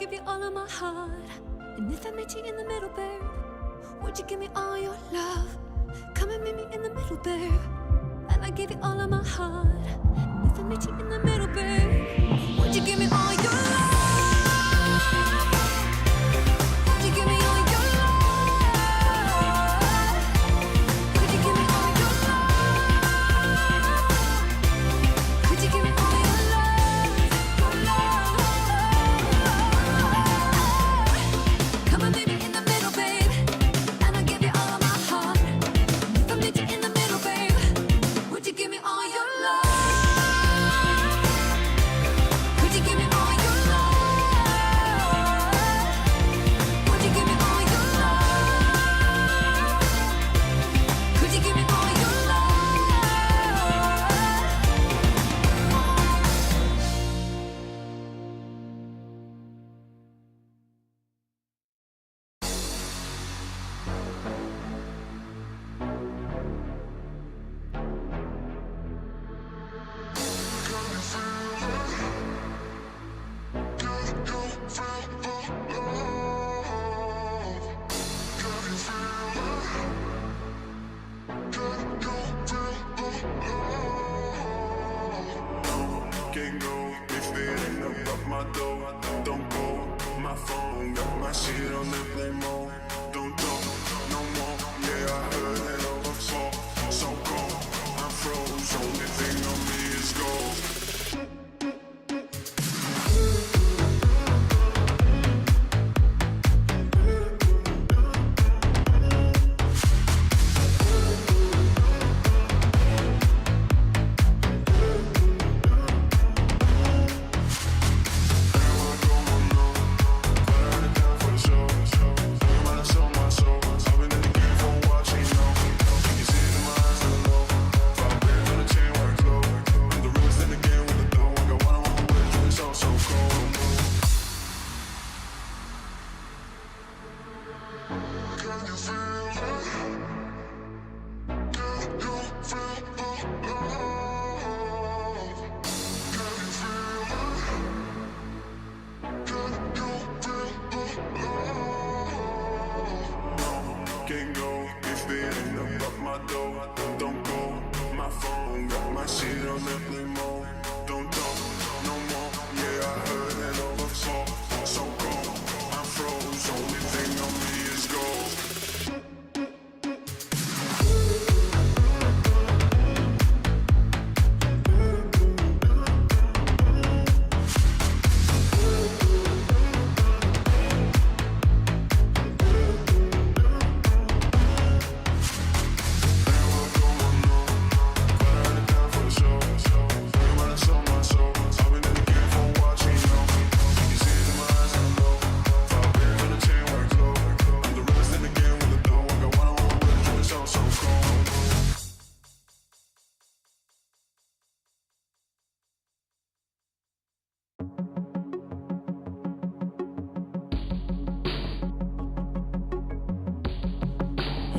give you all of my heart. And if I met you in the middle, babe, would you give me all your love? Come and meet me in the middle, babe, and I give you all of my heart. And if I met you in the middle, babe, would you give me all your love? Would you give me all your love? Could you give me all your love? Could you give me all your love? Come and meet me in the middle, babe, and I'll give you all of my heart. If I meet you in the middle, babe, would you give me all your love? Could you give me all your love? Would you give me all your love? Could you give me all your Can't go if it ain't up my door. Don't call my phone, got my shit on airplane mode. Don't talk no more. Yeah, I heard it over before. So cold, I'm froze. Only thing on me is gold. Can't go if it ain't up my door. Don't call my phone, got my shit on airplane mode. Don't talk no more. Yeah, I heard it over before. So cold, I'm froze. Only thing on me is gold.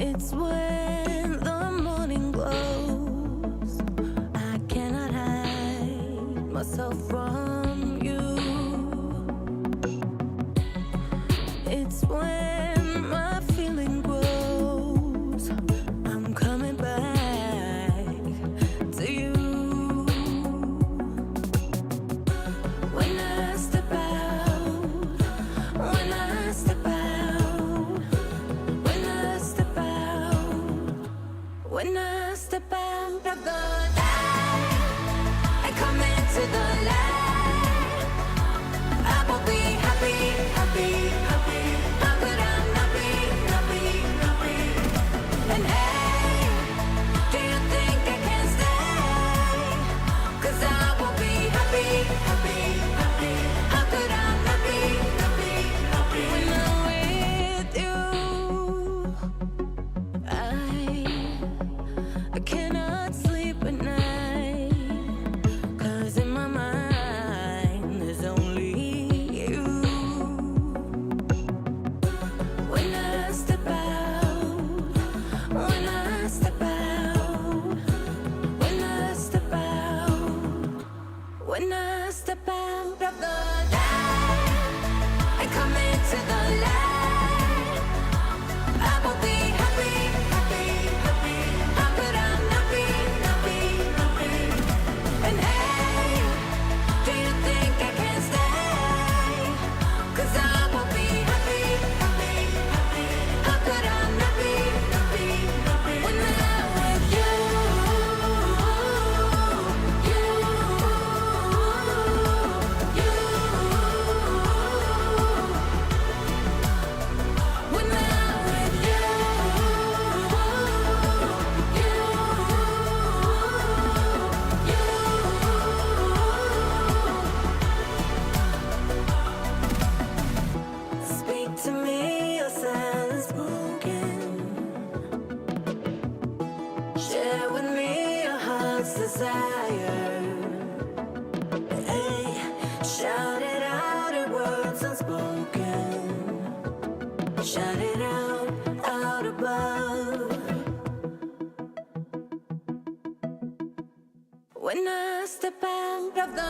It's when the morning glows, I cannot hide myself from you. It's when my feeling grows, I'm coming back to you. When I step out, when I step out, when I step out, when I step out of the light, I come into the light. what's unspoken. Shout it out above. When I step out of the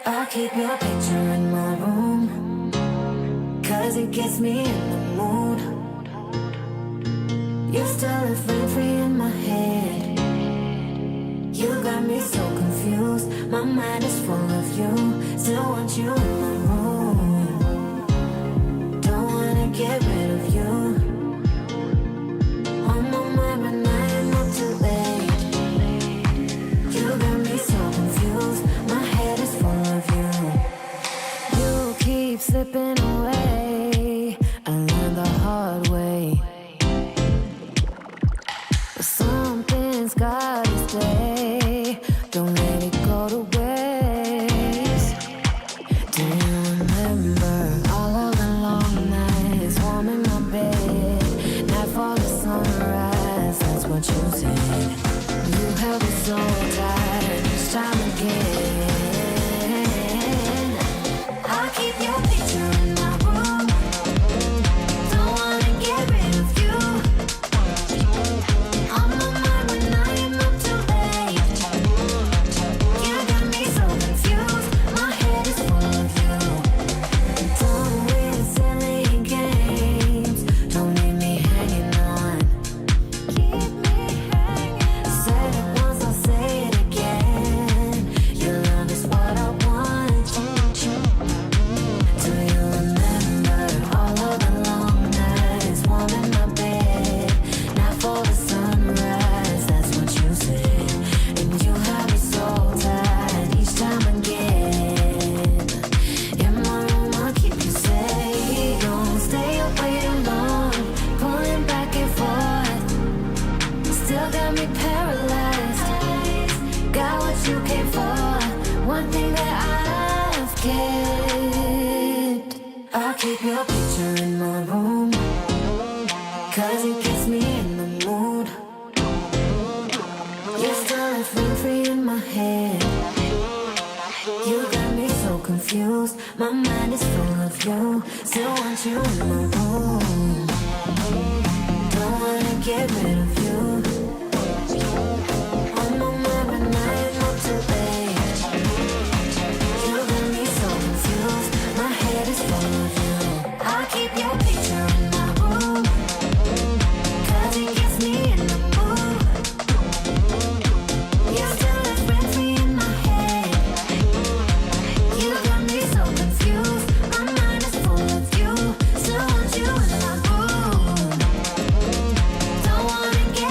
I'll keep your picture in my room, 'cause it gets me in the mood. You're still a friend free in my head. You got me so confused. My mind is full of you. Still want you in my room. Don't wanna get rid of you. On my mind but I am not too late. You got me so confused. My head is full of you. You keep slipping away. I learned the hard way. But something's gotta stay. Don't let it go to waste. Do you remember all of the long nights, warm in my bed, nightfall to sunrise? That's what you said. You held me so tight each time again. I'll keep your picture in my room. Don't wanna get rid of you. On my mind when I am up too late. You got me so confused. My head is full of you. Don't win silly games. Don't leave me hanging on. Keep me hanging. Said it once, I'll say it again. Your love is what I want. Do you remember all of the long nights, warm in my bed, night for the sunrise? That's what you said. And you have me so tight each time again. In my room, I'll keep you safe. Don't stay away alone, pulling back and forth. Still got me paralyzed. Got what you came for. One thing that I've kept. I'll keep your picture in my room, 'cause it gets me in the mood. You're still a friend free in my head. You got me so confused. My mind is full of you. Still want you in my room. Don't wanna get rid of you. On my mind but I am not too late. You got me so confused. My head is full of you. I'll keep your picture in my room, 'cause it gets me in the mood. You're still a friend free in my head. You got me so confused. My mind is full of you. Still want you in my room. Don't wanna get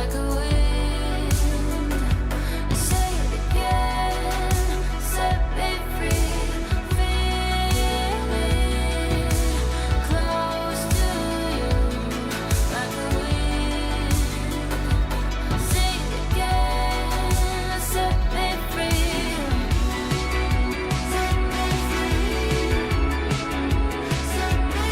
like a wind. Say it again, set me free. Feeling close to you like a wind. Say it again, set me free. Set me free. Set me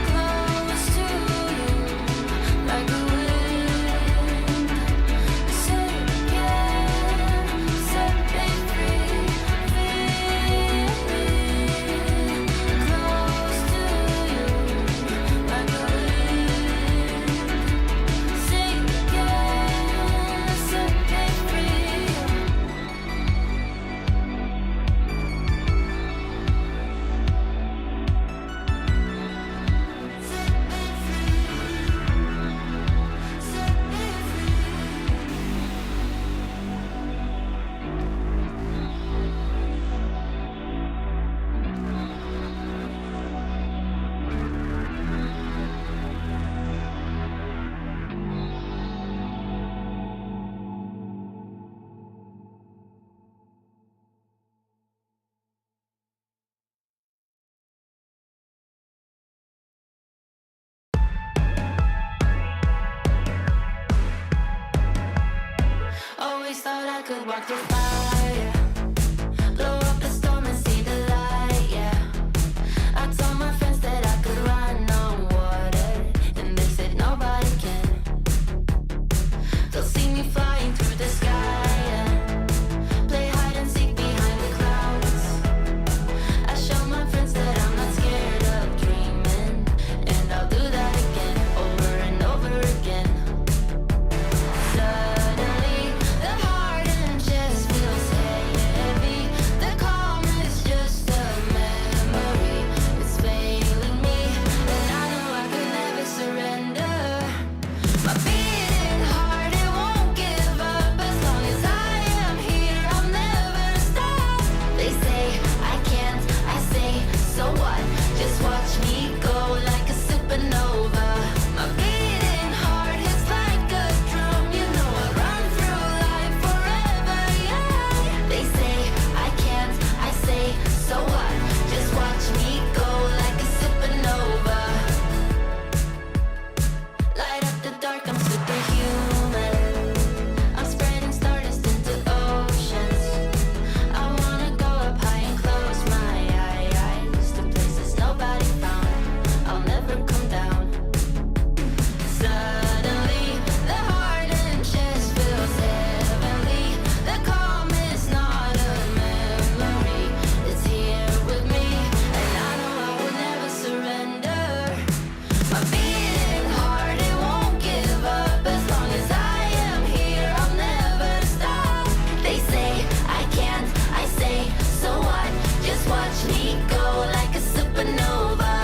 close to you like a wind. Say it again, set me free. Feeling close to you like a wind. Say it again, set me free. Always thought I could walk through fire, blow up the storm and see the light, yeah. I told my friends that I could run on water, and they said nobody can. They'll see me flying through the sky, yeah. Play hide and seek behind the clouds. I show my friends that I'm not scared of dreaming, and I'll do that again, over and over again. Suddenly, the heart and chest feels heavy. The calm is just a memory. It's failing me, and I know I could never surrender. My beating heart, it won't give up. As long as I am here, I'll never stop. They say I can't, I say, so what? Just watch me go like a supernova. My beating heart hits like a drum. You know I run through life forever, yeah. They say I can't, I say, so what? Just watch me go like a supernova. Light up the dark, I'm superhuman. I'm spreading stardust into oceans. I wanna go up high and close my eyes to places nobody found. I'll never come down. Suddenly, the heart and chest feels heavenly. The calm is not a memory. It's here with me, and I know I will never surrender. My beating heart, it won't give up. As long as I am here, I'll never stop. They say I can't, I say, so what? Just watch me go like a supernova.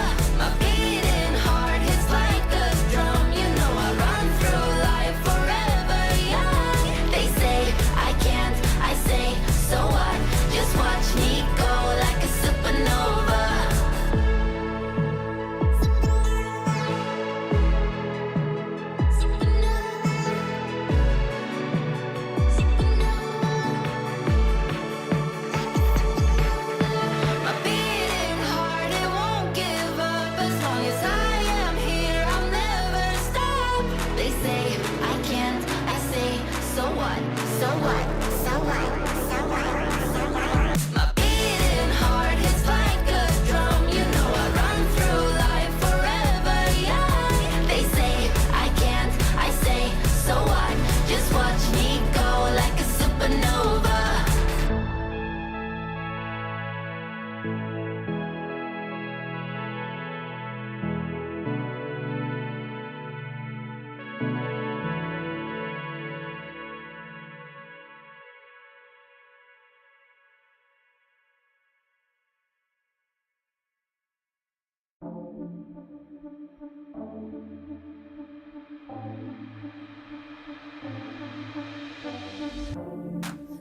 My beating heart hits like a drum. You know I run through life forever young. They say I can't, I say, so what? Just watch me go like a supernova. My beating heart, it won't give up. As long as I am here, I'll never stop. They say I can't, I say, so what? So what? So what? So what? So what? My beating heart hits like a drum. You know I run through life forever young. They say I can't, I say, so what? Just watch me go like a supernova.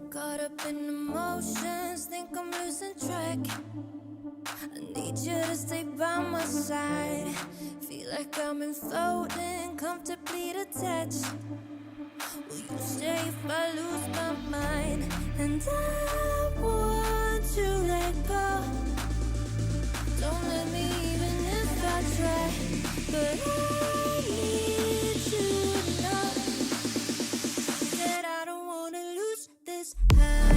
Got a up in emotions, think I'm losing track. I need you to stay by my side. Feel like I'm in floating, comfortably attached. Will you stay if I lose my mind? And I want to let go. Don't let me even if I try. But I need you to know that I don't wanna lose this high.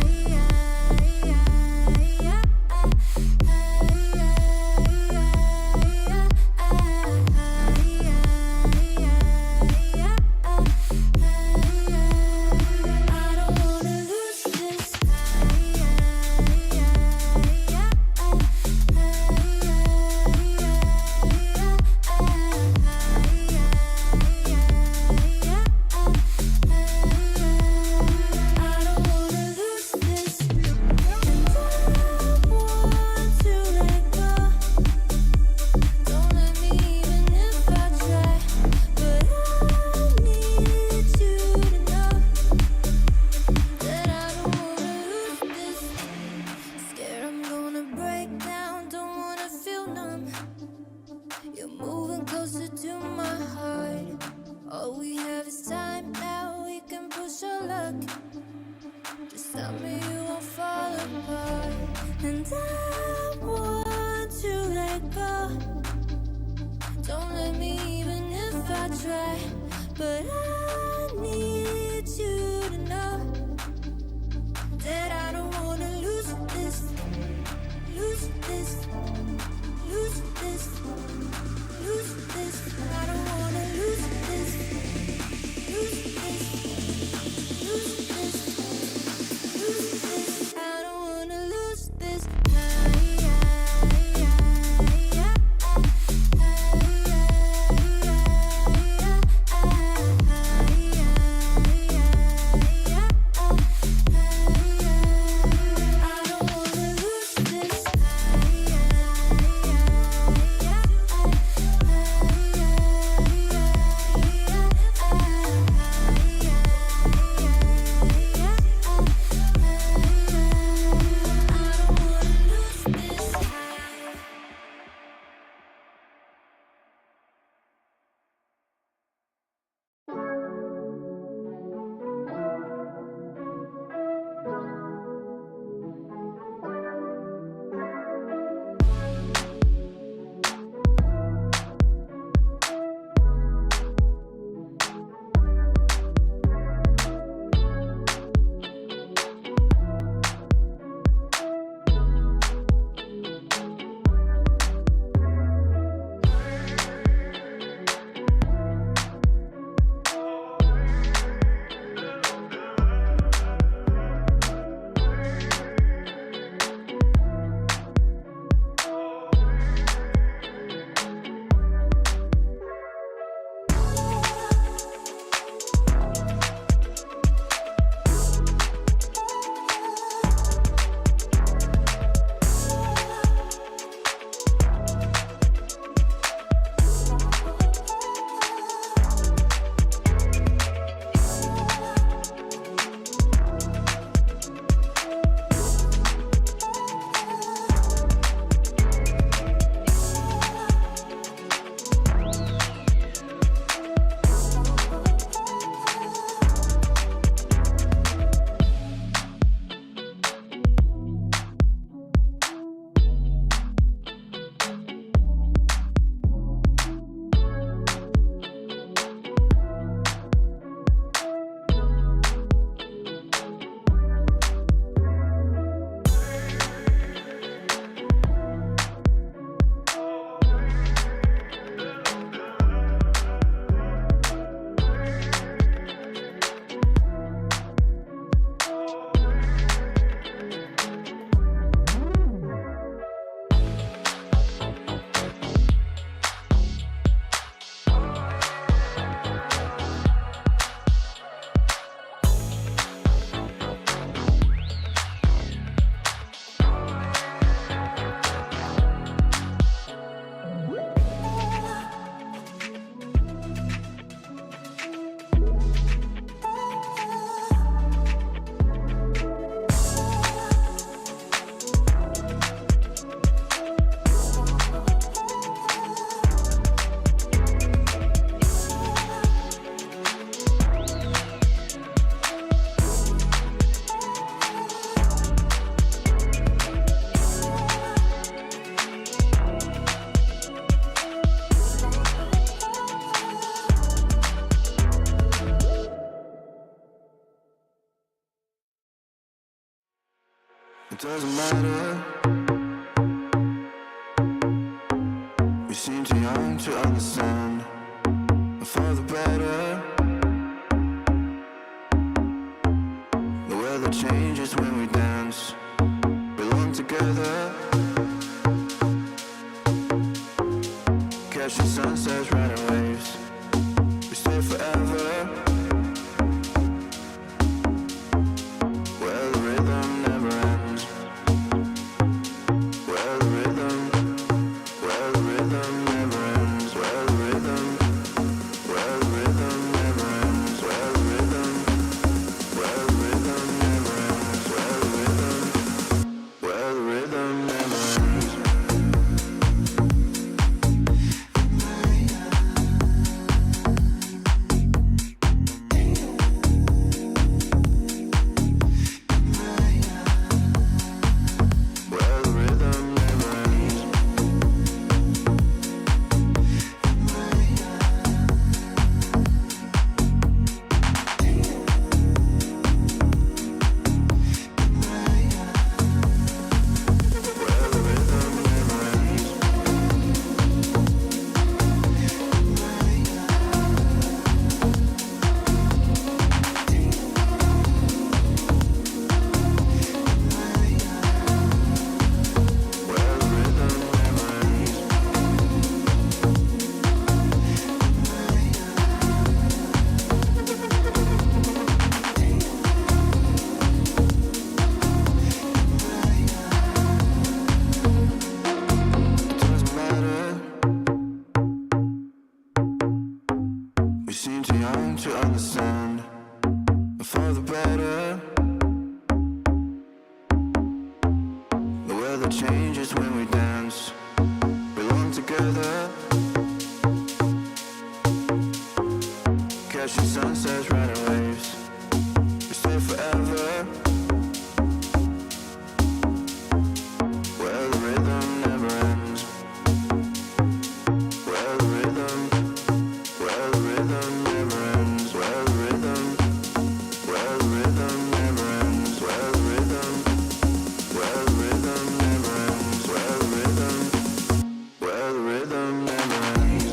It doesn't matter. We seem too young to understand. For the better. The weather changes when we dance. Belong together. Catching sunsets, riding waves. We stay forever. Where the rhythm never ends. Where the rhythm never ends. Where the rhythm never ends. Where the rhythm never ends. Where the rhythm never ends. Where the rhythm never ends. Where the rhythm never ends. Where the rhythm never ends. It doesn't matter. We seem too young to understand. For the better. The weather changes when we dance. Belong together. Catching sunsets, riding waves. We stay forever. Where the rhythm never ends. Where the rhythm never ends. Where the rhythm never ends. Where the rhythm never ends. Where the rhythm never ends.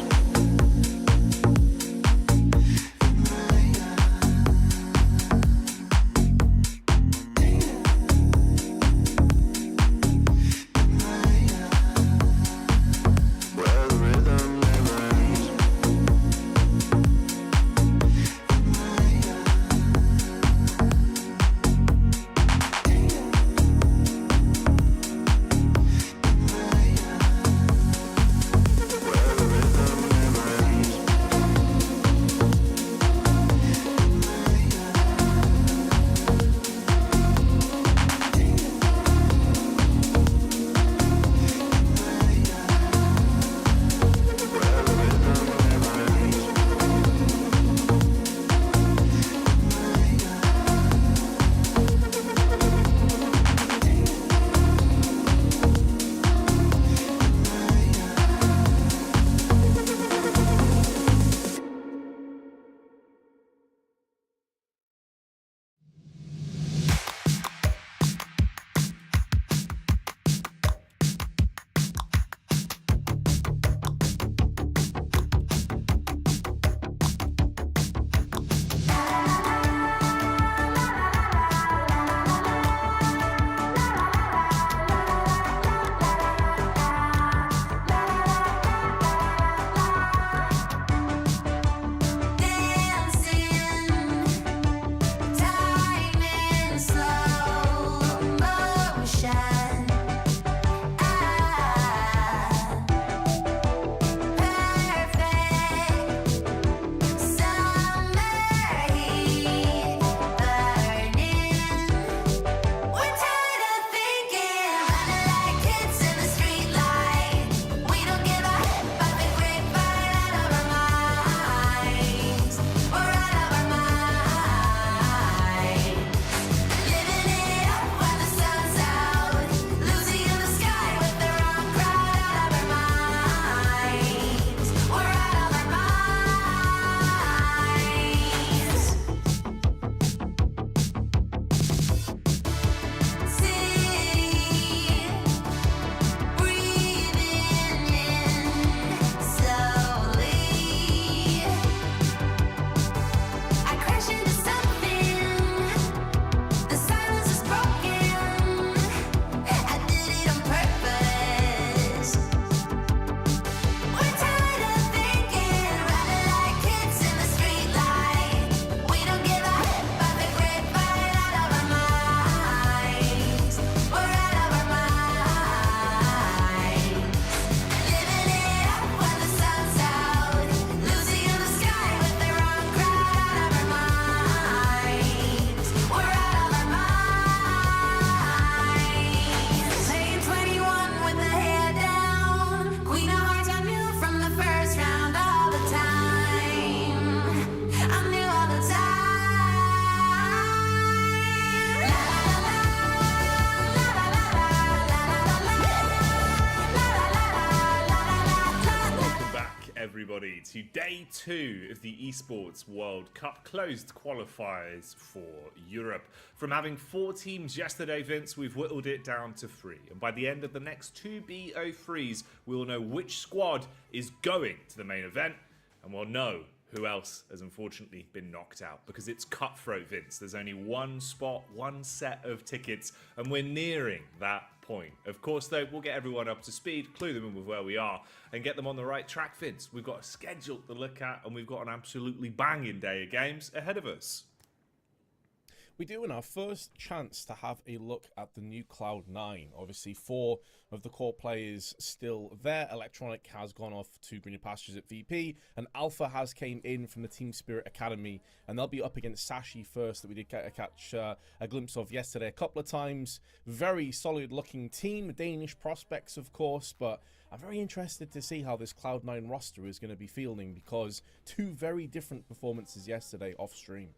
everybody, to day 2 of the Esports World Cup closed qualifiers for Europe. From having 4 teams yesterday, Vince, we've whittled it down to 3. And by the end of the next 2 BO3s, we'll know which squad is going to the main event, and we'll know who else has unfortunately been knocked out, because it's cutthroat, Vince. There's only one spot, one set of tickets, and we're nearing that point. Of course, though, we'll get everyone up to speed, clue them in with where we are, and get them on the right track, Vince. We've got a schedule to look at, and we've got an absolutely banging day of games ahead of us. We do in our first chance to have a look at the new Cloud9. Obviously, 4 of the core players still there. Electronic has gone off to greener pastures at VP, and Alpha has came in from the Team Spirit Academy, and they'll be up against Sashi first, that we did catch a glimpse of yesterday a couple of times. Very solid-looking team, Danish prospects, of course, but I'm very interested to see how this Cloud9 roster is going to be fielding, because 2 very different performances yesterday off-stream.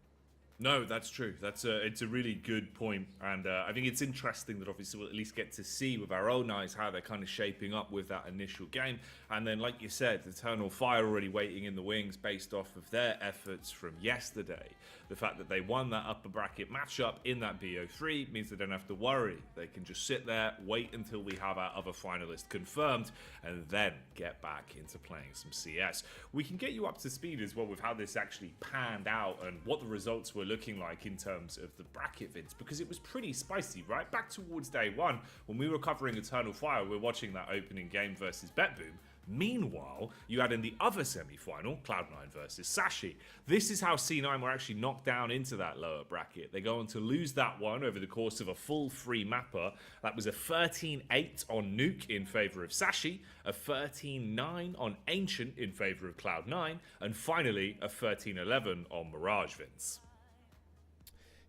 No, that's true. It's a really good point, and I think it's interesting that obviously we'll at least get to see with our own eyes how they're kind of shaping up with that initial game. And then, like you said, Eternal Fire already waiting in the wings based off of their efforts from yesterday. The fact that they won that upper bracket matchup in that BO3 means they don't have to worry. They can just sit there, wait until we have our other finalist confirmed, and then get back into playing some CS. We can get you up to speed as well with how this actually panned out and what the results were looking like in terms of the bracket, Vince, because it was pretty spicy, right? Back towards day 1, when we were covering Eternal Fire, we were watching that opening game versus BetBoom. Meanwhile, you had in the other semi-final, Cloud9 versus Sashi. This is how C9 were actually knocked down into that lower bracket. They go on to lose that one over the course of a full 3 mapper. That was a 13-8 on Nuke in favour of Sashi, a 13-9 on Ancient in favour of Cloud9, and finally a 13-11 on Mirage, Vince.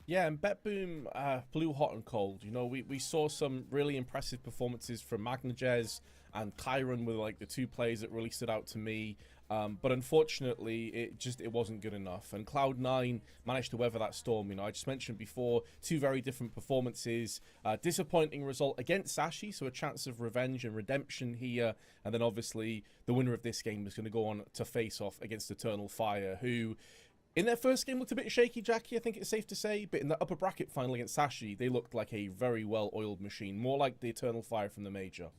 Yeah, and BetBoom blew hot and cold. You know, we saw some really impressive performances from Magnajez and Kyron were like the 2 players that really stood out to me. But unfortunately, it wasn't good enough. And Cloud9 managed to weather that storm. You know, I just mentioned before, 2 very different performances. Disappointing result against Sashi, so a chance of revenge and redemption here. And then obviously, the winner of this game is going to go on to face off against Eternal Fire, who in their first game looked a bit shaky, Jackie, I think it's safe to say, but in the upper bracket final against Sashi, they looked like a very well-oiled machine, more like the Eternal Fire from the Major.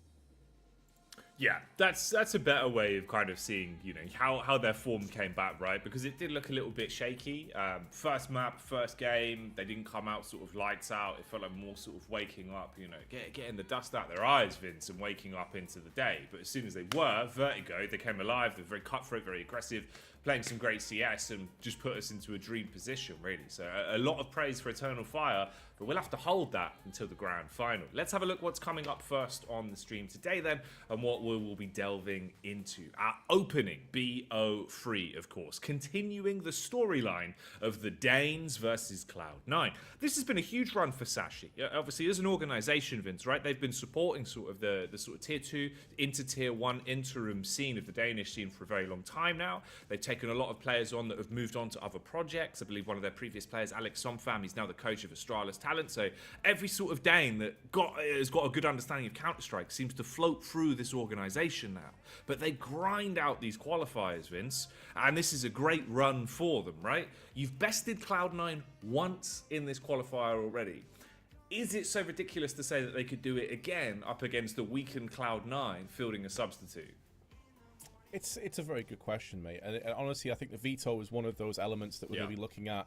Yeah, that's a better way of kind of seeing, you know, how their form came back, right? Because it did look a little bit shaky. First map, first game, they didn't come out sort of lights out. It felt like more sort of waking up, you know, getting the dust out their eyes, Vince, and waking up into the day. But as soon as they were, Vertigo, they came alive. They're very cutthroat, very aggressive, playing some great CS and just put us into a dream position, really. So a lot of praise for Eternal Fire, but we'll have to hold that until the grand final. Let's have a look what's coming up first on the stream today then, and what we will be delving into. Our opening BO3, of course, continuing the storyline of the Danes versus Cloud9. This has been a huge run for Sashi. Obviously, as an organization, Vince, right, they've been supporting sort of the sort of tier 2 into tier 1 interim scene of the Danish scene for a very long time now. They've taken a lot of players on that have moved on to other projects. I believe one of their previous players, Alex Somfam, he's now the coach of Astralis Talent. So every sort of Dane that has got a good understanding of Counter-Strike seems to float through this organization now. But they grind out these qualifiers, Vince, and this is a great run for them, right? You've bested Cloud9 once in this qualifier already. Is it so ridiculous to say that they could do it again up against the weakened Cloud9 fielding a substitute? It's a very good question, mate. And honestly, I think the veto is one of those elements that we're going to be looking at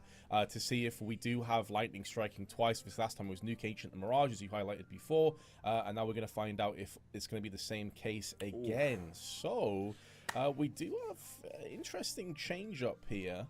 to see if we do have lightning striking twice. This last time was Nuke, Ancient, and Mirage, as you highlighted before. And now we're going to find out if it's going to be the same case again. Ooh. So we do have an interesting change up here.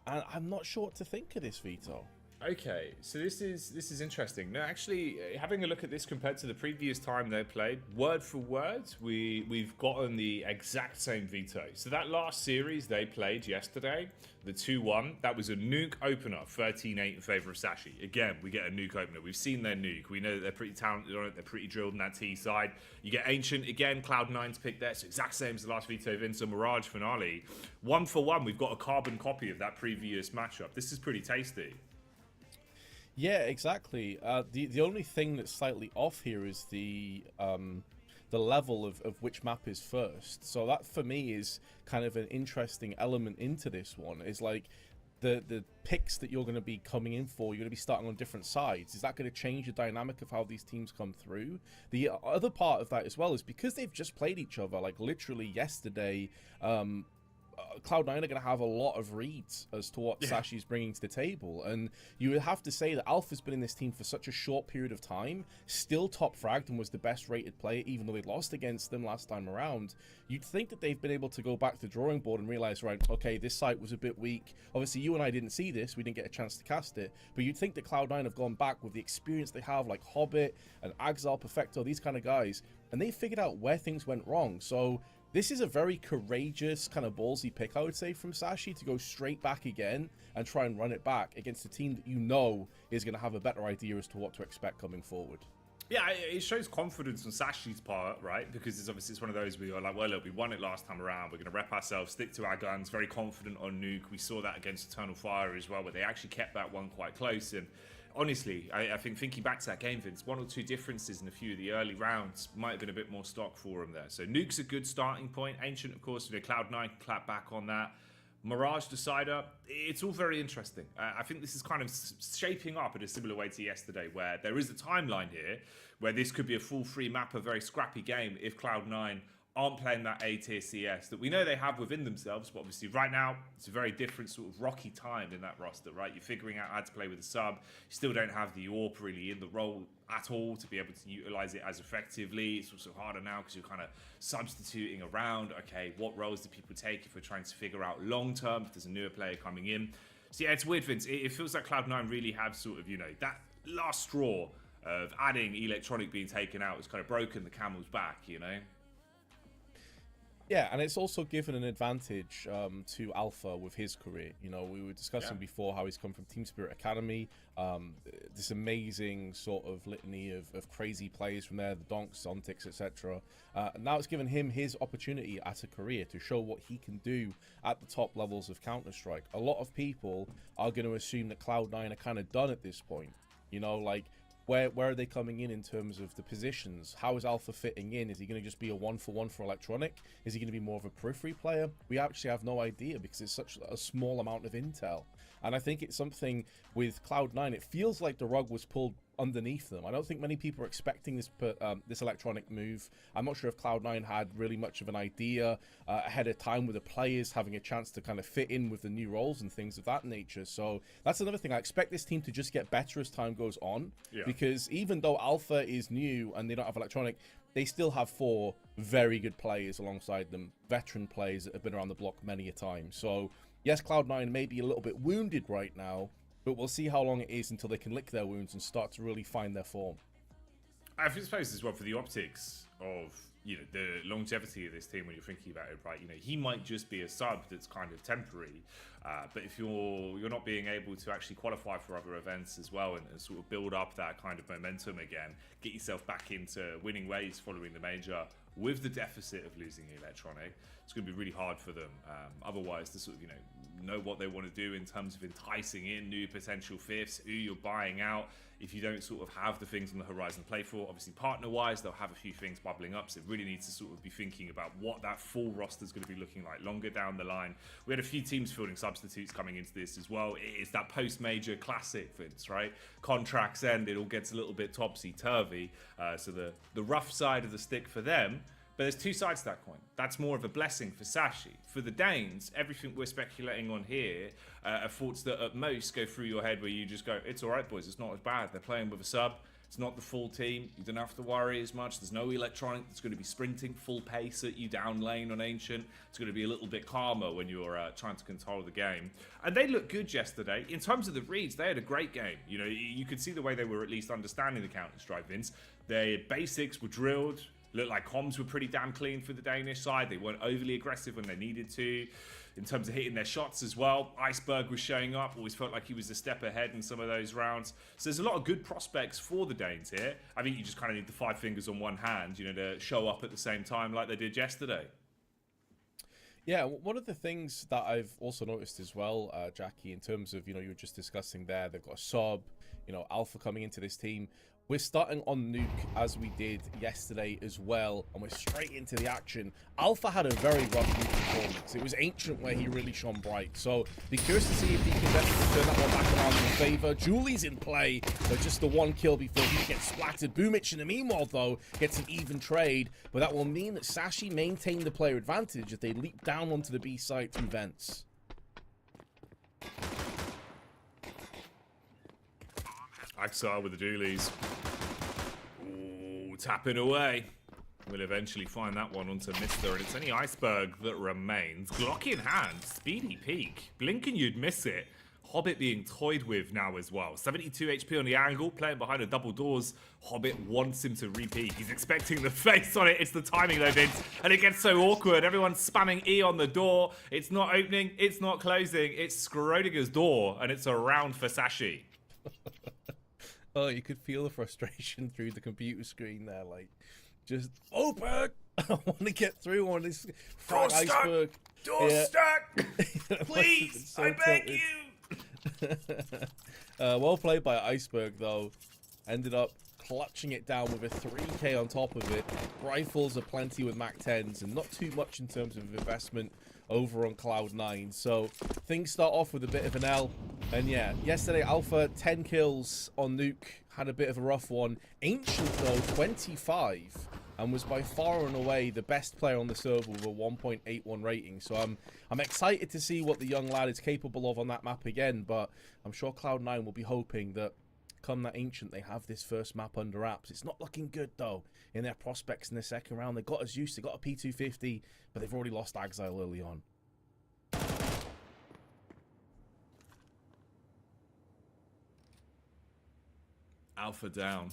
And I'm not sure what to think of this veto. Okay, so this is interesting. Now, actually, having a look at this compared to the previous time they played, word for word, we've gotten the exact same veto. So that last series they played yesterday, the 2-1, that was a Nuke opener, 13-8 in favour of Sashi. Again, we get a Nuke opener. We've seen their Nuke. We know that they're pretty talented on it. They're pretty drilled on that T side. You get Ancient again, Cloud9's picked there. So exact same as the last veto, Vince, and Mirage finale. 1 for 1, we've got a carbon copy of that previous matchup. This is pretty tasty. Yeah, exactly. The only thing that's slightly off here is the the level of which map is first. So that for me is kind of an interesting element into this one. Is like the picks that you're going to be coming in for, you're going to be starting on different sides. Is that going to change the dynamic of how these teams come through? The other part of that as well is because they've just played each other, like literally yesterday, Cloud9 are going to have a lot of reads as to what Sashi's bringing to the table, and you would have to say that Alpha's been in this team for such a short period of time, still top fragged and was the best rated player even though they lost against them last time around. You'd think that they've been able to go back to the drawing board and realize, right, okay, this site was a bit weak. Obviously you and I didn't see this, we didn't get a chance to cast it, but you'd think that Cloud9 have gone back with the experience they have, like Hobbit and Axal, Perfecto, these kind of guys, and they figured out where things went wrong. So this is a very courageous, kind of ballsy pick, I would say, from Sashi to go straight back again and try and run it back against a team that you know is going to have a better idea as to what to expect coming forward. Yeah, it shows confidence on Sashi's part, right? Because it's one of those where you're like, well, look, we won it last time around. We're going to rep ourselves, stick to our guns, very confident on Nuke. We saw that against Eternal Fire as well, where they actually kept that one quite close. And honestly, I think thinking back to that game, Vince, one or two differences in a few of the early rounds might have been a bit more stock for him there. So Nuke's a good starting point. Ancient, of course, Cloud9 can clap back on that. Mirage Decider, it's all very interesting. I think this is kind of shaping up in a similar way to yesterday, where there is a timeline here where this could be a full free map, a very scrappy game if Cloud9 aren't playing that A-tier CS that we know they have within themselves, but obviously right now it's a very different sort of rocky time in that roster, right? You're figuring out how to play with a sub. You still don't have the AWP really in the role at all to be able to utilize it as effectively. It's also harder now because you're kind of substituting around, okay, what roles do people take if we're trying to figure out long term if there's a newer player coming in. So yeah, it's weird, Vince. It feels like Cloud9 really have sort of, that last straw of adding Electronic being taken out has kind of broken the camel's back, Yeah, and it's also given an advantage to Alpha with his career. We were discussing before how he's come from Team Spirit Academy, this amazing sort of litany of crazy players from there, the Donks, Zontics, etc. Now it's given him his opportunity at a career to show what he can do at the top levels of Counter-Strike. A lot of people are going to assume that Cloud9 are kind of done at this point. Where are they coming in terms of the positions? How is Alpha fitting in? Is he going to just be a one-for-one for Electronic? Is he going to be more of a periphery player? We actually have no idea because it's such a small amount of intel. And I think it's something with Cloud9, it feels like the rug was pulled underneath them. I don't think many people are expecting this Electronic move. I'm not sure if Cloud9 had really much of an idea ahead of time with the players having a chance to kind of fit in with the new roles and things of that nature. So that's another thing. I expect this team to just get better as time goes on, because even though Alpha is new and they don't have Electronic, they still have 4 very good players alongside them, veteran players that have been around the block many a time. So yes, Cloud9 may be a little bit wounded right now, but we'll see how long it is until they can lick their wounds and start to really find their form. I suppose as well for the optics of the longevity of this team when you're thinking about it, right? He might just be a sub that's kind of temporary, but if you're not being able to actually qualify for other events as well and sort of build up that kind of momentum again, get yourself back into winning ways following the major with the deficit of losing Electronic, it's going to be really hard for them. Otherwise, to sort of know what they want to do in terms of enticing in new potential fifths, who you're buying out. If you don't sort of have the things on the horizon to play for, obviously partner-wise, they'll have a few things bubbling up, so they really need to sort of be thinking about what that full roster is going to be looking like longer down the line. We had a few teams fielding substitutes coming into this as well. It's that post-major classic, Vince, right? Contracts end, it all gets a little bit topsy-turvy, so the rough side of the stick for them. But there's two sides to that coin. That's more of a blessing for Sashi. For the Danes, everything we're speculating on here are thoughts that at most go through your head where you just go, it's all right, boys, it's not as bad. They're playing with a sub. It's not the full team. You don't have to worry as much. There's no Electronic that's going to be sprinting full pace at you down lane on Ancient. It's going to be a little bit calmer when you're trying to control the game. And they looked good yesterday. In terms of the reads, they had a great game. You could see the way they were at least understanding the Counter-Strike, Vince. Their basics were drilled. Looked like comms were pretty damn clean for the Danish side. They weren't overly aggressive when they needed to. In terms of hitting their shots as well, Iceberg was showing up. Always felt like he was a step ahead in some of those rounds. So there's a lot of good prospects for the Danes here. I think you just kind of need the 5 fingers on one hand, to show up at the same time like they did yesterday. Yeah, one of the things that I've also noticed as well, Jackie, in terms of, you were just discussing there, they've got a sub, Alpha coming into this team. We're starting on Nuke as we did yesterday as well, and we're straight into the action. Alpha had a very rough Nuke performance. It was Ancient where he really shone bright, so be curious to see if he can definitely turn that one back around in favor. Julie's in play, but just the one kill before he gets splattered. Boomich in the meanwhile, though, gets an even trade, but that will mean that Sashi maintained the player advantage if they leap down onto the B site through vents. Axar with the dualies. Ooh, tapping away. We'll eventually find that one onto Mister, and it's only Iceberg that remains. Glock in hand, speedy peek. Blinking, you'd miss it. Hobbit being toyed with now as well. 72 HP on the angle, playing behind the double doors. Hobbit wants him to repeat. He's expecting the face on it. It's the timing though, Vince. And it gets so awkward. Everyone's spamming E on the door. It's not opening, it's not closing. It's Schrodinger's door, and it's a round for Sashi. Oh, you could feel the frustration through the computer screen there, like, just open. I want to get through on this frag Iceberg. Door stuck! Please, so I beg tilted. you! Well played by Iceberg, though. Ended up clutching it down with a 3k on top of it. Rifles are plenty with Mac 10s, and not too much in terms of investment over on Cloud9. So things start off with a bit of an L. And yeah, yesterday Alpha 10 kills on Nuke, had a bit of a rough one. Ancient though 25, and was by far and away the best player on the server with a 1.81 rating. So I'm excited to see what the young lad is capable of on that map again, but I'm sure Cloud9 will be hoping that come that Ancient they have this first map under wraps. It's not looking good though in their prospects in the second round. They got Zeus, they got a P250, but they've already lost Exile early on. Alpha down.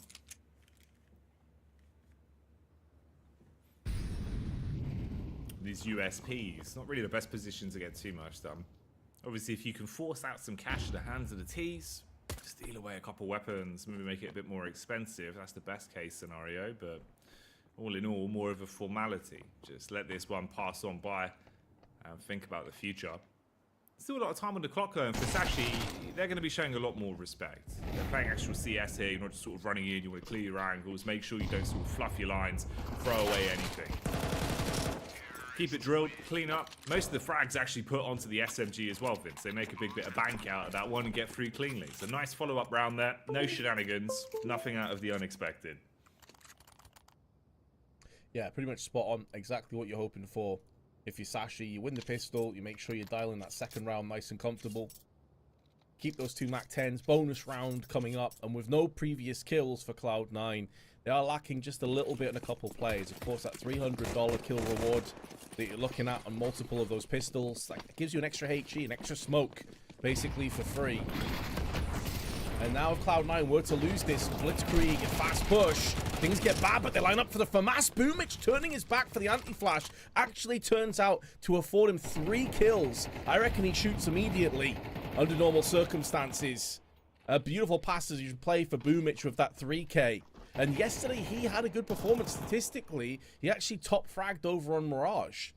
These USPs, not really the best position to get too much done. Obviously, if you can force out some cash to the hands of the T's, steal away a couple weapons, maybe make it a bit more expensive, that's the best case scenario, but all in all, more of a formality. Just let this one pass on by and think about the future. Still a lot of time on the clock though, and for Sashi, they're going to be showing a lot more respect. They're playing actual CS here, you're not just sort of running in, you want to clear your angles, make sure you don't sort of fluff your lines, throw away anything. Keep it drilled, clean up. Most of the frags actually put onto the SMG as well, Vince. They make a big bit of bank out of that one and get through cleanly. It's a nice follow-up round there. No shenanigans, nothing out of the unexpected. Yeah, pretty much spot on. Exactly what you're hoping for. If you're Sashi, you win the pistol, you make sure you're dialing that second round nice and comfortable. Keep those 2 Mac 10s, bonus round coming up, and with no previous kills for Cloud9, they are lacking just a little bit in a couple plays. Of course, that $300 kill reward that you're looking at on multiple of those pistols, that gives you an extra HE, an extra smoke, basically for free. And now if Cloud9 were to lose this blitzkrieg and fast push, things get bad, but they line up for the FAMAS. Boomich turning his back for the anti-flash actually turns out to afford him 3 kills. I reckon he shoots immediately under normal circumstances. A beautiful pass as you play for Boomich with that 3k. And yesterday he had a good performance statistically. He actually top fragged over on Mirage.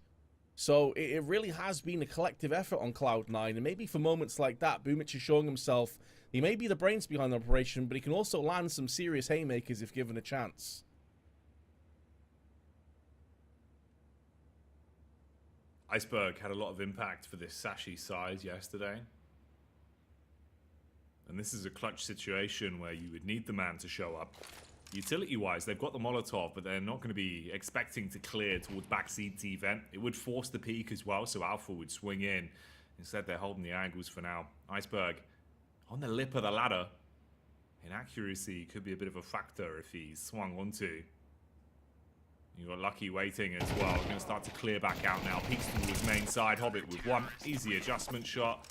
So it really has been a collective effort on Cloud9, and maybe for moments like that, Boomich is showing himself. He may be the brains behind the operation, but he can also land some serious haymakers if given a chance. Iceberg had a lot of impact for this Sashi side yesterday. And this is a clutch situation where you would need the man to show up. Utility-wise, they've got the Molotov, but they're not going to be expecting to clear towards back CT vent. It would force the peak as well, so Alpha would swing in. Instead, they're holding the angles for now. Iceberg on the lip of the ladder. Inaccuracy could be a bit of a factor if he's swung onto. You've got Lucky waiting as well. Going to start to clear back out now. Peeks towards main side. Hobbit with one easy adjustment shot.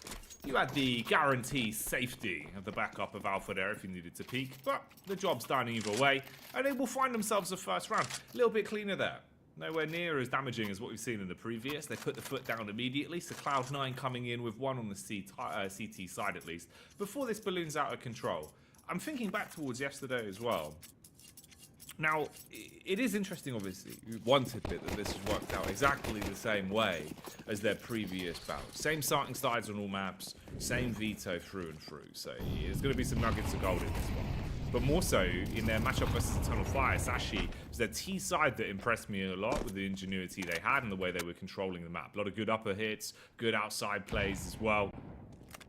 You had the guarantee safety of the backup of Alpha there if you needed to peek, but the job's done either way, and they will find themselves a first round. A little bit cleaner there. Nowhere near as damaging as what we've seen in the previous. They put the foot down immediately, so Cloud9 coming in with one on the CT side at least, before this balloons out of control. I'm thinking back towards yesterday as well. Now, it is interesting, obviously, one tidbit that this has worked out exactly the same way as their previous bouts. Same starting sides on all maps, same veto through and through. So there's going to be some nuggets of gold in this one. but more so in their matchup versus Eternal Fire. Sashi was their T side that impressed me a lot with the ingenuity they had and the way they were controlling the map. A lot of good upper hits, good outside plays as well.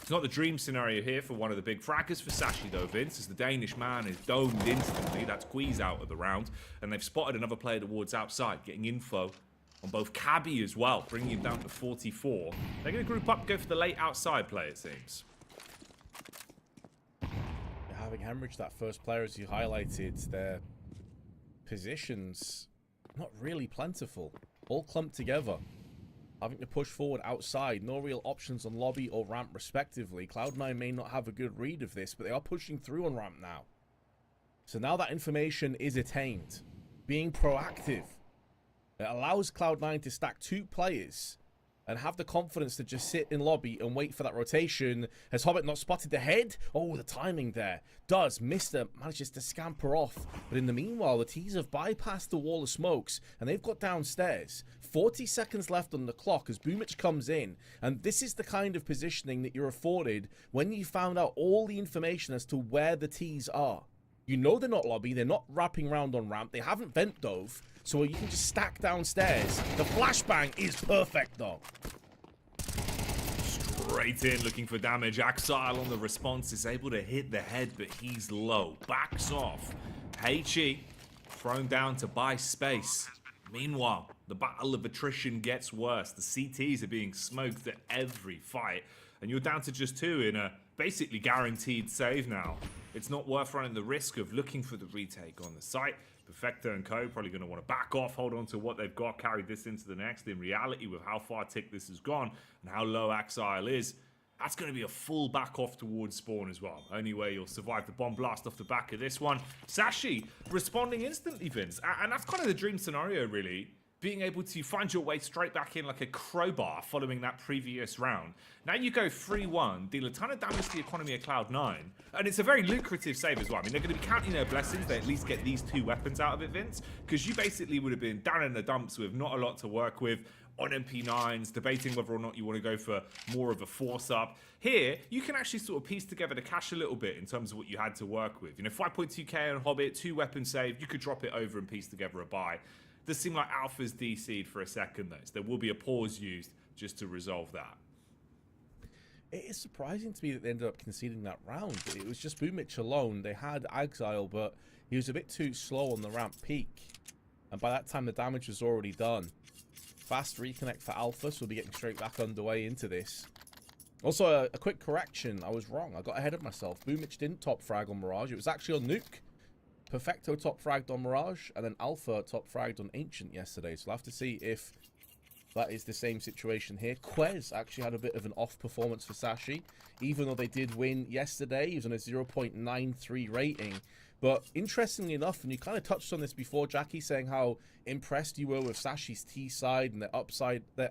It's not the dream scenario here for one of the big fraggers for Sashi though, Vince, as the Danish man is domed instantly. That's Queez out of the round, and they've spotted another player towards outside, getting info on both Cabby as well, bringing him down to 44. They're going to group up, go for the late outside play, it seems. Having hemorrhaged that first player, as you highlighted, their positions not really plentiful, all clumped together. Having to push forward outside, no real options on lobby or ramp respectively. Cloud9 may not have a good read of this, but they are pushing through on ramp now. So now that information is attained, being proactive, it allows Cloud9 to stack 2 players and have the confidence to just sit in lobby and wait for that rotation. Has Hobbit not spotted the head? Oh, the timing there. Does. Mister manages to scamper off. But in the meanwhile, the T's have bypassed the wall of smokes, and they've got downstairs. 40 seconds left on the clock as Boomich comes in. And this is the kind of positioning that you're afforded when you found out all the information as to where the T's are. You know they're not lobby, they're not wrapping around on ramp, they haven't vent dove, so you can just stack downstairs. The flashbang is perfect though. Straight in, looking for damage. Axile on the response is able to hit the head, but he's low. Backs off. Heichi thrown down to buy space. Meanwhile, the battle of attrition gets worse. The CTs are being smoked at every fight, and you're down to just 2 in a basically guaranteed save now. It's not worth running the risk of looking for the retake on the site. Perfecto and co probably going to want to back off, hold on to what they've got, carry this into the next. In reality, with how far tick this has gone and how low Axile is, that's going to be a full back off towards spawn as well. Only way you'll survive the bomb blast off the back of this one. Sashi responding instantly, Vince. And that's kind of the dream scenario, really. Being able to find your way straight back in like a crowbar following that previous round. Now you go 3-1, deal a ton of damage to the economy of Cloud9, and it's a very lucrative save as well. I mean, they're going to be counting their blessings. They at least get these 2 weapons out of it, Vince, because you basically would have been down in the dumps with not a lot to work with, on MP9s, debating whether or not you want to go for more of a force up. Here, you can actually sort of piece together the cash a little bit in terms of what you had to work with. You know, 5.2k on Hobbit, 2 weapons saved, you could drop it over and piece together a buy. Does seem like Alpha's DC'd for a second though, so there will be a pause used just to resolve that. It is surprising to me that they ended up conceding that round. It was just Boomich alone. They had Axile, but he was a bit too slow on the ramp peak. And by that time, the damage was already done. Fast reconnect for Alpha, so we'll be getting straight back underway into this. Also, a quick correction. I was wrong. I got ahead of myself. Boomich didn't top frag on Mirage. It was actually on Nuke. Perfecto top fragged on Mirage, and then Alpha top fragged on Ancient yesterday. So we'll have to see if that is the same situation here. Quez actually had a bit of an off performance for Sashi, even though they did win yesterday. He was on a 0.93 rating. But interestingly enough, and you kind of touched on this before, Jackie, saying how impressed you were with Sashi's T side and their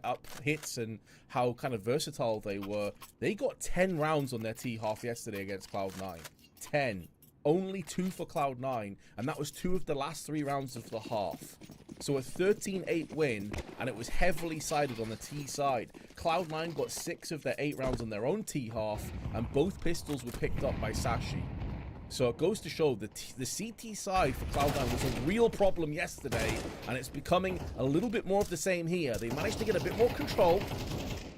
up hits and how kind of versatile they were. They got 10 rounds on their T half yesterday against Cloud9. 10. Only 2 for Cloud9, and that was 2 of the last 3 rounds of the half. So a 13-8 win, and it was heavily sided on the T side. Cloud9 got 6 of their 8 rounds on their own T half, and both pistols were picked up by Sashi. So it goes to show that the CT side for Cloud9 was a real problem yesterday, and it's becoming a little bit more of the same here. They managed to get a bit more control,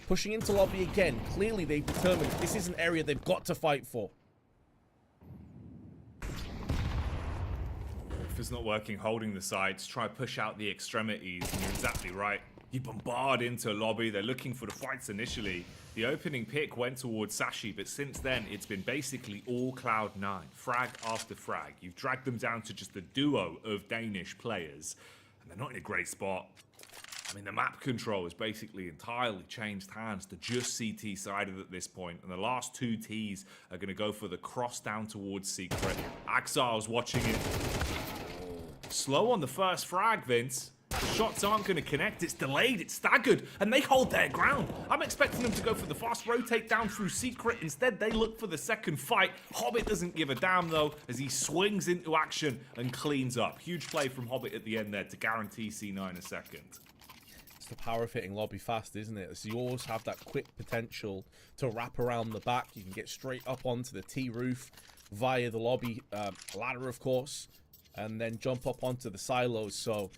pushing into lobby again. Clearly they've determined this is an area they've got to fight for. If it's not working, holding the sides, try to push out the extremities, and you're exactly right. You bombard into lobby, they're looking for the fights initially. The opening pick went towards Sashi, but since then, it's been basically all Cloud9, frag after frag. You've dragged them down to just a duo of Danish players, and they're not in a great spot. I mean, the map control has basically entirely changed hands to just CT-sided at this point, and the last 2 Ts are going to go for the cross down towards Secret. Axile's watching it. Slow on the first frag, Vince. The shots aren't going to connect. It's delayed. It's staggered. And they hold their ground. I'm expecting them to go for the fast rotate down through Secret. Instead, they look for the second fight. Hobbit doesn't give a damn, though, as he swings into action and cleans up. Huge play from Hobbit at the end there to guarantee C9 a second. It's the power of hitting lobby fast, isn't it? So you always have that quick potential to wrap around the back. You can get straight up onto the T roof. via the lobby ladder, of course, and then jump up onto the silos. So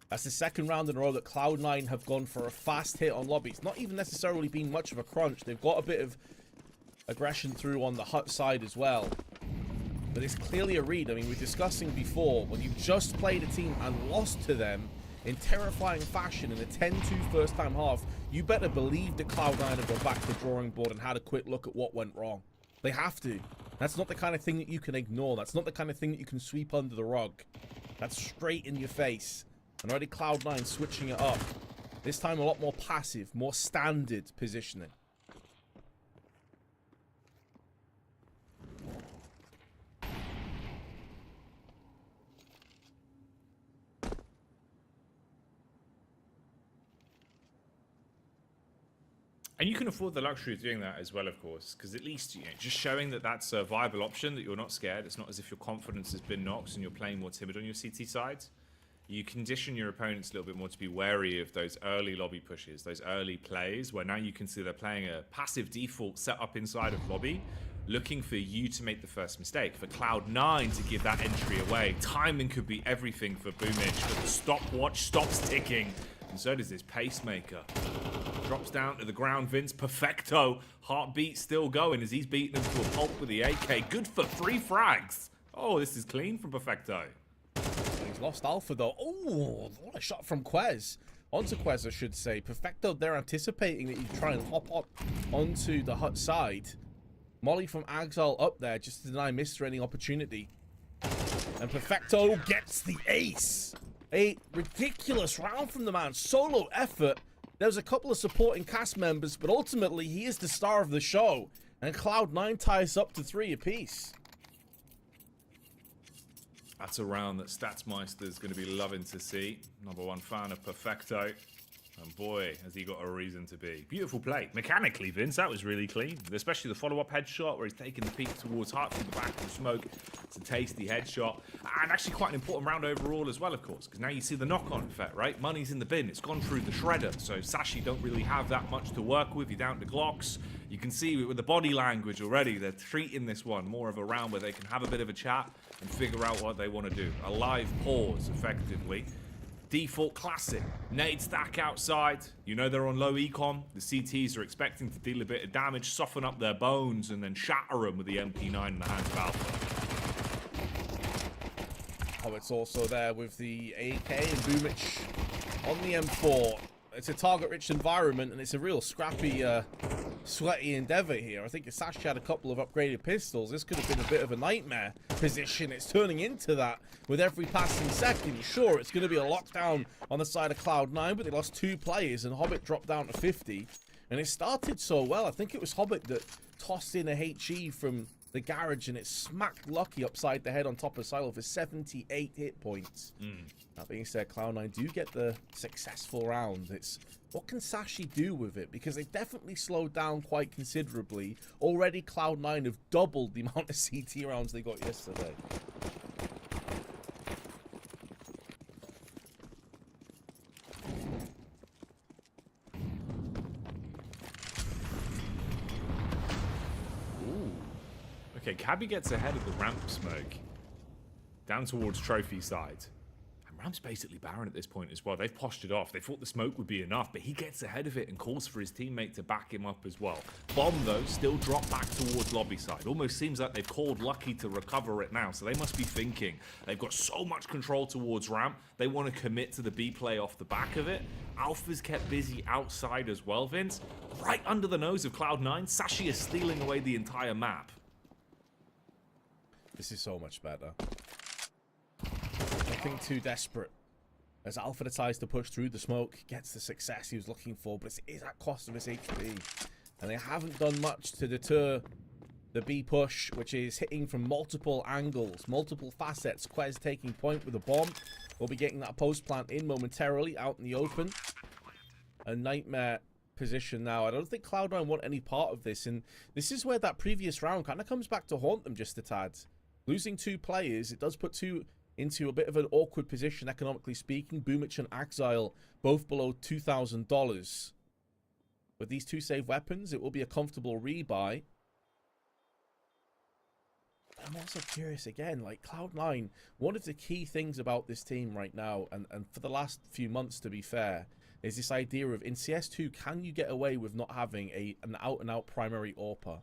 that's the second round in a row that Cloud9 have gone for a fast hit on lobby. It's not even necessarily been much of a crunch. They've got a bit of aggression through on the hut side as well. But it's clearly a read. I mean, we were discussing before, when you've just played a team and lost to them in terrifying fashion in a 10-2 first-time half, you better believe that Cloud9 have gone back to the drawing board and had a quick look at what went wrong. They have to. That's not the kind of thing that you can ignore. That's not the kind of thing that you can sweep under the rug. That's straight in your face. And already Cloud9 switching it up. This time a lot more passive, more standard positioning. And you can afford the luxury of doing that as well, of course, because at least, you know, just showing that that's a viable option, that you're not scared. It's not as if your confidence has been knocked and you're playing more timid on your CT side. You condition your opponents a little bit more to be wary of those early lobby pushes, those early plays, where now you can see they're playing a passive default set up inside of lobby, looking for you to make the first mistake, for Cloud9 to give that entry away. Timing could be everything for Boomich, but the stopwatch stops ticking, and so does this pacemaker. Drops down to the ground, Vince. Perfecto. Heartbeat still going as he's beaten him to a pulp with the AK. Good for 3 frags. Oh, this is clean from Perfecto. He's lost Alpha, though. Oh, what a shot from Quez. Onto Quez, I should say. Perfecto, they're anticipating that he'd try and hop up onto the hut side. Molly from Axile up there just to deny Mr. any opportunity. And Perfecto gets the ace. A ridiculous round from the man. Solo effort. There's a couple of supporting cast members, but ultimately he is the star of the show. And Cloud9 ties up to 3 apiece. That's a round that Statsmeister's going to be loving to see. #1 fan of Perfecto. And boy, has he got a reason to be. Beautiful play. Mechanically, Vince, that was really clean. Especially the follow-up headshot where he's taking the peek towards Hart through the back of the smoke. It's a tasty headshot. And actually quite an important round overall as well, of course. Because now you see the knock-on effect, right? Money's in the bin. It's gone through the shredder. So Sashi don't really have that much to work with. You're down to Glocks. You can see with the body language already, they're treating this one more of a round where they can have a bit of a chat and figure out what they want to do. A live pause, effectively. Default classic. Nade stack outside. You know they're on low econ. The CTs are expecting to deal a bit of damage, soften up their bones, and then shatter them with the MP9 in the hands of Alpha. Oh, it's also there with the AK and Boomich on the M4. It's a target-rich environment, and it's a real scrappy, sweaty endeavor here. I think if Sashi had a couple of upgraded pistols, this could have been a bit of a nightmare position. It's turning into that with every passing second. Sure, it's going to be a lockdown on the side of Cloud9, but they lost 2 players, and Hobbit dropped down to 50. And it started so well. I think it was Hobbit that tossed in a HE from the garage, and it smacked Lucky upside the head on top of Silo for 78 hit points. That being said, Cloud9 do get the successful round. It's what can Sashi do with it? Because they've definitely slowed down quite considerably. Already Cloud9 have doubled the amount of CT rounds they got yesterday. Okay, Cabby gets ahead of the ramp smoke. Down towards trophy side. And Ramp's basically barren at this point as well. They've poshed it off. They thought the smoke would be enough, but he gets ahead of it and calls for his teammate to back him up as well. Bomb, though, still dropped back towards lobby side. Almost seems like they've called Lucky to recover it now, so they must be thinking they've got so much control towards ramp. They want to commit to the B play off the back of it. Alpha's kept busy outside as well, Vince. Right under the nose of Cloud9, Sashi is stealing away the entire map. This is so much better. Nothing too desperate. As Alpha decides to push through the smoke, gets the success he was looking for, but it is at cost of his HP. And they haven't done much to deter the B push, which is hitting from multiple angles, multiple facets. Quez taking point with a bomb. We'll be getting that post plant in momentarily out in the open. A nightmare position now. I don't think Cloud9 want any part of this, and this is where that previous round kind of comes back to haunt them just a tad. Losing 2 players, it does put 2 into a bit of an awkward position, economically speaking. Boomich and Axile both below $2,000. With these 2 save weapons, it will be a comfortable rebuy. I'm also curious again, like Cloud9, one of the key things about this team right now, and for the last few months to be fair, is this idea of in CS2, can you get away with not having an out-and-out primary AWPer?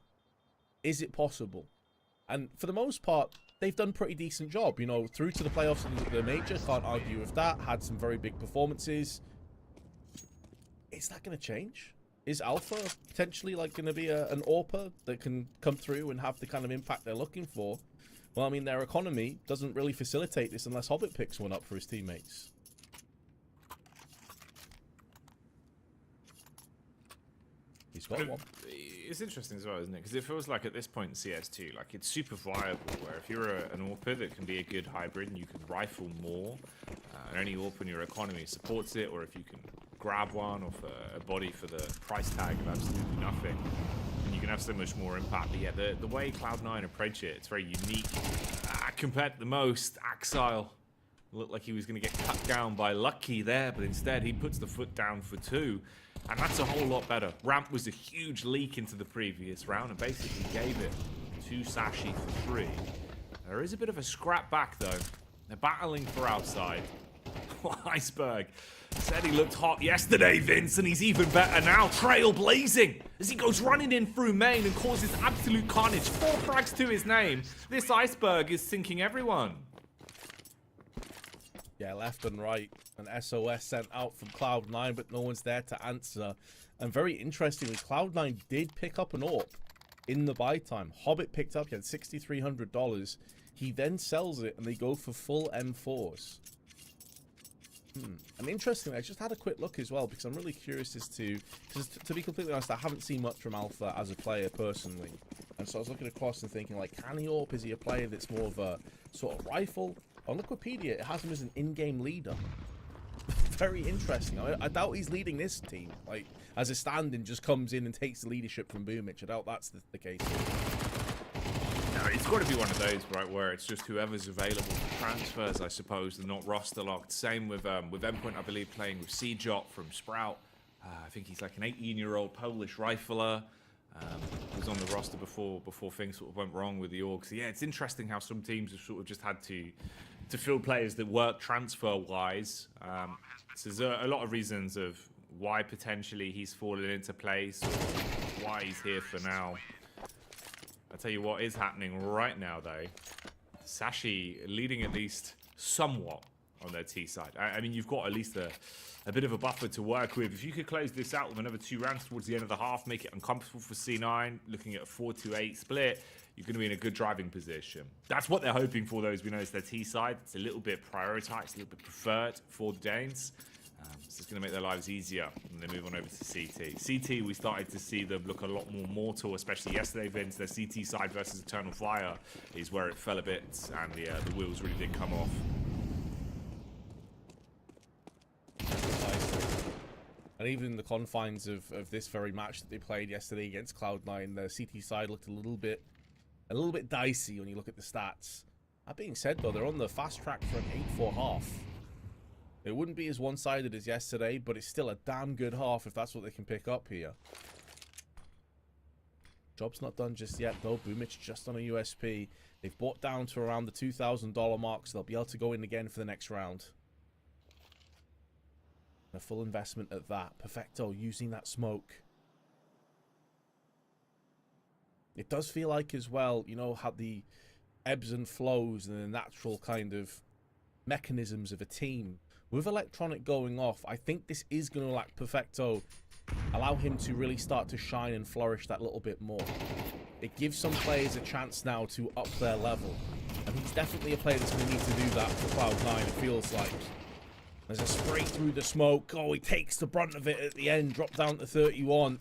Is it possible? And for the most part, they've done a pretty decent job. You know, through to the playoffs and the major, can't argue with that. Had some very big performances. Is that going to change? Is Alpha potentially like going to be an AWPer that can come through and have the kind of impact they're looking for? Well, I mean, their economy doesn't really facilitate this unless Hobbit picks one up for his teammates. He's got one. It's interesting as well, isn't it? Because it feels like at this point in CS2, like it's super viable. Where if you're an AWPer that can be a good hybrid and you can rifle more, and any AWPer in your economy supports it, or if you can grab one off a body for the price tag of absolutely nothing, and you can have so much more impact. But yeah, the way Cloud9 approach it, it's very unique compared to the most. Axile looked like he was going to get cut down by Lucky there, but instead he puts the foot down for 2. And that's a whole lot better. Ramp was a huge leak into the previous round and basically gave it to Sashi for 3. There is a bit of a scrap back though. They're battling for outside. Iceberg said he looked hot yesterday, Vince, and he's even better now. Trailblazing as he goes running in through main and causes absolute carnage. 4 frags to his name. This Iceberg is sinking everyone. Yeah, left and right. An SOS sent out from Cloud9, but no one's there to answer. And very interestingly, Cloud9 did pick up an AWP in the buy time. Hobbit picked up, he had $6,300. He then sells it, and they go for full M4s. And interestingly, I just had a quick look as well, because I'm really curious as to be completely honest, I haven't seen much from Alpha as a player personally. And so I was looking across and thinking, like, can he AWP? Is he a player that's more of a sort of rifle? On Wikipedia, it has him as an in-game leader. Very interesting. I doubt he's leading this team. Like, as a stand-in, just comes in and takes the leadership from Boomich. I doubt that's the case. No, it's got to be one of those, right, where it's just whoever's available for transfers, I suppose, and not roster locked. Same with Endpoint, I believe, playing with CJot from Sprout. I think he's like an 18-year-old Polish rifler. Was on the roster before things sort of went wrong with the org. So yeah, it's interesting how some teams have sort of just had to fill players that work transfer-wise. So there's a lot of reasons of why potentially he's fallen into place, or why he's here for now. I'll tell you what is happening right now, though. Sashi leading at least somewhat on their T side. I mean, you've got at least a bit of a buffer to work with. If you could close this out with another 2 rounds towards the end of the half, make it uncomfortable for C9, looking at a 4-2-8 split, you're going to be in a good driving position. That's what they're hoping for, though, as we know, it's their T side. It's a little bit prioritized, a little bit preferred for the Danes. So it's going to make their lives easier when they move on over to CT. CT, we started to see them look a lot more mortal, especially yesterday, Vince. Their CT side versus Eternal Fire is where it fell a bit, and the wheels really did come off. And even in the confines of this very match that they played yesterday against Cloud9, the CT side looked a little bit dicey when you look at the stats. That being said, though, they're on the fast track for an 8-4 half. It wouldn't be as one-sided as yesterday, but it's still a damn good half if that's what they can pick up here. Job's not done just yet, though. Boomich just on a USP. They've bought down to around the $2,000 mark, so they'll be able to go in again for the next round. A full investment at that. Perfecto using that smoke. It does feel like as well, you know, how the ebbs and flows and the natural kind of mechanisms of a team. With Electronic going off, I think this is going to let Perfecto allow him to really start to shine and flourish that little bit more. It gives some players a chance now to up their level. And he's definitely a player that's going to need to do that for Cloud9, it feels like. There's a spray through the smoke. Oh, he takes the brunt of it at the end. Drop down to 31.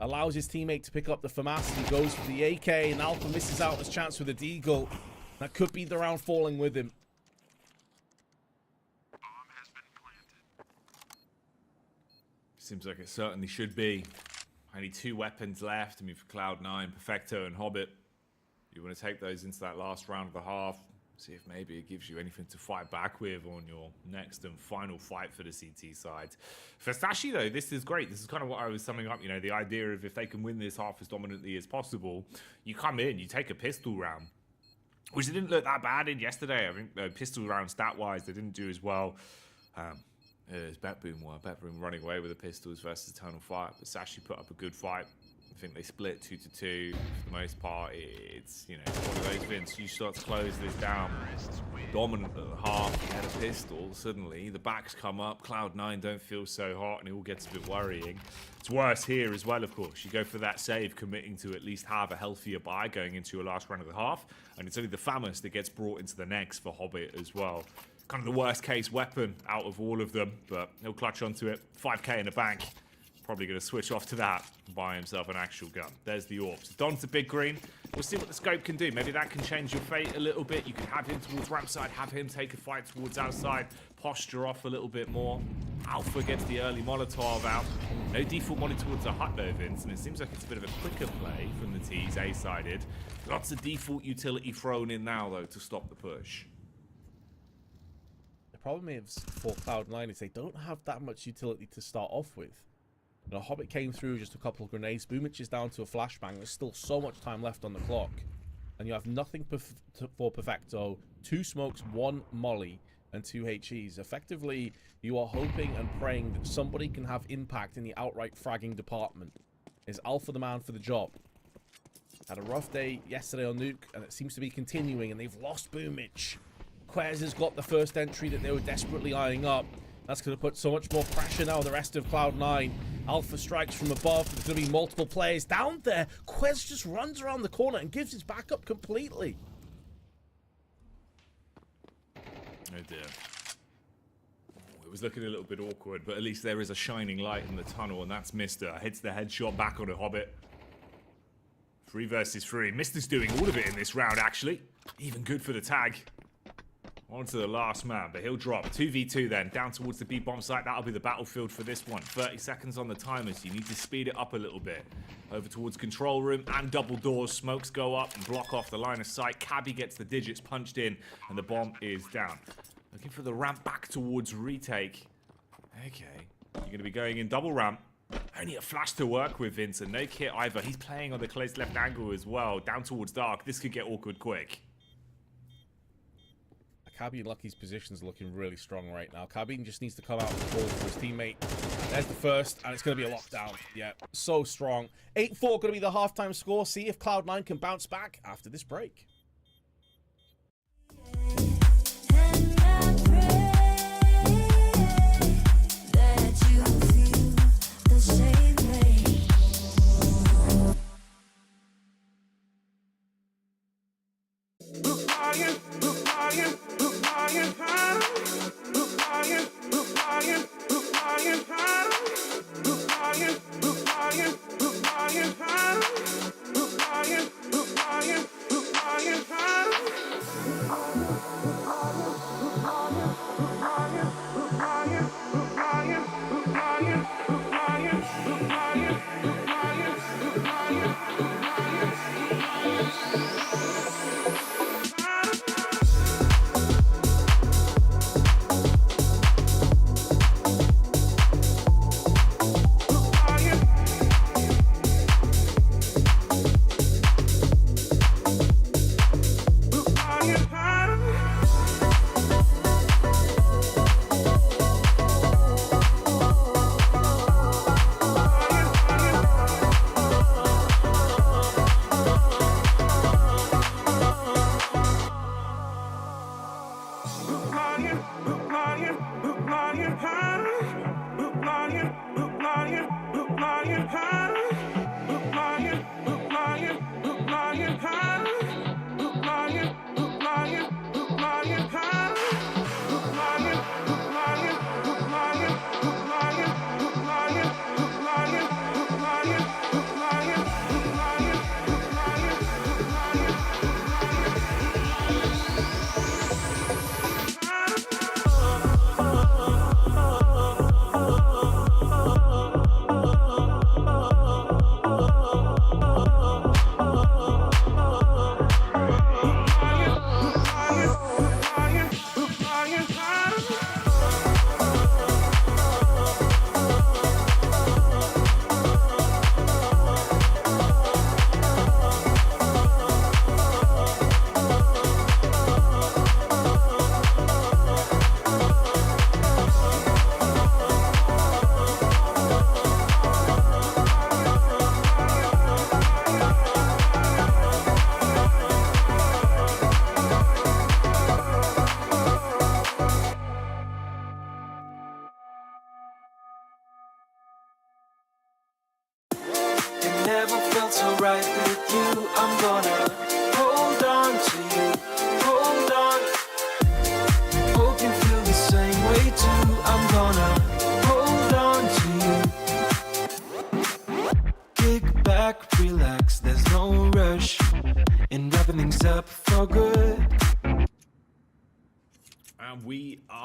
Allows his teammate to pick up the FAMAS. He goes for the AK, and Alpha misses out his chance with a deagle. That could be the round falling with him. Seems like it certainly should be. Only 2 weapons left. I mean, for Cloud9, Perfecto and Hobbit. You want to take those into that last round of the half. See if maybe it gives you anything to fight back with on your next and final fight for the CT side. For Sashi, though, this is great. This is kind of what I was summing up. You know, the idea of if they can win this half as dominantly as possible, you come in, you take a pistol round. which they didn't look that bad in yesterday. I think the pistol round stat-wise, they didn't do as well. It's Batboom running away with the pistols versus Eternal Fire, but Sashi put up a good fight. I think they split 2-2 for the most part. It's, you know, one of those Vince, you start to close this down. Dominant at the half, you had a pistol, suddenly the backs come up, Cloud9 don't feel so hot, and it all gets a bit worrying. It's worse here as well, of course. You go for that save, committing to at least have a healthier buy going into your last round of the half, and it's only the Famous that gets brought into the next for Hobbit as well. Kind of the worst case weapon out of all of them, but he'll clutch onto it. 5k in the bank. Probably going to switch off to that and buy himself an actual gun. There's the AWP. So Don's the big green. We'll see what the scope can do. Maybe that can change your fate a little bit. You can have him towards ramp side, have him take a fight towards outside, posture off a little bit more. Alpha gets the early Molotov out. No default molly towards the hut though, Vince, and it seems like it's a bit of a quicker play from the T's, A-sided. Lots of default utility thrown in now though to stop the push. The problem is for Cloud9 is they don't have that much utility to start off with. You know, Hobbit came through just a couple of grenades. Boomich is down to a flashbang. There's still so much time left on the clock. And you have nothing for Perfecto. 2 smokes, 1 molly, and 2 HEs. Effectively, you are hoping and praying that somebody can have impact in the outright fragging department. Is Alpha the man for the job? Had a rough day yesterday on Nuke, and it seems to be continuing, and they've lost Boomich. Quez has got the first entry that they were desperately eyeing up. That's going to put so much more pressure now on the rest of Cloud9. Alpha strikes from above. There's going to be multiple players down there. Quez just runs around the corner and gives his back up completely. Oh dear. It was looking a little bit awkward, but at least there is a shining light in the tunnel, and that's Mister. Hits the headshot back on a Hobbit. 3 versus 3. Mister's doing all of it in this round, actually. Even good for the tag. On to the last man, but he'll drop. 2v2 then, down towards the B-bomb site. That'll be the battlefield for this one. 30 seconds on the timer, so you need to speed it up a little bit. Over towards control room and double doors. Smokes go up and block off the line of sight. Cabby gets the digits punched in, and the bomb is down. Looking for the ramp back towards retake. Okay, you're going to be going in double ramp. Only a flash to work with, Vincent. No kit either. He's playing on the close left angle as well. Down towards dark. This could get awkward quick. Cabby and Lucky's position's looking really strong right now. Cabby just needs to come out and call for his teammate. There's the first, and it's going to be a lockdown. Yeah, so strong. 8-4 going to be the halftime score. See if Cloud9 can bounce back after this break.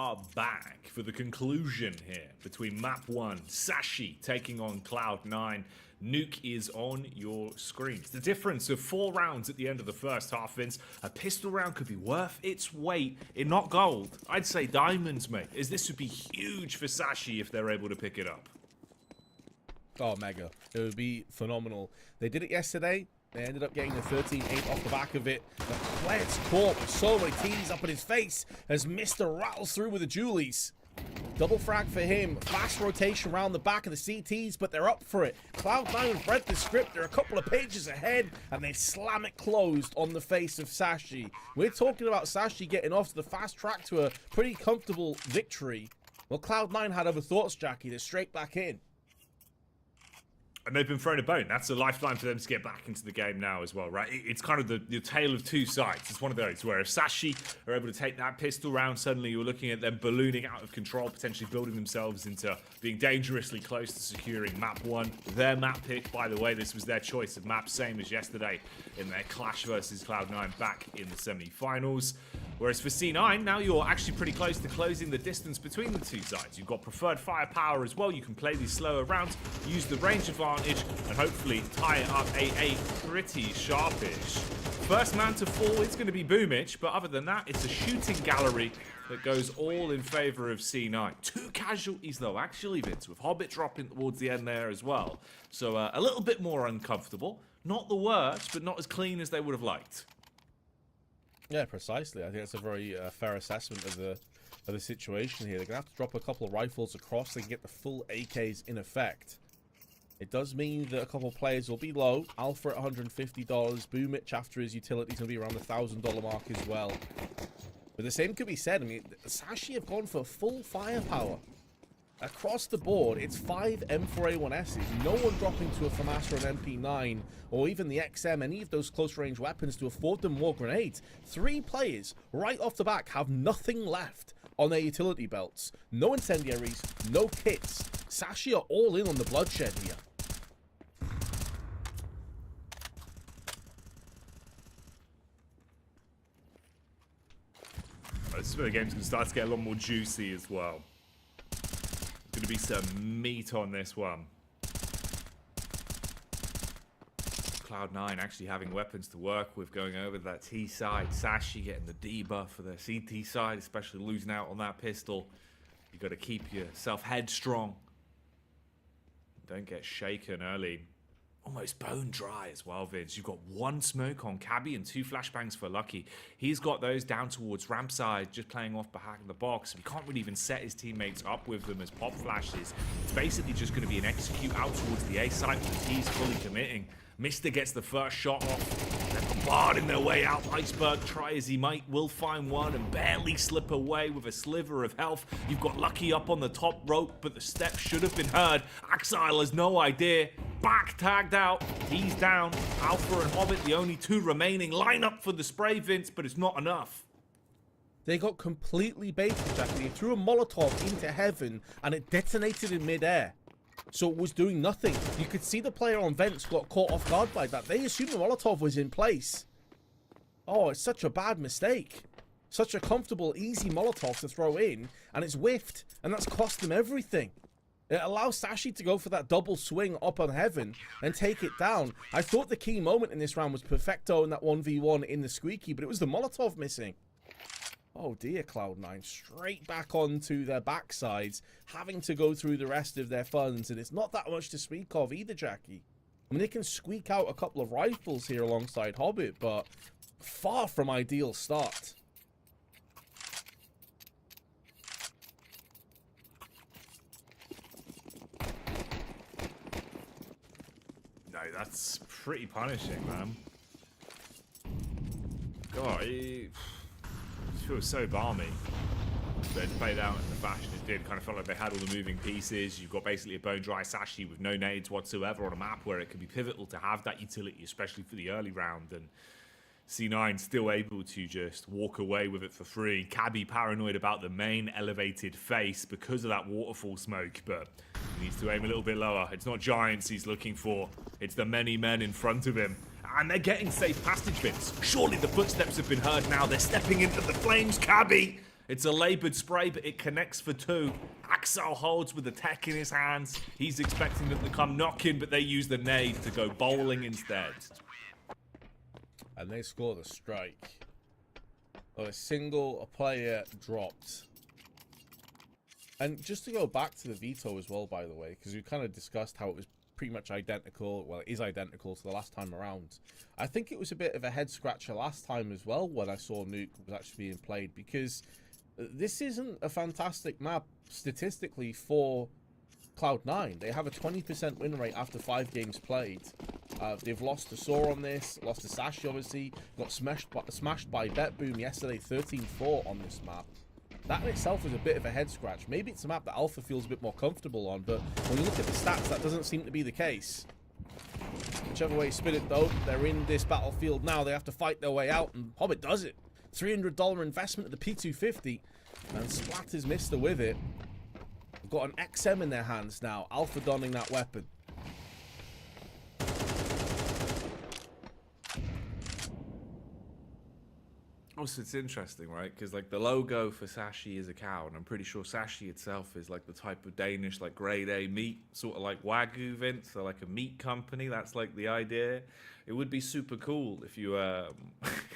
are back for the conclusion here between map 1, Sashi taking on Cloud9. Nuke is on your screens. The difference of 4 rounds at the end of the first half, Vince. A pistol round could be worth its weight in not gold, I'd say diamonds, mate, as this would be huge for Sashi if they're able to pick it up. Oh, mega. It would be phenomenal. They did it yesterday. They ended up getting the 13-8 off the back of it. But Quet's caught with so many T's up in his face as Mr. rattles through with the Julies. Double frag for him. Fast rotation around the back of the CTs, but they're up for it. Cloud9 have read the script. They're a couple of pages ahead, and they slam it closed on the face of Sashi. We're talking about Sashi getting off to the fast track to a pretty comfortable victory. Well, Cloud9 had other thoughts, Jackie. They're straight back in. And they've been thrown a bone. That's a lifeline for them to get back into the game now as well, right? It's kind of the tale of two sides. It's one of those where if Sashi are able to take that pistol round, suddenly you're looking at them ballooning out of control, potentially building themselves into being dangerously close to securing map 1. Their map pick, by the way, this was their choice of map, same as yesterday in their clash versus Cloud9 back in the semi-finals. Whereas for C9, now you're actually pretty close to closing the distance between the two sides. You've got preferred firepower as well. You can play these slower rounds, use the range advantage, and hopefully tie it up a pretty sharpish. First man to fall, it's going to be Boomich, but other than that, it's a shooting gallery that goes all in favor of C9. 2 casualties though, actually, Vince, with Hobbit dropping towards the end there as well. So a little bit more uncomfortable. Not the worst, but not as clean as they would have liked. Yeah, precisely. I think that's a very fair assessment of the situation here. They're going to have to drop a couple of rifles across. They can get the full AKs in effect. It does mean that a couple of players will be low. Alpha at $150. Boomich after his utility is going to be around the $1,000 mark as well. But the same could be said. I mean, Sashi have gone for full firepower. Across the board, it's 5 M4A1Ss. No one dropping to a FAMAS or an MP9, or even the XM, any of those close-range weapons to afford them more grenades. 3 players, right off the back, have nothing left on their utility belts. No incendiaries, no kits. Sashi are all in on the bloodshed here. This is where the game's going to start to get a lot more juicy as well. Going to be some meat on this one. Cloud9 actually having weapons to work with, going over that T side. Sashi getting the debuff for the CT side, especially losing out on that pistol. You got to keep yourself headstrong. Don't get shaken early. Almost bone dry as well, Vince. You've got 1 smoke on Cabby and 2 flashbangs for Lucky. He's got those down towards ramp side, just playing off behind the box. He can't really even set his teammates up with them as pop flashes. It's basically just going to be an execute out towards the A site with the T's fully committing. Mister gets the first shot off. They're bombarding their way out. Iceberg, try as he might, will find one and barely slip away with a sliver of health. You've got Lucky up on the top rope, but the step should have been heard. Axile has no idea. Back tagged out. He's down. Alpha and Hobbit, the only 2 remaining. Line up for the spray, Vince, but it's not enough. They got completely baited, Jackie. They threw a Molotov into heaven, and it detonated in midair. So it was doing nothing. You could see the player on vents got caught off guard by that. They assumed the Molotov was in place. Oh, it's such a bad mistake. Such a comfortable, easy Molotov to throw in, and it's whiffed, and that's cost them everything. It allows Sashi to go for that double swing up on heaven and take it down. I thought the key moment in this round was Perfecto in that 1v1 in the squeaky, but it was the Molotov missing. Oh dear, Cloud9, straight back onto their backsides, having to go through the rest of their funds, and it's not that much to speak of either, Jackie. I mean, they can squeak out a couple of rifles here alongside Hobbit, but far from ideal start. No, that's pretty punishing, man. God, it feels so balmy. But it played out in the fashion it did. Kind of felt like they had all the moving pieces. You've got basically a bone dry Sashi with no nades whatsoever on a map where it could be pivotal to have that utility, especially for the early round. And C9 still able to just walk away with it for free. Cabby paranoid about the main elevated face because of that waterfall smoke, but he needs to aim a little bit lower. It's not giants he's looking for. It's the many men in front of him. And they're getting safe passage bits. Surely the footsteps have been heard now. They're stepping into the flames. Cabby It's a labored spray, but it connects for 2. Axel holds with the tech in his hands. He's expecting them to come knocking, but they use the nade to go bowling instead. And they score the strike. A single player dropped. And just to go back to the veto as well, by the way, because we kind of discussed how it was pretty much identical. Well, it is identical to the last time around. I think it was a bit of a head scratcher last time as well when I saw Nuke was actually being played, because this isn't a fantastic map statistically for Cloud9. They have a 20% win rate after 5 games played. They've lost to Saw on this, lost to Sashi obviously, got smashed by BetBoom yesterday 13-4 on this map. That in itself is a bit of a head scratch. Maybe it's a map that Alpha feels a bit more comfortable on, but when you look at the stats, that doesn't seem to be the case. Whichever way you spin it though, they're in this battlefield now. They have to fight their way out, and Hobbit does it. $300 investment at the P250, and Splatter's Mister with it. They've got an XM in their hands now. Alpha donning that weapon. Also, it's interesting, right? Because like the logo for Sashi is a cow, and I'm pretty sure Sashi itself is like the type of Danish like grade A meat, sort of like Wagyu, Vince, so like a meat company. That's like the idea. It would be super cool if you,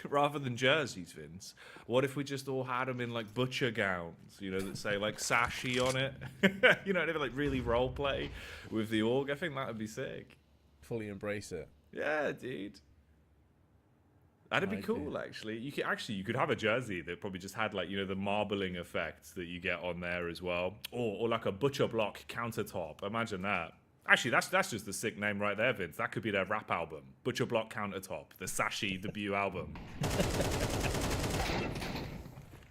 rather than jerseys, Vince, what if we just all had them in like butcher gowns, you know, that say like Sashi on it, you know, like really role play with the org. I think that would be sick. Fully embrace it. Yeah, dude. That'd be cool, actually. You could have a jersey that probably just had like, you know, the marbling effect that you get on there as well, or like a butcher block countertop. Imagine that. Actually, that's just the sick name right there, Vince. That could be their rap album, Butcher Block Countertop, the Sashi debut album.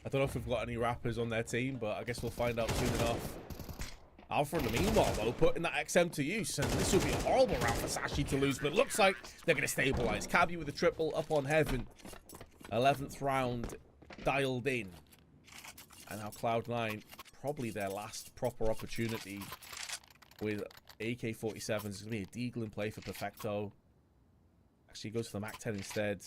I don't know if we've got any rappers on their team, but I guess we'll find out soon enough. Alpha in the meanwhile, though, putting that XM to use, and this will be a horrible round for Sashi to lose, but it looks like they're going to stabilize. Cabby with a triple up on Heaven. 11th round dialed in. And now Cloud9, probably their last proper opportunity with AK-47s. It's going to be a Deagle play for Perfecto. Actually, goes for the MAC-10 instead.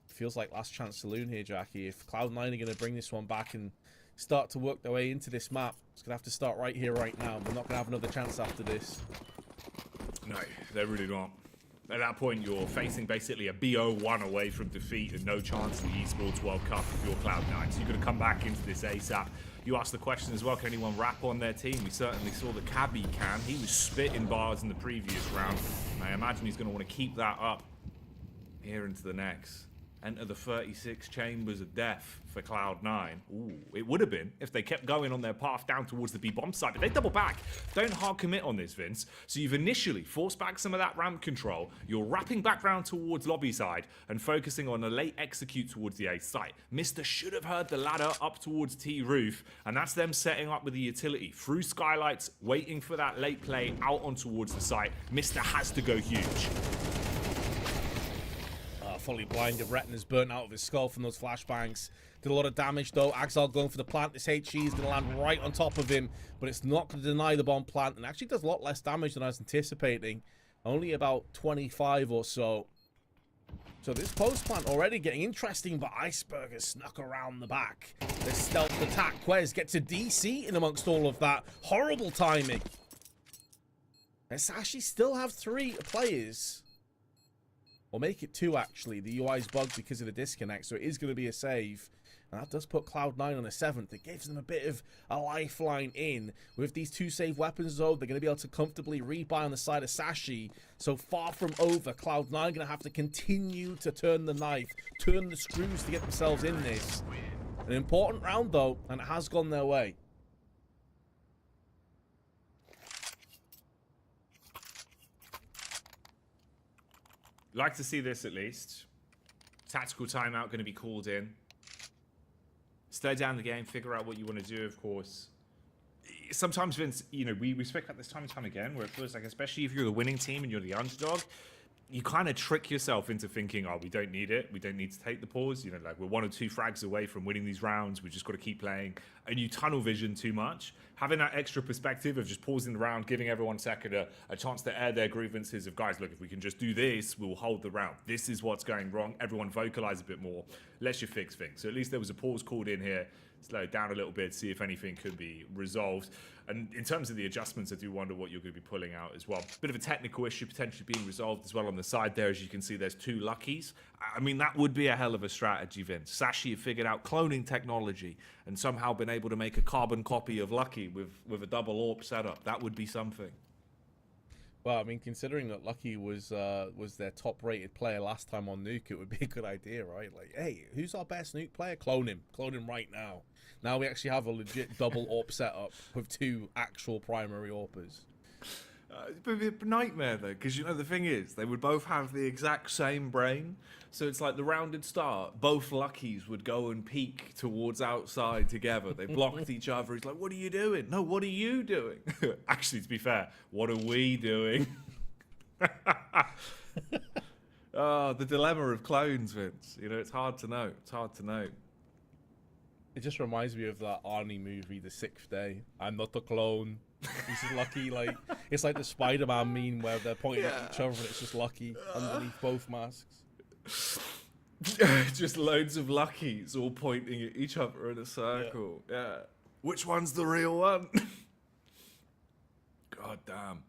Feels like last chance saloon here, Jackie. If Cloud9 are going to bring this one back and start to work their way into this map, it's going to have to start right here, right now. We're not going to have another chance after this. No, they're really not. At that point, you're facing basically a BO1 away from defeat and no chance in the Esports World Cup if you're Cloud9. So you've got to come back into this ASAP. You asked the question as well, can anyone rap on their team? We certainly saw that Cabby can. He was spitting bars in the previous round. And I imagine he's going to want to keep that up here into the next. Enter the 36 chambers of death for Cloud9. Ooh, it would have been if they kept going on their path down towards the B-bomb site, but they double back. Don't hard commit on this, Vince. So you've initially forced back some of that ramp control. You're wrapping back round towards lobby side and focusing on a late execute towards the A site. Mister should have heard the ladder up towards T roof, and that's them setting up with the utility through skylights, waiting for that late play out on towards the site. Mister has to go huge. Fully blinded, retina's burnt out of his skull from those flashbangs. Did a lot of damage though. Axel going for the plant. This HE is going to land right on top of him, but it's not going to deny the bomb plant, and actually does a lot less damage than I was anticipating. Only about 25 or so. So this post plant already getting interesting, but Iceberg has snuck around the back. The stealth attack. Quez gets a DC in amongst all of that. Horrible timing. And Sashi still have 3 players. Or make it 2, actually. The UI's bugged because of the disconnect, so it is going to be a save. And that does put Cloud9 on a 7th. It gives them a bit of a lifeline in. With these 2 save weapons, though, they're going to be able to comfortably rebuy on the side of Sashi. So far from over, Cloud9 going to have to continue to turn the knife, turn the screws to get themselves in this. An important round, though, and it has gone their way. Like to see this at least. Tactical timeout going to be called in. Stay down the game, figure out what you want to do, of course. Sometimes, Vince, you know, we speak about this time and time again, where it feels like, especially if you're the winning team and you're the underdog, you kind of trick yourself into thinking, oh, we don't need it. We don't need to take the pause. You know, like we're 1 or 2 frags away from winning these rounds. We just got to keep playing. And you tunnel vision too much. Having that extra perspective of just pausing the round, giving everyone second a chance to air their grievances of, guys, look, if we can just do this, we'll hold the round. This is what's going wrong. Everyone vocalize a bit more. Let's you fix things. So at least there was a pause called in here. Slow it down a little bit, see if anything could be resolved. And in terms of the adjustments, I do wonder what you're going to be pulling out as well. Bit of a technical issue potentially being resolved as well on the side there. As you can see, there's 2 luckies. I mean, that would be a hell of a strategy, Vince. Sashi have figured out cloning technology and somehow been able to make a carbon copy of Lucky with a double AWP setup. That would be something. Well, I mean, considering that Lucky was their top-rated player last time on Nuke, it would be a good idea, right? Like, hey, who's our best Nuke player? Clone him right now. Now we actually have a legit double AWP setup with 2 actual primary AWPers. It'd be a nightmare though, because you know the thing is, they would both have the exact same brain. So it's like the rounded start. Both Luckies would go and peek towards outside together. They blocked each other. He's like, "What are you doing?" "No, what are you doing?" Actually, to be fair, what are we doing? Oh, the dilemma of clones, Vince. You know, it's hard to know. It's hard to know. It just reminds me of that Arnie movie, The Sixth Day. I'm not a clone. This is Lucky. Like, it's like the Spider-Man meme where they're pointing at each other and it's just Lucky underneath both masks. Just loads of Luckies all pointing at each other in a circle. Yeah. Which one's the real one? God damn.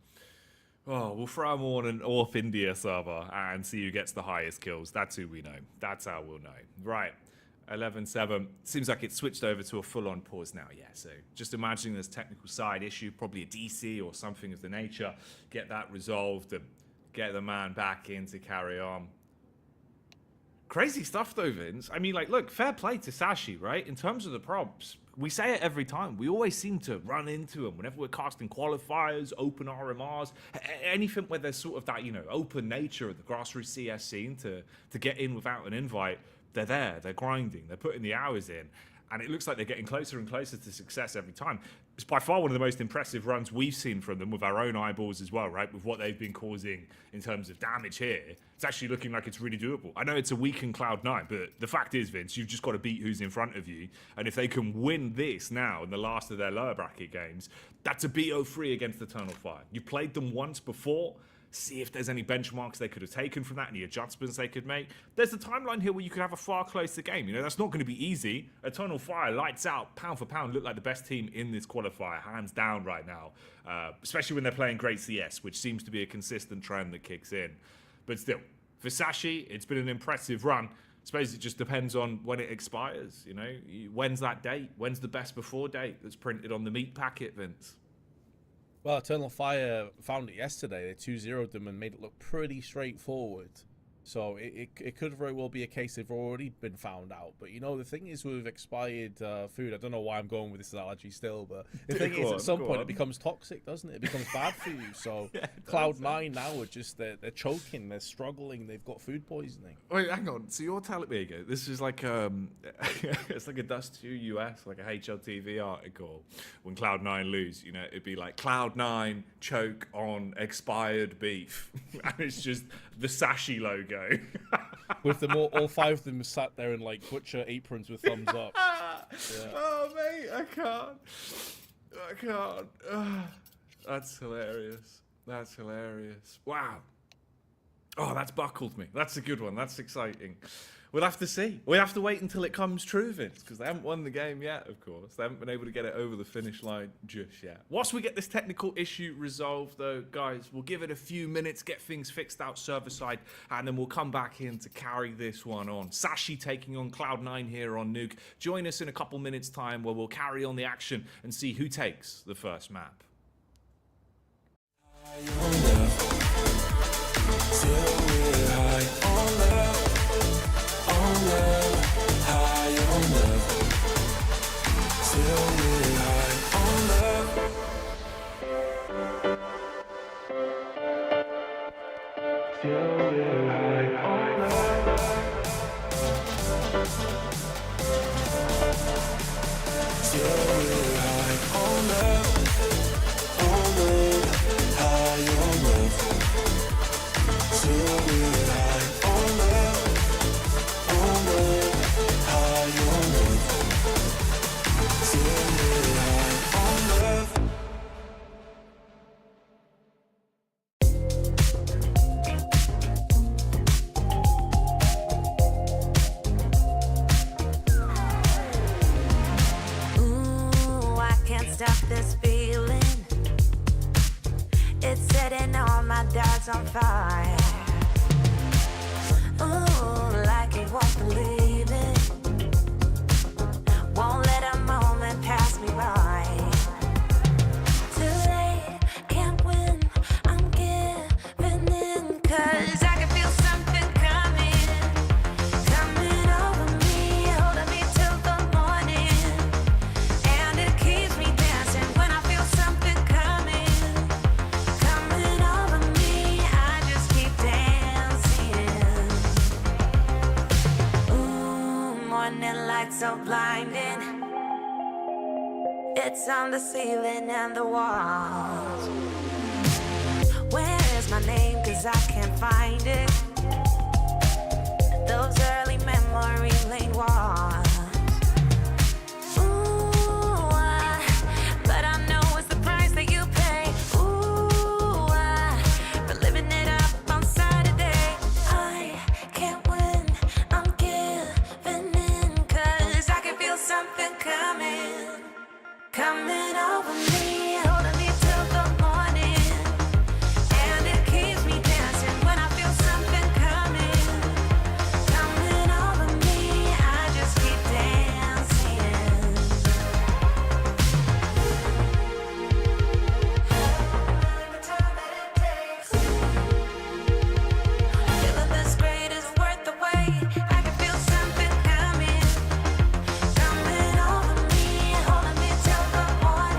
Oh, we'll throw them on an Off India server and see who gets the highest kills. That's who we know. That's how we'll know. Right. 11-7. Seems like it's switched over to a full-on pause now. Yeah, so just imagining this technical side issue, probably a DC or something of the nature. Get that resolved and get the man back in to carry on. Crazy stuff though, Vince. I mean, like, look, fair play to Sashi, right? In terms of the props, we say it every time. We always seem to run into them whenever we're casting qualifiers, open RMRs, anything where there's sort of that, you know, open nature of the grassroots CS scene to get in without an invite. They're there, they're grinding, they're putting the hours in, and it looks like they're getting closer and closer to success every time. It's by far one of the most impressive runs we've seen from them with our own eyeballs as well, right? With what they've been causing in terms of damage here. It's actually looking like it's really doable. I know it's a weakened Cloud9, but the fact is, Vince, you've just got to beat who's in front of you, and if they can win this now in the last of their lower bracket games, that's a BO3 against Eternal Fire. You played them once before. See if there's any benchmarks they could have taken from that, any adjustments they could make. There's a timeline here where you could have a far closer game. You know, that's not going to be easy. Eternal Fire, lights out, pound for pound, look like the best team in this qualifier, hands down right now. Especially when they're playing great CS, which seems to be a consistent trend that kicks in. But still, for Sashi, it's been an impressive run. I suppose it just depends on when it expires, you know. When's that date? When's the best before date that's printed on the meat packet, Vince? Well, Eternal Fire found it yesterday. They 2-0'd them and made it look pretty straightforward. So it could very well be a case they've already been found out. But, you know, the thing is with expired food, I don't know why I'm going with this analogy still, but the thing is at some point it becomes toxic, doesn't it? It becomes bad for you. So yeah, Cloud9 now are just, they're choking, they're struggling, they've got food poisoning. Wait, hang on. So you're telling me again, this is like it's like a Dust 2 US, like a HLTV article. When Cloud9 lose, you know, it'd be like Cloud9 choke on expired beef. And it's just the Sashi logo. With them all 5 of them sat there in like butcher aprons with thumbs up. Yeah. Oh mate, I can't. That's hilarious. That's hilarious. Wow. Oh, that's buckled me. That's a good one. That's exciting. We'll have to see. We have to wait until it comes true, Vince, because they haven't won the game yet, of course. They haven't been able to get it over the finish line just yet. Once we get this technical issue resolved, though, guys, we'll give it a few minutes, get things fixed out server side, and then we'll come back in to carry this one on. Sashi taking on Cloud9 here on Nuke. Join us in a couple minutes' time where we'll carry on the action and see who takes the first map. Till Ooh, I can't stop this feeling. It's setting all my doubts on fire. Ooh, like you won't believe it. Won't let a moment pass me by. Too late, can't win. I'm giving in, 'cause I can feel something coming over me, holding me till the morning. And it keeps me dancing when I feel something coming over me. I just keep dancing. Ooh, morning light so blinding. It's on the ceiling and the walls. Where is my name? 'Cause I can't find it. Those early memory lane walls. Ooh, but I know it's the price that you pay. Ooh, for living it up on Saturday. I can't win, I'm giving in, 'cause I can feel something coming over me, holding me till the morning. And it keeps me dancing when I feel something coming over me. I just keep dancing. Every time that it takes, feeling this great is worth the wait. I can feel something coming over me, holding me till the morning.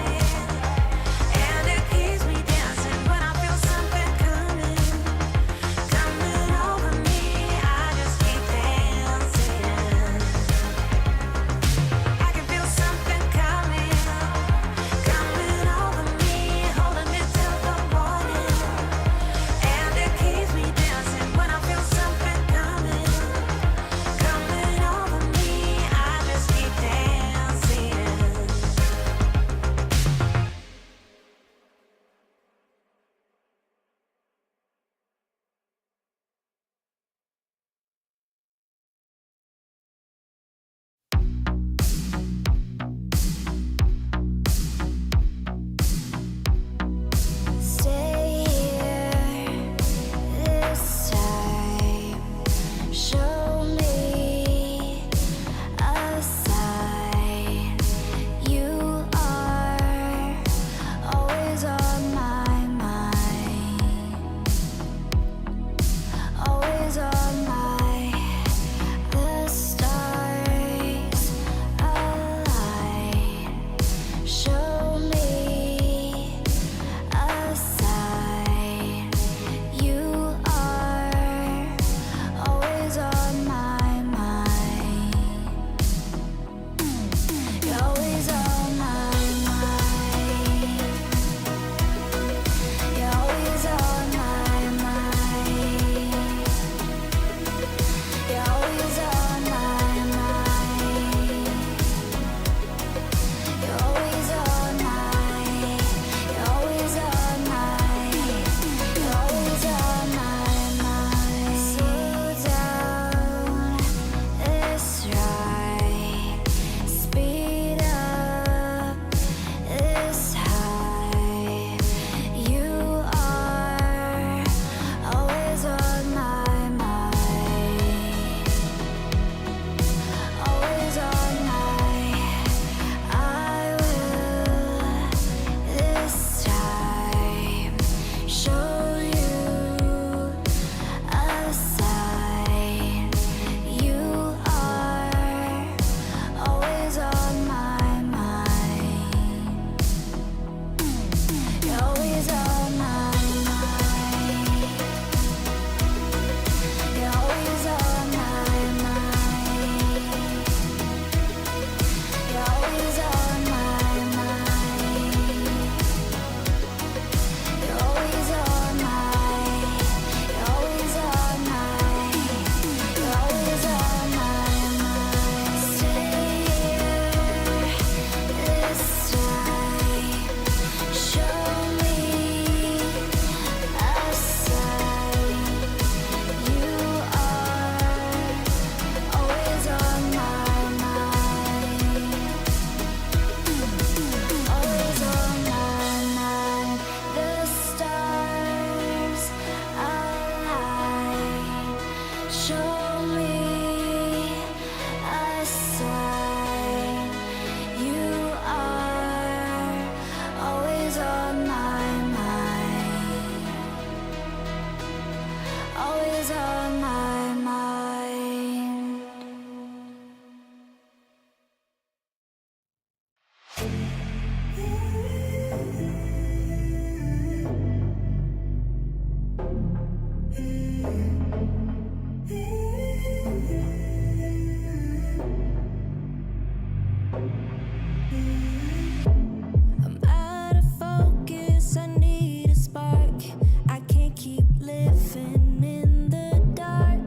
I'm out of focus, I need a spark. I can't keep living in the dark.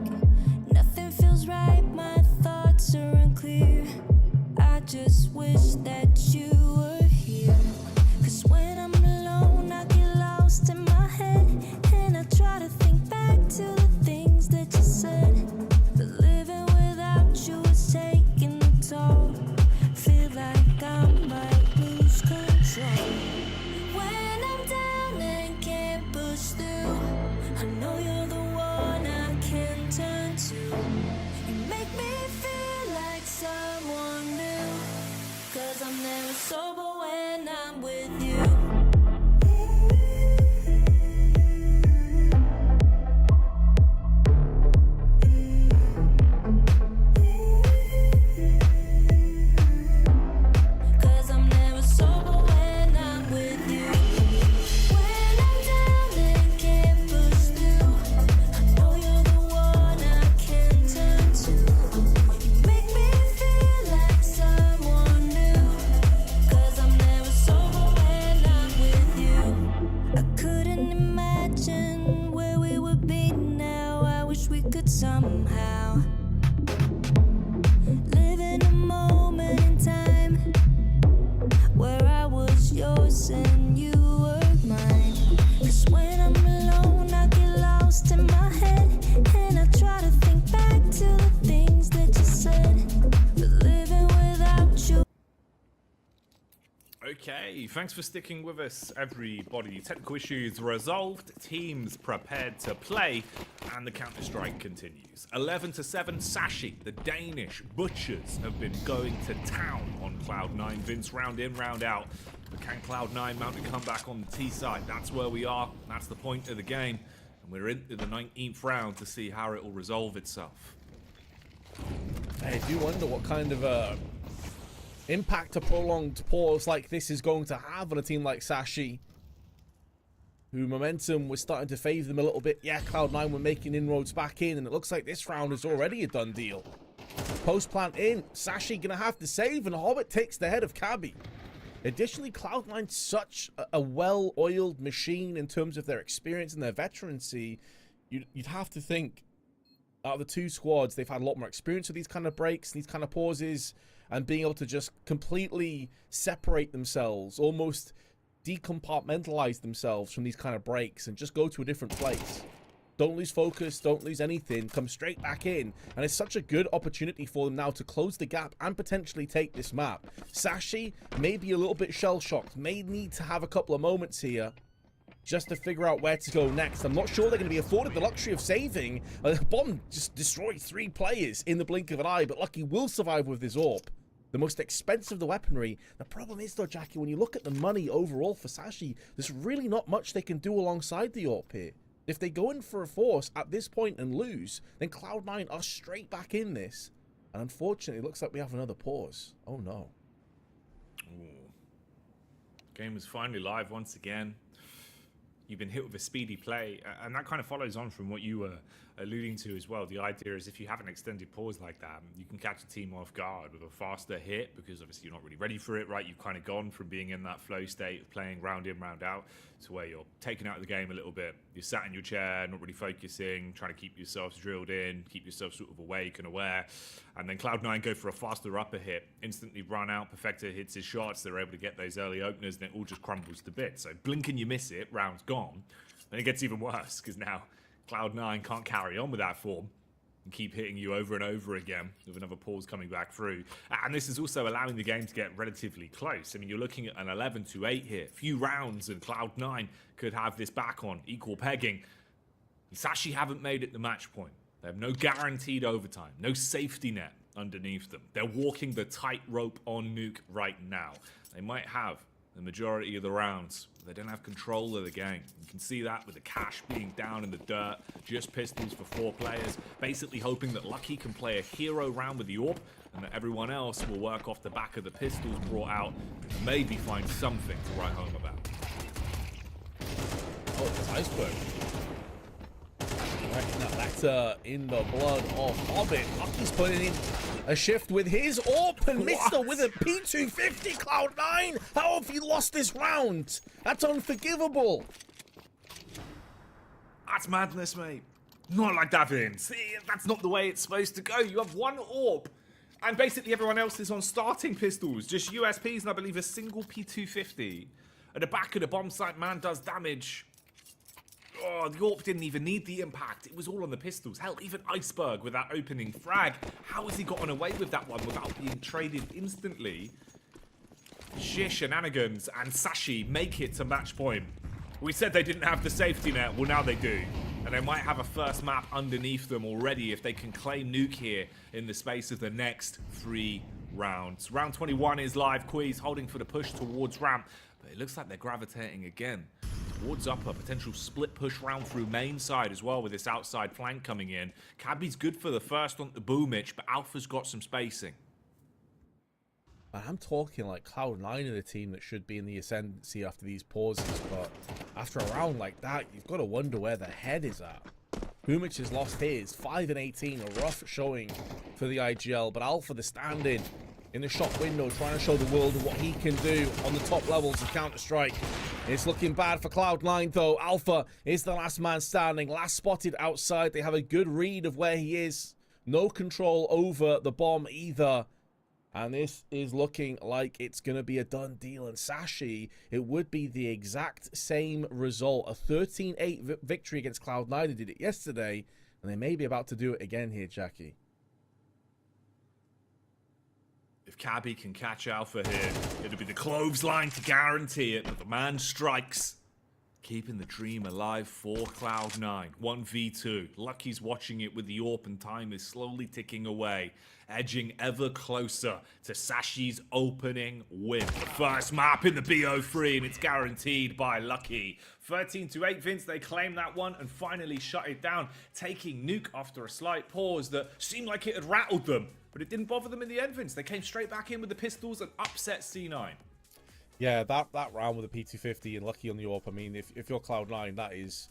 Nothing feels right, my thoughts are unclear. I just wish that you were here. 'Cause when I'm alone, I get lost in my head. And I try to think back to the things that you said. But living without you is taking a toll. Feel like I might lose control. When I'm down and can't push through, I know you're the one I can turn to. You make me feel like someone new. 'Cause I'm never sober when I'm with you. Cause I'm never sober when I'm with you. When I'm down and can't push through, I know you're the one I can turn to. You make me feel like someone new. Cause I'm never sober when I'm with you. I couldn't imagine where we would be now. I wish we could somehow live in a moment in time where I was yours and you were mine. 'Cause when I'm alone, I get lost in my head. And I try to think back to the things that you said. But living without you. Okay, thanks for sticking with us, everybody. Technical issues resolved, teams prepared to play, and the Counter-Strike continues. 11-7, Sashi, the Danish Butchers, have been going to town on Cloud9. Vince, round in, round out. But can Cloud9 mount a comeback on the T side? That's where we are. That's the point of the game. And we're into the 19th round to see how it will resolve itself. I do wonder what kind of impact a prolonged pause like this is going to have on a team like Sashi, who momentum was starting to favour them a little bit. Yeah, Cloud9 were making inroads back in, and it looks like this round is already a done deal. Post plant in, Sashi gonna have to save, and Hobbit takes the head of Cabby. Additionally, Cloud9's such a well-oiled machine in terms of their experience and their veterancy. You'd have to think out of the two squads, they've had a lot more experience with these kind of breaks, these kind of pauses, and being able to just completely separate themselves, almost decompartmentalize themselves from these kind of breaks and just go to a different place. Don't lose focus, don't lose anything, come straight back in. And it's such a good opportunity for them now to close the gap and potentially take this map. Sashi may be a little bit shell-shocked, may need to have a couple of moments here just to figure out where to go next. I'm not sure they're going to be afforded the luxury of saving. Bomb just destroyed 3 players in the blink of an eye, but Lucky will survive with this AWP. The most expensive of the weaponry. The problem is though, Jackie, when you look at the money overall for Sashi, there's really not much they can do alongside the AWP here. If they go in for a force at this point and lose, then Cloud9 are straight back in this. And unfortunately, it looks like we have another pause. Oh no. Ooh. Game is finally live once again. You've been hit with a speedy play, and that kind of follows on from what you were alluding to as well. The idea is if you have an extended pause like that, you can catch a team off guard with a faster hit, because obviously you're not really ready for it, right? You've kind of gone from being in that flow state of playing round in, round out, to where you're taken out of the game a little bit. You're sat in your chair, not really focusing, trying to keep yourselves drilled in, keep yourself sort of awake and aware. And then Cloud9 go for a faster upper hit, instantly run out, Perfector hits his shots, they're able to get those early openers, and it all just crumbles to bits. So blink and you miss it, round's gone. Then it gets even worse, because now Cloud9 can't carry on with that form and keep hitting you over and over again with another pause coming back through. And this is also allowing the game to get relatively close. I mean, you're looking at an 11-8 here. Few rounds and Cloud9 could have this back on equal pegging. Sashi haven't made it the match point. They have no guaranteed overtime, no safety net underneath them. They're walking the tightrope on Nuke right now. They might have the majority of the rounds. They don't have control of the game. You can see that with the cash being down in the dirt. Just pistols for 4 players. Basically hoping that Lucky can play a hero round with the AWP and that everyone else will work off the back of the pistols brought out and maybe find something to write home about. Oh, it's Iceberg. Right, now that's in the blood of Hobbit. Lucky's putting in a shift with his AWP and Mister with a P250. Cloud9, how have you lost this round? That's unforgivable. That's madness, mate. Not like that, Vince. That's not the way it's supposed to go. You have 1 AWP, and basically everyone else is on starting pistols. Just USPs and I believe a single P250. At the back of the bomb site, man does damage. Oh, the AWP didn't even need the impact. It was all on the pistols. Hell, even Iceberg with that opening frag. How has he gotten away with that one without being traded instantly? Shish, Shenanigans, and Sashi make it to match point. We said they didn't have the safety net. Well, now they do. And they might have a first map underneath them already if they can claim Nuke here in the space of the next 3 rounds. Round 21 is live. Quiz holding for the push towards ramp. But it looks like they're gravitating again towards upper. Potential split push round through main side as well with this outside flank coming in. Cabby's good for the first on the Boomich, but Alpha's got some spacing. I'm talking like Cloud9 of the team that should be in the ascendancy after these pauses, but after a round like that, you've got to wonder where the head is at. Boomich has lost his 5-18, a rough showing for the IGL, but Alpha the stand-in in the shop window, trying to show the world what he can do on the top levels of Counter-Strike. It's looking bad for Cloud9 though. Alpha is the last man standing, last spotted outside. They have a good read of where he is. No control over the bomb either. And this is looking like it's going to be a done deal. And Sashi, it would be the exact same result. A 13-8 victory against Cloud9. They did it yesterday, and they may be about to do it again here, Jackie. If Cabby can catch Alpha here, it'll be the clothesline to guarantee it, but the man strikes. Keeping the dream alive for Cloud9. 1v2. Lucky's watching it with the AWP and time is slowly ticking away. Edging ever closer to Sashi's opening win. The first map in the BO3 and it's guaranteed by Lucky. 13-8, Vince, they claim that one and finally shut it down. Taking Nuke after a slight pause that seemed like it had rattled them. But it didn't bother them in the end, Vince. They came straight back in with the pistols and upset C9. Yeah, that round with the P250 and Lucky on the AWP, I mean, if you're Cloud9, that is...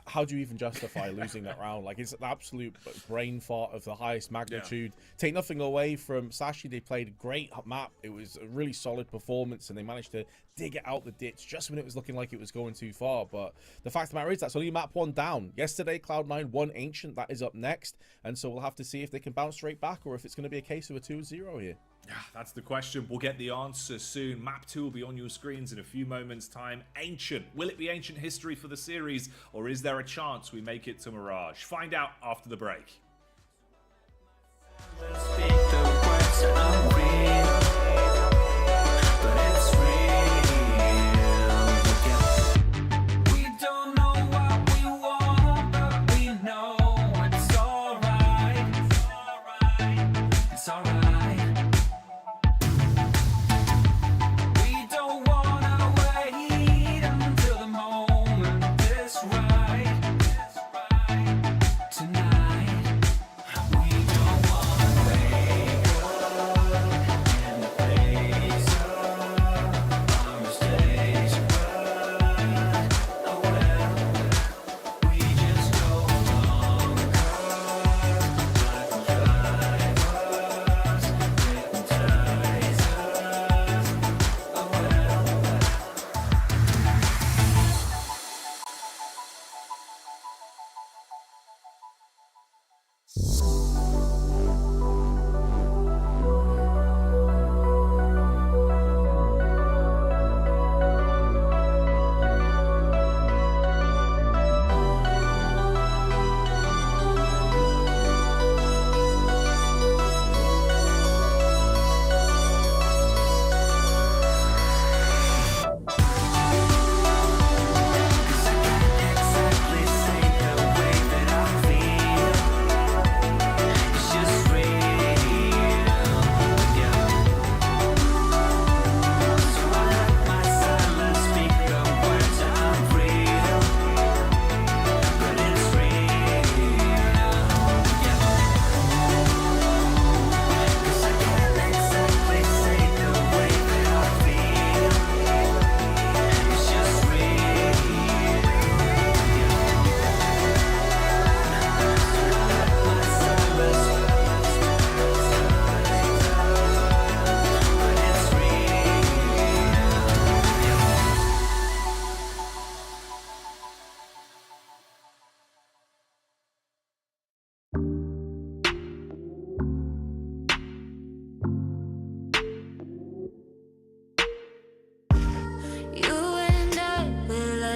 How do you even justify losing that round? Like, it's an absolute brain fart of the highest magnitude. Yeah. Take nothing away from Sashi. They played a great map. It was a really solid performance, and they managed to dig it out the ditch just when it was looking like it was going too far. But the fact of the matter is, that's only map 1 down. Yesterday, Cloud9 won Ancient. That is up next. And so we'll have to see if they can bounce straight back or if it's going to be a case of a 2-0 here. Yeah, that's the question. We'll get the answer soon. Map 2 will be on your screens in a few moments' time. Ancient. Will it be ancient history for the series, or is there a chance we make it to Mirage? Find out after the break. Speak the words unreal, but it's real. We don't know what we want, but we know it's alright. It's alright. We don't wanna wait until the moment is right. Tonight. We don't wanna wake up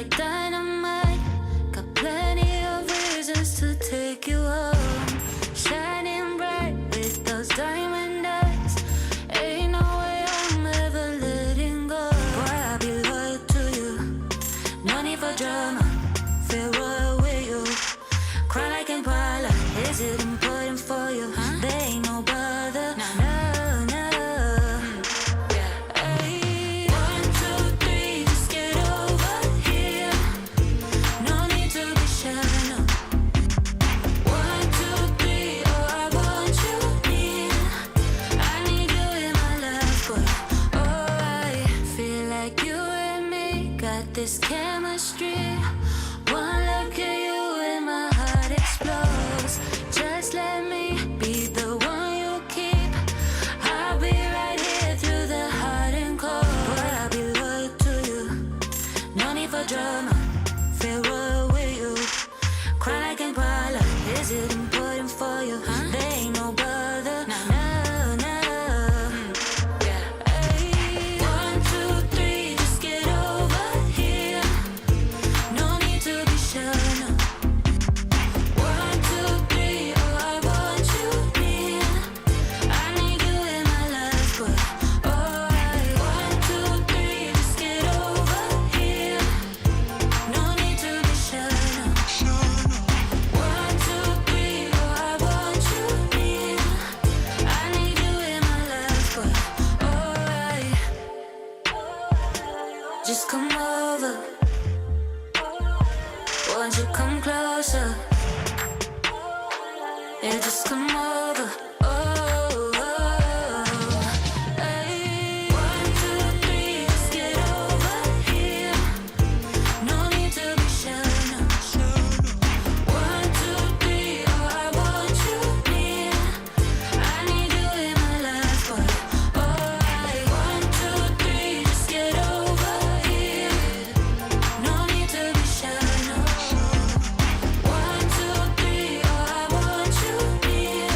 like dynamite. Got plenty of reasons to take you home. Shining bright with those diamond eyes. Ain't no way I'm ever letting go. Boy, I'll be loyal to you. No need for drama. Feel royal with you. Cry like Impala. Is it important for you? There ain't no bother. No, no. Ay, 1, 2, 3, just get over here. No need to be shy, no. 1, 2, 3, oh, I want you near. I need you in my life, boy. Oh, I feel like you and me got this chemistry. One look at you and my heart explodes. Just let me be the one you keep. I'll be right here through the hot and cold. Boy, I'll be loyal to you. No need for drama. Feel royal with you. Cry like Impala. Is it important for you? There ain't no bother. No, no. Ay, 1, 2, 3, just get over here. No need to be shy, no. 1, 2, 3, oh, I want you near. I need you in my life, boy. Oh, 1, 2, 3, just get over here. No need to be shy, no. 1, 2, 3, oh, I want you near. I need you in my life, boy. Oh, just come over. Won't you come closer? Yeah, just come over. Oh, ay. 1, 2, 3, just get over here. No need to be shy, no. 1, 2, 3, oh, I want you near. I need you in my life, boy. Oh, 1, 2, 3, just get over here. No need to be shy, no. 1, 2, 3, oh, I want you near.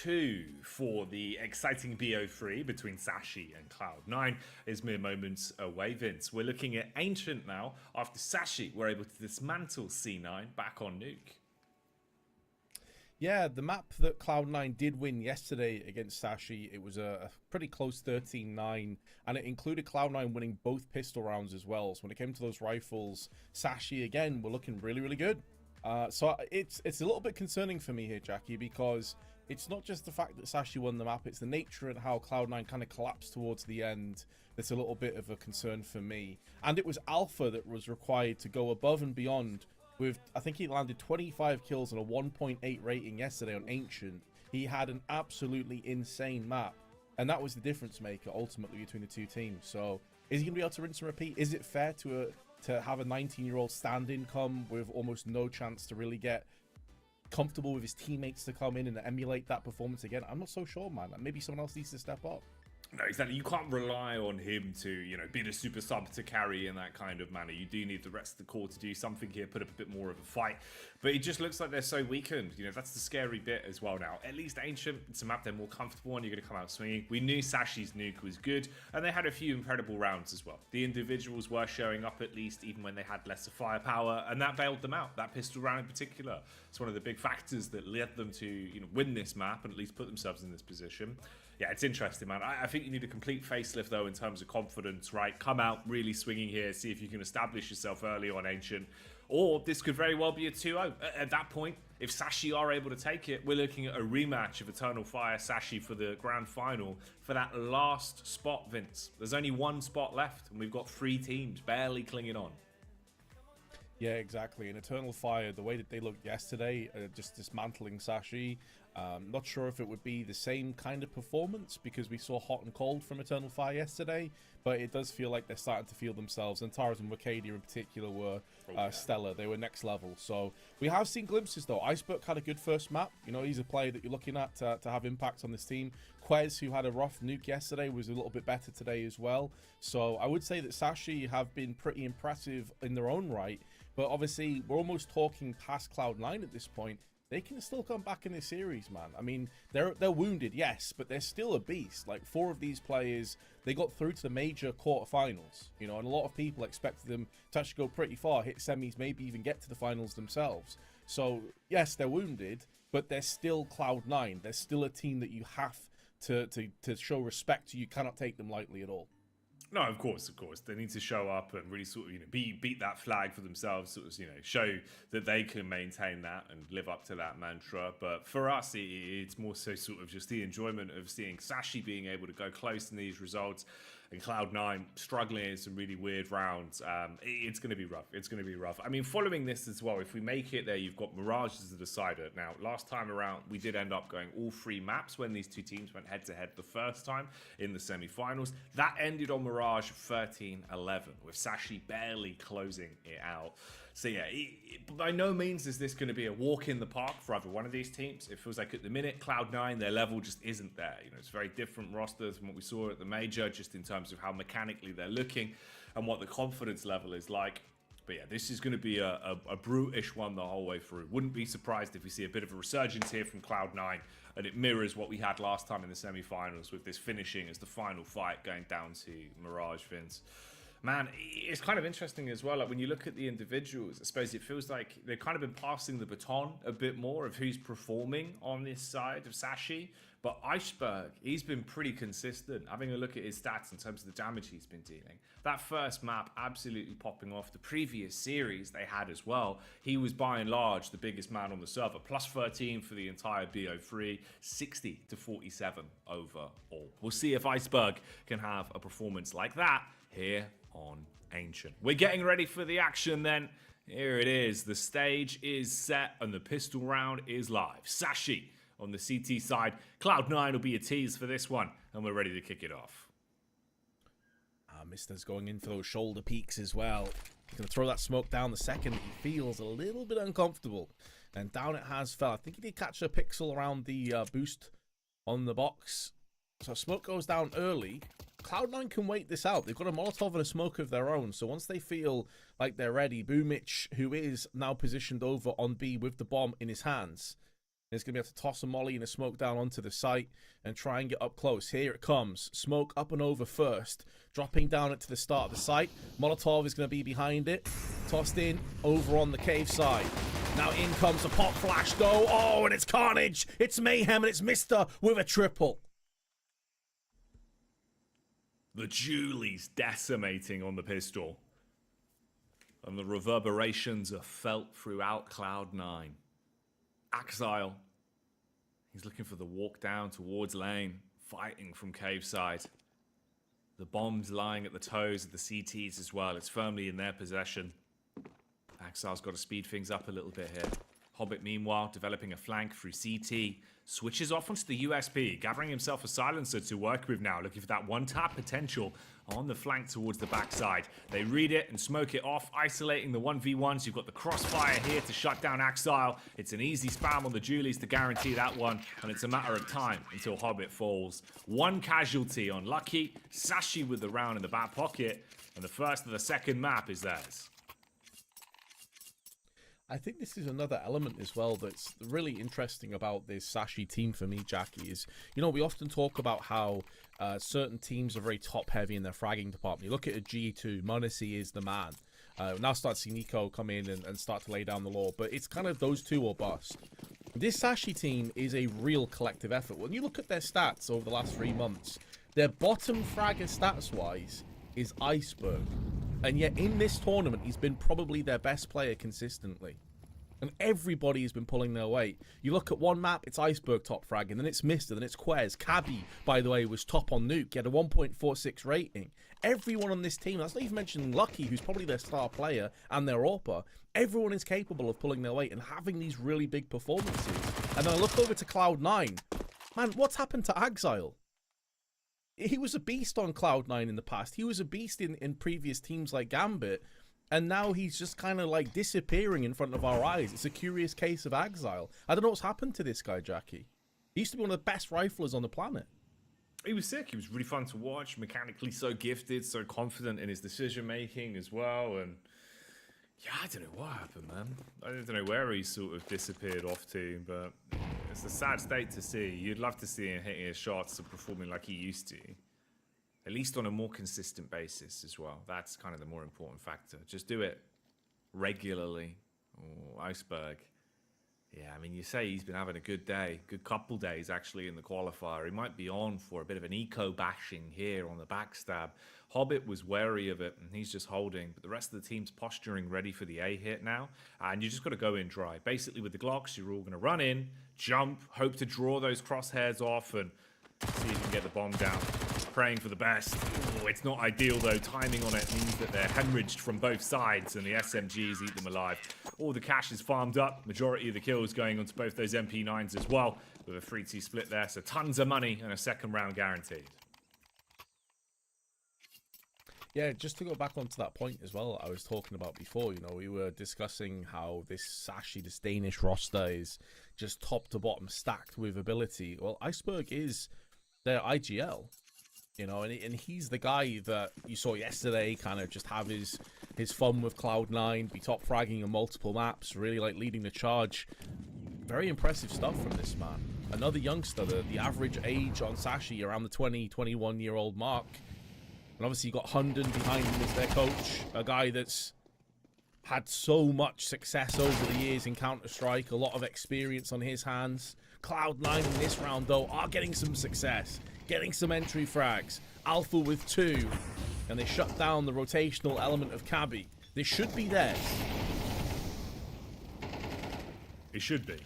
2 for the exciting BO3 between Sashi and Cloud9 is mere moments away, Vince. We're looking at Ancient now. After Sashi were able to dismantle C9 back on Nuke. Yeah, the map that Cloud9 did win yesterday against Sashi, it was a pretty close 13-9, and it included Cloud9 winning both pistol rounds as well. So when it came to those rifles, Sashi, again, were looking really, really good. So it's a little bit concerning for me here, Jackie, because it's not just the fact that Sashi won the map, it's the nature and how Cloud9 kind of collapsed towards the end that's a little bit of a concern for me. And it was Alpha that was required to go above and beyond with, I think he landed 25 kills and a 1.8 rating yesterday on Ancient. He had an absolutely insane map, and that was the difference maker ultimately between the two teams. So is he going to be able to rinse and repeat? Is it fair to have a 19-year-old stand-in come with almost no chance to really get comfortable with his teammates to come in and emulate that performance again? I'm not so sure, man. Maybe someone else needs to step up. No, exactly. You can't rely on him to, be the super sub to carry in that kind of manner. You do need the rest of the core to do something here, put up a bit more of a fight. But it just looks like they're so weakened. That's the scary bit as well now. At least Ancient, it's a map they're more comfortable on. You're going to come out swinging. We knew Sashi's Nuke was good, and they had a few incredible rounds as well. The individuals were showing up at least, even when they had lesser firepower, and that bailed them out. That pistol round in particular, it's one of the big factors that led them to, win this map and at least put themselves in this position. Yeah, it's interesting, man. I think you need a complete facelift, though, in terms of confidence, right? Come out really swinging here, see if you can establish yourself early on Ancient. Or this could very well be a 2-0. At that point, if Sashi are able to take it, we're looking at a rematch of Eternal Fire Sashi for the grand final for that last spot, Vince. There's only one spot left, and we've got 3 teams barely clinging on. Yeah, exactly. In Eternal Fire, the way that they looked yesterday, just dismantling Sashi, not sure if it would be the same kind of performance because we saw hot and cold from Eternal Fire yesterday, but it does feel like they're starting to feel themselves, and Taras and Wicadia in particular were stellar. They were next level. So we have seen glimpses, though. Iceberg had a good first map. He's a player that you're looking at to have impact on this team. Quez, who had a rough Nuke yesterday, was a little bit better today as well. So I would say that Sashi have been pretty impressive in their own right, but obviously we're almost talking past Cloud9 at this point. They can still come back in this series, man. I mean, they're wounded, yes, but they're still a beast. Like, 4 of these players, they got through to the major quarterfinals, and a lot of people expected them to actually go pretty far, hit semis, maybe even get to the finals themselves. So, yes, they're wounded, but they're still Cloud9. They're still a team that you have to show respect to. You cannot take them lightly at all. No, of course. They need to show up and really sort of, beat that flag for themselves, sort of, show that they can maintain that and live up to that mantra. But for us, it's more so sort of just the enjoyment of seeing Sashi being able to go close in these results and Cloud9 struggling in some really weird rounds. It's going to be rough. I mean, following this as well, if we make it there, you've got Mirage as the decider. Now, last time around, we did end up going all 3 maps when these two teams went head-to-head the first time in the semi-finals. That ended on Mirage 13-11, with Sashi barely closing it out. So yeah, by no means is this going to be a walk in the park for either one of these teams. It feels like at the minute, Cloud9, their level just isn't there. It's very different roster than what we saw at the major, just in terms of how mechanically they're looking and what the confidence level is like. But yeah, this is going to be a brutish one the whole way through. Wouldn't be surprised if we see a bit of a resurgence here from Cloud9, and it mirrors what we had last time in the semi-finals, with this finishing as the final fight going down to Mirage, Vince. Man, it's kind of interesting as well. Like, when you look at the individuals, I suppose it feels like they've kind of been passing the baton a bit more of who's performing on this side of Sashi. But Iceberg, he's been pretty consistent. Having a look at his stats in terms of the damage he's been dealing. That first map absolutely popping off. The previous series they had as well, he was by and large the biggest man on the server. Plus 13 for the entire BO3, 60 to 47 overall. We'll see if Iceberg can have a performance like that here on Ancient. We're getting ready for the action then. Here it is. The stage is set and the pistol round is live. Sashi on the CT side. Cloud9 will be a tease for this one, and we're ready to kick it off. Mister's going in for those shoulder peaks as well. He's going to throw that smoke down the second he feels a little bit uncomfortable. And down it has fell. I think he did catch a pixel around the boost on the box. So smoke goes down early. Cloud9 can wait this out. They've got a Molotov and a smoke of their own. So once they feel like they're ready, Boomich, who is now positioned over on B with the bomb in his hands, He's going to be able to toss a molly and a smoke down onto the site and try and get up close. Here it comes. Smoke up and over first. Dropping down it to the start of the site. Molotov is going to be behind it. Tossed in over on the cave side. Now in comes a pop flash though. Oh, and it's carnage. It's mayhem and it's Mister with a triple. The Julie's decimating on the pistol. And the reverberations are felt throughout Cloud9. Axile. He's looking for the walk down towards lane. Fighting from cave side. The bomb's lying at the toes of the CTs as well. It's firmly in their possession. Axile's got to speed things up a little bit here. Hobbit, meanwhile, developing a flank through CT. Switches off onto the USP, gathering himself a silencer to work with now, looking for that one-tap potential on the flank towards the backside. They read it and smoke it off, isolating the 1v1s. You've got the crossfire here to shut down Axile. It's an easy spam on the Julies to guarantee that one, and it's a matter of time until Hobbit falls. One casualty on Lucky, Sashi with the round in the back pocket, and the first of the second map is theirs. I think this is another element as well that's really interesting about this Sashi team for me, Jackie, is, you know, we often talk about how certain teams are very top-heavy in their fragging department. You look at a G2, Monesi is the man. Now start to see Nico come in and start to lay down the law, but it's kind of those two or bust. This Sashi team is a real collective effort. When you look at their stats over the last 3 months, their bottom fragger stats-wise is Iceberg. And yet in this tournament, he's been probably their best player consistently. And everybody has been pulling their weight. You look at one map, it's Iceberg top frag, and then it's Mister, then it's Quez. Cabby, by the way, was top on Nuke. He had a 1.46 rating. Everyone on this team, that's not even mentioning Lucky, who's probably their star player, and their AWPer. Everyone is capable of pulling their weight and having these really big performances. And then I look over to Cloud9. Man, what's happened to Axile? He was a beast on Cloud9 in the past. He was a beast in previous teams like Gambit. And now he's just kind of like disappearing in front of our eyes. It's a curious case of Axile. I don't know what's happened to this guy, Jackie. He used to be one of the best riflers on the planet. He was sick. He was really fun to watch. Mechanically so gifted, so confident in his decision making as well. And yeah, I don't know what happened, man. I don't know where he sort of disappeared off to, but it's a sad state to see. You'd love to see him hitting his shots and performing like he used to. At least on a more consistent basis as well. That's kind of the more important factor. Just do it regularly. Oh, Iceberg. Yeah, I mean, you say he's been having a good day. Good couple days, actually, in the qualifier. He might be on for a bit of an eco-bashing here on the backstab. Hobbit was wary of it, and he's just holding. But the rest of the team's posturing ready for the A hit now. And you just got to go in dry. Basically, with the Glocks, you're all going to run in, jump, hope to draw those crosshairs off, and see if you can get the bomb down. Praying for the best. Oh, it's not ideal though. Timing on it means that they're hemorrhaged from both sides and the SMGs eat them alive. All the cash is farmed up. Majority of the kills going onto both those MP9s as well, with a 3-2 split there. So tons of money and a second round guaranteed. Yeah, just to go back onto that point as well, I was talking about before, you know, we were discussing how this Sashi, this Danish roster is just top to bottom stacked with ability. Well, Iceberg is their IGL. You know, and he's the guy that you saw yesterday kind of just have his fun with Cloud9, be top fragging on multiple maps, really like leading the charge. Very impressive stuff from this man. Another youngster, the average age on Sashi around the 20, 21-year-old mark. And obviously you got Hunden behind him as their coach, a guy that's had so much success over the years in Counter-Strike, a lot of experience on his hands. Cloud9 in this round, though, are getting some success. Getting some entry frags. Alpha with 2. And they shut down the rotational element of Cabby. This should be theirs. It should be.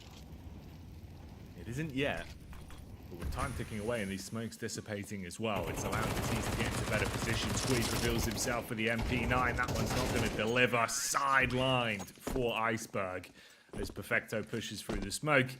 It isn't yet. But with time ticking away and these smokes dissipating as well, it's allowing the team to get into better position. Squeeze reveals himself for the MP9. That one's not going to deliver. Sidelined for Iceberg as Perfecto pushes through the smoke.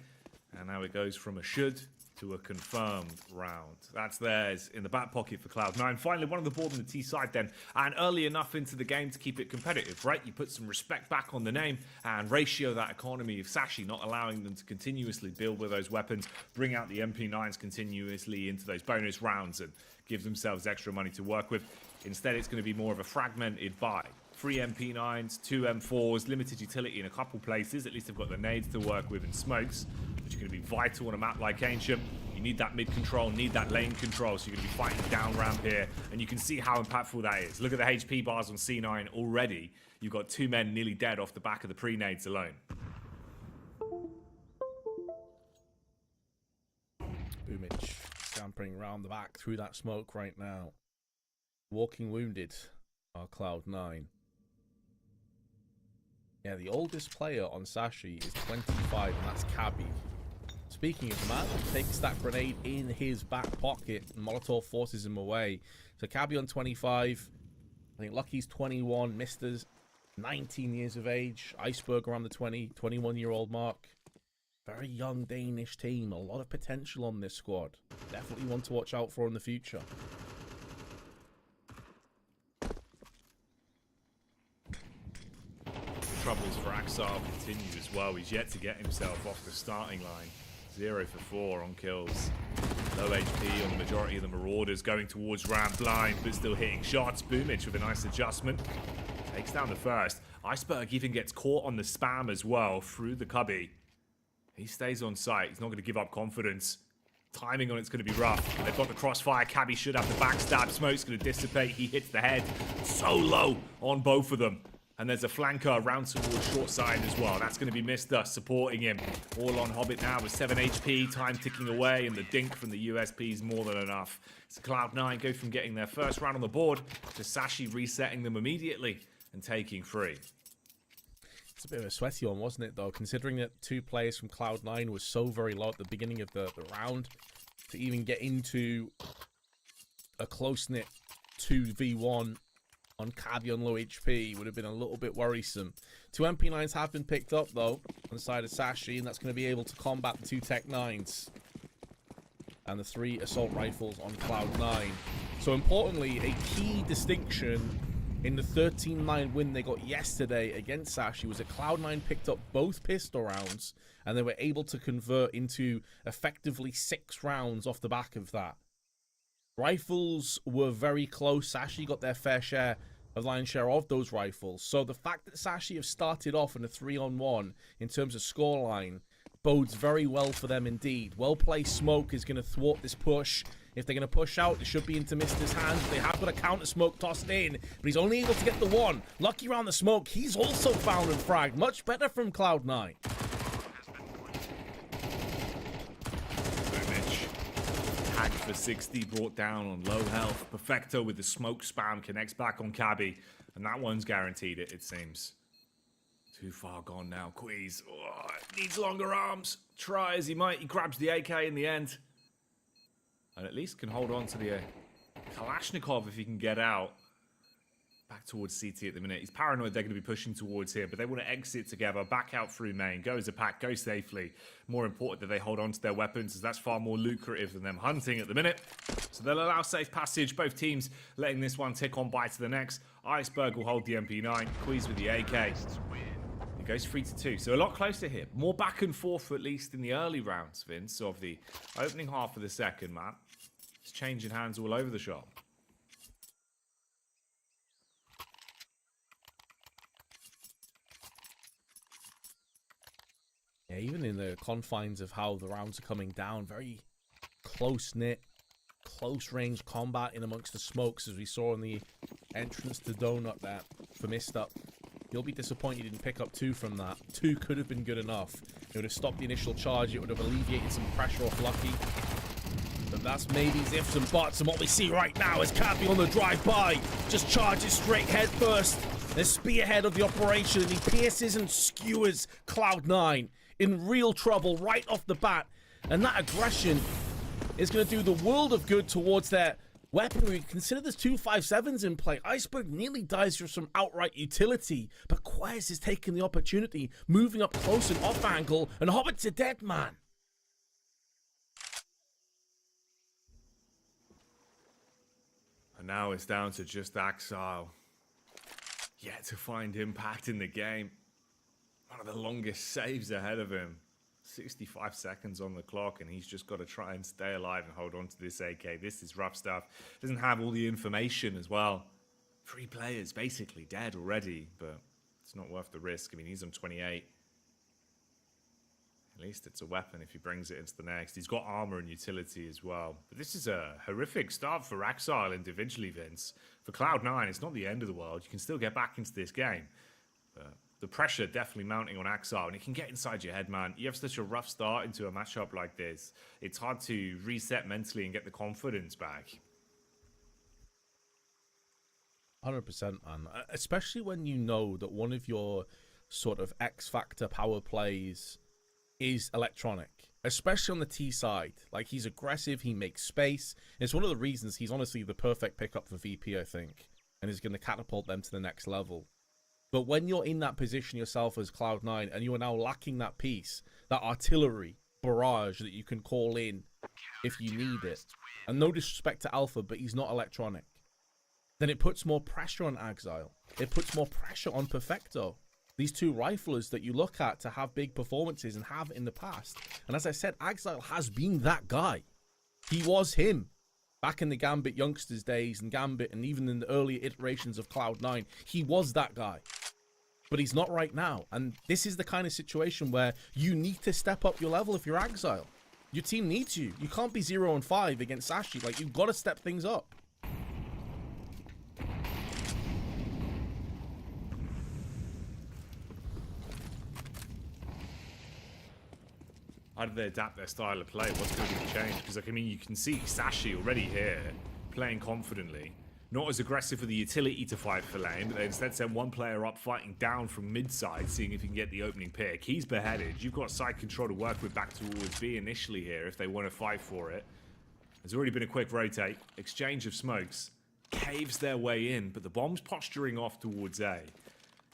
And now it goes from a should to a confirmed round. That's theirs in the back pocket for Cloud9. Finally, one on the board on the T side then, and early enough into the game to keep it competitive, right? You put some respect back on the name and ratio that economy of Sashi, not allowing them to continuously build with those weapons, bring out the MP9s continuously into those bonus rounds and give themselves extra money to work with. Instead, it's going to be more of a fragmented buy. 3 MP9s, 2 M4s, limited utility in a couple places. At least they've got the nades to work with and smokes, which are going to be vital on a map like Ancient. You need that mid control, need that lane control, so you're going to be fighting down ramp here, and you can see how impactful that is. Look at the HP bars on C9 already. You've got 2 men nearly dead off the back of the pre-nades alone. Boomage scampering around the back through that smoke right now. Walking wounded are Cloud9. Yeah, the oldest player on Sashi is 25, and that's Cabby. Speaking of the man, takes that grenade in his back pocket, and Molotov forces him away. So Cabby on 25, I think Lucky's 21, Mister's 19 years of age, Iceberg around the 21-year-old mark. Very young Danish team, a lot of potential on this squad. Definitely one to watch out for in the future. Troubles for Axar continue as well. He's yet to get himself off the starting line. 0 for 4 on kills. Low HP on the majority of the Marauders, going towards ramp blind, but still hitting shots. Boomage with a nice adjustment. Takes down the first. Iceberg even gets caught on the spam as well through the cubby. He stays on site. He's not going to give up confidence. Timing on it's going to be rough. They've got the crossfire. Cabby should have the backstab. Smoke's going to dissipate. He hits the head. So low on both of them. And there's a flanker around towards short side as well. That's going to be Mister supporting him. All on Hobbit now with 7 HP. Time ticking away. And the dink from the USP is more than enough. So Cloud9 go from getting their first round on the board to Sashi resetting them immediately and taking 3. It's a bit of a sweaty one, wasn't it, though? Considering that 2 players from Cloud9 was so very low at the beginning of the round, to even get into a close-knit 2v1 on Cabby on low HP would have been a little bit worrisome. 2 MP9s have been picked up, though, on the side of Sashi, and that's going to be able to combat the 2 Tech 9s and the 3 assault rifles on Cloud9. So, importantly, a key distinction in the 13-9 win they got yesterday against Sashi was that Cloud9 picked up both pistol rounds, and they were able to convert into effectively 6 rounds off the back of that. Rifles were very close. Sashi got their fair share of lion's share of those rifles. So the fact that Sashi have started off in a 3-on-1 in terms of scoreline bodes very well for them indeed. Well-placed smoke is going to thwart this push. If they're going to push out, it should be into Mister's hands. They have got a counter smoke tossed in, but he's only able to get the one. Lucky around the smoke. He's also found and fragged. Much better from Cloud9. Hacked for 60, brought down on low health. Perfecto with the smoke spam connects back on Cabby, and that one's guaranteed it seems. Too far gone now. Queez needs longer arms. Try as he might, he grabs the AK in the end. And at least can hold on to the Kalashnikov if he can get out. Back towards CT at the minute. He's paranoid they're going to be pushing towards here, but they want to exit together, back out through main, go as a pack, go safely. More important that they hold on to their weapons, as that's far more lucrative than them hunting at the minute. So they'll allow safe passage, both teams letting this one tick on by to the next. Iceberg will hold the MP9, Queez with the AK. It goes 3-2, so a lot closer here. More back and forth, at least in the early rounds, Vince, of the opening half of the second map. It's changing hands all over the shop. Yeah, even in the confines of how the rounds are coming down, very close-knit, close-range combat in amongst the smokes, as we saw in the entrance to Donut there for Mister. You'll be disappointed you didn't pick up 2 from that. 2 could have been good enough. It would have stopped the initial charge. It would have alleviated some pressure off Lucky. But that's maybe ifs and buts. And what we see right now is Cabby on the drive-by. Just charges straight head first. The spearhead of the operation. And he pierces and skewers Cloud9 in real trouble right off the bat. And that aggression is going to do the world of good towards their weaponry. Consider there's 2 5.7s in play. Iceberg nearly dies for some outright utility, but Quez is taking the opportunity, moving up close and off angle, and Hobbit's a dead man. And now it's down to just Axile. Yet to find impact in the game. One of the longest saves ahead of him. 65 seconds on the clock, and he's just got to try and stay alive and hold on to this AK. This is rough stuff. Doesn't have all the information as well. 3 players basically dead already, but it's not worth the risk. I mean, he's on 28. At least it's a weapon if he brings it into the next. He's got armor and utility as well. But this is a horrific start for Axile individually, Vince. For Cloud9, it's not the end of the world. You can still get back into this game. But the pressure definitely mounting on Axile, and it can get inside your head, man. You have such a rough start into a matchup like this. It's hard to reset mentally and get the confidence back. 100%, man. Especially when you know that one of your sort of X-factor power plays is electronic, especially on the T side. Like, he's aggressive, he makes space. It's one of the reasons he's honestly the perfect pickup for VP, I think, and is going to catapult them to the next level. But when you're in that position yourself as Cloud9 and you are now lacking that piece, that artillery barrage that you can call in if you need it, and no disrespect to Alpha, but he's not electronic, then it puts more pressure on Axile. It puts more pressure on Perfecto. These 2 riflers that you look at to have big performances and have in the past. And as I said, Axile has been that guy. He was him back in the Gambit youngsters days and Gambit, and even in the earlier iterations of Cloud9. He was that guy. But he's not right now. And this is the kind of situation where you need to step up your level if you're Axile. Your team needs you. You can't be 0-5 against Sashi. Like, you've got to step things up. How do they adapt their style of play? What's going to be changed? Because, like, I mean, you can see Sashi already here, playing confidently. Not as aggressive for the utility to fight for lane, but they instead send one player up fighting down from mid-side, seeing if he can get the opening pick. He's beheaded. You've got side control to work with back towards B initially here if they want to fight for it. There's already been a quick rotate. Exchange of smokes. Caves their way in, but the bomb's posturing off towards A.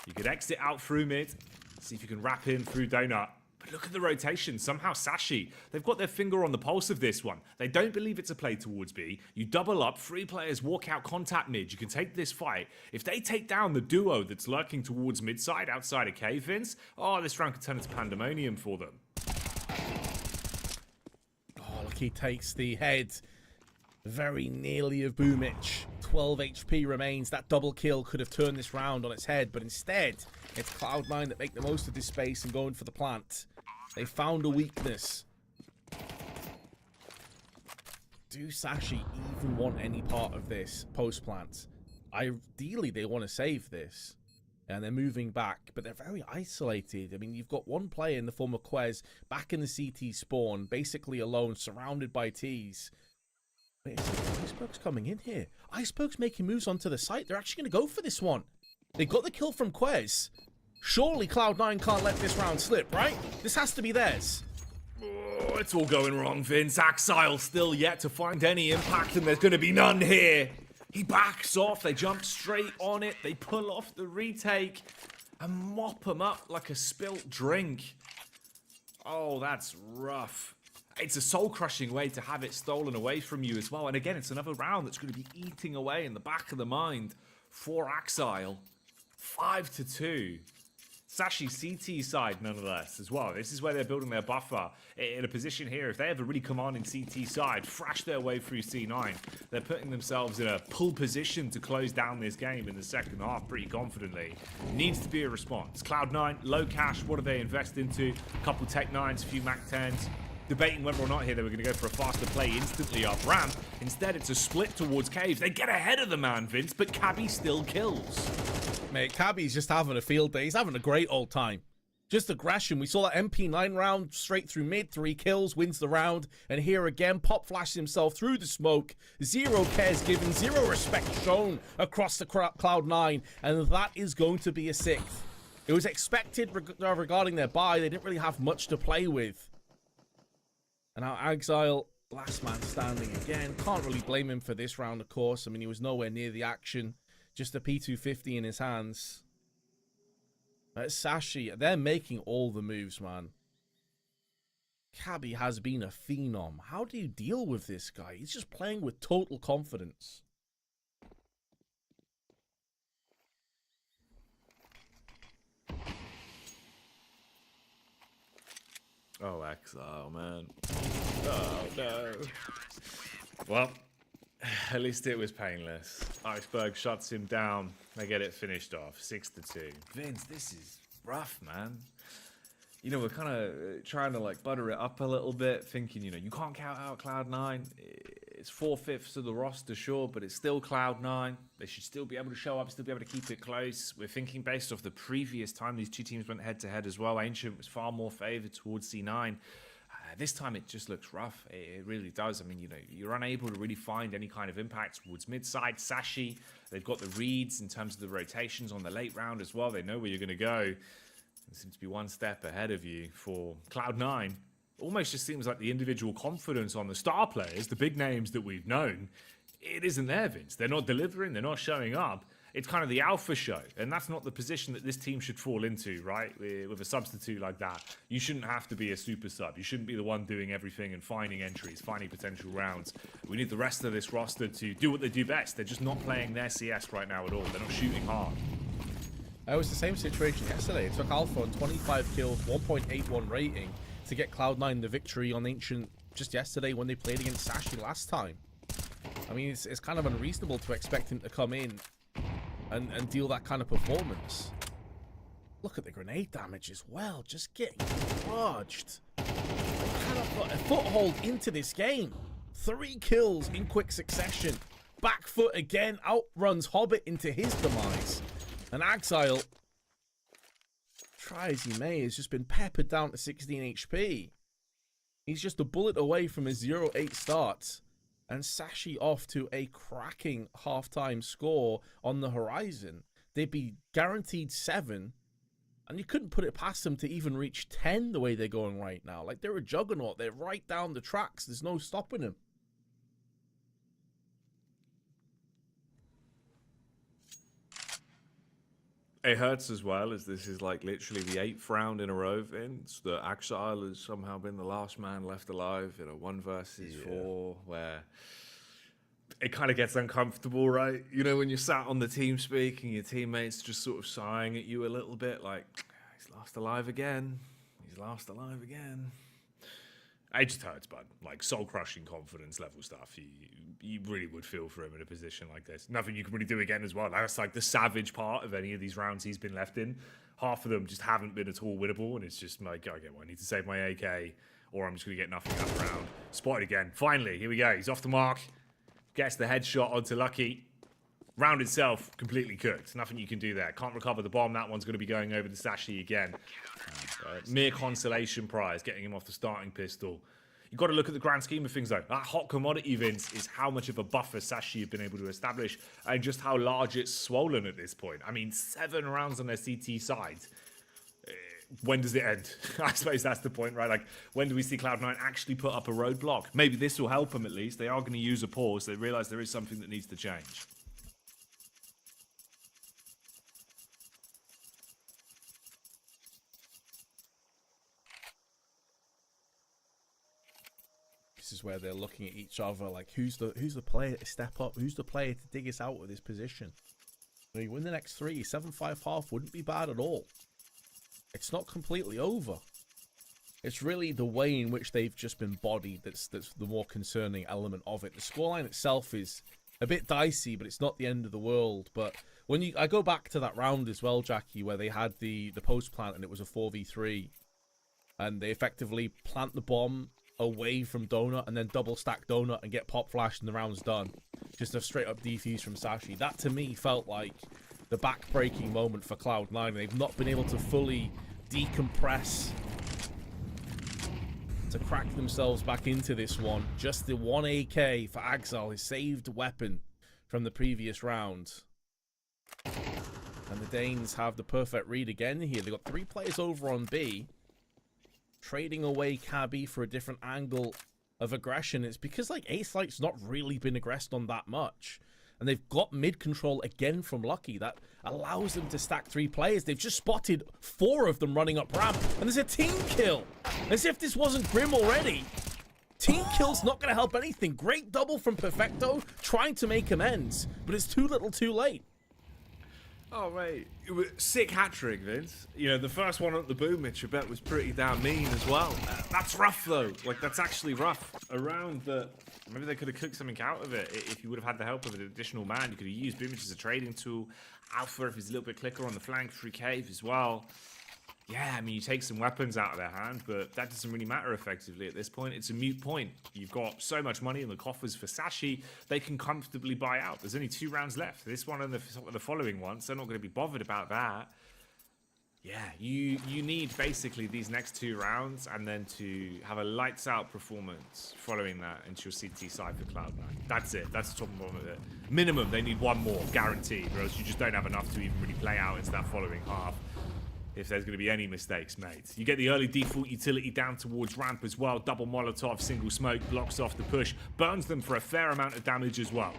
You could exit out through mid, see if you can wrap in through donut. But look at the rotation. Somehow Sashi, they've got their finger on the pulse of this one. They don't believe it's a play towards B. You double up, 3 players walk out contact mid. You can take this fight. If they take down the duo that's lurking towards mid side outside of cave, Vince, oh, this round could turn into pandemonium for them. Oh, look, he takes the head very nearly of Boomich. 12 HP remains. That double kill could have turned this round on its head, but instead, it's Cloud9 that make the most of this space and going for the plant. They found a weakness. Do Sashi even want any part of this post-plant? Ideally, they want to save this. And they're moving back, but they're very isolated. I mean, you've got one player in the form of Quez back in the CT spawn, basically alone, surrounded by Ts. Wait, Iceberg's coming in here. Iceberg's making moves onto the site. They're actually going to go for this one. They got the kill from Quez. Surely Cloud9 can't let this round slip, right? This has to be theirs. Oh, it's all going wrong, Vince. Axile still yet to find any impact, and there's going to be none here. He backs off. They jump straight on it. They pull off the retake and mop him up like a spilt drink. Oh, that's rough. It's a soul-crushing way to have it stolen away from you as well. And again, it's another round that's going to be eating away in the back of the mind for Axile. 5-2. Sashi CT side, nonetheless, as well. This is where they're building their buffer. In a position here, if they have a really commanding CT side, thrash their way through C9, they're putting themselves in a pull position to close down this game in the second half pretty confidently. Needs to be a response. Cloud9, low cash, what do they invest into? A couple Tech 9s, a few Mac 10s. Debating whether or not here they were going to go for a faster play instantly up ramp. Instead, it's a split towards Cave. They get ahead of the man, Vince, but Cabby still kills. Mate, Cabby's just having a field day. He's having a great old time. Just aggression. We saw that MP9 round straight through mid. 3 kills, wins the round. And here again, Pop flashes himself through the smoke. 0 cares given, 0 respect shown across the Cloud9. And that is going to be a 6th. It was expected regarding their buy. They didn't really have much to play with. And now Axile, last man standing again. Can't really blame him for this round, of course. I mean, he was nowhere near the action. Just a P250 in his hands. Sashi, they're making all the moves, man. Cabby has been a phenom. How do you deal with this guy? He's just playing with total confidence. Oh, Exile, man. Oh, no. Well, At least it was painless. Iceberg shuts him down. They get it finished off, 6-2. Vince, this is rough, man. You know, we're kind of trying to like butter it up a little bit, thinking, you know, you can't count out Cloud9. It's 4/5 of the roster, sure, but it's still Cloud9. They should still be able to show up, still be able to keep it close. We're thinking based off the previous time these two teams went head-to-head as well. Ancient was far more favored towards C9. This time it just looks rough. It really does. I mean, you know, you're unable to really find any kind of impact towards mid-side. Sashi, they've got the reads in terms of the rotations on the late round as well. They know where you're going to go. It seems to be one step ahead of you for Cloud9. Almost just seems like the individual confidence on the star players, the big names that we've known, it isn't there, Vince. They're not delivering. They're not showing up. It's kind of the alpha show, and that's not the position that this team should fall into, right? With a substitute like that. You shouldn't have to be a super sub. You shouldn't be the one doing everything and finding entries, finding potential rounds. We need the rest of this roster to do what they do best. They're just not playing their CS right now at all. They're not shooting hard. It was the same situation yesterday. It took Alpha on 25 kills, 1.81 rating to get Cloud9 the victory on Ancient just yesterday when they played against Sashi last time. I mean, it's kind of unreasonable to expect him to come in and deal that kind of performance. Look at the grenade damage as well, just getting charged. Cannot put a foothold into this game. 3 kills in quick succession. Back foot again, outruns Hobbit into his demise. And Axile, try as he may, has just been peppered down to 16 HP. He's just a bullet away from his 0-8 start. And Sashi off to a cracking halftime score on the horizon. They'd be guaranteed 7, and you couldn't put it past them to even reach 10 the way they're going right now. Like, they're a juggernaut. They're right down the tracks. There's no stopping them. It hurts as well, as this is like literally the 8th round in a row, Vince, that Axile has somehow been the last man left alive in a 1 versus 4, where it kind of gets uncomfortable, right? You know, when you're sat on the team speak and your teammates just sort of sighing at you a little bit, like, he's last alive again. He's last alive again. It just hurts, bud. Like, soul-crushing confidence level stuff. You really would feel for him in a position like this. Nothing you can really do again as well. That's like the savage part of any of these rounds he's been left in. Half of them just haven't been at all winnable, and it's just like, okay, well, I need to save my AK, or I'm just going to get nothing out of the round. Spotted again. Finally, here we go. He's off the mark. Gets the headshot onto Lucky. Round itself, completely cooked. Nothing you can do there. Can't recover the bomb. That one's going to be going over to Sashi again. Mere consolation prize, getting him off the starting pistol. You've got to look at the grand scheme of things, though. That hot commodity, Vince, is how much of a buffer Sashi have been able to establish and just how large it's swollen at this point. I mean, 7 rounds on their CT side. When does it end? I suppose that's the point, right? Like, when do we see Cloud9 actually put up a roadblock? Maybe this will help them at least. They are going to use a pause. They realize there is something that needs to change. This is where they're looking at each other like, who's the player to step up? Who's the player to dig us out of this position? When you win the next 3, 7-5 half wouldn't be bad at all. It's not completely over. It's really the way in which they've just been bodied that's the more concerning element of it. The scoreline itself is a bit dicey, but it's not the end of the world. But when I go back to that round as well, Jackie, where they had the post plant and it was a 4v3, and they effectively plant the bomb away from Donut and then double stack Donut and get pop flashed and the round's done. Just a straight up defuse from Sashi. That to me felt like the back-breaking moment for Cloud9. They've not been able to fully decompress to crack themselves back into this one. Just the 1 AK for Axel, his saved weapon from the previous round. And the Danes have the perfect read again here. They've got 3 players over on B, trading away Cabby for a different angle of aggression. It's because, like, A-Slight's not really been aggressed on that much. And they've got mid control again from Lucky. That allows them to stack 3 players. They've just spotted 4 of them running up ramp. And there's a team kill. As if this wasn't grim already. Team kill's not going to help anything. Great double from Perfecto, trying to make amends. But it's too little too late. Oh, mate. It was sick hat-trick, Vince. You know, the first one at the Boomich, I bet, was pretty damn mean as well. That's rough, though. Like, that's actually rough. Around the... Maybe they could have cooked something out of it if you would have had the help of an additional man. You could have used Boomich as a trading tool. Alpha, if he's a little bit clicker on the flank, through cave as well. Yeah, I mean, you take some weapons out of their hand, but that doesn't really matter effectively at this point. It's a moot point. You've got so much money in the coffers for Sashi, they can comfortably buy out. There's only 2 rounds left. This one and the following ones, they're not going to be bothered about that. Yeah, you need basically these next 2 rounds and then to have a lights-out performance following that into your CT side for Cloud9. That's it. That's the top and bottom of it. Minimum, they need 1 more, guaranteed, or else you just don't have enough to even really play out into that following half. If there's going to be any mistakes made. You get the early default utility down towards ramp as well. Double Molotov, single smoke, blocks off the push. Burns them for a fair amount of damage as well.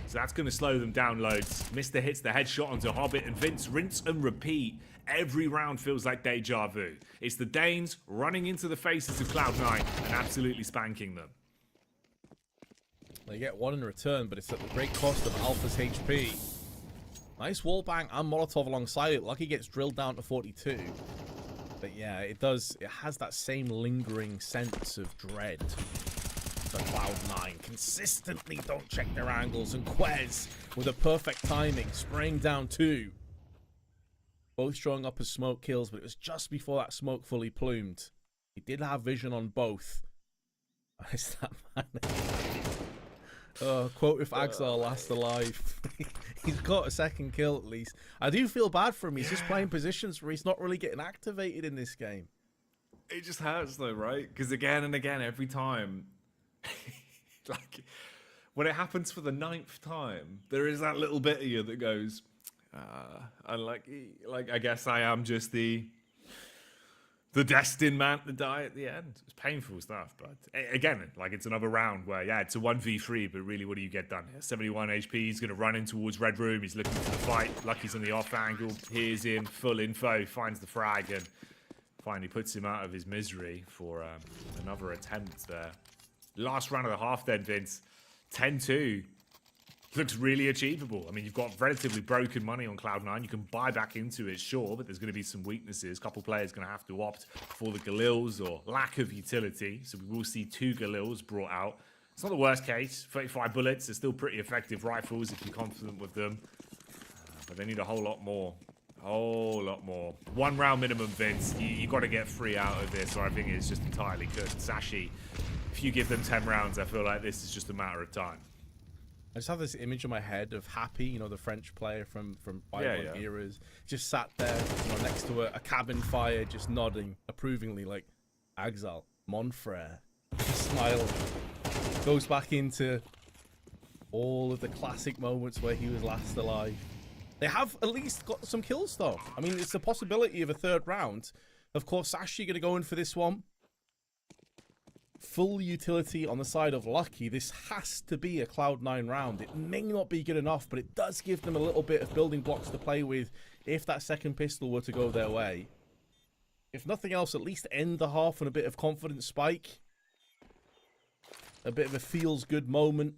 So that's going to slow them down loads. Mr. hits the headshot onto Hobbit and Vince. Rinse and repeat. Every round feels like deja vu. It's the Danes running into the faces of Cloud9 and absolutely spanking them. They get 1 in return, but it's at the great cost of Alpha's HP. Nice wallbang and Molotov alongside it. Lucky gets drilled down to 42. But yeah, it has that same lingering sense of dread. So Cloud9 consistently don't check their angles, and Quez with a perfect timing, spraying down 2. Both showing up as smoke kills, but it was just before that smoke fully plumed. He did have vision on both. Is that man? Quote if Axel lasts alive. He's got a second kill at least. I do feel bad for him. He's just playing positions where he's not really getting activated in this game. It just hurts though, right? Because again and again, every time, like when it happens for the 9th time, there is that little bit of you that goes, unlucky. Like I guess I am just the destined man to die at the end. It's painful stuff, but again, like it's another round where, yeah, it's a 1v3, but really, what do you get done here? 71 HP, he's going to run in towards Red Room, he's looking for the fight. Lucky's on the off angle, hears him, full info, finds the frag, and finally puts him out of his misery for another attempt there. Last round of the half then, Vince. 10-2. Looks really achievable. I mean, you've got relatively broken money on Cloud9. You can buy back into it, sure, but there's going to be some weaknesses. A couple players going to have to opt for the Galils or lack of utility. So we will see 2 Galils brought out. It's not the worst case. 35 bullets are still pretty effective rifles if you're confident with them. But they need a whole lot more. A whole lot more. 1 round minimum, Vince. You got to get 3 out of this, or I think it's just entirely cooked. Sashi, if you give them 10 rounds, I feel like this is just a matter of time. I just have this image in my head of Happy, you know, the French player from bygone eras, just sat there, you know, next to a cabin fire, just nodding approvingly, like, Axel, mon frère, smiling. Goes back into all of the classic moments where he was last alive. They have at least got some kills, though. I mean, it's a possibility of a 3rd round. Of course, Sashi going to go in for this one. Full utility on the side of Lucky. This has to be a Cloud9 round. It may not be good enough, but it does give them a little bit of building blocks to play with if that second pistol were to go their way. If nothing else, at least end the half on a bit of confidence spike. A bit of a feels-good moment.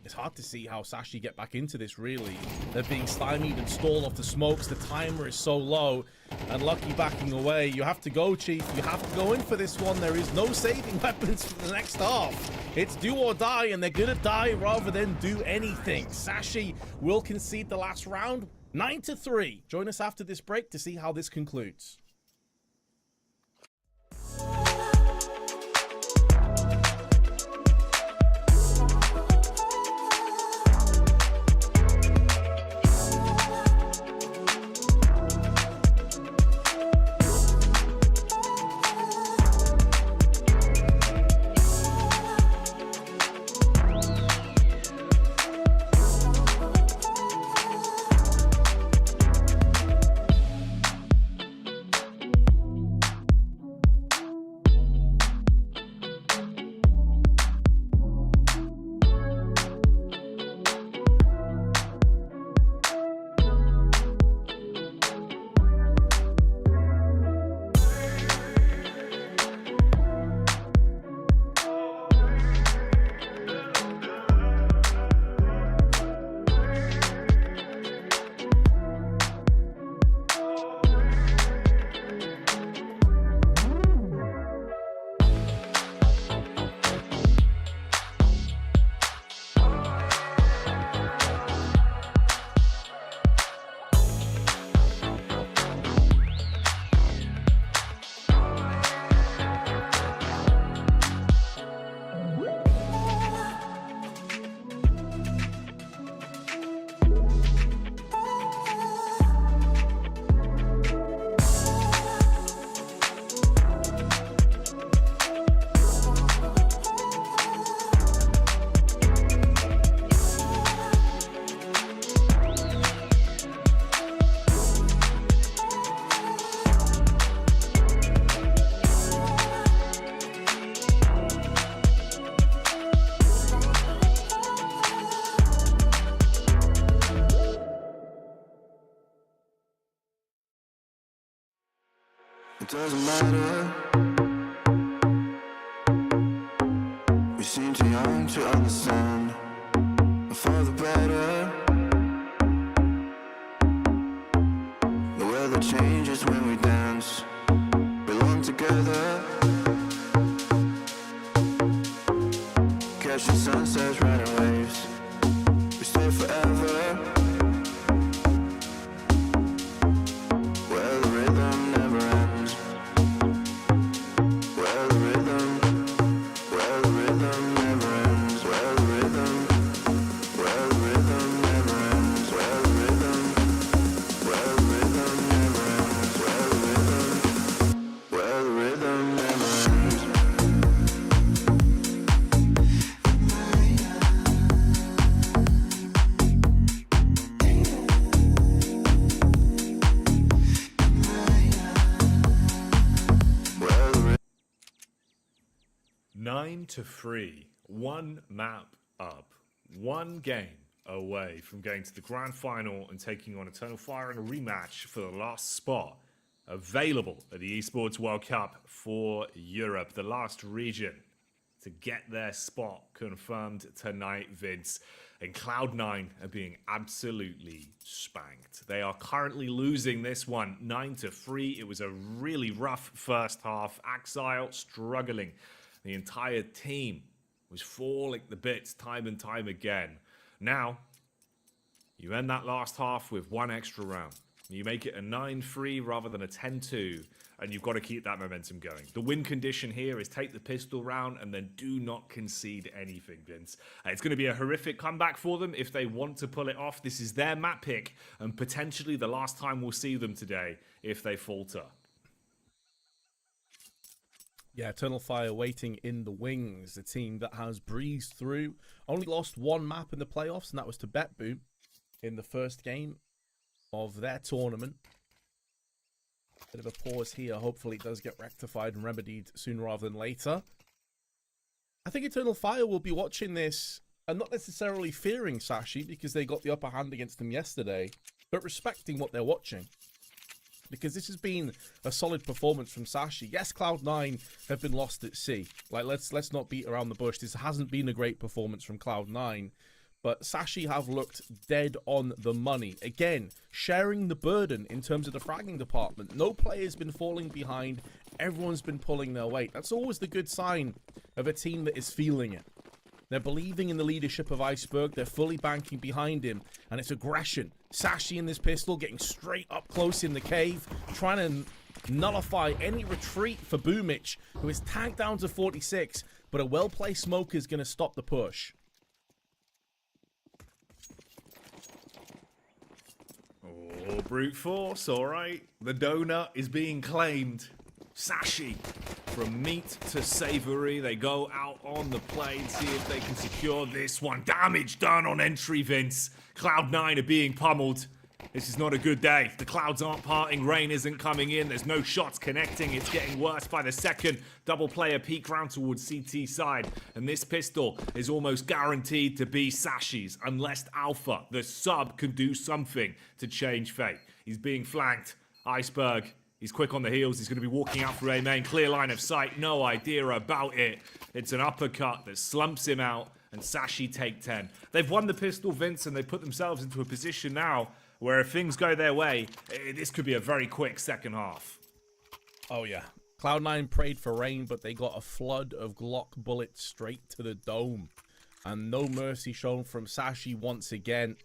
It's hard to see how Sashi get back into this, really. They're being stymied and stalled off the smokes. The timer is so low. And Lucky backing away. You have to go, Chief. You have to go in for this one. There is no saving weapons for the next half. It's do or die, and they're going to die rather than do anything. Sashi will concede the last round. 9-3. Join us after this break to see how this concludes. It doesn't matter. We seem too young to understand. For the better. The weather changes when we dance. Belong together. Catching sunsets, riding waves. We stay forever. Where the rhythm never ends. Where the rhythm never ends. Where the rhythm never ends. Where the rhythm never ends. Where the rhythm never ends. Where the rhythm 9-3, one map up, one game away from going to the grand final and taking on Eternal Fire in a rematch for the last spot available at the Esports World Cup for Europe, the last region to get their spot confirmed tonight, Vince. And Cloud9 are being absolutely spanked. They are currently losing this one 9-3. It was a really rough first half. Axile struggling. The entire team was falling to bits time and time again. Now, you end that last half with one extra round. You make it a 9-3 rather than a 10-2, and you've got to keep that momentum going. The win condition here is take the pistol round and then do not concede anything, Vince. It's going to be a horrific comeback for them if they want to pull it off. This is their map pick, and potentially the last time we'll see them today if they falter. Yeah, Eternal Fire waiting in the wings. The team that has breezed through. Only lost one map in the playoffs, and that was to BetBoom in the first game of their tournament. Bit of a pause here. Hopefully it does get rectified and remedied sooner rather than later. I think Eternal Fire will be watching this and not necessarily fearing Sashi because they got the upper hand against them yesterday, but respecting what they're watching. Because this has been a solid performance from Sashi. Yes, Cloud9 have been lost at sea. Like, let's not beat around the bush. This hasn't been a great performance from Cloud9. But Sashi have looked dead on the money. Again, sharing the burden in terms of the fragging department. No player's been falling behind. Everyone's been pulling their weight. That's always the good sign of a team that is feeling it. They're believing in the leadership of Iceberg. They're fully banking behind him. And it's aggression. Sashi in this pistol getting straight up close in the cave. Trying to nullify any retreat for Boomich, who is tagged down to 46. But a well-placed smoker is going to stop the push. Oh, brute force, all right. The donut is being claimed. Sashi, from meat to savory, they go out on the plane, see if they can secure this one. Damage done on entry, Vince. Cloud9 are being pummeled. This is not a good day. The clouds aren't parting, rain isn't coming in, there's no shots connecting, it's getting worse by the second. Double player peek round towards CT side, and this pistol is almost guaranteed to be Sashi's, unless Alpha, the sub, can do something to change fate. He's being flanked. Iceberg, he's quick on the heels, he's going to be walking out for A main, clear line of sight, no idea about it. It's an uppercut that slumps him out, and Sashi take 10. They've won the pistol, Vince, and they put themselves into a position now where if things go their way, this could be a very quick second half. Oh, yeah. Cloud9 prayed for rain, but they got a flood of Glock bullets straight to the dome. And no mercy shown from Sashi once again.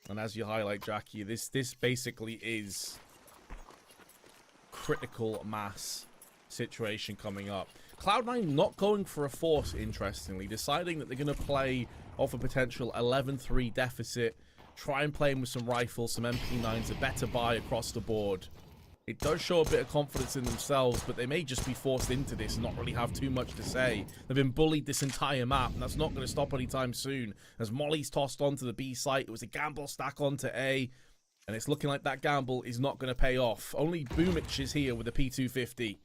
And as you highlight, Jackie, this basically is critical mass situation coming up. Cloud9 not going for a force, interestingly, deciding that they're going to play off a potential 11-3 deficit. Try and play him with some rifles, some MP9s, a better buy across the board. It does show a bit of confidence in themselves, but they may just be forced into this and not really have too much to say. They've been bullied this entire map, and that's not going to stop anytime soon. As Molly's tossed onto the B site, it was a gamble stack onto A, and it's looking like that gamble is not going to pay off. Only Boomich is here with a P250.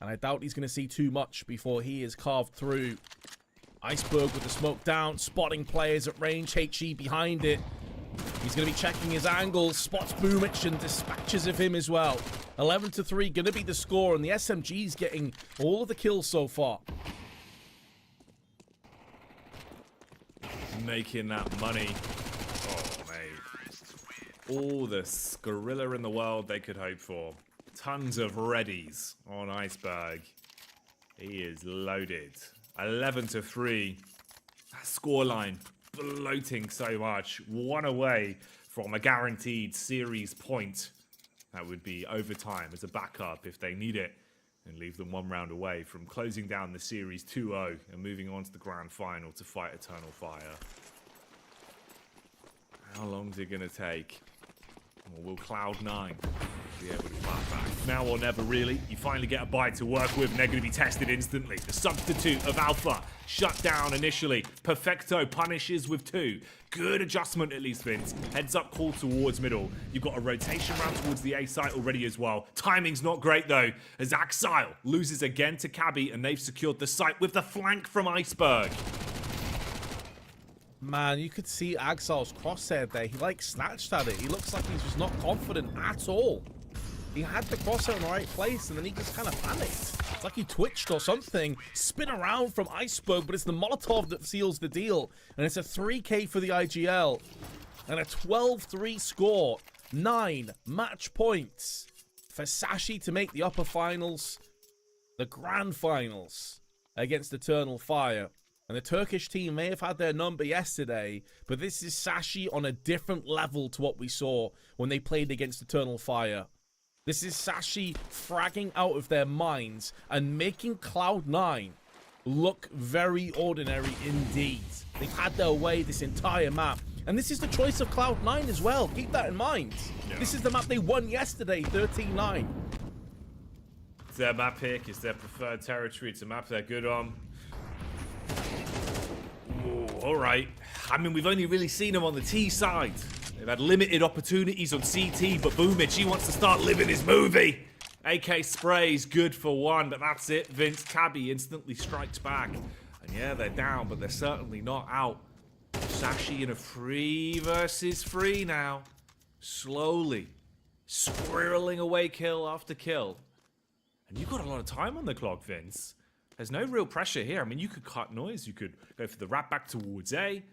And I doubt he's going to see too much before he is carved through. Iceberg with the smoke down, spotting players at range, HE behind it. He's going to be checking his angles, spots Boomich and dispatches of him as well. 11-3, gonna be the score, and the SMG's getting all of the kills so far. Making that money. Oh, mate. All the Skrilla in the world they could hope for. Tons of readies on Iceberg. He is loaded. 11-3. That scoreline bloating so much. One away from a guaranteed series point. That would be overtime as a backup if they need it. And leave them one round away from closing down the series 2-0 and moving on to the grand final to fight Eternal Fire. How long is it going to take? Or will Cloud9 be able to fight back? Now or never, really. You finally get a bite to work with, and they're going to be tested instantly. The substitute of Alpha shut down initially. Perfecto punishes with 2. Good adjustment, at least, Vince. Heads up call towards middle. You've got a rotation round towards the A site already as well. Timing's not great, though, as Axile loses again to Cabby, and they've secured the site with the flank from Iceberg. Man, you could see Axile's crosshair there. He, like, snatched at it. He looks like he's just not confident at all. He had the crosshair in the right place, and then he just kind of panicked. It's like he twitched or something. Spin around from Iceberg, but it's the Molotov that seals the deal. And it's a 3K for the IGL. And a 12-3 score. 9 match points for Sashi to make the upper finals. The grand finals against Eternal Fire. And the Turkish team may have had their number yesterday, but this is Sashi on a different level to what we saw when they played against Eternal Fire. This is Sashi fragging out of their minds and making Cloud9 look very ordinary indeed. They've had their way this entire map. And this is the choice of Cloud9 as well. Keep that in mind. Yeah. This is the map they won yesterday, 13-9. It's their map pick. It's their preferred territory. It's a map they're good on. Ooh, all right. I mean, we've only really seen them on the T side. They've had limited opportunities on CT, but Boomich, he wants to start living his movie. AK sprays, good for 1, but that's it. Vince Cabby instantly strikes back. And yeah, they're down, but they're certainly not out. Sashi in a 3 versus 3 now. Slowly squirreling away kill after kill. And you've got a lot of time on the clock, Vince. There's no real pressure here. I mean, you could cut noise. You could go for the wrap back towards A.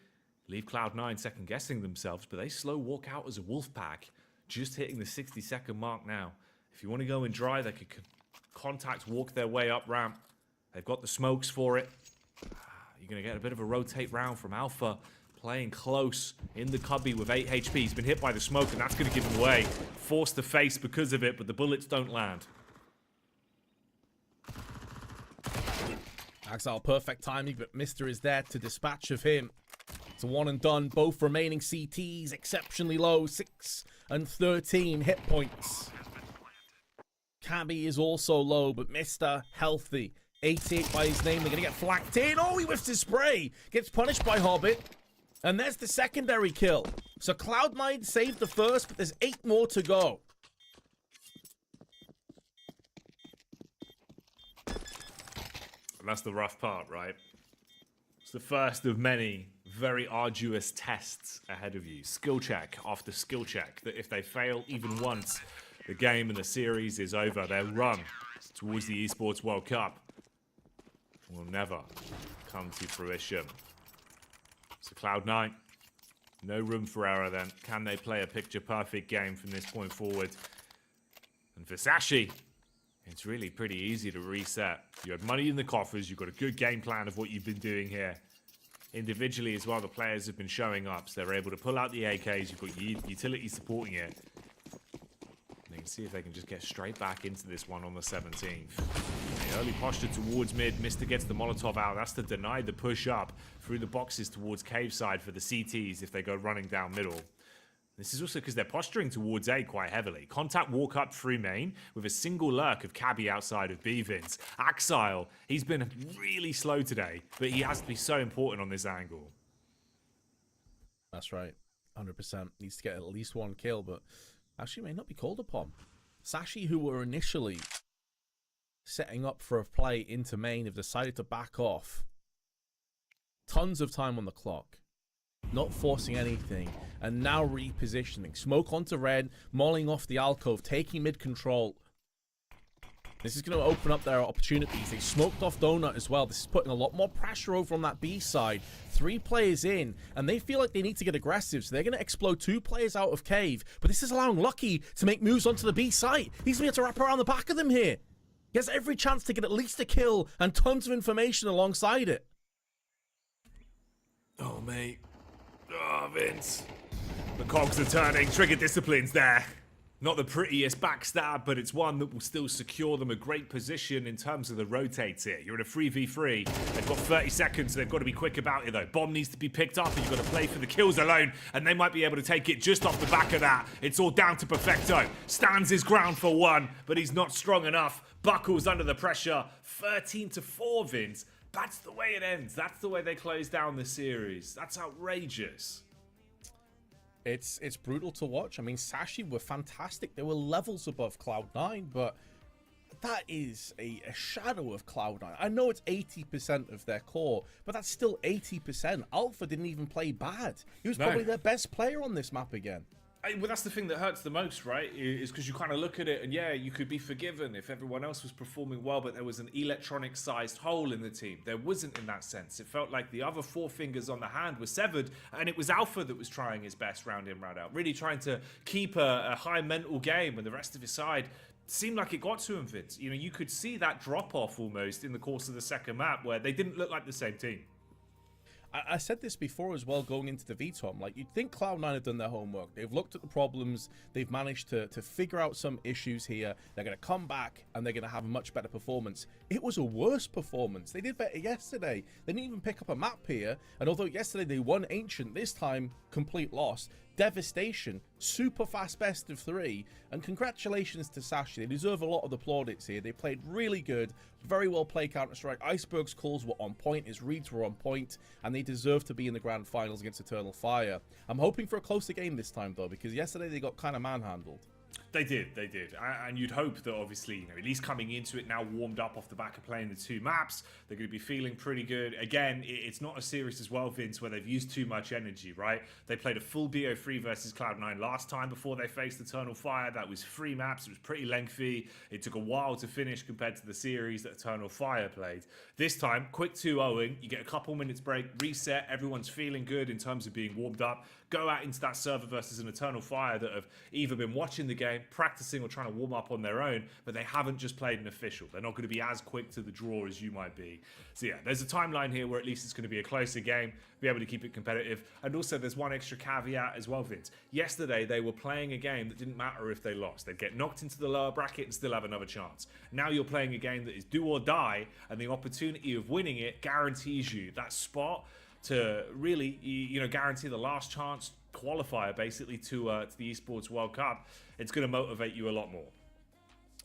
Leave Cloud9 second-guessing themselves, but they slow walk out as a wolf pack. Just hitting the 60-second mark now. If you want to go in dry, they could contact walk their way up ramp. They've got the smokes for it. You're going to get a bit of a rotate round from Alpha. Playing close in the cubby with 8 HP. He's been hit by the smoke, and that's going to give him away. Forced to face because of it, but the bullets don't land. Axile, perfect timing, but Mister is there to dispatch of him. It's a 1 and done. Both remaining CTs exceptionally low. 6 and 13 hit points. Cabby is also low, but Mister healthy. 88 by his name. They're going to get flanked in. Oh, he whiffs his spray. Gets punished by Hobbit. And there's the secondary kill. So Cloud9 saved the first, but there's 8 more to go. That's the rough part, right? It's the first of many very arduous tests ahead of you. Skill check after skill check. That if they fail even once, the game and the series is over. Their run towards the Esports World Cup will never come to fruition. So Cloud9, no room for error then. Can they play a picture-perfect game from this point forward? And for Sashi, it's really pretty easy to reset. You have money in the coffers. You've got a good game plan of what you've been doing here. Individually as well, the players have been showing up. So they're able to pull out the AKs. You've got utility supporting it. And they can see if they can just get straight back into this one on the 17th. The early posture towards mid. Mister gets the Molotov out. That's to deny the push up through the boxes towards cave side for the CTs if they go running down middle. This is also because they're posturing towards A quite heavily. Contact walk up through main with a single lurk of Cabby outside of B, Vince. Axile, he's been really slow today, but he has to be so important on this angle. That's right. 100%. Needs to get at least 1 kill, but actually may not be called upon. Sashi, who were initially setting up for a play into main, have decided to back off. Tons of time on the clock. Not forcing anything, and now repositioning. Smoke onto red, mauling off the alcove, taking mid control. This is going to open up their opportunities. They smoked off Donut as well. This is putting a lot more pressure over on that B side. 3 players in, and they feel like they need to get aggressive, so they're going to explode 2 players out of Cave. But this is allowing Lucky to make moves onto the B site. He's going to have to wrap around the back of them here. He has every chance to get at least a kill and tons of information alongside it. Oh, mate. Oh, Vince. The cogs are turning. Trigger discipline's there. Not the prettiest backstab, but it's one that will still secure them a great position in terms of the rotates here. You're in a 3v3. They've got 30 seconds, so they've got to be quick about it, though. Bomb needs to be picked up, and you've got to play for the kills alone, and they might be able to take it just off the back of that. It's all down to Perfecto. Stands his ground for 1, but he's not strong enough. Buckles under the pressure. 13-4, Vince. That's the way it ends. That's the way they close down the series. That's outrageous. It's brutal to watch. I mean, Sashi were fantastic. They were levels above Cloud9, but that is a shadow of Cloud9. I know it's 80% of their core, but that's still 80%. Alpha didn't even play bad. He was probably their best player on this map again. Well, that's the thing that hurts the most, right? Is because you kind of look at it and, yeah, you could be forgiven if everyone else was performing well, but there was an electronic-sized hole in the team. There wasn't in that sense. It felt like the other 4 fingers on the hand were severed, and it was Alpha that was trying his best round in, round out. Really trying to keep a high mental game when the rest of his side seemed like it got to him, Vince. You know, you could see that drop-off almost in the course of the second map where they didn't look like the same team. I said this before as well going into the VTOM. Like, you'd think Cloud9 have done their homework. They've looked at the problems. They've managed to figure out some issues here. They're going to come back and they're going to have a much better performance. It was a worse performance. They did better yesterday. They didn't even pick up a map here. And although yesterday they won Ancient, this time complete loss. Devastation, super fast best of 3, and congratulations to Sashi. They deserve a lot of the plaudits here. They played really good, very well played Counter-Strike. Iceberg's calls were on point, his reads were on point, and they deserve to be in the grand finals against Eternal Fire. I'm hoping for a closer game this time though, because yesterday they got kind of manhandled. They did. And you'd hope that obviously, you know, at least coming into it now warmed up off the back of playing the 2 maps, they're going to be feeling pretty good. Again, it's not a series as well, Vince, where they've used too much energy, right? They played a full BO3 versus Cloud9 last time before they faced Eternal Fire. That was 3 maps. It was pretty lengthy. It took a while to finish compared to the series that Eternal Fire played. This time, quick 2-0ing. You get a couple minutes break, reset. Everyone's feeling good in terms of being warmed up. Go out into that server versus an Eternal Fire that have either been watching the game, practicing, or trying to warm up on their own, but they haven't just played an official. They're not going to be as quick to the draw as you might be. So yeah, there's a timeline here where at least it's going to be a closer game, be able to keep it competitive. And also there's one extra caveat as well, Vince. Yesterday they were playing a game that didn't matter if they lost. They'd get knocked into the lower bracket and still have another chance. Now you're playing a game that is do or die, and the opportunity of winning it guarantees you that spot to really, you know, guarantee the last chance qualifier basically to the Esports World Cup. It's going to motivate you a lot more.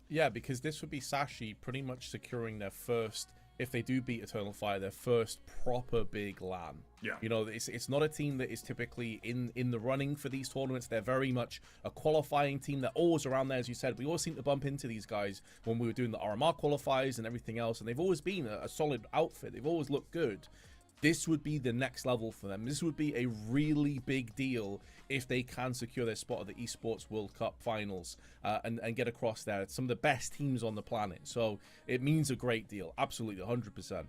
Yeah, because this would be Sashi pretty much securing their first, if they do beat Eternal Fire, their first proper big LAN. Yeah. You know, it's not a team that is typically in the running for these tournaments. They're very much a qualifying team. They're always around there, as you said. We always seem to bump into these guys when we were doing the RMR qualifiers and everything else, and they've always been a solid outfit. They've always looked good. This would be the next level for them. This would be a really big deal if they can secure their spot at the Esports World Cup finals and get across there. It's some of the best teams on the planet. So it means a great deal. Absolutely, 100%.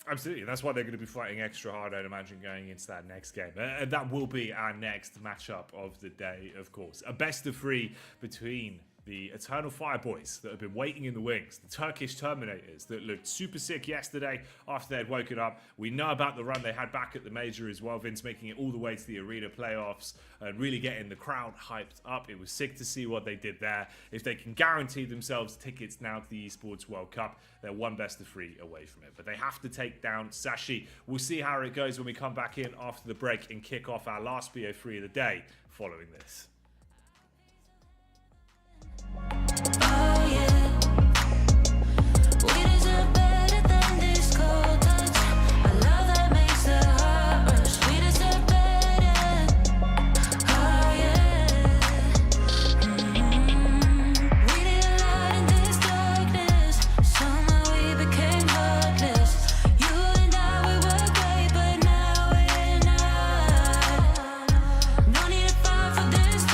Absolutely. That's why they're going to be fighting extra hard, I'd imagine, going into that next game. And that will be our next matchup of the day, of course. A best of 3 between the Eternal Fire boys that have been waiting in the wings, the Turkish Terminators that looked super sick yesterday after they'd woken up. We know about the run they had back at the Major as well, Vince, making it all the way to the Arena playoffs and really getting the crowd hyped up. It was sick to see what they did there. If they can guarantee themselves tickets now to the Esports World Cup, they're one best of 3 away from it. But they have to take down Sashi. We'll see how it goes when we come back in after the break and kick off our last BO3 of the day following this. Oh yeah, we deserve better than this cold touch. A love that makes the heart rush. We deserve better. Oh yeah, we did a lot in this darkness. Somehow we became heartless. You and I, we were great, but now we're not. No need to fight for this.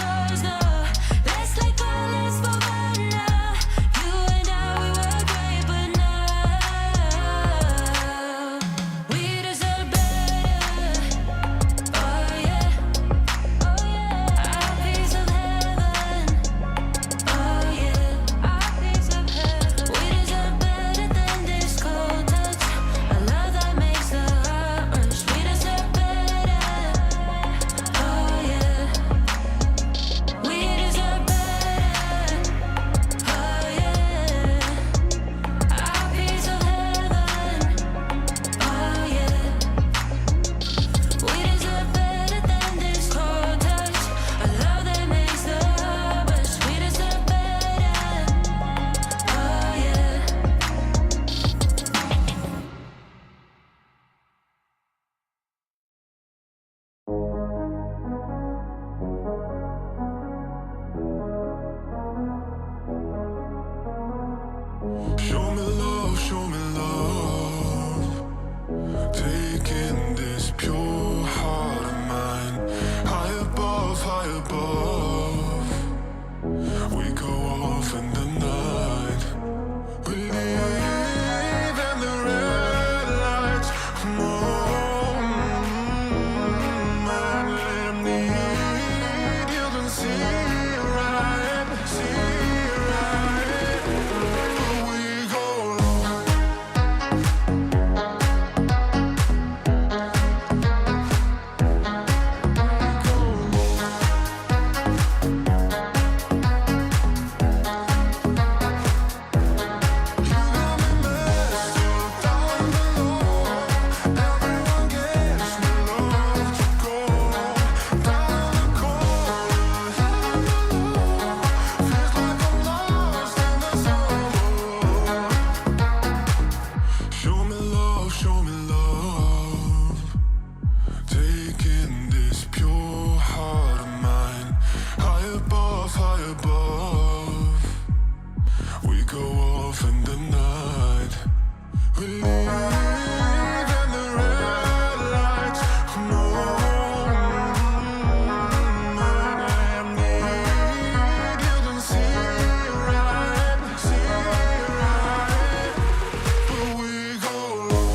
pure heart of mine. High above, we go off in the night. We live in the red lights. No, I need you to see right, but we go low.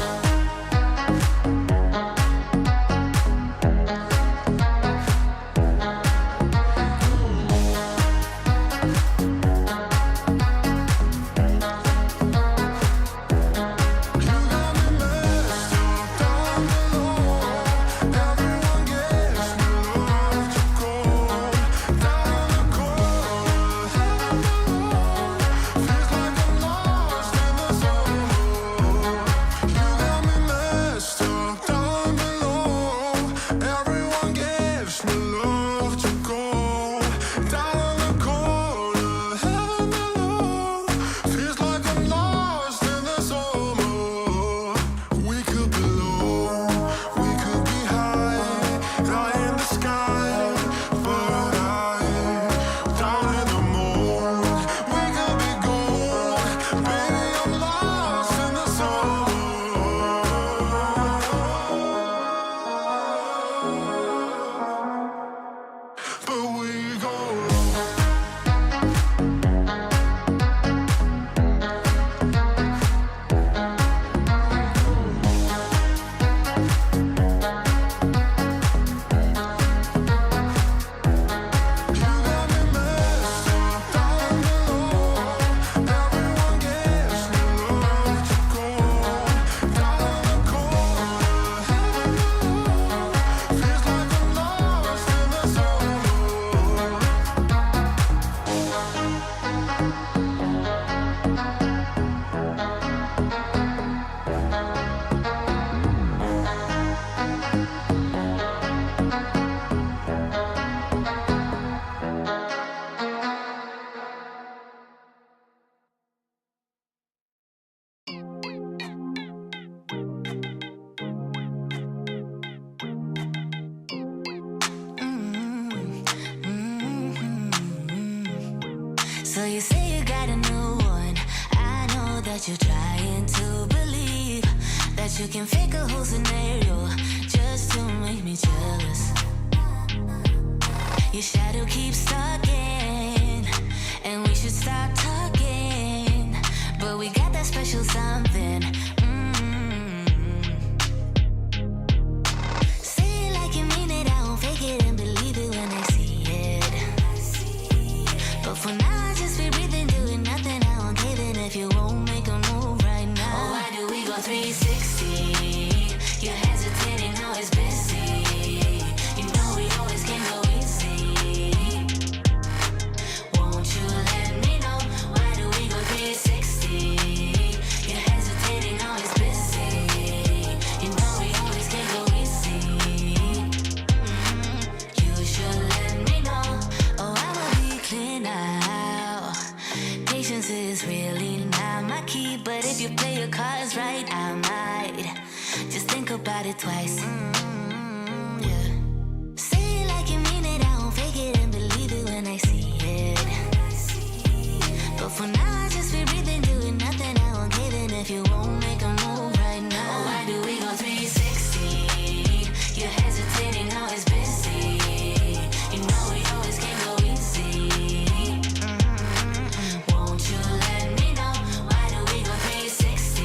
So you say you got a new one. I know that you're trying to believe that you can fake a whole scenario just to make me jealous. Your shadow keeps stalking, and we should stop talking. But we got that special something. Say it like you mean it, I won't fake it and believe it when I see it. But for now, I just be breathing, doing nothing. I won't cave in if you won't make a move right now. Oh, why do we go 360? You're hesitating, now it's busy. You know we always can go easy. Won't you let me know? Why do we go 360? You're hesitating, now it's busy. You know we always can go easy. You should let me know. Oh, I'ma be clear now. Patience is really not my key, but if you play your cards right, I might just think about it twice. Yeah. Say it like you mean it, I won't fake it and believe it when I see it. But for now, I just be breathing, doing nothing. I won't cave in if you won't make a move right now. Oh, why do we go 360? You're hesitating, now it's busy. You know we always can go easy. Won't you let me know? Why do we go 360?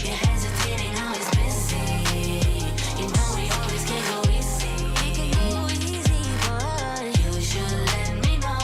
You're hesitating, now it's busy. You know we always can go easy. We can go easy, boy. You should let me know.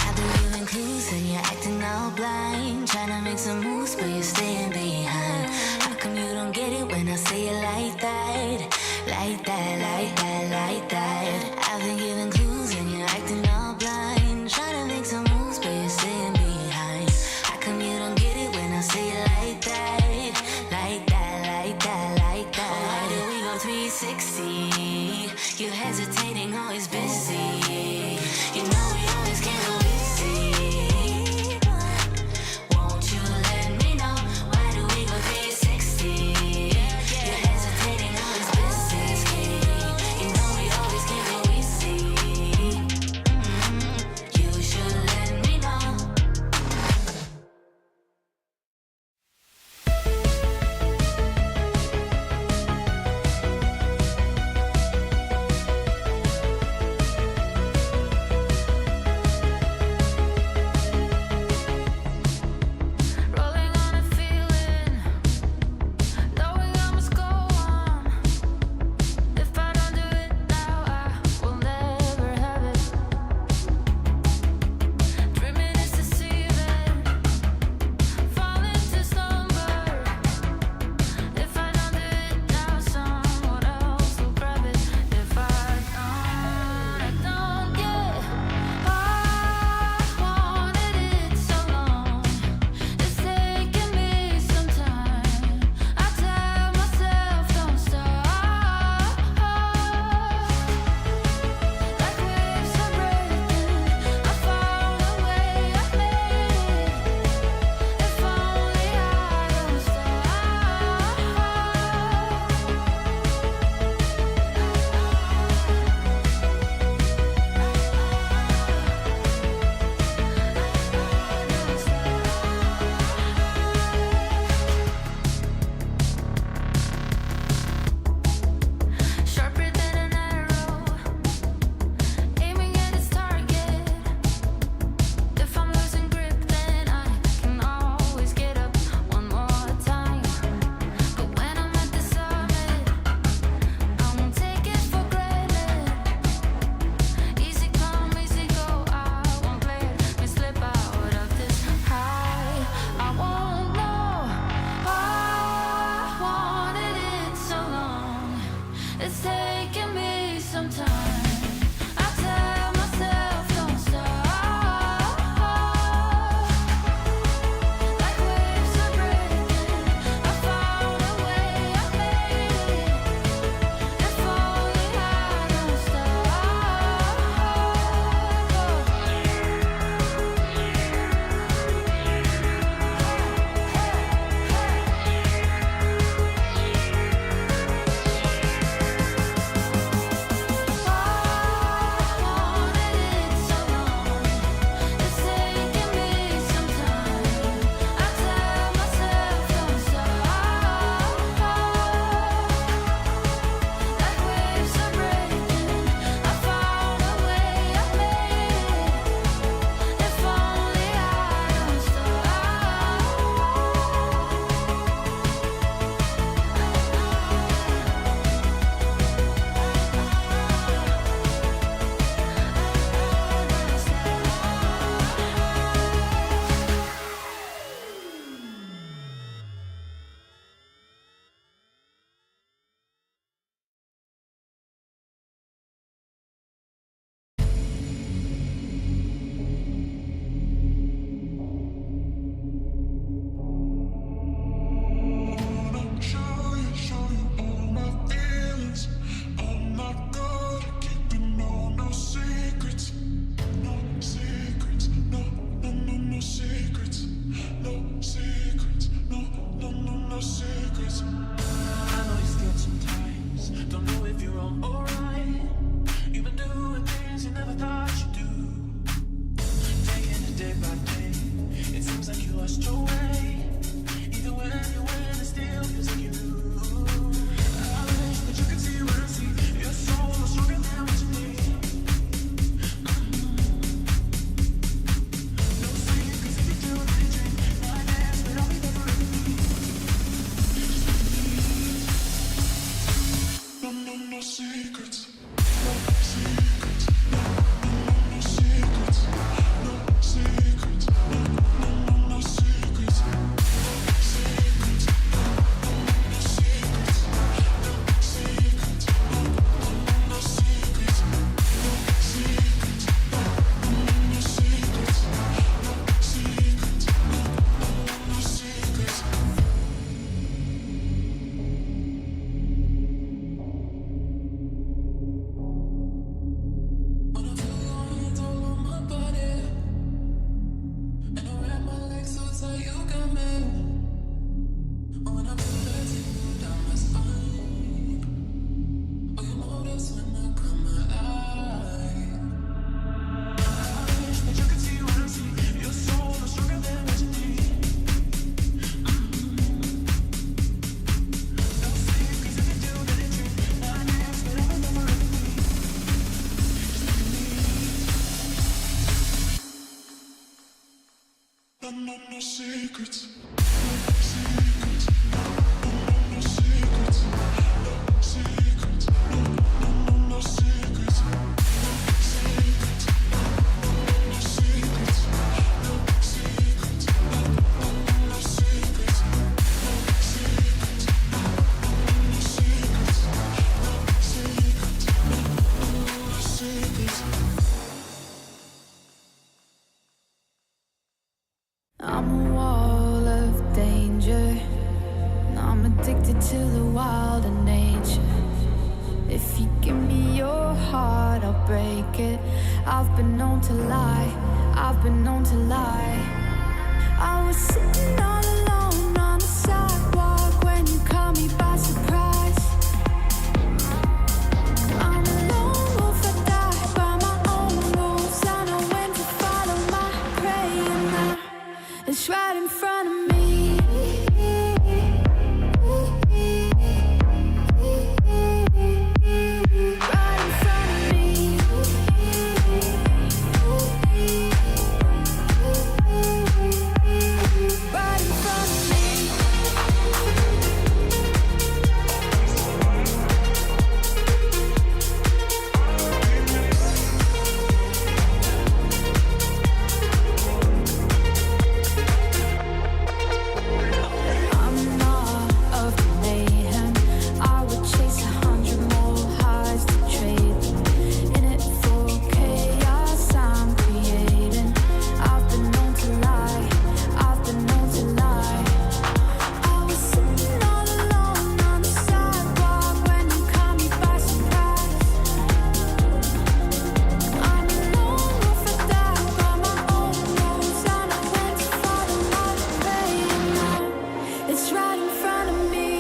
I've been giving clues and you're acting all blind. Trying to make some moves, but you're staying behind. How come you don't get it when I say it like that? Like that, like that, like that. I've been giving clues and you're acting all blind. Trying to make some moves, but you're staying behind. How come you don't get it when I say it like that? Like that, like that, like that. Oh, why do we go 360? You're hesitating, always busy. You know we always can go easy. Won't you let me know? Why do we go 360? You're hesitating, always busy. You know we feeling alright. You've been doing things you never thought you'd do. Taking it day by day. It seems like you lost your way. Even when you win, it still feels like you lose. I wish that you could see what I see. Your soul is stronger than what you need. No secrets if you do what they dream. Nightmares, but I'll be there forever. No secrets. No secrets. No secrets. No secrets. No secrets. No secrets. I'm a wall of danger, and I'm addicted to the wild and nature. If you give me your heart, I'll break it. I've been known to lie, I've been known to lie. I was sitting all alone on the sidewalk when you caught me by surprise. I'm a lone wolf, I die by my own rules. I know when to follow my prey, and now it's right in front of me. Right in front of me. Right in front of me. I'm in awe of the mayhem. I would chase 100 more highs to trade them. In it for chaos I'm creating. I've been known to lie, I've been known to lie. I was sitting all alone on the sidewalk when you caught me by surprise. I'm a lone wolf, I die by my own rules. I know when to follow my prey, and now it's right in front of me.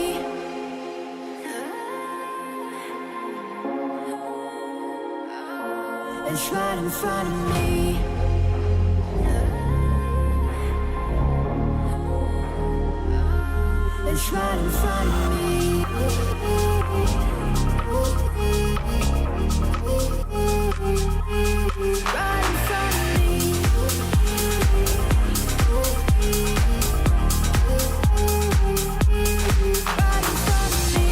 It's right in front of me. It's right in front of me. Right in front of me. Right in front of me.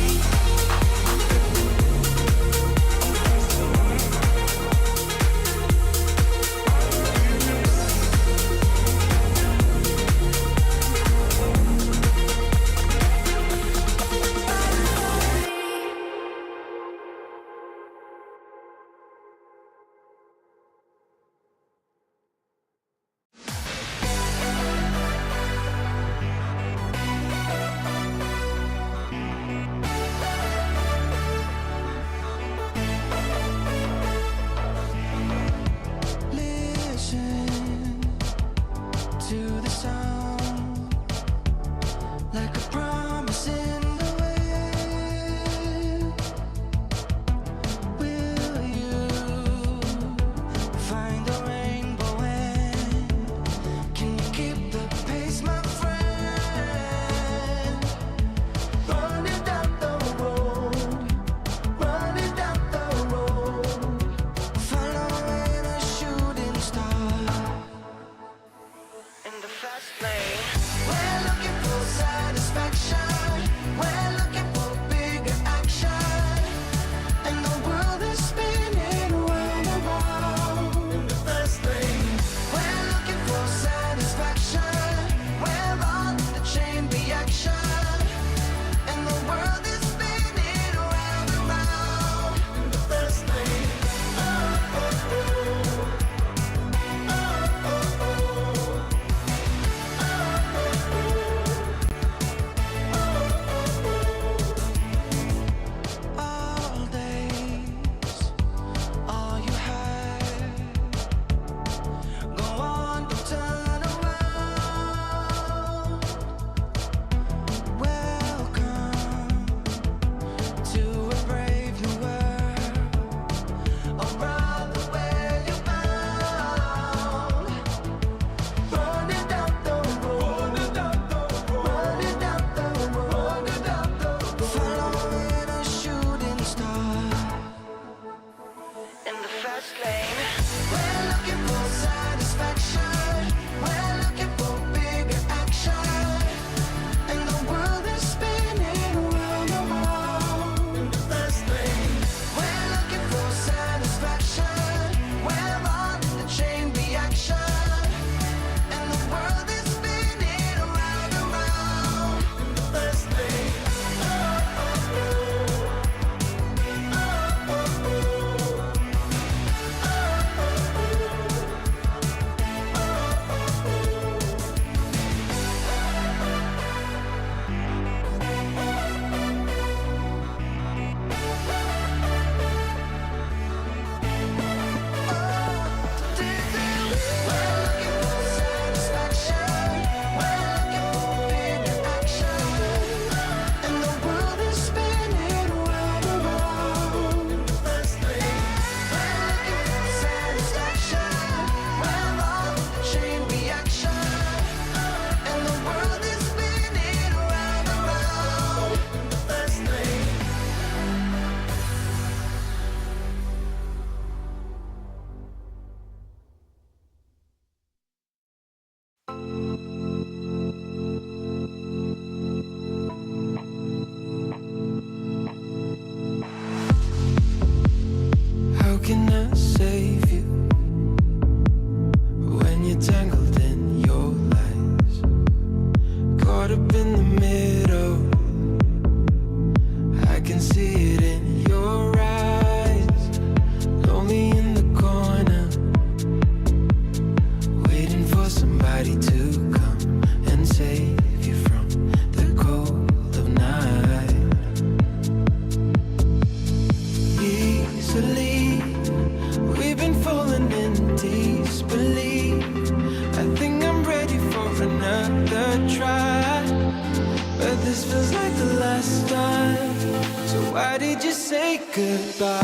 goodbye.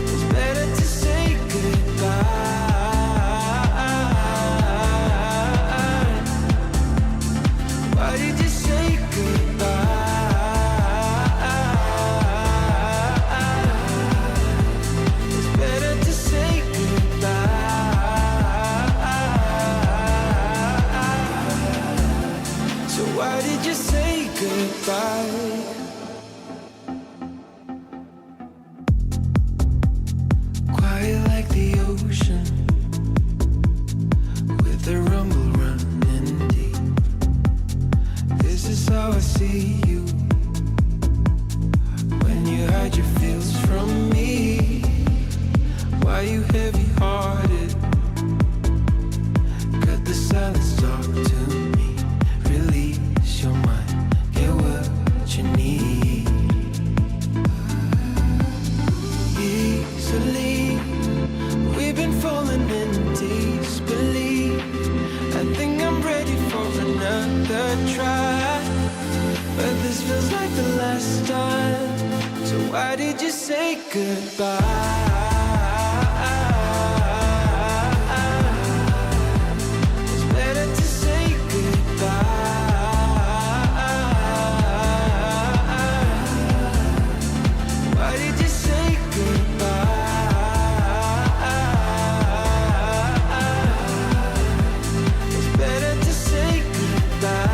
It's better to say goodbye. Why did you say goodbye? It's better to say goodbye. So why did you say goodbye? Quiet like the ocean, with the rumble running deep. This is how I see you, when you hide your feels from me. Why you heavy-hearted? Cut the silence, talk to me. Release your mind, get what you need. Easily, we've been falling in disbelief. I think I'm ready for another try, but this feels like the last time. So why did you say goodbye? It's better to say goodbye. Why did you say goodbye? It's better to say goodbye.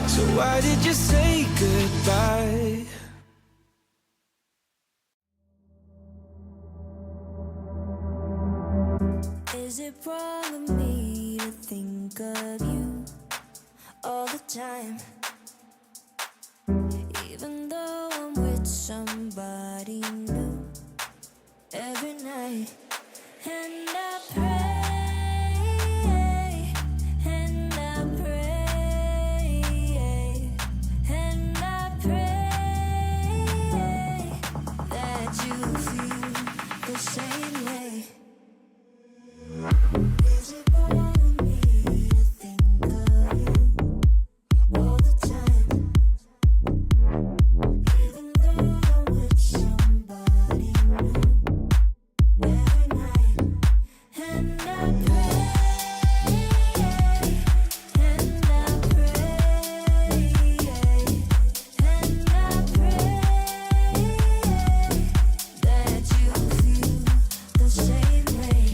So why did you say goodbye? Is it wrong of me to think of you all the time? Even though I'm with somebody new every night. And I pray, and I pray, and I pray that you feel the same way. Is it wrong of me to think of you all the time? Even though I'm with somebody new every night. And I pray, and I pray, and I pray that you feel the same way.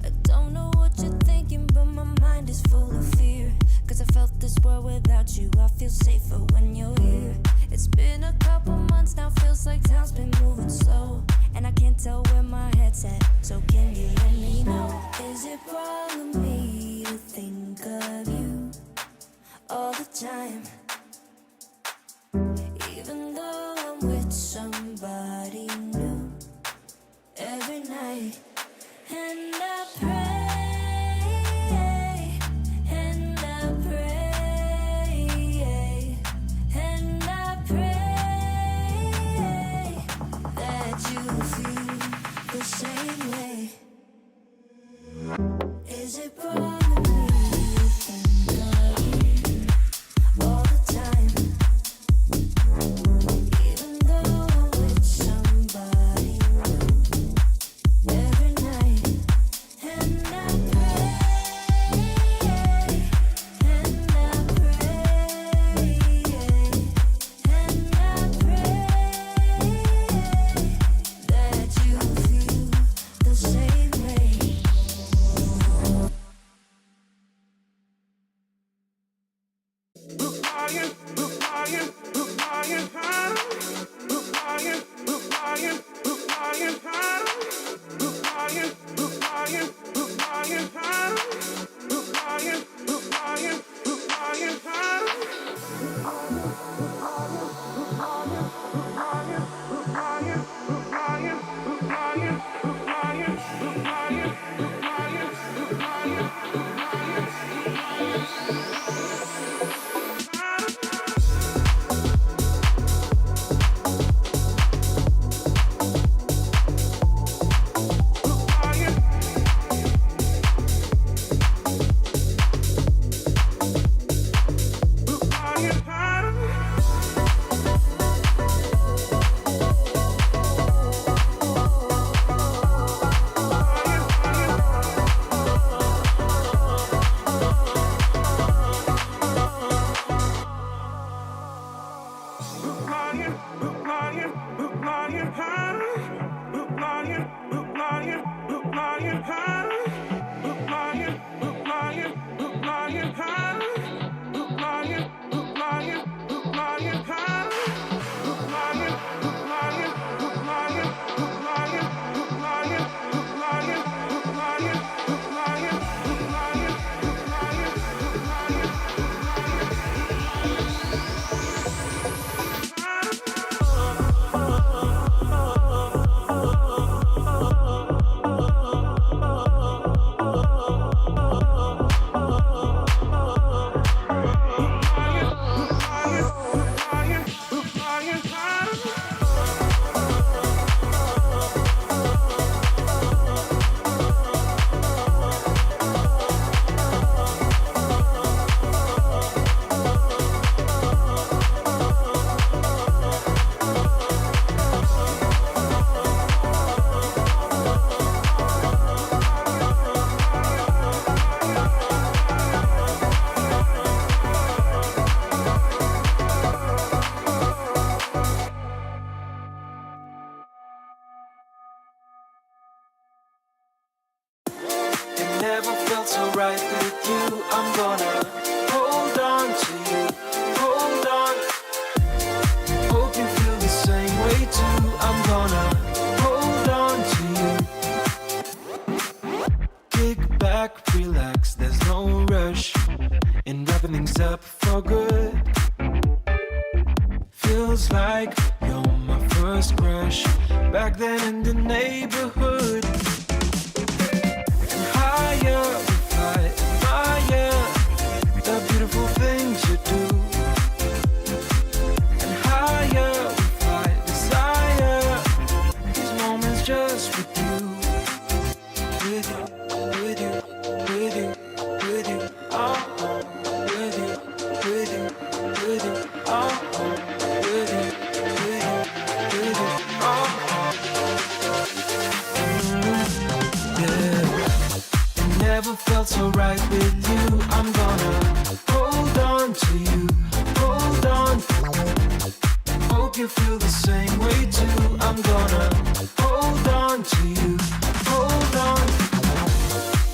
I don't know what you're thinking, but my mind is full of fear. 'Cause I felt this world without you. I feel safer when you're here. It's been a couple months now, feels like time's been moving slow. And I can't tell where my head's at, so can you let me know? Is it wrong of me to think of you all the time? Even though I'm with somebody new every night. And I pray, and I pray, and I pray that you feel the same way. Is it wrong of me to think of you all the time? Even though I'm with somebody new every night. And I pray, and I pray, and I pray that you feel the same way. alright with you, I'm gonna hold on to you, hold on. Hope you feel the same way too, I'm gonna hold on to you. Kick back, relax, there's no rush in wrapping things up for good. Feels like you're my first crush back then in the neighborhood. And higher we fly, admire the beautiful things you do. And higher we fly, desire these moments just with you. With you, with you, with you, with you, oh, with you, with you, with you, oh, with you, with you, with you, oh, yeah. It never felt so right with you. I'm gonna hold on to you, hold on. Hope you feel the same way too. I'm gonna hold on to you, hold on.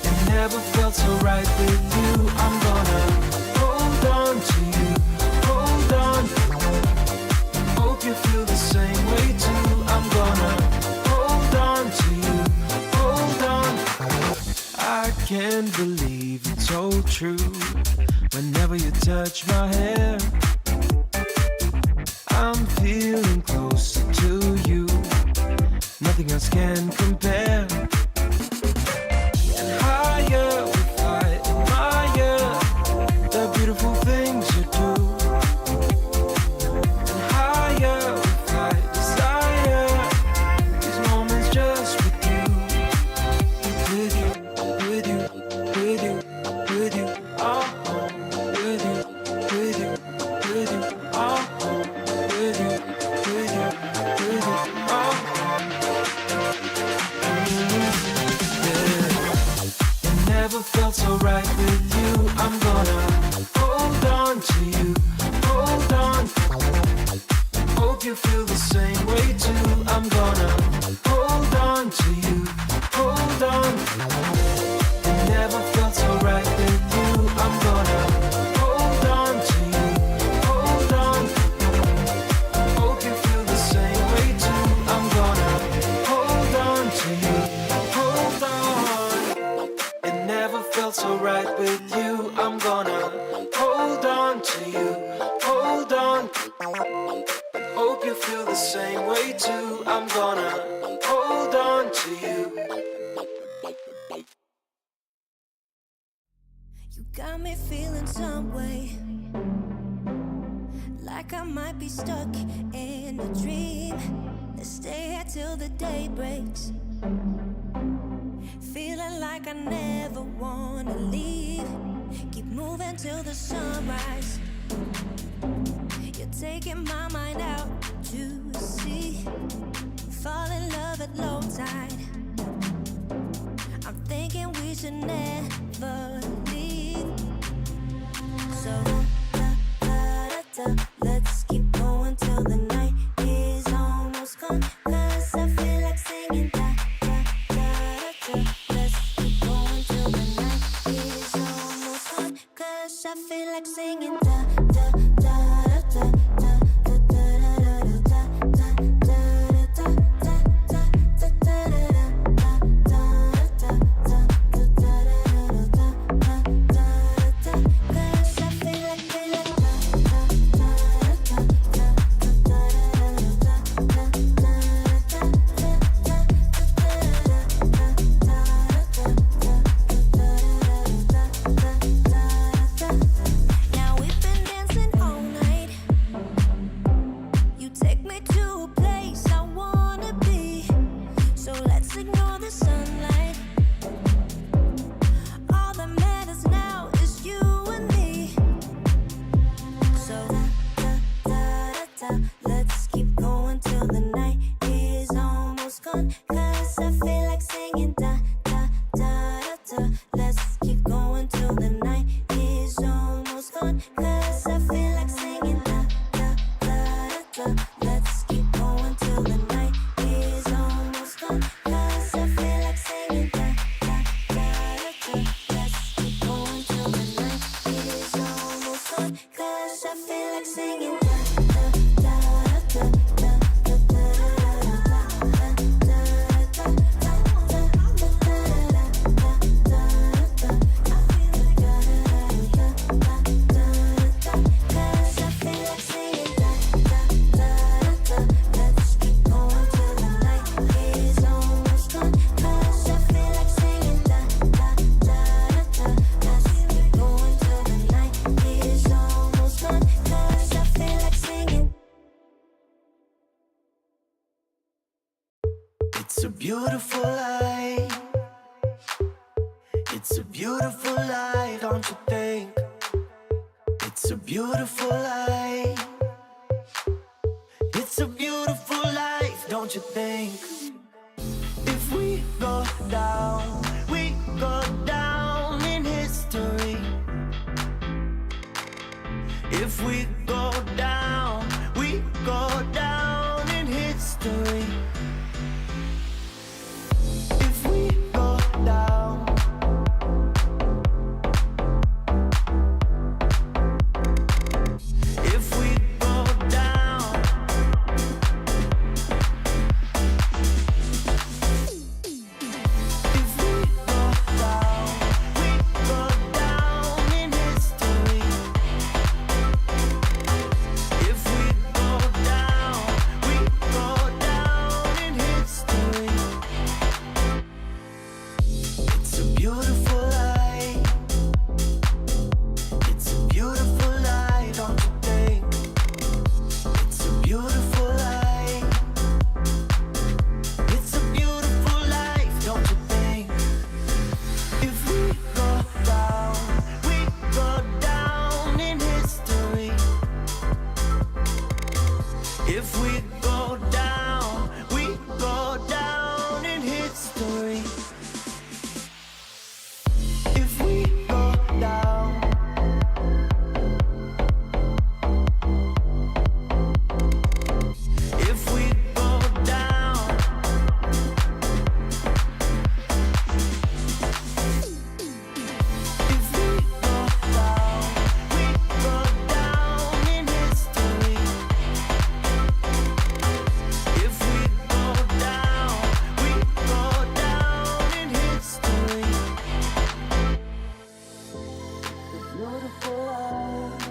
It never felt so right with you. I'm gonna hold on to you, hold on. Hope you feel the same way too. I'm gonna hold on to you, hold on. I can't believe it's so true. Whenever you touch my hair, I'm feeling closer to you. Nothing else can compare. And higher we fly, admire the beautiful things you do. And higher we fly, desire these moments just with you. With you, with you, with you, with you, oh, with you, with you, with you, oh, with you, with you, with you, oh. Yeah. It never felt so right with you. I'm gonna hold on to you, hold on. Hope you feel the same way too. I'm gonna hold on to you, hold on. It never felt so right with you. I'm gonna hold on to you, hold on. Hope you feel the same way too. I'm gonna hold on to you, hold on. It never felt so right with you. I'm gonna hold on to you, hold on. Hope you feel the same way too. I'm gonna hold on to you. You got me feeling some way, like I might be stuck in a dream. Let's stay here till the day breaks, feeling like I never wanna leave. Keep moving till the sunrise. You're taking my mind out to sea. Fall in love at low tide. I'm thinking we should never leave. So let's keep going till the night is almost gone. 'Cause I feel like singing Let's keep going till the night is almost gone. 'Cause I feel like singing beautiful life, don't you think? It's a beautiful life. It's a beautiful life, don't you think? If we go down in history. If we go down in history. If we go down. If we go down. If we go down in history. If we go down in history. It's a beautiful life. It's a beautiful life, don't you think? It's a beautiful life. It's a beautiful life, don't you think? If we go down in history. If we go down in history. If we go down. If we go down. If we go down in history. If we go down in history. Beautiful life.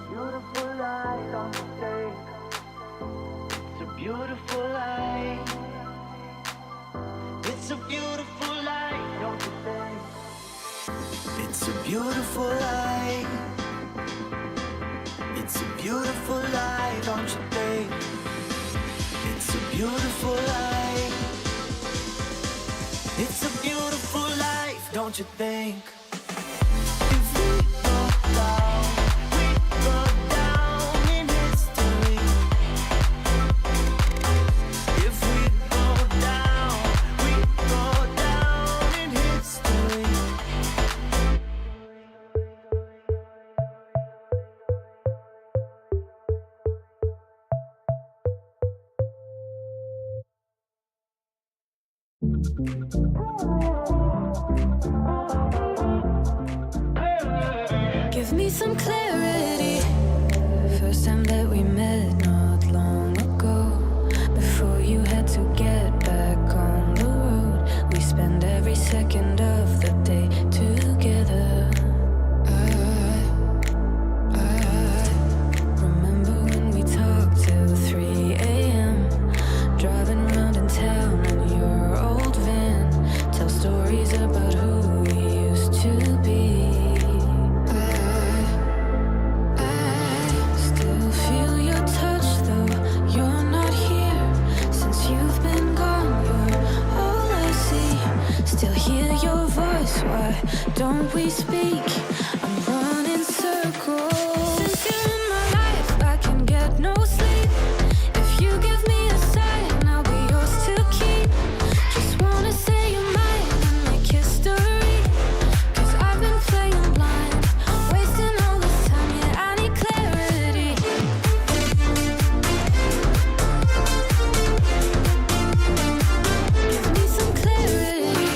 Beautiful life, don't you think? It's a beautiful life. It's a beautiful life, don't you think? It's a beautiful life. It's a beautiful life, don't you think? It's a beautiful life. It's a beautiful life, don't you think? If we go down in history. If we go down in history. Give me some clarity. First time that we met not long ago. Before you had to get back on the road. We spend every second of the day together. I remember when we talked till 3 a.m. Driving around in town in your old van. Tell stories about who we used to be. I still feel your touch though you're not here. Since you've been gone, you're all I see. Still hear your voice, why don't we speak? I'm running circles. Since you're in my life, I can get no sleep. If you give me a sign, I'll be yours to keep. Just wanna say you're mine and make history. 'Cause I've been playing blind, wasting all this time, yeah, I need clarity. Give me some clarity.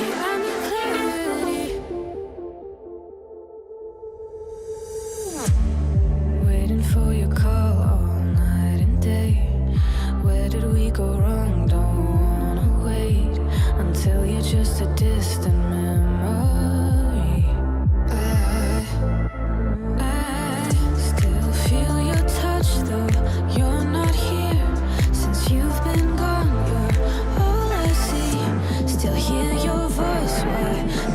Yeah, I need clarity. Waiting for your call all night and day. Where did we go wrong? Don't wanna wait until you're just a distant memory. I still feel your touch though you're not here. Since you've been gone, you're all I see. Still hear your voice, why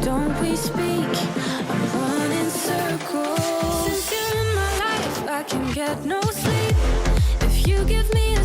don't we speak? I'm running circles. Since you're in my life, I can get no sleep. If you give me a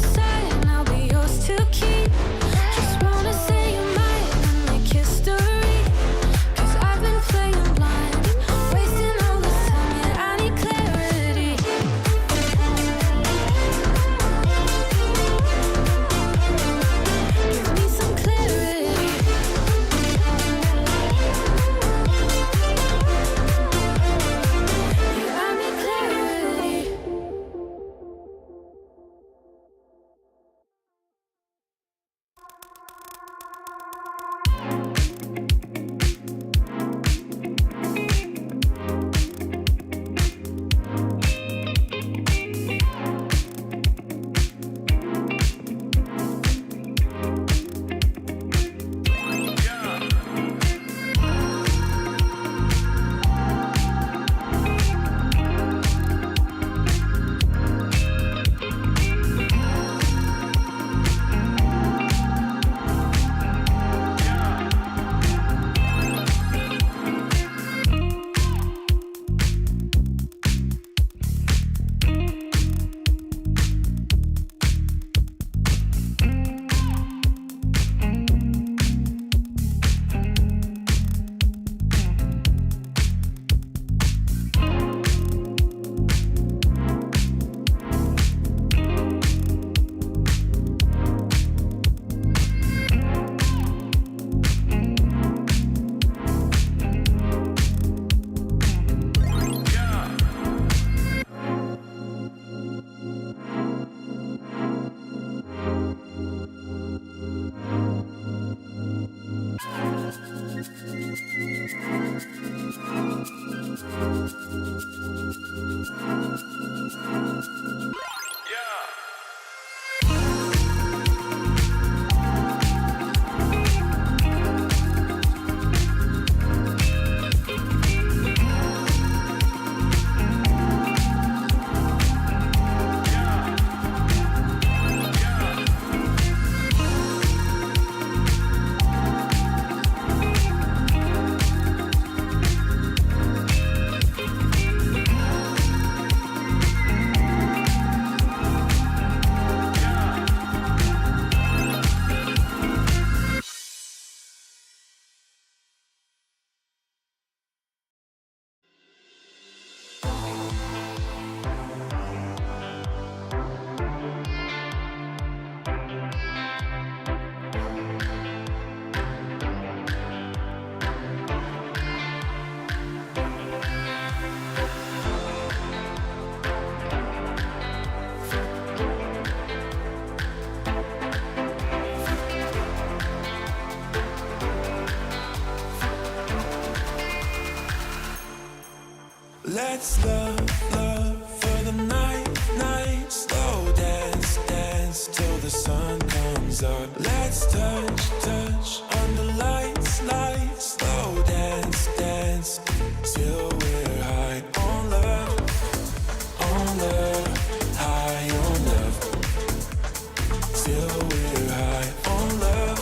Let's love for the night, slow dance till the sun comes up. Let's touch under lights, slow dance till we're high on love, high on love. Till we're high on love,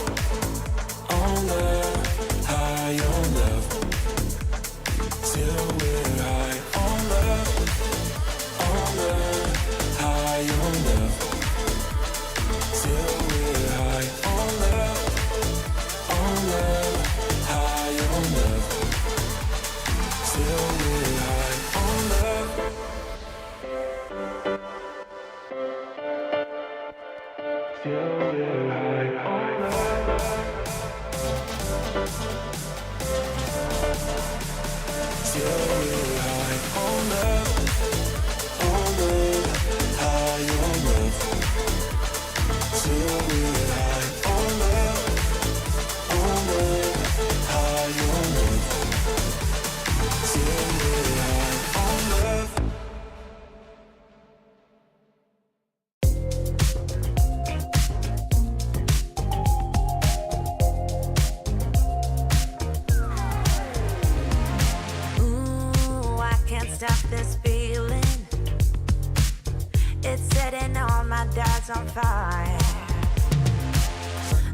high on love. Till we're high on love, high on love. Till we're high on love, high on love. Till we're high on love. Till we're high on love. Till we're high on love, high on love. Till we're high on love, high on love. Till we're high on love. Ooh, I can't stop this feeling. It's setting all my doubts on fire.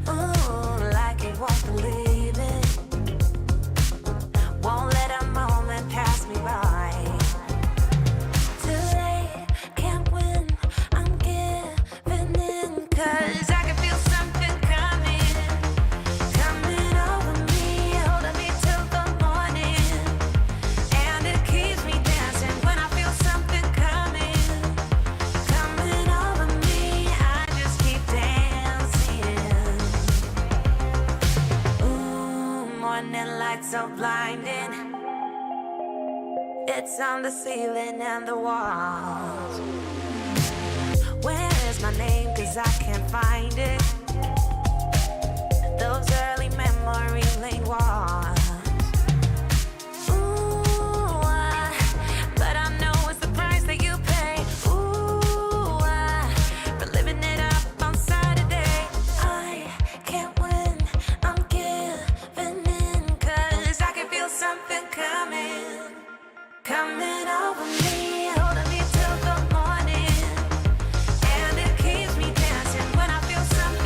Ooh, like you won't believe it. Won't let a moment pass me by. Too late, can't win, I'm giving in. 'Cause I can feel something coming over me, holding me till the morning. And it keeps me dancing when I feel something coming over me. I just keep dancing. Ooh, morning light so blinding. It's on the ceiling and the walls. Where is my name? 'Cause I can't find it. Those early memory lane walls. Ooh, but I know it's the price that you pay. Ooh, for living it up on Saturday. I can't win, I'm giving in. 'Cause I can feel something coming over me, holding me till the morning. And it keeps me dancing when I feel something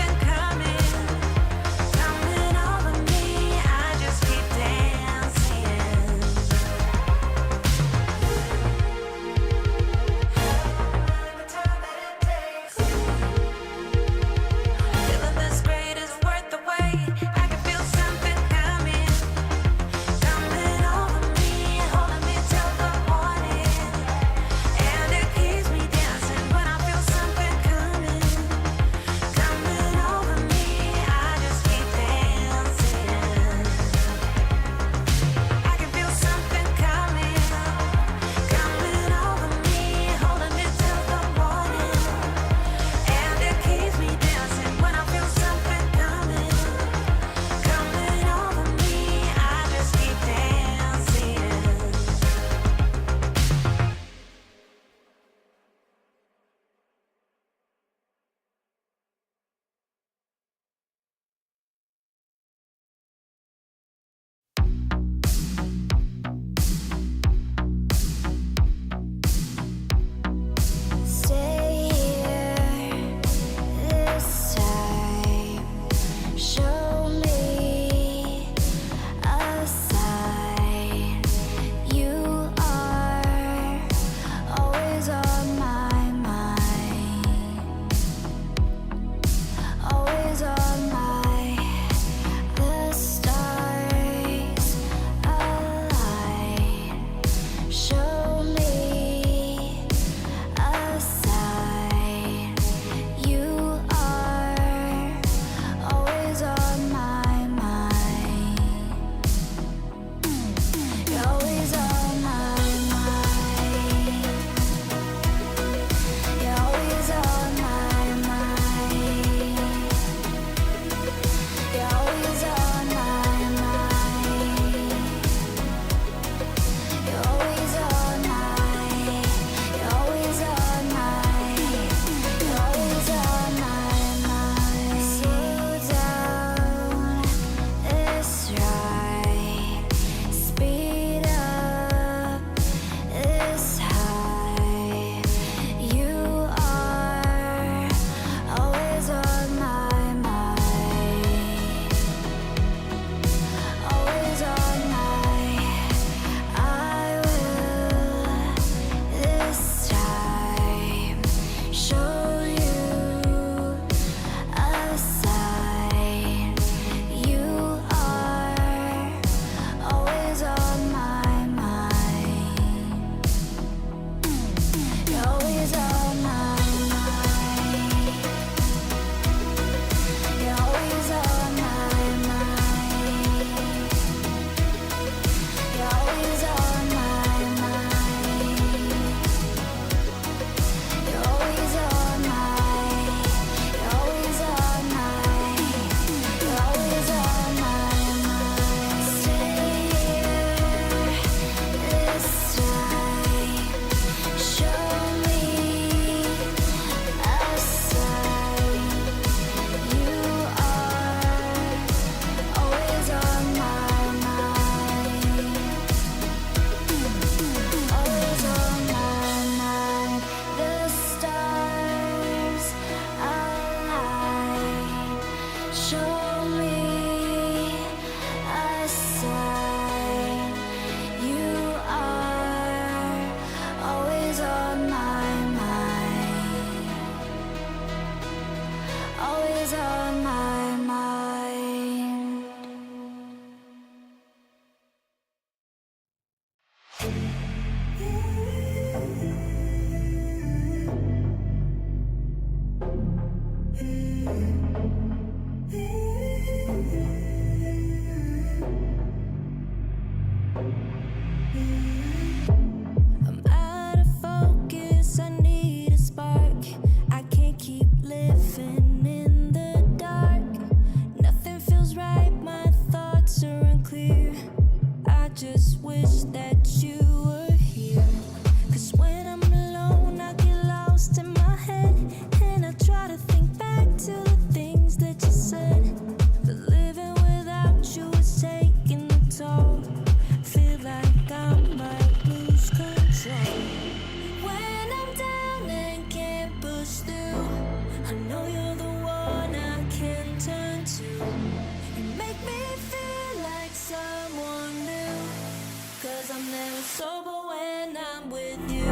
Show me a sign. You are always on my mind. Always on my mind. I'm out of focus, I need a spark. I can't keep living in the dark. Nothing feels right, my thoughts are unclear. I just wish that you were here. 'Cause when I'm alone, I get lost in my head. And I try to think back to the things that you said. But living without you is taking a toll. Feel like I might lose control. When I'm down and can't push through, I know you're the one I can turn to. You make me feel like someone new. 'Cause I'm never sober when I'm with you.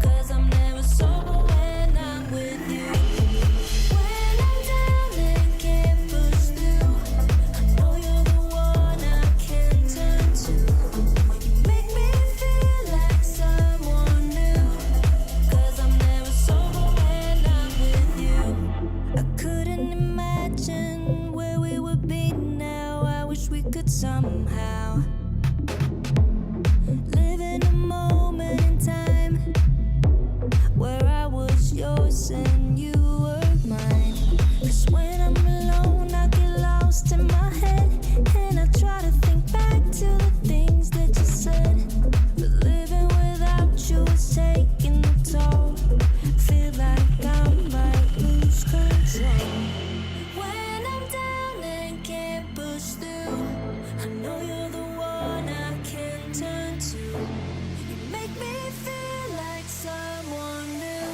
Cause I'm never sober when I'm with you. When I'm down and can't push through, I know you're the one I can turn to. You make me feel like someone new. 'Cause I'm never sober when I'm with you. I couldn't imagine where we would be now. I wish we could somehow live in a moment in time where I was yours and you were mine. 'Cause when I'm alone, I get lost in my head. And I try to think back to the things that you said. But living without you is taking a toll. Feel like I might lose control. When I'm down and can't push through, I know you're the one I can turn to. You make me feel like someone new.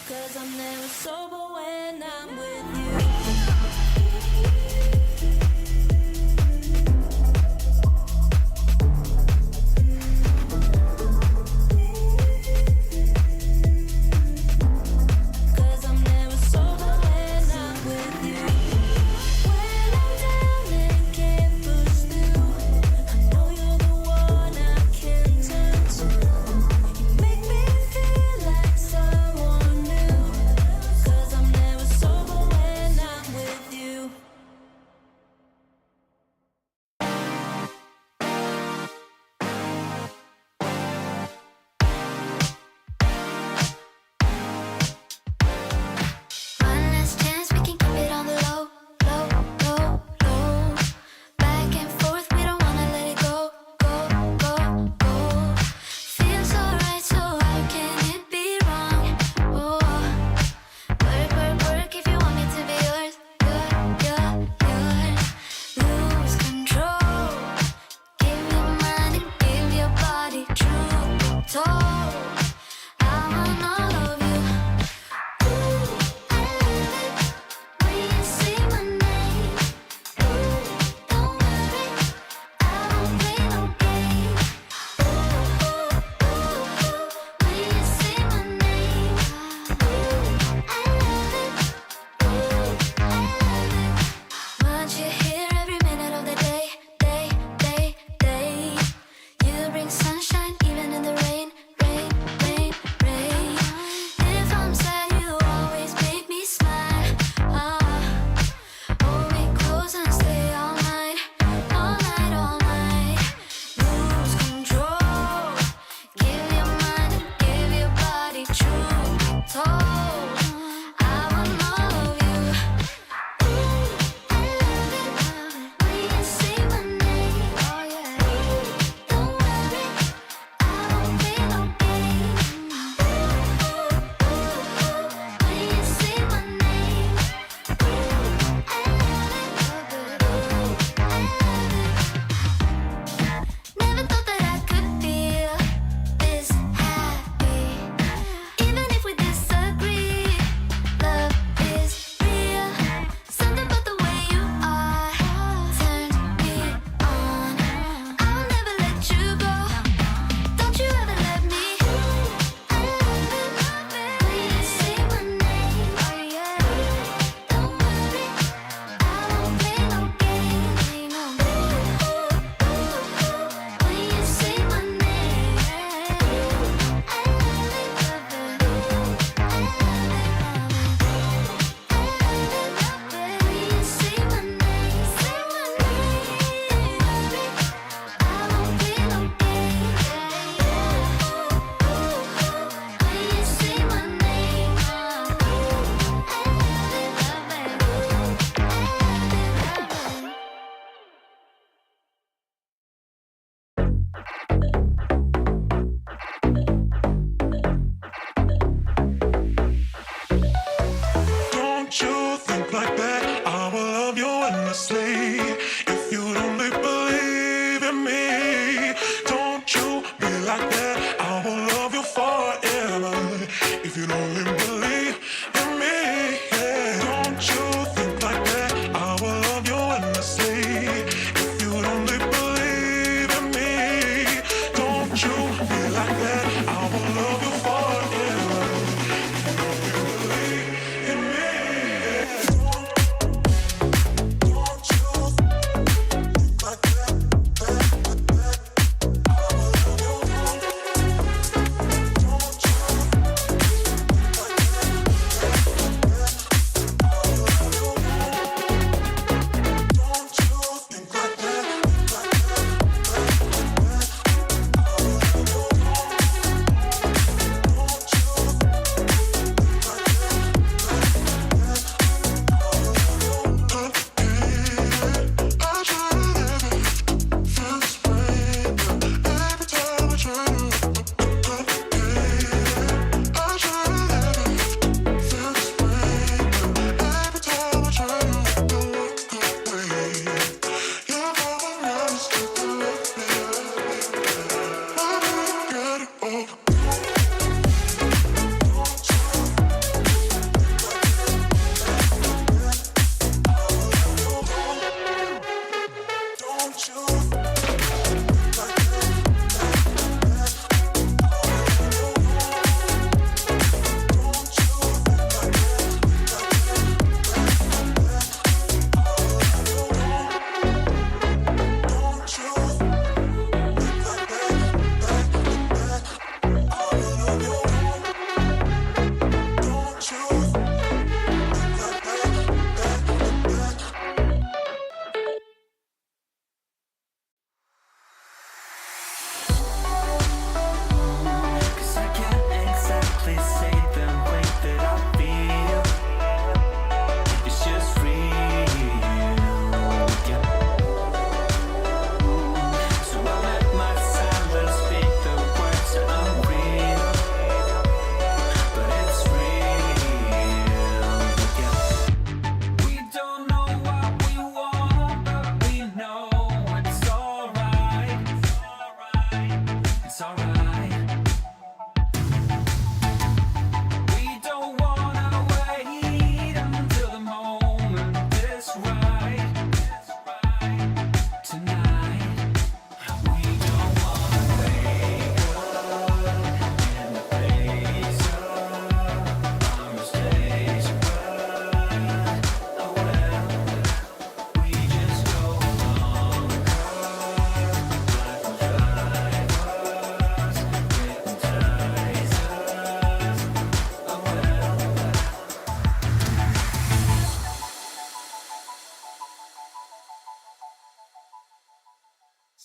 'Cause I'm never sober when I'm with you.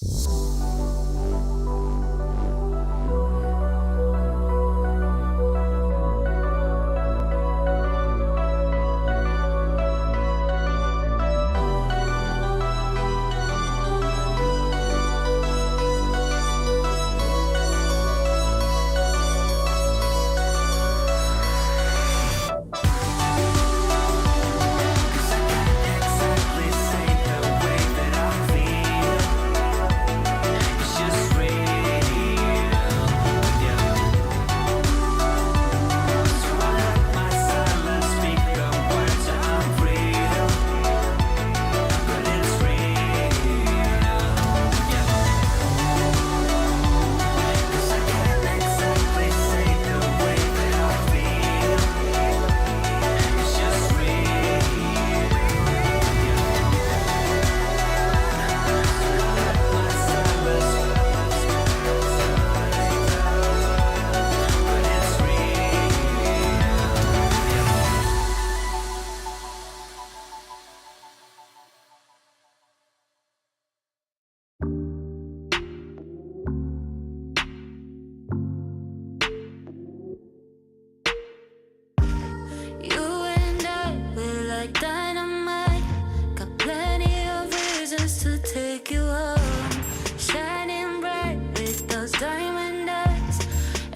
Exactly say the way that I feel. It's just real, yeah. So I let my silence speak the words I'm freedom, but it's real, yeah. 'Cause I can't exactly say the way that I feel. It's just real, yeah. My silence, but it's real, yeah. You and I, we're like dynamite. Got plenty of reasons to take you home. Shining bright with those diamond eyes.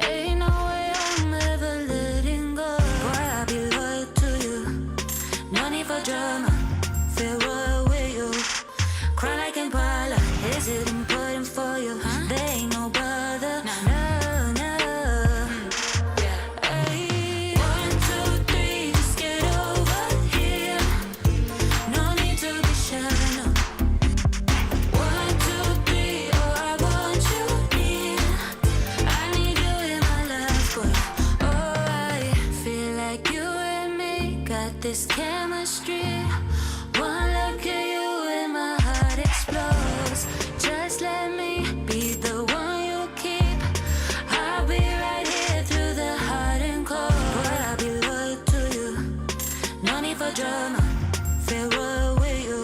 Ain't no way I'm ever letting go. Boy, I'll be loyal to you. No need for drama. Feel royal with you. Cry like Impala. Is it important for you? There ain't no bother. No, no. Ay, 1, 2, 3, just get over here. No need to be shy, no. 1, 2, 3, oh, I want you near. I need you in my life, boy. Oh, I feel like you and me got this chemistry. One look at you and my heart explodes. Just let me be the one you keep. I'll be right here through the hot and cold. Boy, I'll be loyal to you. No need for drama. Feel royal with you.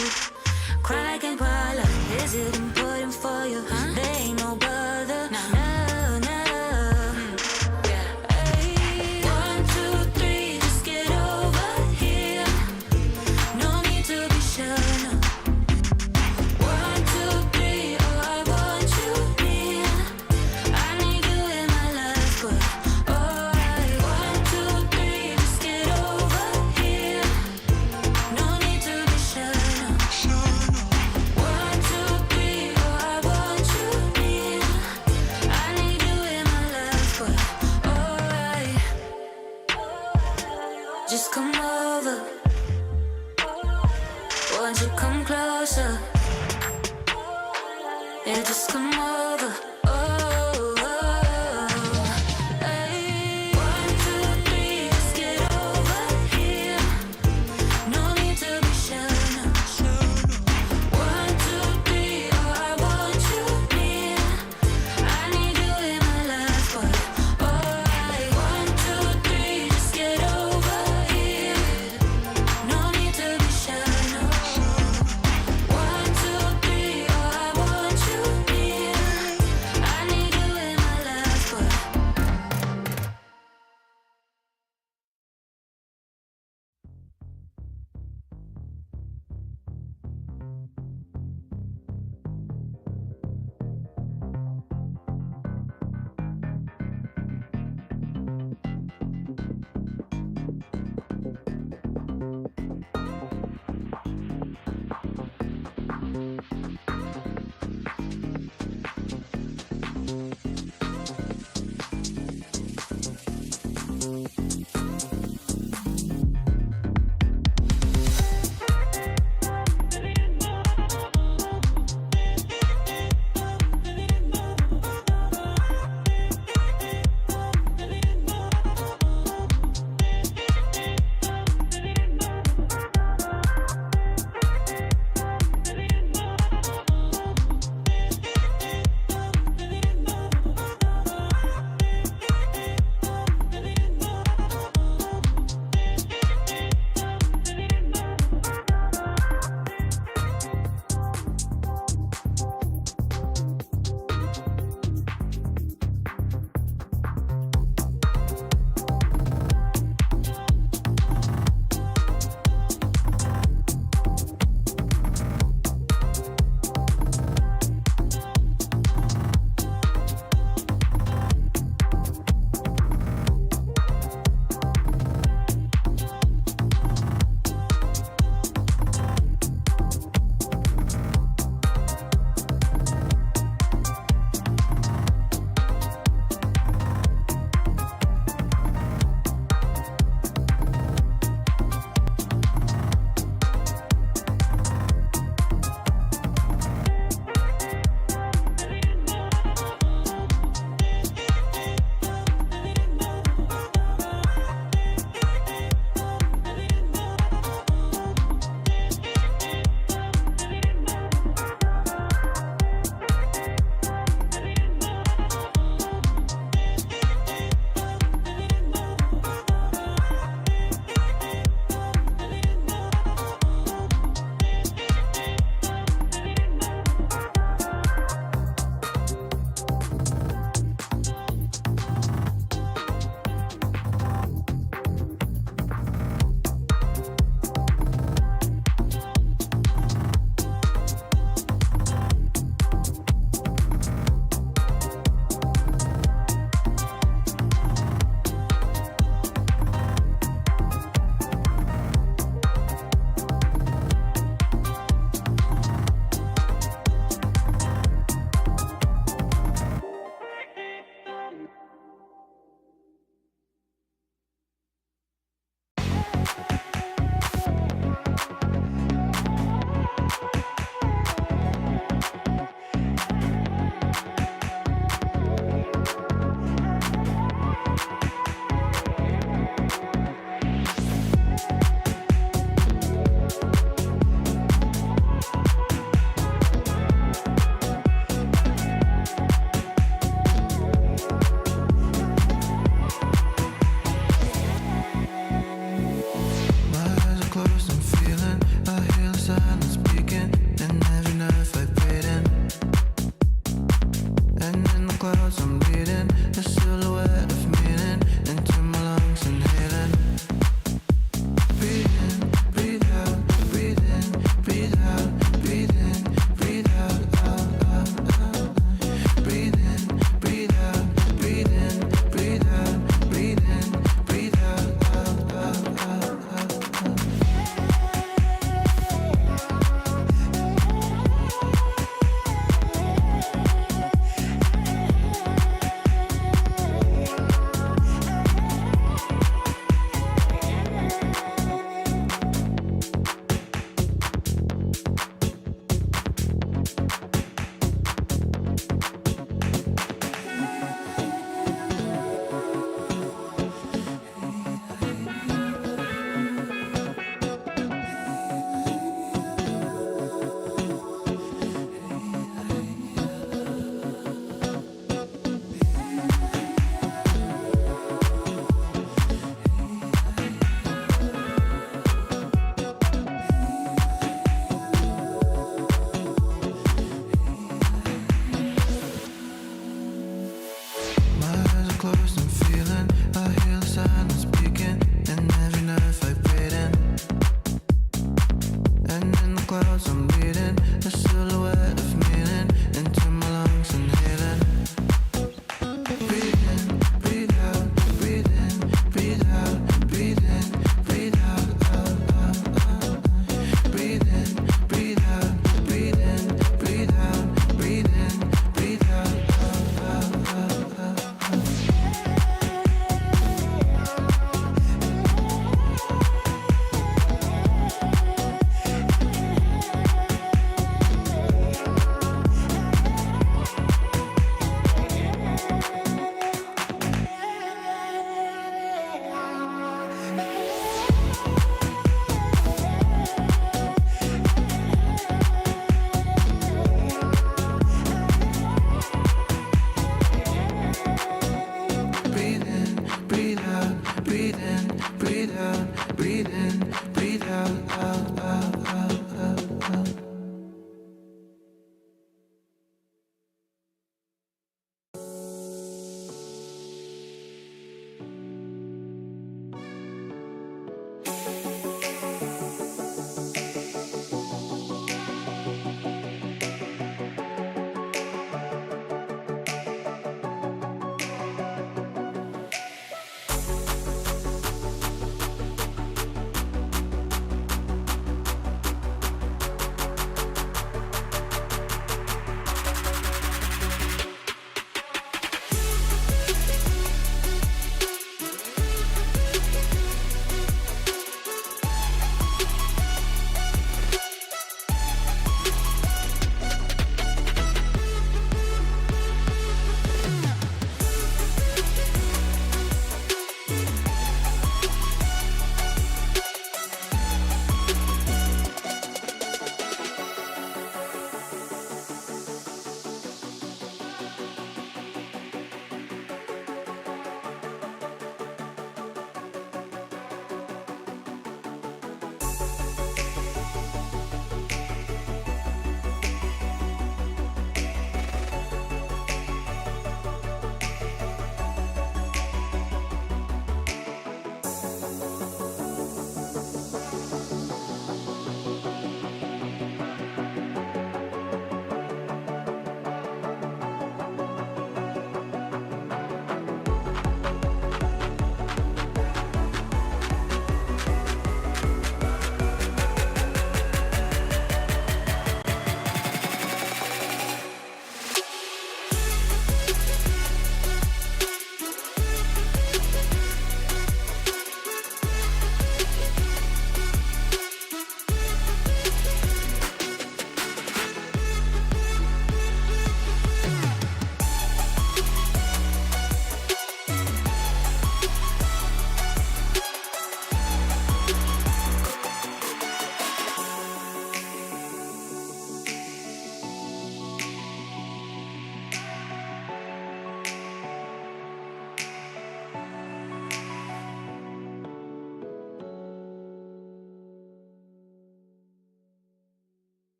Cry like Impala. Is it important for you? There ain't no bother. No, no. Ay, 1, 2, 3, just get over here. No need to be shy, no. 1, 2, 3, oh, I want you near. I need you in my life, boy. Oh, I 1, 2, 3, just get over here. No need to be shy, no. 1, 2, 3, oh, I want you near. I need you in my life, boy. Oh, I just come over. Won't you come closer? Yeah, just come over. Oh, ay. 1, 2, 3, just get over here. No need to be shy, no. 1, 2, 3, oh, I want you near. I need you in my life, boy. Oh, ay. 1, 2, 3, just get over here. No need to be shy, no. 1, 2, 3, oh, I want you near. I need you in my life, boy.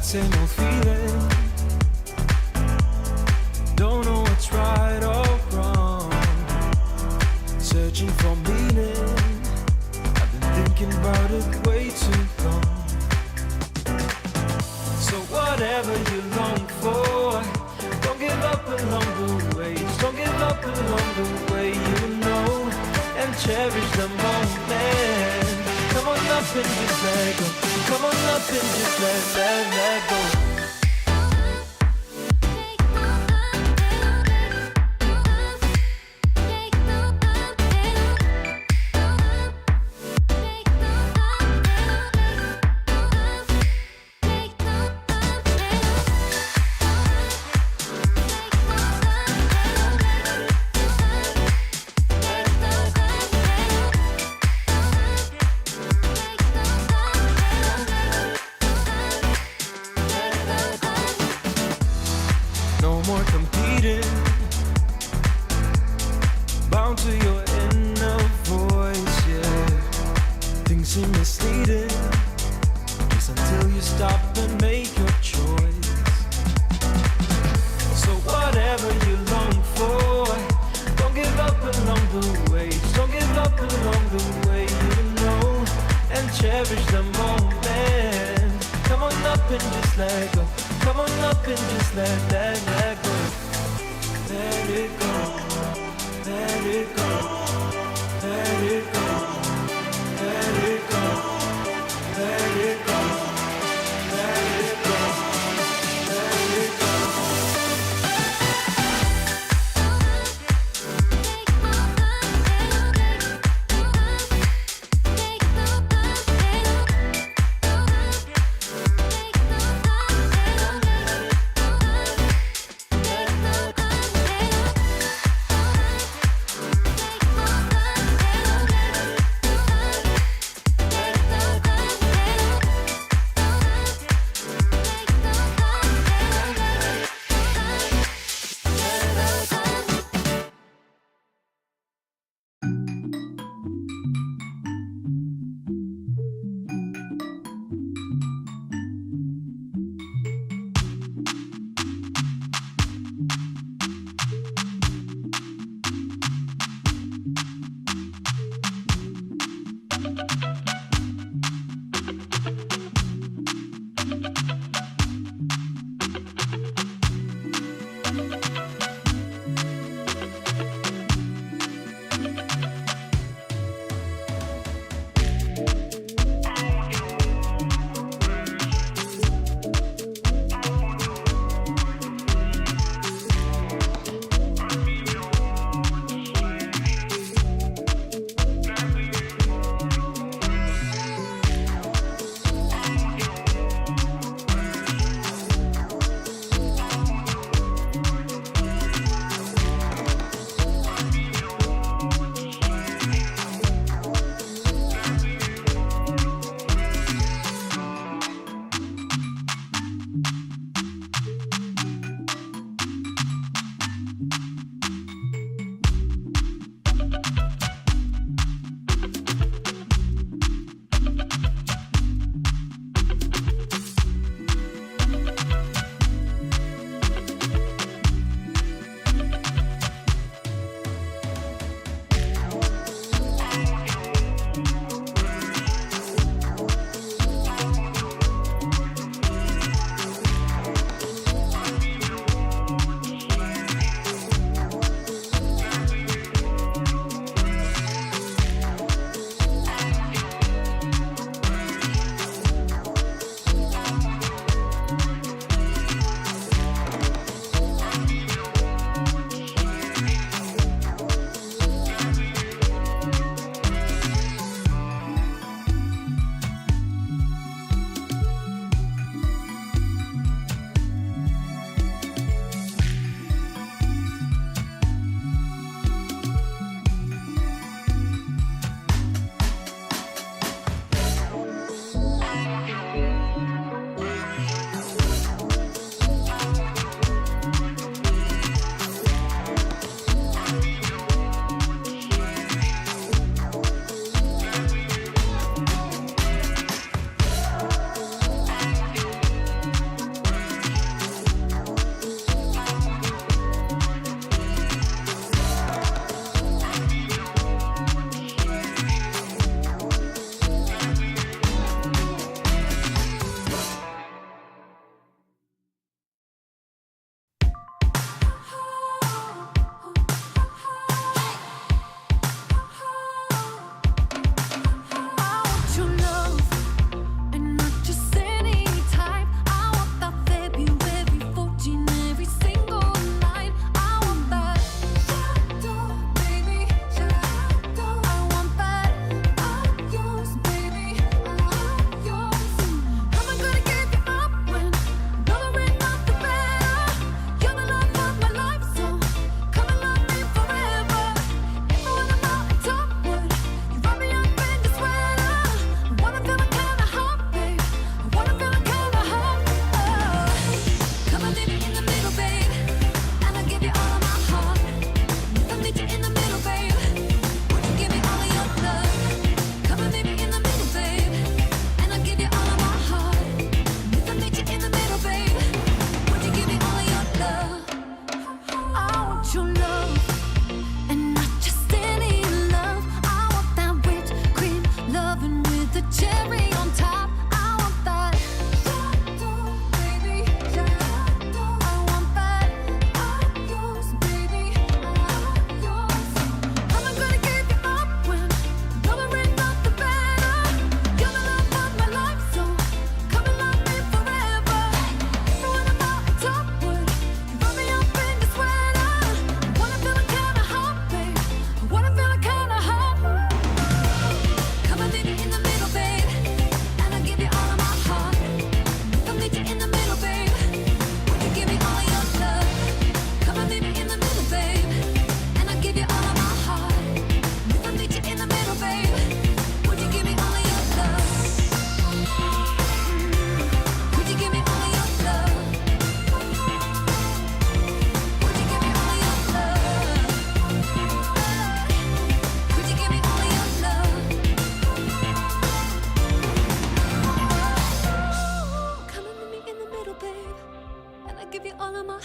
that same old feeling. Don't know what's right or wrong. Searching for meaning. I've been thinking about it way too long. So whatever you long for, don't give up along the way. Don't give up along the way, you know, and cherish the moment. Come on up and just let go. Come on up and just let go. No more competing, bound to your inner voice, yeah. Things seem misleading, just until you stop and make your choice. So whatever you long for, don't give up along the way. Don't give up along the way, you know, and cherish the moment. Come on up and just let go. Come on up and just let go. Let it go. Let it go. Let it go. Let it go. Let it go. Let it go. Let it go.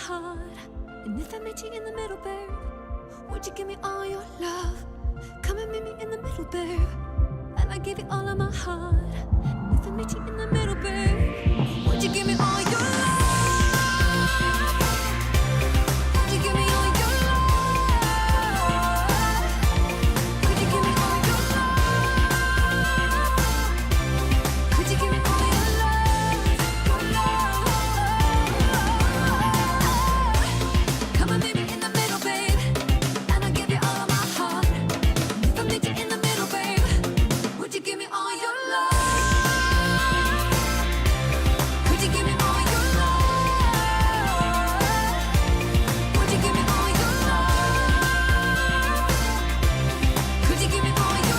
heart. And if I met you in the middle, babe, would you give me all your love? Come and meet me in the middle, babe, and I give you all of my heart. And if I met you in the middle, babe, would you give me all your love? Would you give me all your love? Would you give me all your love? Would you give me all your love? Your love. Come and meet me in the middle, babe, and I'll give you all of my heart. And if I meet you in the middle, babe, would you give me all your love? Would you give me all your love? Would you give me all your love? Could you give me all your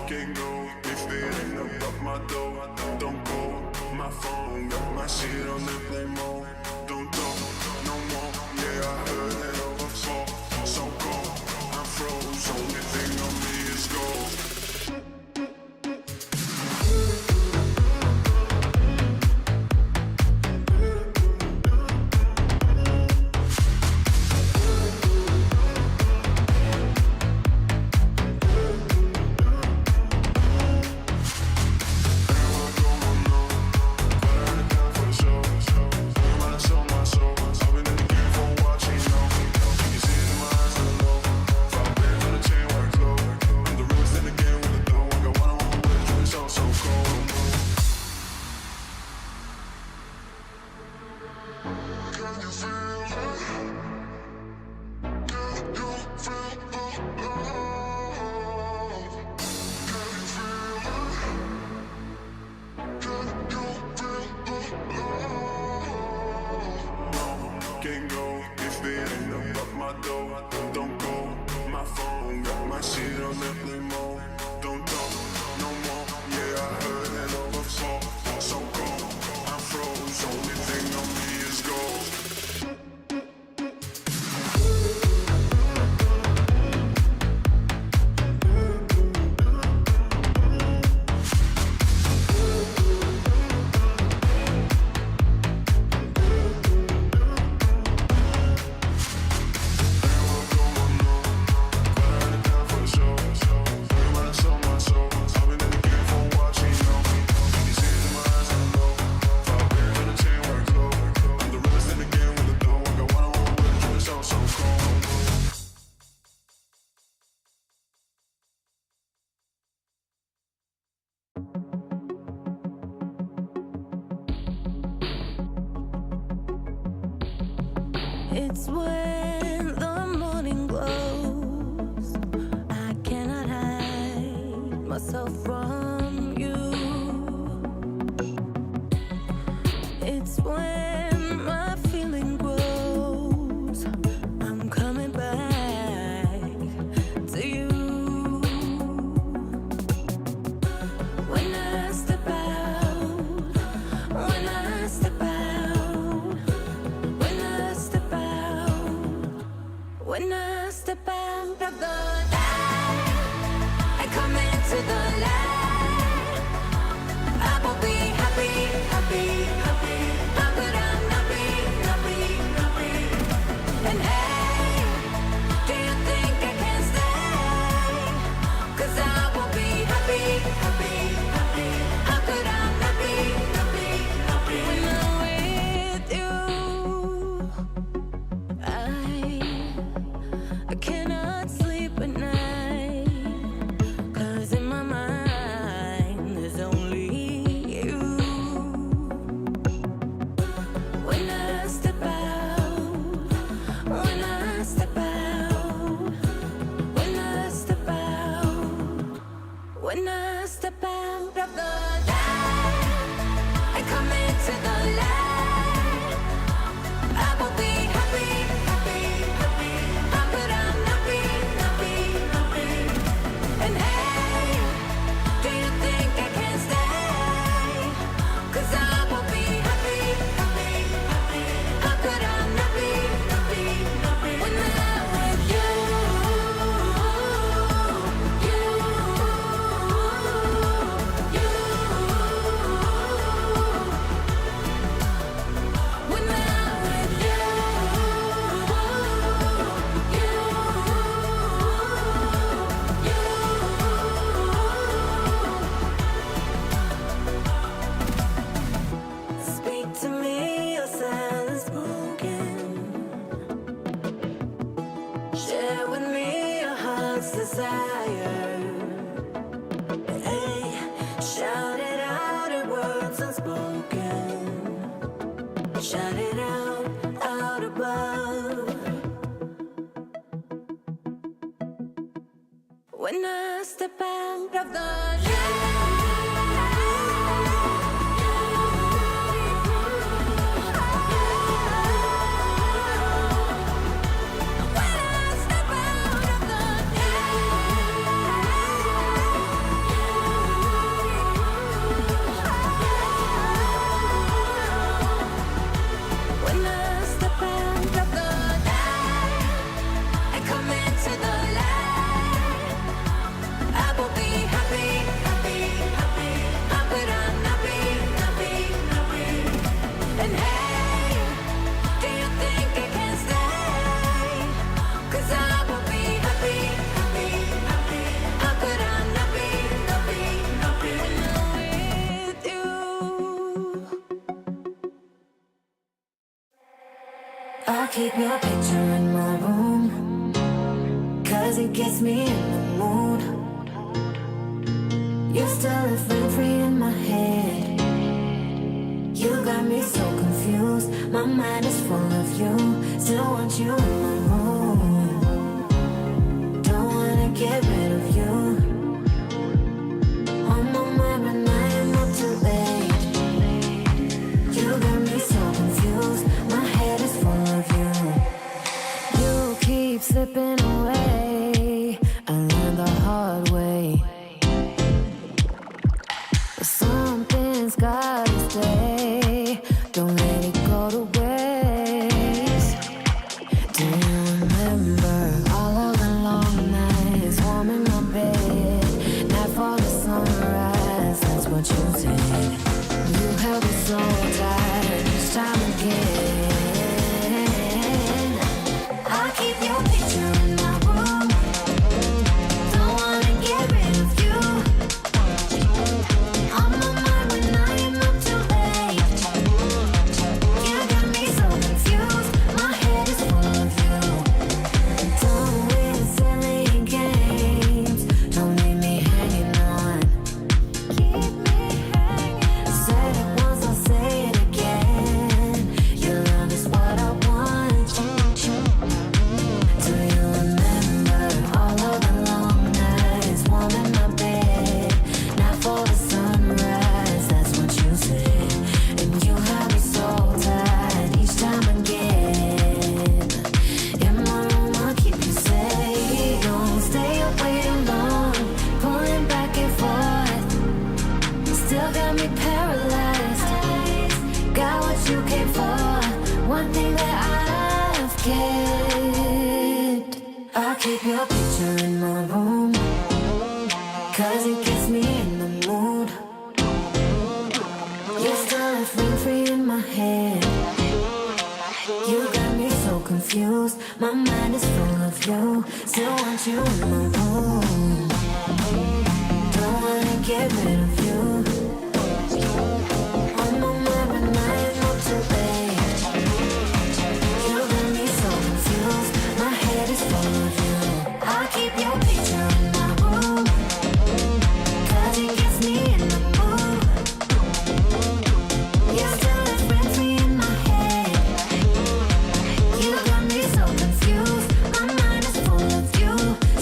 Can't go if it ain't about my dough. Don't go, my phone got my shit on airplane mode. Don't talk no more, yeah, I heard it over before. So cold, I'm froze, only thing on me is gold. Can't go if it ain't about my dough. Don't go, my phone got my shit on airplane mode. Don't talk no more, yeah, I heard it over before. So cold, I'm froze, only thing on me is gold. It's when the morning glows. I cannot hide myself from you. It's when my feeling grows. I'm coming back to you. When I step out, when I step out, when I step out, when I step out of the light, I come into the light. I will be happy, happy, happy. How could I not be, not be, not be? And hey, do you think I can stay? 'Cause I will be happy, happy, happy. How could I not be, not be, not be? When I'm with you, I cannot sleep at night. 'Cause in my mind there's only you. When I step out, when I step out, when I step out, when I step out of the light, I and come into the light. I will be happy, happy, happy. But I'm not be, not be, not be. And hey, do you think I can stay? 'Cause I will be happy, happy, happy. But I'm not be, not be, not be. When I'm with you, you, you. When I'm with you, speak to me, your silence spoken. Share with me your heart's desire. Hey, shout it out in words unspoken. Shout it out above. When I step out of the When I step out of the night and come into the light, I will be happy, happy, happy. But I'm not be, not be, not be. And hey, do you think I can stay? 'Cause I will be happy, happy, happy. But I'm not be, not be, not be. When I'm with you, I'll keep your picture in my room, 'cause it gets me in the mood. You're still a free free in my head. You got me so confused. My mind is full of you. Still want you in my room. Don't wanna get rid of you. On my mind, but I am not too late. You got me so confused. My head is full of you. You keep slipping away. I learned the hard way. But something's gotta stay. Don't let it go to waste. Do you remember all of the long nights warm in my bed? Nightfall to sunrise, that's what you said. You held me so tight each time again. I'll keep your picture in my room. Don't wanna get rid of you. On my mind when I am up too late. You got me so confused. My head is full of you. Don't win silly games. Don't leave me hanging on. Keep me hanging. Said it once, I'll say it again. Your love is what I want. Do you remember all of the long nights warm in my bed? Not for the sunrise, that's what you said. And you have me so tight each time again. In my room, I'll keep you safe. Don't stay away too long, pulling back and forth. Still got me paralyzed. Got what you came for. One thing that I've kept. I'll keep your picture in my room, 'cause it gets me in the mood. You're still a free in my head. You got me so confused. My mind is full of you. Still want you in my room. Don't wanna get rid of you. On my mind when I am not too late. You got me so confused. My head is full of you. I'll keep your picture in my room, 'cause it gets me in the mood. You're still a friend in my head. You got me so confused. My mind is full of you.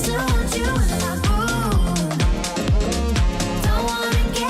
Still want you in my room. Don't wanna get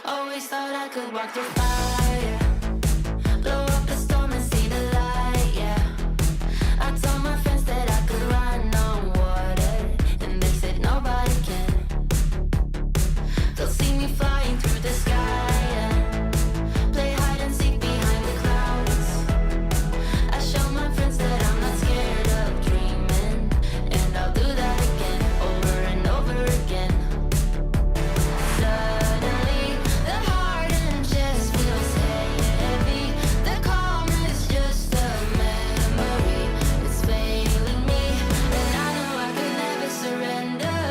Always thought I could walk through fire, blow up a storm and see the light, yeah. I told my friends that I could run on water, and they said nobody can. They'll see me flying through the sky, yeah. Play hide and seek behind the clouds. I show my friends that I'm not scared of dreaming, and I'll do that again, over and over again. Suddenly, the heart and chest feels heavy. The calm is just a memory. It's failing me, and I know I could never surrender.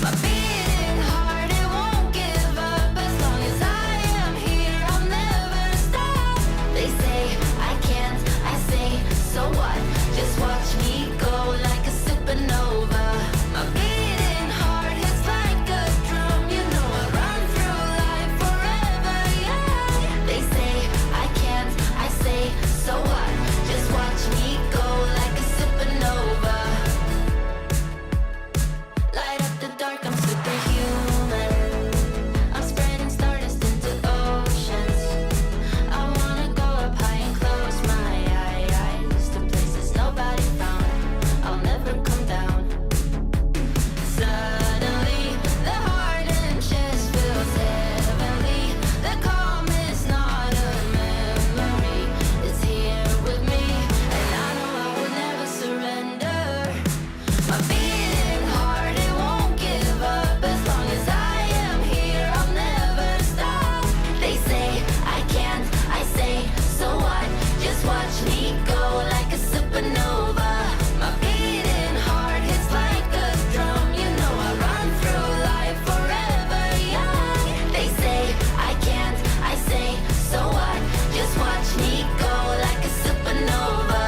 My beating heart, it won't give up. As long as I am here, I'll never stop. They say I can't, I say, so what? Just watch me go like a supernova. My beating heart hits like a drum. You know I run through life forever, yeah. They say I can't, I say, so what? Just watch me go like a supernova. Light up the dark, I'm superhuman. I'm spreading stardust into oceans. I wanna go up high and close my eyes to places nobody found. I'll never come down. Suddenly, the heart and chest feels heavenly. The calm is not a memory. It's here with me, and I know I will never surrender. My beating heart, it won't give up. As long as I am here, I'll never stop. They say I can't, I say, so what? Just watch me go like a supernova. My beating heart hits like a drum. You know I run through life forever young. They say I can't, I say, so what? Just watch me go like a supernova.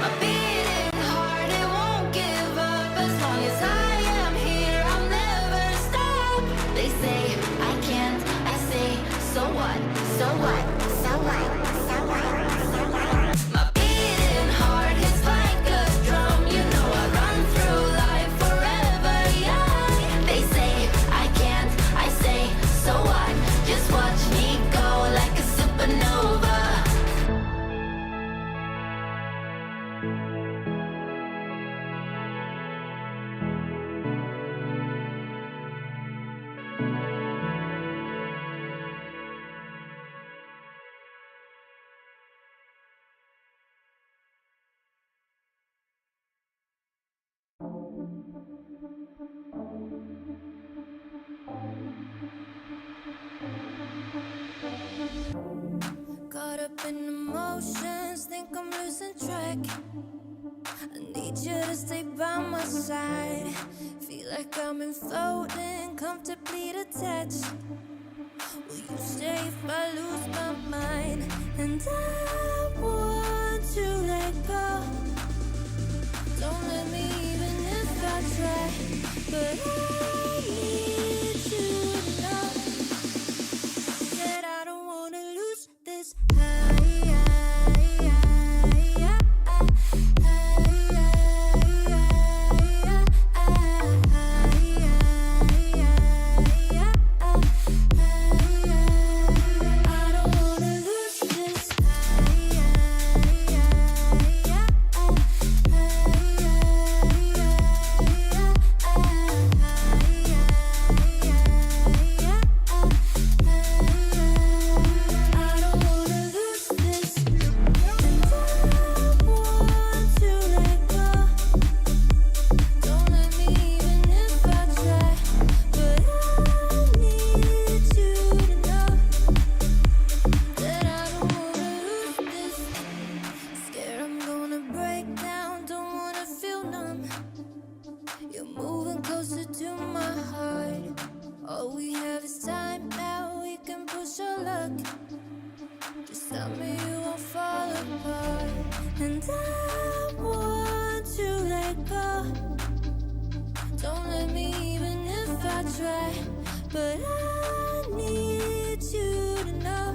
My beating heart, it won't give up. As long as I am here, I'll never stop. They say I can't, I say, so what? So what? So what? So what? So what? My beating heart hits like a drum. You know I run through life forever young. They say I can't, I say, so what? Just watch me go like a supernova. Caught up in emotions, think I'm losing track. I need you to stay by my side. Feel like I'm in floating, comfortably detached. Will you stay if I lose my mind? And I want to let go. Don't let me even if I try. But I need you to know that I don't wanna lose this high. I don't wanna lose this Tell me you won't fall apart. And I want to let go. Don't let me even if I try. But I need you to know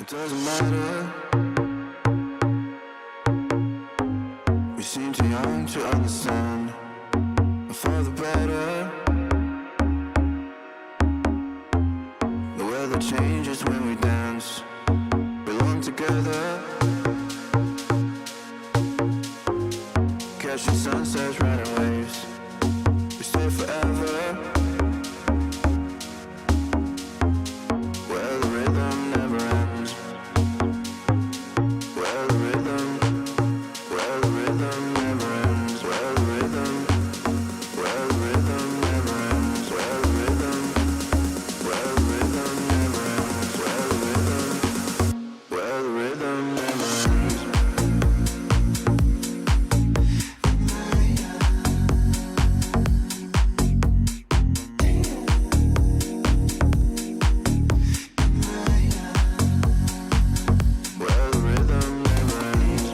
It doesn't matter. We seem too young to understand. For the better. The weather changes when we dance. Belong together. Catching sunsets, riding waves. We stay forever. Where the rhythm never ends. Where the rhythm never ends. Where the rhythm never ends. Where the rhythm never ends. Where the rhythm never ends. Where the rhythm never ends. Where the rhythm never ends. Where the rhythm never ends.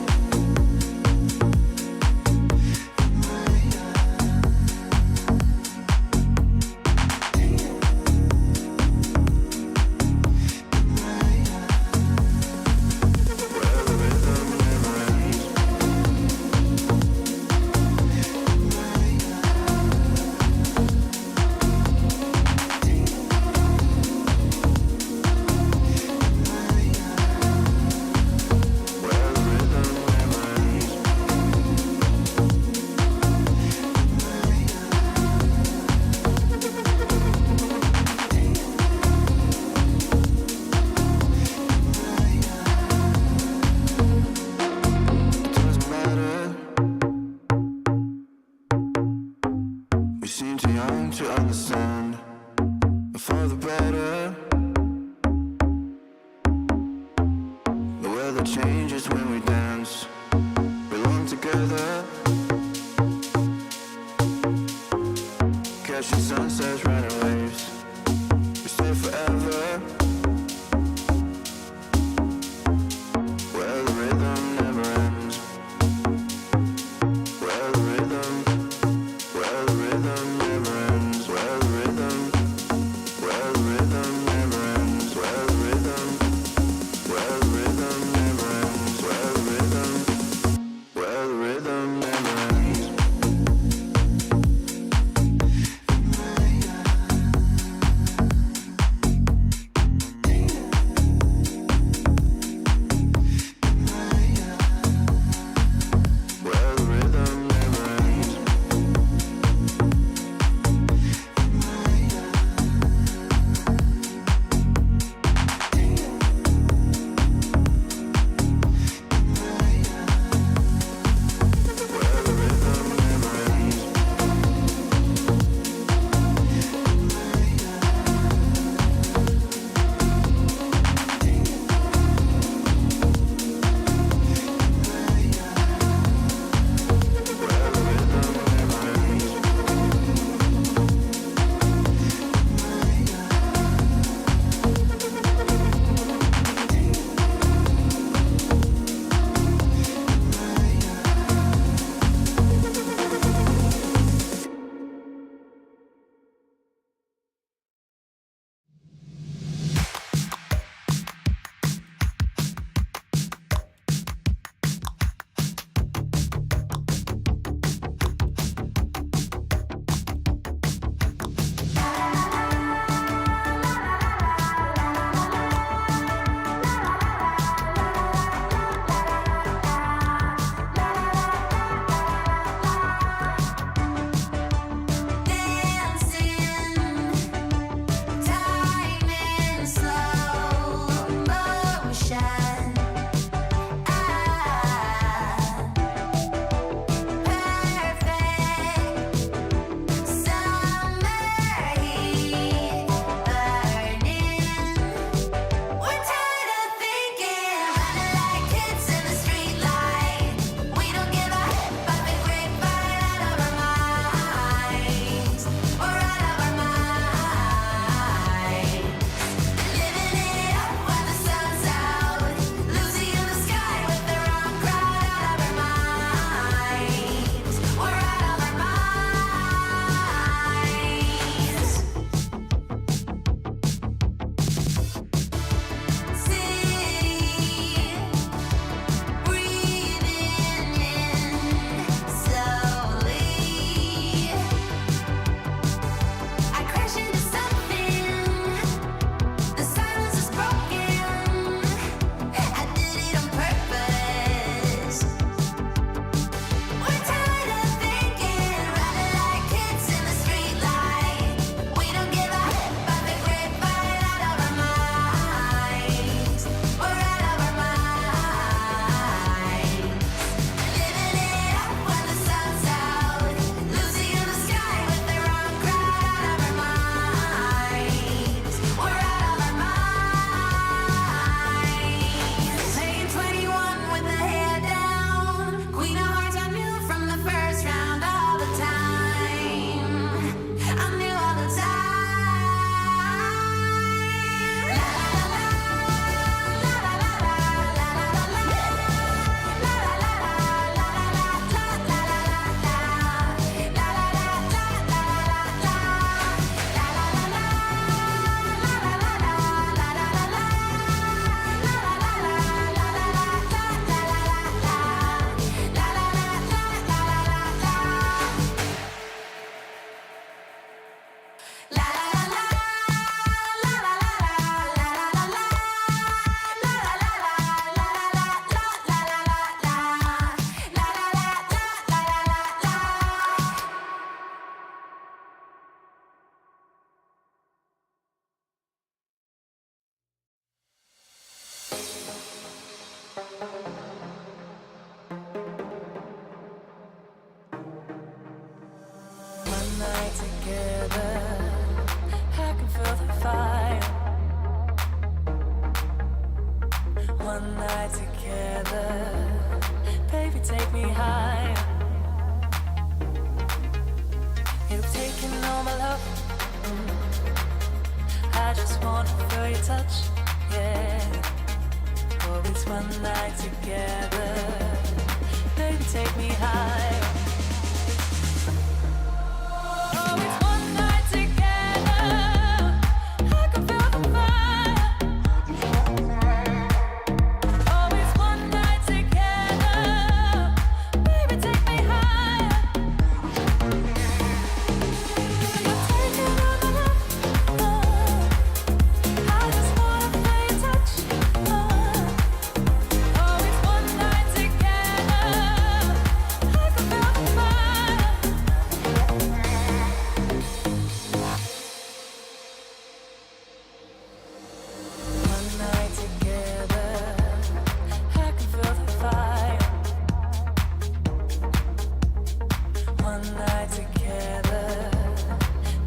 It doesn't matter. We seem too young to understand. For the better. The weather changes when we dance. Belong together. Catching sunsets, riding waves. We stay forever. Where the rhythm never ends. Where the rhythm never ends. Where the rhythm never ends. Where the rhythm never ends. Where one night together. Baby, take me higher. You've taken all my love. I just wanna feel your touch, yeah. Oh, it's one night together. Baby, take me higher. Oh, it's one night together. I can feel the fire. Oh, it's one night together. Baby, take me higher. You're taking all my love. I just wanna feel your touch. Oh, it's one night together. I can feel the fire. One night together, I can feel the fire. One night together,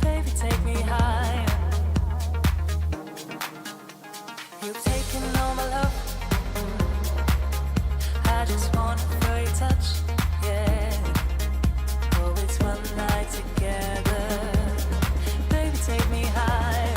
baby, take me higher. You've taken all my love. I just wanna feel your touch, yeah. Oh, it's one night together, baby, take me higher.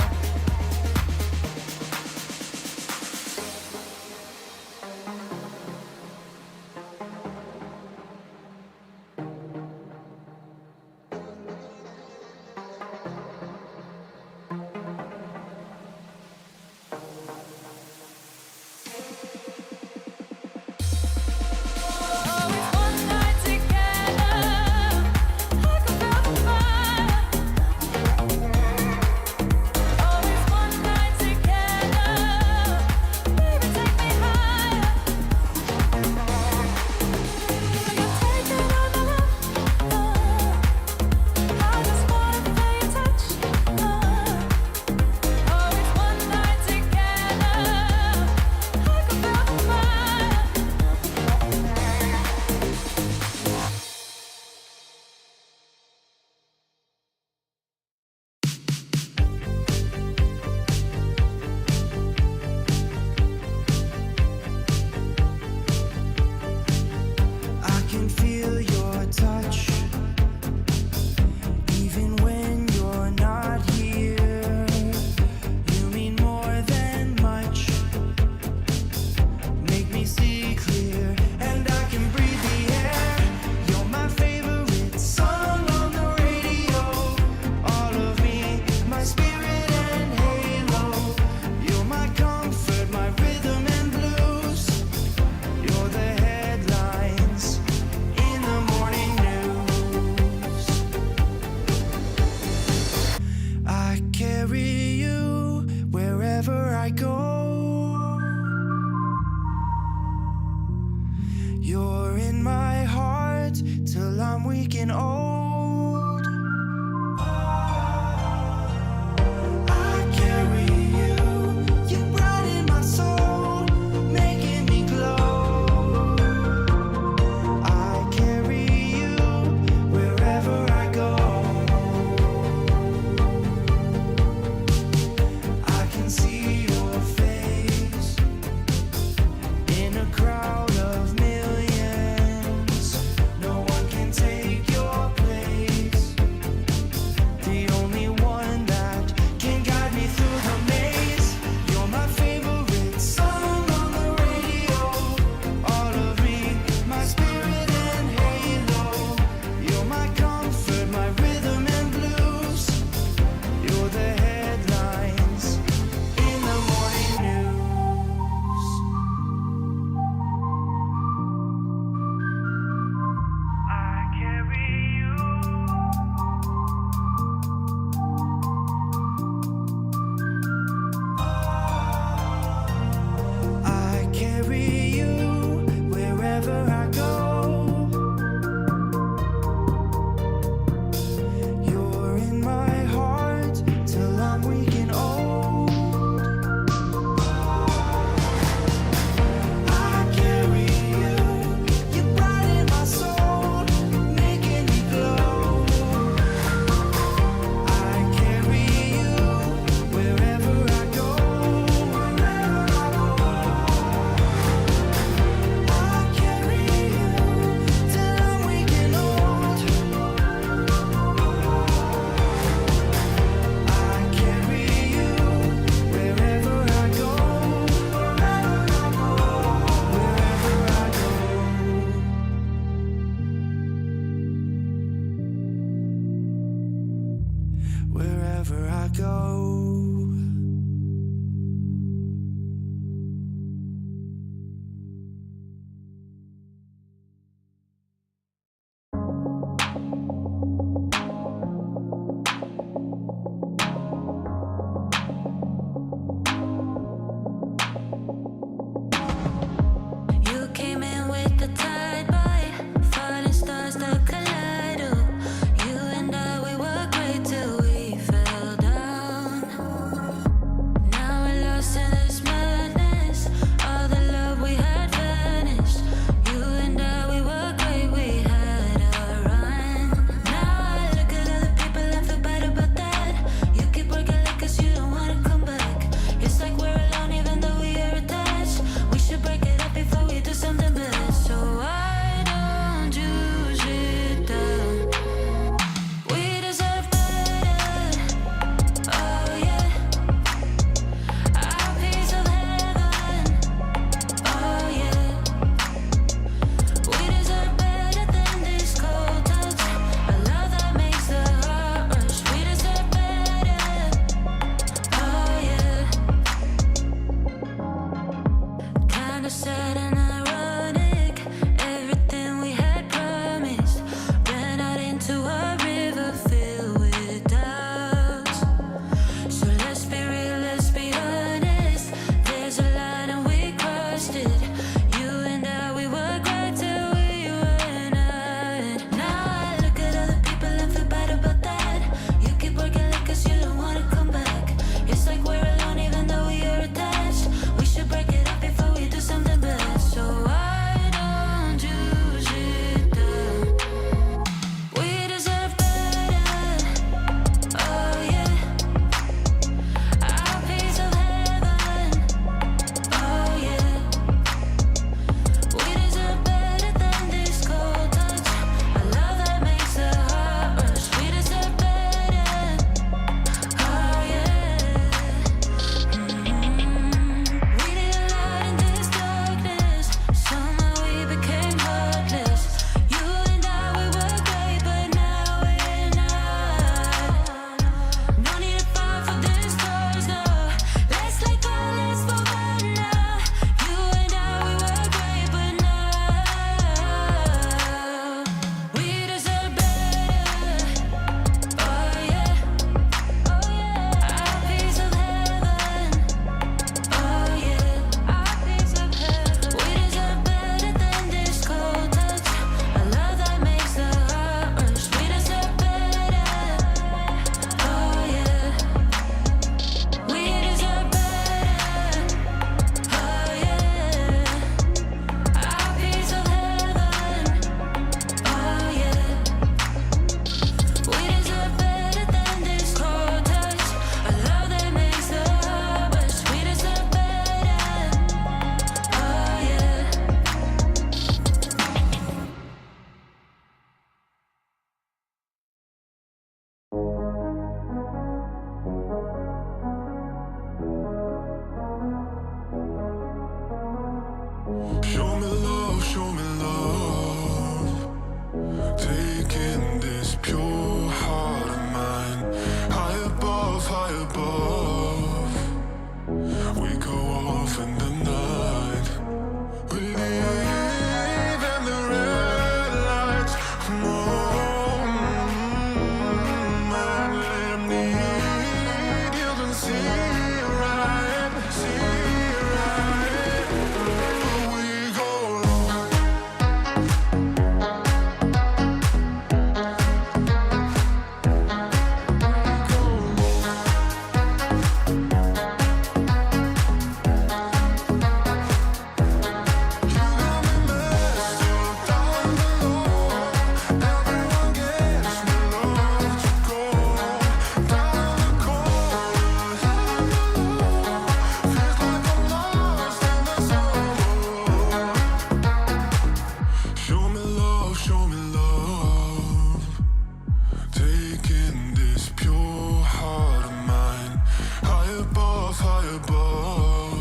above.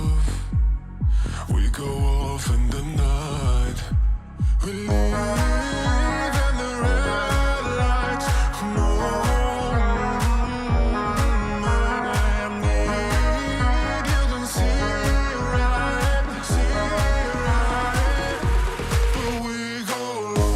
We go off in the night. We leave in the red lights. No, I need you to see right, but we go low.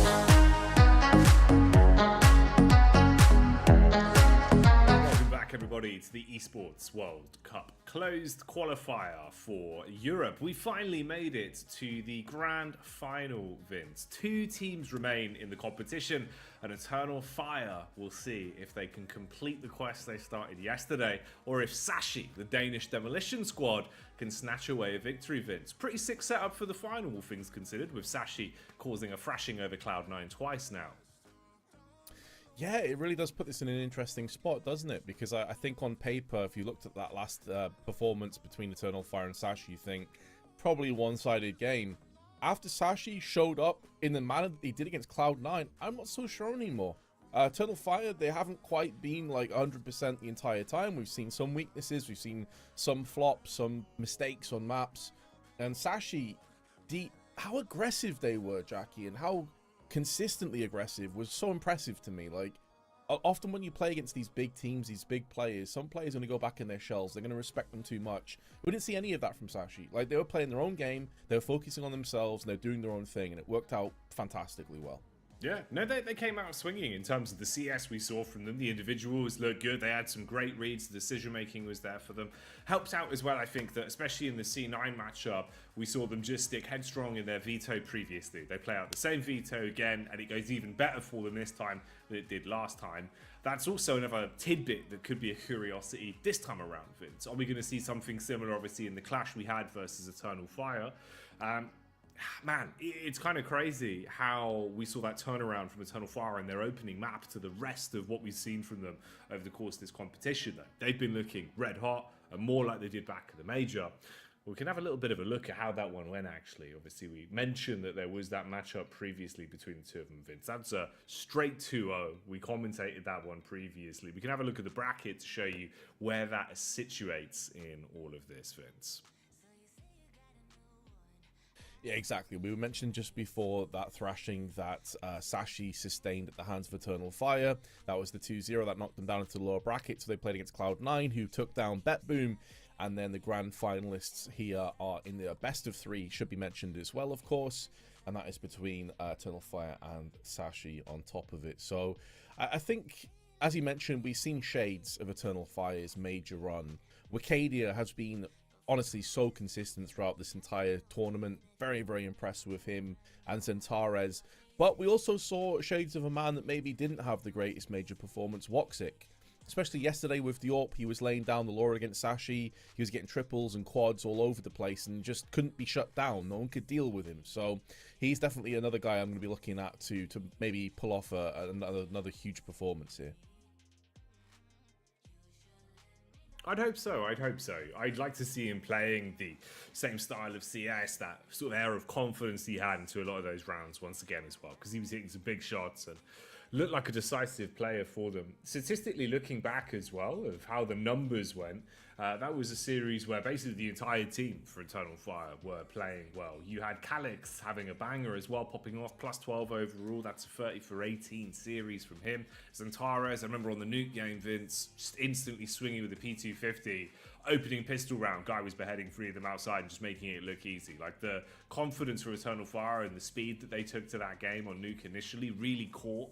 Welcome back, everybody, to the Esports World Cup closed qualifier for Europe. We finally made it to the grand final, Vince. 2 teams remain in the competition, and Eternal Fire will see if they can complete the quest they started yesterday, or if Sashi, the Danish demolition squad, can snatch away a victory, Vince. Pretty sick setup for the final, all things considered, with Sashi causing a thrashing over Cloud9 twice now. Yeah, it really does put this in an interesting spot, doesn't it? Because I think on paper, if you looked at that last performance between Eternal Fire and Sashi, you think probably one-sided game. After Sashi showed up in the manner that he did against Cloud9, I'm not so sure anymore. Eternal Fire, they haven't quite been like 100% the entire time. We've seen some weaknesses, we've seen some flops, some mistakes on maps. And Sashi, how aggressive they were, Jackie, and how consistently aggressive was so impressive to me. Like, often when you play against these big teams, these big players, some players are going to go back in their shells. They're going to respect them too much. We didn't see any of that from Sashi. Like, they were playing their own game, they were focusing on themselves, and they're doing their own thing, and it worked out fantastically well. Yeah, no, they came out swinging in terms of the CS we saw from them. The individuals looked good. They had some great reads. The decision-making was there for them. Helps out as well, I think, that especially in the C9 matchup, we saw them just stick headstrong in their veto previously. They play out the same veto again, and it goes even better for them this time than it did last time. That's also another tidbit that could be a curiosity this time around, Vince. Are we going to see something similar, obviously, in the clash we had versus Eternal Fire? Man, it's kind of crazy how we saw that turnaround from Eternal Fire in their opening map to the rest of what we've seen from them over the course of this competition, though. They've been looking red hot and more like they did back at the Major. We can have a little bit of a look at how that one went, actually. Obviously, we mentioned that there was that matchup previously between the two of them, Vince. That's a straight 2-0. We commentated that one previously. We can have a look at the bracket to show you where that situates in all of this, Vince. Yeah, exactly. We mentioned just before that thrashing that Sashi sustained at the hands of Eternal Fire. That was the 2-0 that knocked them down into the lower bracket. So they played against Cloud9, who took down BetBoom. And then the grand finalists here are in the best of 3, should be mentioned as well, of course. And that is between Eternal Fire and Sashi on top of it. So I think, as you mentioned, we've seen shades of Eternal Fire's major run. Wicadia has been honestly so consistent throughout this entire tournament. Very, very impressed with him and Centares. But we also saw shades of a man that maybe didn't have the greatest major performance, Woxic. Especially yesterday with the AWP, he was laying down the law against Sashi. He was getting triples and quads all over the place and just couldn't be shut down. No one could deal with him. So he's definitely another guy I'm going to be looking at to maybe pull off another huge performance here. I'd hope so. I'd like to see him playing the same style of CS, that sort of air of confidence he had into a lot of those rounds once again as well, because he was hitting some big shots and looked like a decisive player for them. Statistically looking back as well of how the numbers went, that was a series where basically the entire team for Eternal Fire were playing well. You had Calix having a banger as well, popping off, plus 12 overall. That's a 30 for 18 series from him. Centares, I remember on the Nuke game, Vince, just instantly swinging with the P250. Opening pistol round, guy was beheading 3 of them outside and just making it look easy. Like, the confidence for Eternal Fire and the speed that they took to that game on Nuke initially really caught,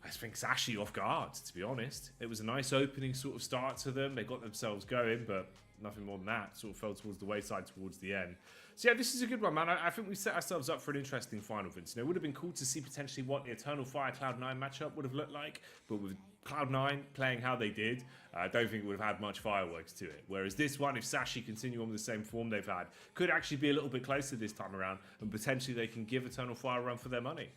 I think, Sashi off guard, to be honest. It was a nice opening sort of start to them. They got themselves going, but nothing more than that. Sort of fell towards the wayside towards the end. So yeah, this is a good one, man. I think we set ourselves up for an interesting final, Vince. You know, it would have been cool to see potentially what the Eternal Fire Cloud9 matchup would have looked like, but with Cloud9 playing how they did, I don't think it would have had much fireworks to it. Whereas this one, if Sashi continue on with the same form they've had, could actually be a little bit closer this time around, and potentially they can give Eternal Fire a run for their money.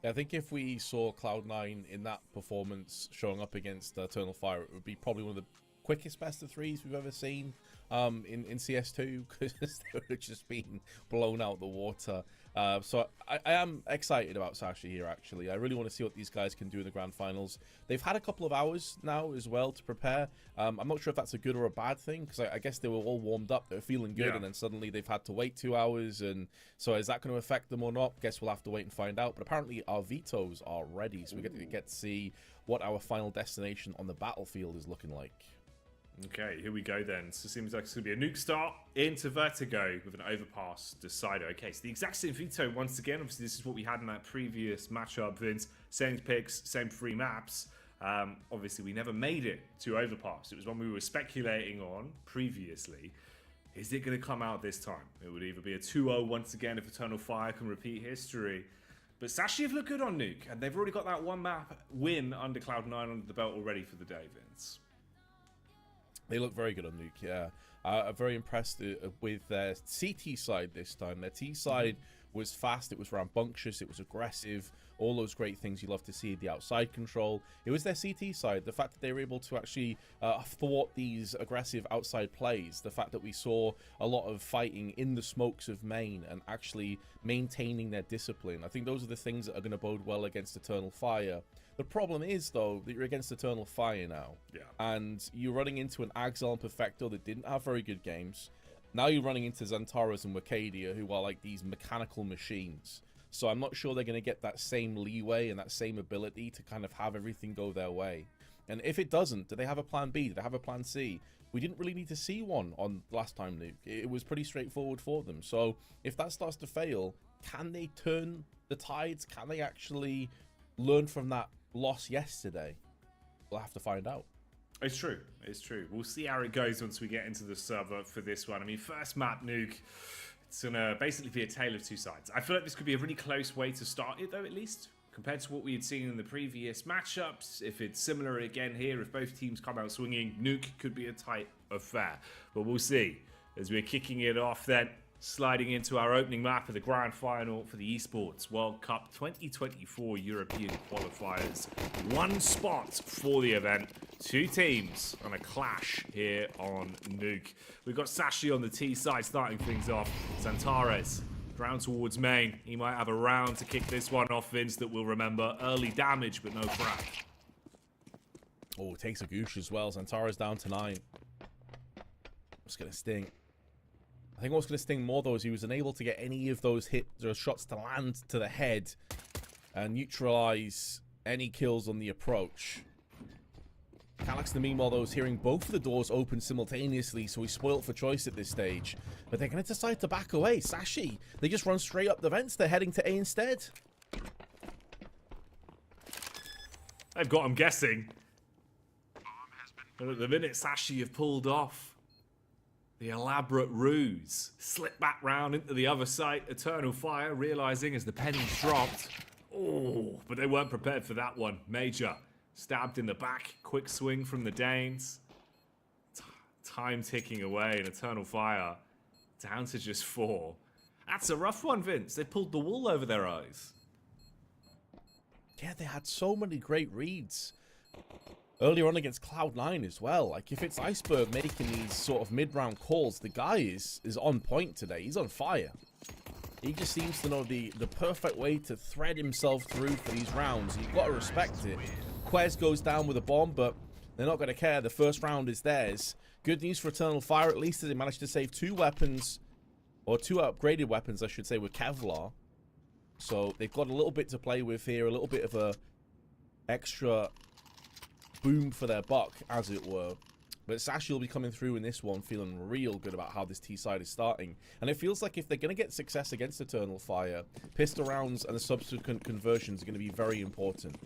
I think if we saw Cloud9 in that performance showing up against Eternal Fire, it would be probably one of the quickest best of 3s we've ever seen. in CS2 because they were just being blown out the water. So I am excited about Sashi here, actually. I really want to see what these guys can do in the grand finals. They've had a couple of hours now as well to prepare. I'm not sure if that's a good or a bad thing, because I guess they were all warmed up, they were feeling good, and then suddenly they've had to wait 2 hours. And so is that going to affect them or not? Guess we'll have to wait and find out. But apparently our vetoes are ready, so we get to see what our final destination on the battlefield is looking like. Okay, here we go then. So it seems like it's going to be a Nuke start into Vertigo with an Overpass decider. Okay, so the exact same veto once again. Obviously, this is what we had in that previous matchup, Vince. Same picks, same 3 maps. Obviously, we never made it to Overpass. It was one we were speculating on previously. Is it going to come out this time? It would either be a 2-0 once again if Eternal Fire can repeat history. But Sashi have looked good on Nuke, and they've already got that 1 map win under Cloud9 under the belt already for the day, Vince. They look very good on Nuke, yeah. I'm very impressed with their CT side this time. Their T side was fast, it was rambunctious, it was aggressive, all those great things you love to see, the outside control. It was their CT side, the fact that they were able to actually thwart these aggressive outside plays, the fact that we saw a lot of fighting in the smokes of main and actually maintaining their discipline. I think those are the things that are going to bode well against Eternal Fire. The problem is, though, that you're against Eternal Fire now. Yeah. And you're running into an Axel and Perfecto that didn't have very good games. Now you're running into Xantaras and Wakadia, who are like these mechanical machines. So I'm not sure they're going to get that same leeway and that same ability to kind of have everything go their way. And if it doesn't, do they have a plan B? Do they have a plan C? We didn't really need to see one on last time, Nuke. It was pretty straightforward for them. So if that starts to fail, can they turn the tides? Can they actually learn from that loss yesterday? We'll have to find out. It's true. It's true. We'll see how it goes once we get into the server for this one. I mean, first map, Nuke. It's going to basically be a tale of 2 sides. I feel like this could be a really close way to start it, though, at least. Compared to what we had seen in the previous matchups. If it's similar again here, if both teams come out swinging, Nuke could be a tight affair. But we'll see. As we're kicking it off then, sliding into our opening map of the grand final for the Esports World Cup 2024 European Qualifiers. 1 spot for the event. 2 teams on a clash here on Nuke. We've got Sashi on the T side starting things off. Xantares round towards main. He might have a round to kick this one off, Vince, that we'll remember. Early damage, but no crack. Oh, it takes a goosh as well. Xantares down to 9. It's going to sting. I think what's going to sting more, though, is he was unable to get any of those hits or shots to land to the head and neutralize any kills on the approach. Calyx, in the meanwhile, though, is hearing both of the doors open simultaneously, so he's spoiled for choice at this stage. But they're going to decide to back away. Sashi, they just run straight up the vents. They're heading to A instead. They've got him guessing. And at the minute, Sashi have pulled off the elaborate ruse. Slip back round into the other site. Eternal Fire realizing as the pennies dropped. Oh, but they weren't prepared for that one. Major stabbed in the back. Quick swing from the Danes. Time ticking away, and Eternal Fire down to just 4. That's a rough one, Vince. They pulled the wool over their eyes. Yeah, they had so many great reads earlier on against Cloud9 as well. Like, if it's Iceberg making these sort of mid-round calls, the guy is on point today. He's on fire. He just seems to know the perfect way to thread himself through for these rounds. You've got to respect it. Quez goes down with a bomb, but they're not going to care. The first round is theirs. Good news for Eternal Fire, at least, as they managed to save 2 weapons, or 2 upgraded weapons, I should say, with Kevlar. So they've got a little bit to play with here, a little bit of a extra boom for their buck, as it were. But Sashi will be coming through in this one feeling real good about how this T side is starting. And it feels like if they're going to get success against Eternal Fire, pistol rounds and the subsequent conversions are going to be very important.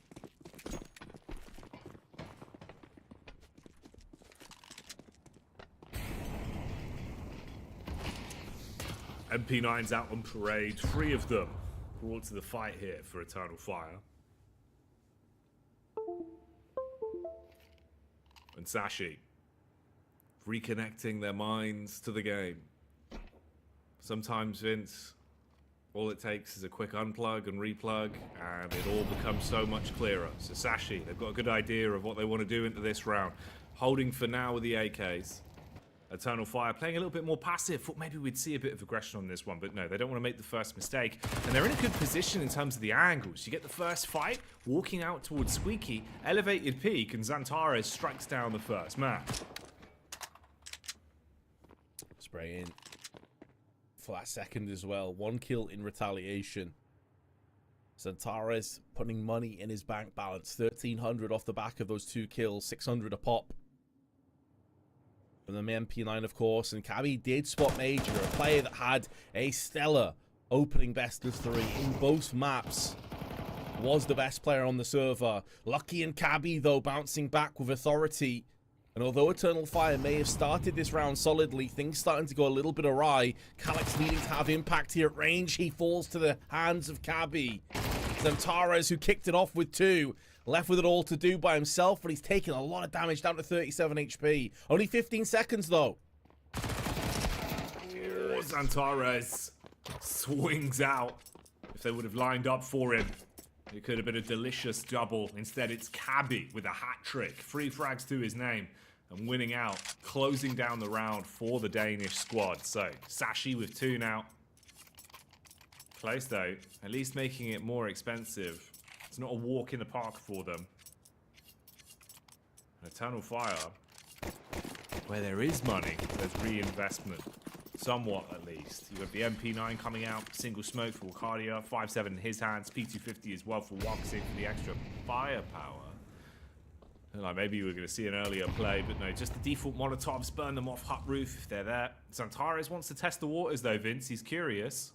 MP9's out on parade. 3 of them brought to the fight here for Eternal Fire. And Sashi reconnecting their minds to the game. Sometimes, Vince, all it takes is a quick unplug and replug, and it all becomes so much clearer. So Sashi, they've got a good idea of what they want to do into this round. Holding for now with the AKs. Eternal Fire playing a little bit more passive. Thought maybe we'd see a bit of aggression on this one, but no, they don't want to make the first mistake. And they're in a good position in terms of the angles. You get the first fight, walking out towards Squeaky, elevated peak, and Xantares strikes down the first man. Spray in for that second as well. 1 kill in retaliation. Xantares putting money in his bank balance. 1,300 off the back of those 2 kills. 600 a pop. From the MP9, of course, and Cabby did spot Major, a player that had a stellar opening best of 3 in both maps. Was the best player on the server. Lucky and Cabby, though, bouncing back with authority. And although Eternal Fire may have started this round solidly, things starting to go a little bit awry. Calyx needing to have impact here at range. He falls to the hands of Cabby. Xantares, who kicked it off with 2. Left with it all to do by himself, but he's taking a lot of damage, down to 37 HP. Only 15 seconds, though. Oh, Xantares swings out. If they would have lined up for him, it could have been a delicious double. Instead, it's Cabby with a hat trick. 3 frags to his name and winning out, closing down the round for the Danish squad. So, Sashi with 2 now. Close, though. At least making it more expensive. It's not a walk in the park for them. Eternal Fire, where there is money, there's reinvestment. Somewhat, at least. You have the MP9 coming out, single smoke for Wakadia, 5.7 in his hands, P250 as well for Waxing for the extra firepower. And like maybe you were going to see an earlier play, but no, just the default Molotovs, burn them off hut roof if they're there. Xantares wants to test the waters though, Vince. He's curious.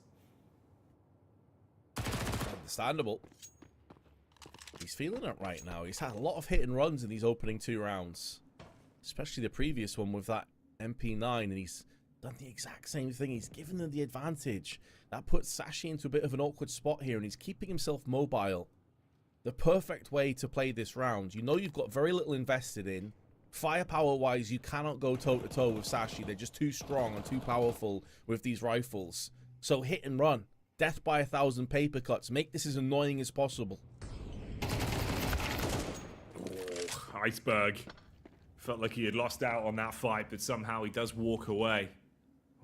Understandable. He's feeling it right now. He's had a lot of hit and runs in these opening 2 rounds. Especially the previous one with that MP9, and he's done the exact same thing. He's given them the advantage. That puts Sashi into a bit of an awkward spot here, and he's keeping himself mobile. The perfect way to play this round. You know you've got very little invested in. Firepower-wise, you cannot go toe-to-toe with Sashi. They're just too strong and too powerful with these rifles. So hit and run. Death by 1,000 paper cuts. Make this as annoying as possible. Iceberg. Felt like he had lost out on that fight, but somehow he does walk away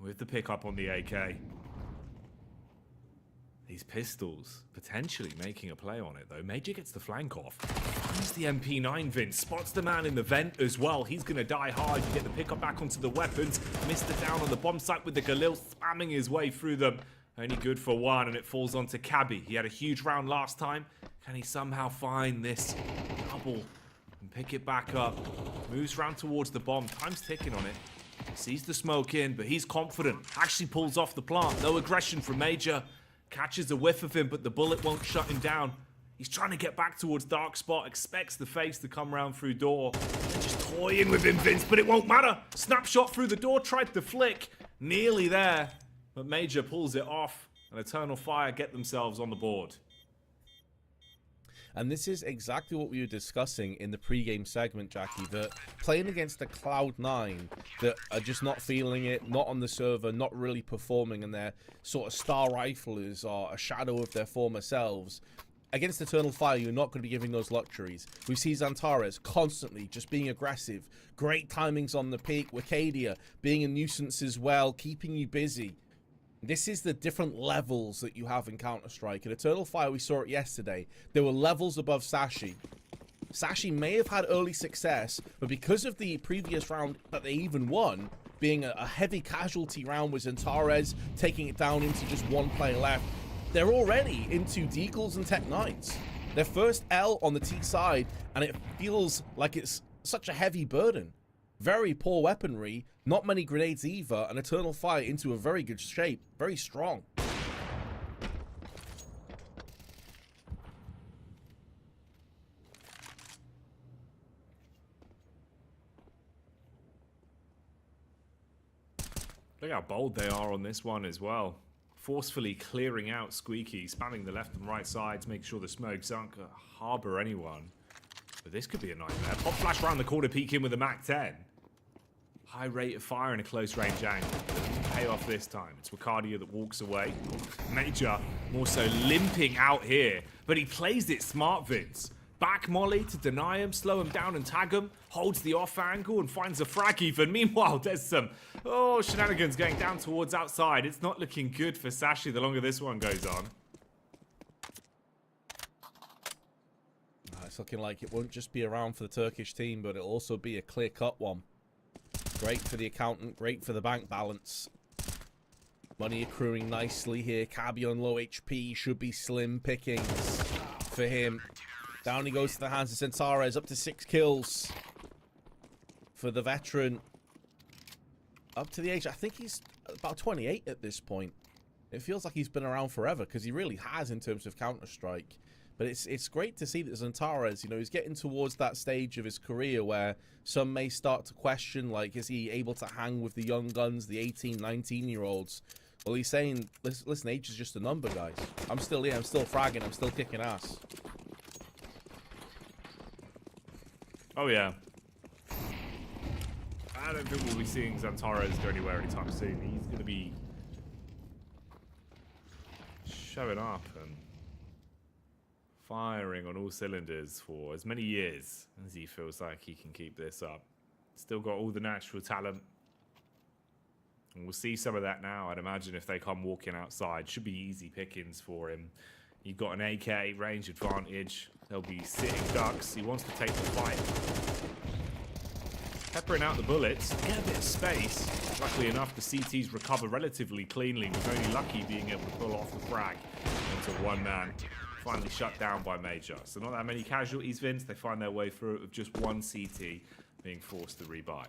with the pickup on the AK. These pistols potentially making a play on it, though. Major gets the flank off. Finds the MP9, Vince. Spots the man in the vent as well. He's going to die hard. You get the pickup back onto the weapons. Missed it down on the bomb site with the Galil, spamming his way through them. Only good for 1, and it falls onto Cabby. He had a huge round last time. Can he somehow find this double and pick it back up? Moves round towards the bomb. Time's ticking on it. Sees the smoke in, but he's confident. Actually pulls off the plant. No aggression from Major. Catches a whiff of him, but the bullet won't shut him down. He's trying to get back towards Dark Spot. Expects the face to come round through door. They're just toying with him, Vince, but it won't matter. Snapshot through the door. Tried to flick. Nearly there. But Major pulls it off, and Eternal Fire get themselves on the board. And this is exactly what we were discussing in the pre-game segment, Jackie, that playing against the Cloud9 that are just not feeling it, not on the server, not really performing, and their sort of star riflers are a shadow of their former selves. Against Eternal Fire, you're not going to be giving those luxuries. We see Xantares constantly just being aggressive. Great timings on the peak. Wakadia being a nuisance as well, keeping you busy. This is the different levels that you have in Counter-Strike. In Eternal Fire, we saw it yesterday. There were levels above Sashi. Sashi may have had early success, but because of the previous round that they even won, being a heavy casualty round with Xantares, taking it down into just 1 player left, they're already into Deagles and Tech Knights. Their first L on the T side, and it feels like it's such a heavy burden. Very poor weaponry, not many grenades either, and Eternal Fire into a very good shape, very strong. Look how bold they are on this one as well. Forcefully clearing out Squeaky, spamming the left and right sides, make sure the smokes aren't going to harbour anyone. But this could be a nightmare. Pop flash around the corner, peek in with a MAC-10. High rate of fire in a close range angle. Doesn't pay off this time. It's Wakadia that walks away. Major more so limping out here, but he plays it smart, Vince. Back molly to deny him, slow him down and tag him. Holds the off angle and finds a frag even. Meanwhile, there's some, shenanigans going down towards outside. It's not looking good for Sashi the longer this one goes on. It's looking like it won't just be around for the Turkish team, but it'll also be a clear-cut one. Great for the accountant, great for the bank balance. Money accruing nicely here. Cabby on low HP, should be slim pickings for him. Down he goes to the hands of Centaurez, up to 6 kills for the veteran. Up to the age, I think he's about 28 at this point. It feels like he's been around forever, because he really has in terms of Counter-Strike. But it's great to see that Centaurez, you know, he's getting towards that stage of his career where some may start to question, like, is he able to hang with the young guns, the 18, 19-year-olds? Well, he's saying, listen, age is just a number, guys. I'm still here, I'm still fragging, I'm still kicking ass. Oh, yeah. I don't think we'll be seeing Centaurez go anywhere anytime soon. He's going to be showing up and firing on all cylinders for as many years as he feels like he can keep this up. Still got all the natural talent. And we'll see some of that now. I'd imagine if they come walking outside, should be easy pickings for him. You've got an AK, range advantage. They'll be sitting ducks. He wants to take the fight. Peppering out the bullets, get a bit of space. Luckily enough, the CTs recover relatively cleanly, with only Lucky being able to pull off the frag into one man. Finally shut down by Major. So not that many casualties, Vince. They find their way through it with just one CT being forced to rebuy.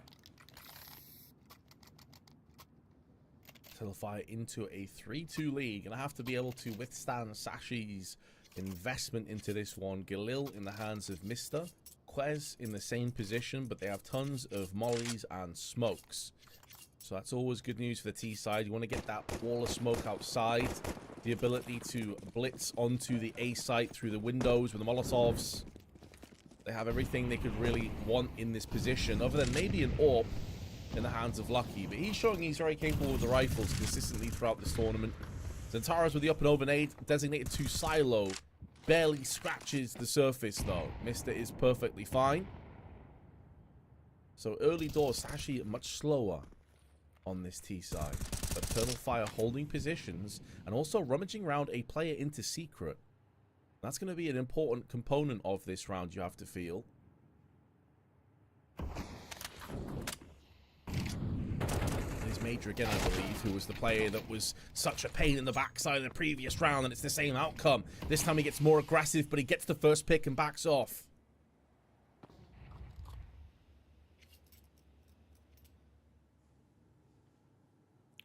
Fire into a 3-2 lead. Gonna have to be able to withstand Sashi's investment into this one. Galil in the hands of Mr. Quez in the same position, but they have tons of mollies and smokes. So that's always good news for the T side. You want to get that wall of smoke outside. The ability to blitz onto the A site through the windows with the Molotovs. They have everything they could really want in this position, other than maybe an AWP in the hands of Lucky. But he's showing he's very capable with the rifles consistently throughout this tournament. Centaurez with the up and over nade, designated to Silo. Barely scratches the surface though. Mister is perfectly fine. So early doors, actually much slower on this T side. But Eternal Fire holding positions and also rummaging around a player into secret. That's going to be an important component of this round, you have to feel. Major again, I believe, who was the player that was such a pain in the backside of the previous round, and it's the same outcome. This time he gets more aggressive, but he gets the first pick and backs off.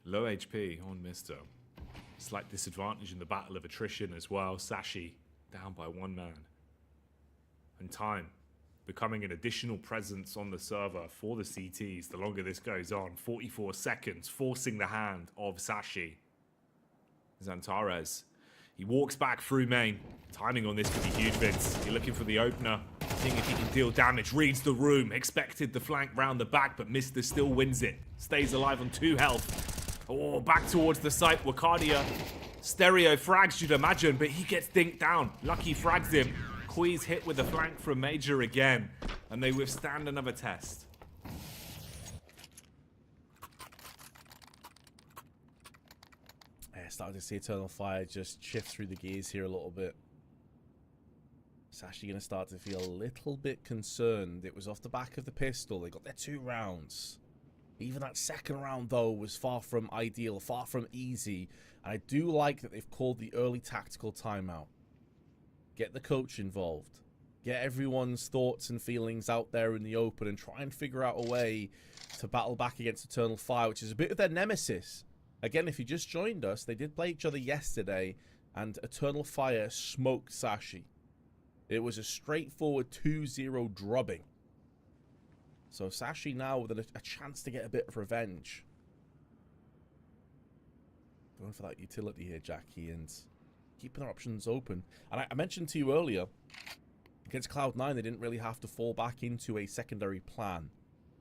Low HP on Mister. Slight disadvantage in the battle of attrition as well. Sashi down by one man. And time becoming an additional presence on the server for the CTs the longer this goes on. 44 seconds, forcing the hand of Sashi. Centaurez, he walks back through main. Timing on this could be huge, Vince. You're looking for the opener, seeing if he can deal damage. Reads the room, expected the flank round the back, but Mister still wins it. Stays alive on 2 health. Oh, back towards the site. Wakadia, stereo frags, you'd imagine, but he gets dinked down. Lucky frags him. Queez hit with the flank from Major again, and they withstand another test. Yeah, starting to see Eternal Fire just shift through the gears here a little bit. It's actually going to start to feel a little bit concerned. It was off the back of the pistol. They got their 2 rounds. Even that second round, though, was far from ideal, far from easy. And I do like that they've called the early tactical timeout. Get the coach involved. Get everyone's thoughts and feelings out there in the open and try and figure out a way to battle back against Eternal Fire, which is a bit of their nemesis. Again, if you just joined us, they did play each other yesterday, and Eternal Fire smoked Sashi. It was a straightforward 2-0 drubbing. So Sashi now with a chance to get a bit of revenge. Going for that utility here, Jackie, and keeping their options open. And I mentioned to you earlier, against Cloud9, they didn't really have to fall back into a secondary plan.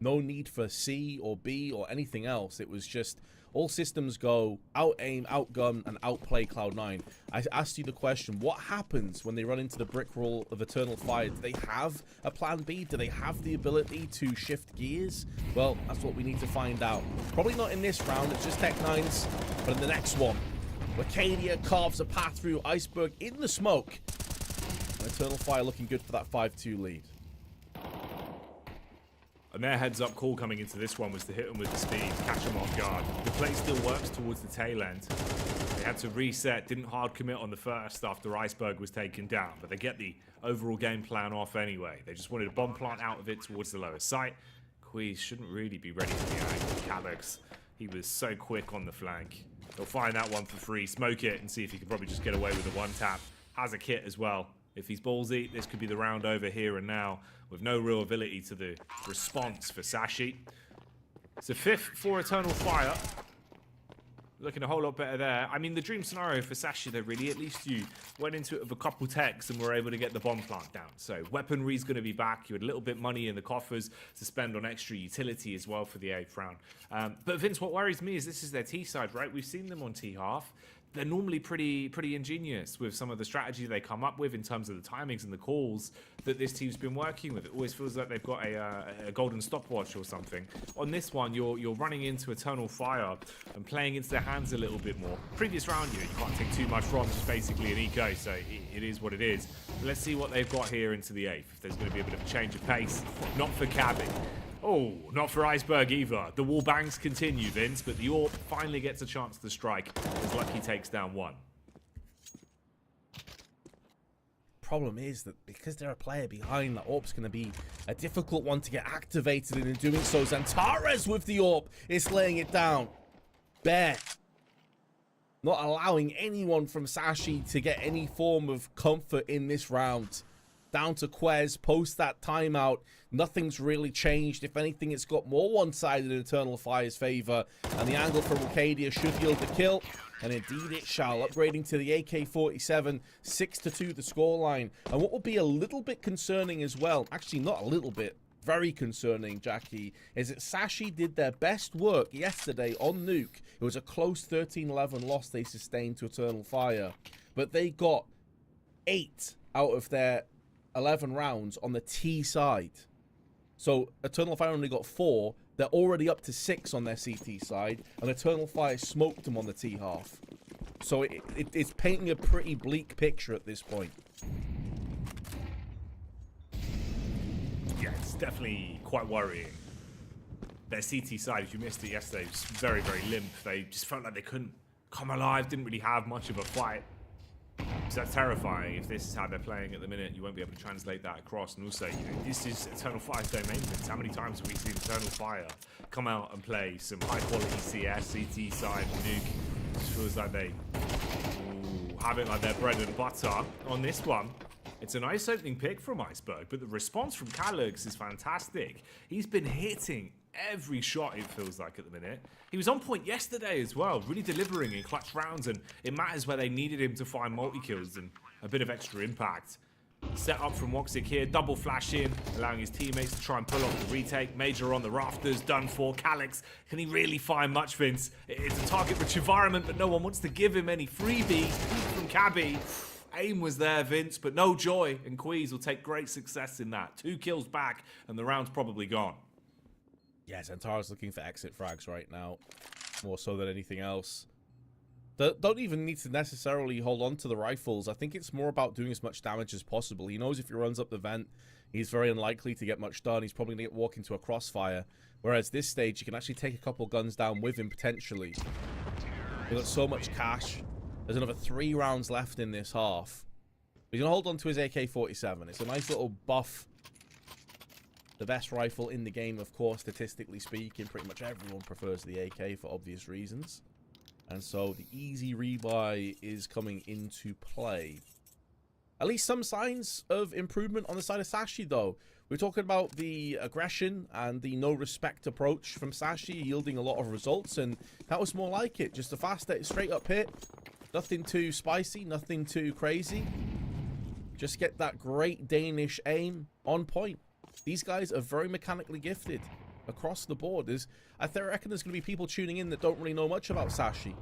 No need for C or B or anything else. It was just all systems go, out-aim, out-gun, and outplay Cloud9. I asked you the question, what happens when they run into the brick wall of Eternal Fire? Do they have a plan B? Do they have the ability to shift gears? Well, that's what we need to find out. Probably not in this round, it's just Tech9's, but in the next one. Arcadia carves a path through Iceberg in the smoke. And Eternal Fire looking good for that 5-2 lead. And their heads-up call coming into this one was to hit them with the speed, catch them off guard. The play still works towards the tail end. They had to reset, didn't hard commit on the first after Iceberg was taken down, but they get the overall game plan off anyway. They just wanted a bomb plant out of it towards the lower site. Queez shouldn't really be ready for the angle. Calyx, he was so quick on the flank. They'll find that one for free, smoke it, and see if he can probably just get away with a one-tap. Has a kit as well. If he's ballsy, this could be the round over here and now, with no real ability to the response for Sashi. It's a 5th for Eternal Fire. Looking a whole lot better there. I mean, the dream scenario for Sashi, though, really, at least you went into it with a couple techs and were able to get the bomb plant down. So weaponry's going to be back. You had a little bit money in the coffers to spend on extra utility as well for the 8th round. But Vince, what worries me is this is their T side, right? We've seen them on T half. They're normally pretty ingenious with some of the strategy they come up with in terms of the timings and the calls that this team's been working with. It always feels like they've got a golden stopwatch or something. On this one, you're running into Eternal Fire and playing into their hands a little bit more. Previous round, you can't take too much from. It's basically an eco, so it is what it is. But let's see what they've got here into the 8th. If there's going to be a bit of a change of pace. Not for Cabby. Oh, not for Iceberg either. The wall bangs continue, Vince, but the AWP finally gets a chance to strike as Lucky takes down one. Problem is that because they're a player behind, that AWP's going to be a difficult one to get activated, and in doing so, Xantares with the AWP is laying it down. Bear not allowing anyone from Sashi to get any form of comfort in this round. Down to Quez, post that timeout. Nothing's really changed. If anything, it's got more one-sided in Eternal Fire's favor. And the angle from Arcadia should yield the kill. And indeed it shall. Upgrading to the AK-47, 6-2 the scoreline. And what will be a little bit concerning as well, actually not a little bit, very concerning, Jackie, is that Sashi did their best work yesterday on Nuke. It was a close 13-11 loss they sustained to Eternal Fire. But they got 8 out of their 11 rounds on the T side. So Eternal Fire only got 4. They're already up to 6 on their CT side, and Eternal Fire smoked them on the T half. So it's painting a pretty bleak picture at this point. Yeah, it's definitely quite worrying. Their CT side, if you missed it yesterday, was very, very limp. They just felt like they couldn't come alive, didn't really have much of a fight. So that's terrifying. If this is how they're playing at the minute, you won't be able to translate that across. And also, this is Eternal Fire's domain. How many times have we seen Eternal Fire come out and play some high-quality CS, CT side, Nuke? It just feels like they have it like their bread and butter. On this one, it's a nice opening pick from Iceberg, but the response from Calyx is fantastic. He's been hitting every shot, it feels like, at the minute. He was on point yesterday as well, really delivering in clutch rounds, and it matters where they needed him to find multi-kills and a bit of extra impact. Set up from Woxic here, double flash in, allowing his teammates to try and pull off the retake. Major on the rafters, done for. Calyx, can he really find much, Vince? It's a target-rich environment, but no one wants to give him any freebies from Cabby. Aim was there, Vince, but no joy, and Queez will take great success in that. 2 kills back, and the round's probably gone. Yeah, Xantare's looking for exit frags right now, more so than anything else. Don't even need to necessarily hold on to the rifles. I think it's more about doing as much damage as possible. He knows if he runs up the vent, he's very unlikely to get much done. He's probably going to walk into a crossfire. Whereas this stage, you can actually take a couple guns down with him, potentially. We've got so much cash. There's another 3 rounds left in this half. He's going to hold on to his AK-47. It's a nice little buff. The best rifle in the game, of course, statistically speaking. Pretty much everyone prefers the AK for obvious reasons. And so the easy rebuy is coming into play. At least some signs of improvement on the side of Sashi, though. We're talking about the aggression and the no-respect approach from Sashi yielding a lot of results, and that was more like it. Just a fast, straight-up hit. Nothing too spicy, nothing too crazy. Just get that great Danish aim on point. These guys are very mechanically gifted. across the board. I reckon there's going to be people tuning in that don't really know much about Sashi.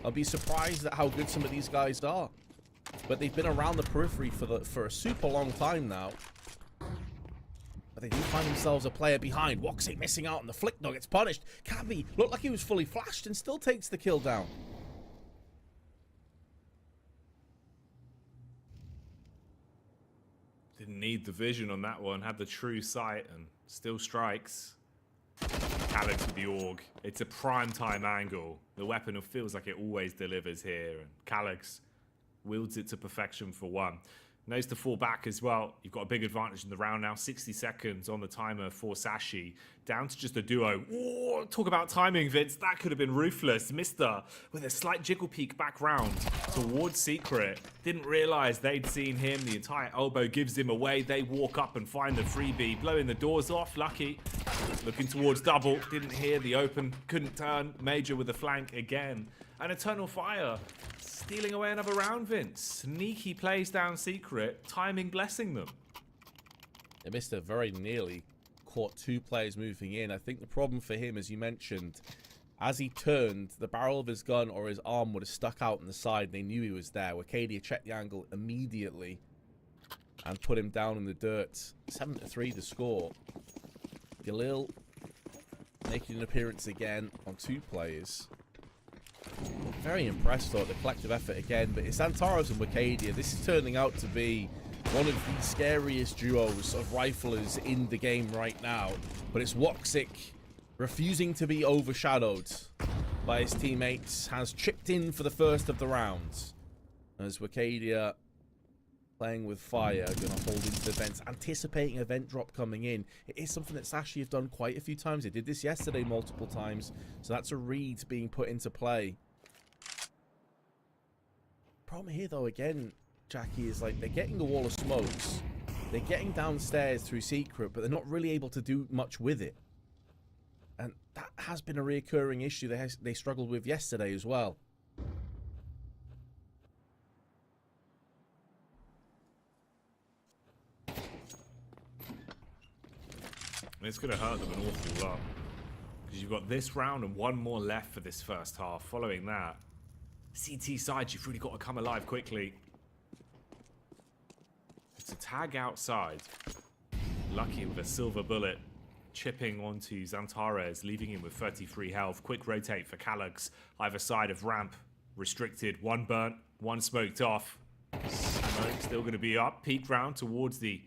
I'll be surprised at how good some of these guys are. But they've been around the periphery for a super long time now. But they do find themselves a player behind. Woxic missing out on the flick, though, gets punished. Cabby looked like he was fully flashed and still takes the kill down. Didn't need the vision on that one. Had the true sight and still strikes. Calyx with the AUG. It's a prime time angle. The weapon feels like it always delivers here. And Calyx wields it to perfection for one. Knows to fall back as well. You've got a big advantage in the round now. 60 seconds on the timer for Sashi. Down to just a duo. Oh, talk about timing, Vince. That could have been ruthless. Mister with a slight jiggle peek back round towards Secret. Didn't realize they'd seen him. The entire elbow gives him away. They walk up and find the freebie. Blowing the doors off. Lucky. Looking towards double. Didn't hear the open. Couldn't turn. Major with the flank again. And Eternal Fire. Stealing away another round, Vince. Sneaky plays down Secret. Timing blessing them. Mister very nearly caught two players moving in. I think the problem for him, as you mentioned, as he turned, the barrel of his gun or his arm would have stuck out on the side. They knew he was there. Wacadia checked the angle immediately and put him down in the dirt. 7-3 to score. Galil making an appearance again on two players. Very impressed though at the collective effort again, but it's Antares and Wacadia. This is turning out to be one of the scariest duos of riflers in the game right now. But it's Woxic refusing to be overshadowed by his teammates, has chipped in for the first of the rounds. As Wacadia playing with fire, going to hold into the vents, anticipating a vent drop coming in. It is something that Sashi have done quite a few times. They did this yesterday multiple times, so that's a read being put into play. Problem here though, again, Jackie, is like they're getting the wall of smokes, they're getting downstairs through Secret, but they're not really able to do much with it. And that has been a reoccurring issue they struggled with yesterday as well. It's going to hurt them an awful lot. Because you've got this round and one more left for this first half. Following that, CT side, you've really got to come alive quickly. It's a tag outside. Lucky with a silver bullet. Chipping onto Xantares, leaving him with 33 health. Quick rotate for Calyx. Either side of ramp. Restricted. One burnt, one smoked off. Smoke still going to be up. Peak round towards the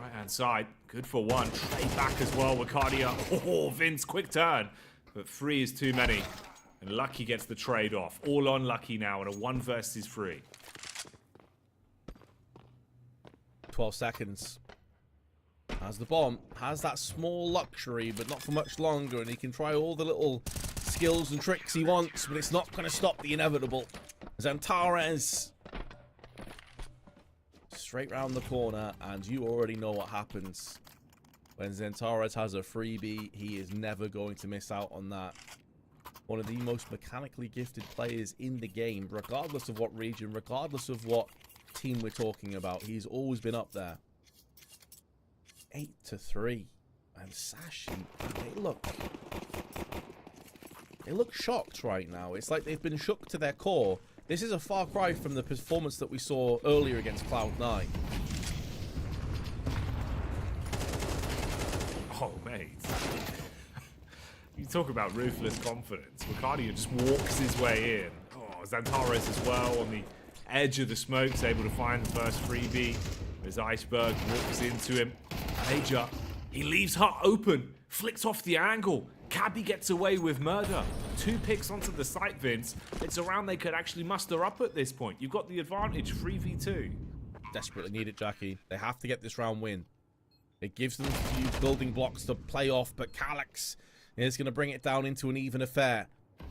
right-hand side. Good for one. Trade back as well. Wacadia. Oh, Vince, quick turn. But 3 is too many. And Lucky gets the trade off. All on Lucky now in a 1 versus 3. 12 seconds. Has the bomb. Has that small luxury, but not for much longer. And he can try all the little skills and tricks he wants, but it's not going to stop the inevitable. Xantares straight round the corner, and you already know what happens. When Xantares has a freebie, he is never going to miss out on that. One of the most mechanically gifted players in the game, regardless of what region, regardless of what team we're talking about. He's always been up there. 8-3. And Sashi, they look shocked right now. It's like they've been shook to their core. This is a far cry from the performance that we saw earlier against Cloud9. Oh, mate. You talk about ruthless confidence. Wacadia just walks his way in. Oh, Xantares as well on the edge of the smokes, able to find the first freebie. As Iceberg walks into him. Major, he leaves her open. Flicks off the angle. Cabby gets away with murder. 2 picks onto the site, Vince. It's a round they could actually muster up at this point. You've got the advantage, 3v2. Desperately need it, Jackie. They have to get this round win. It gives them a few building blocks to play off, but Calyx is going to bring it down into an even affair.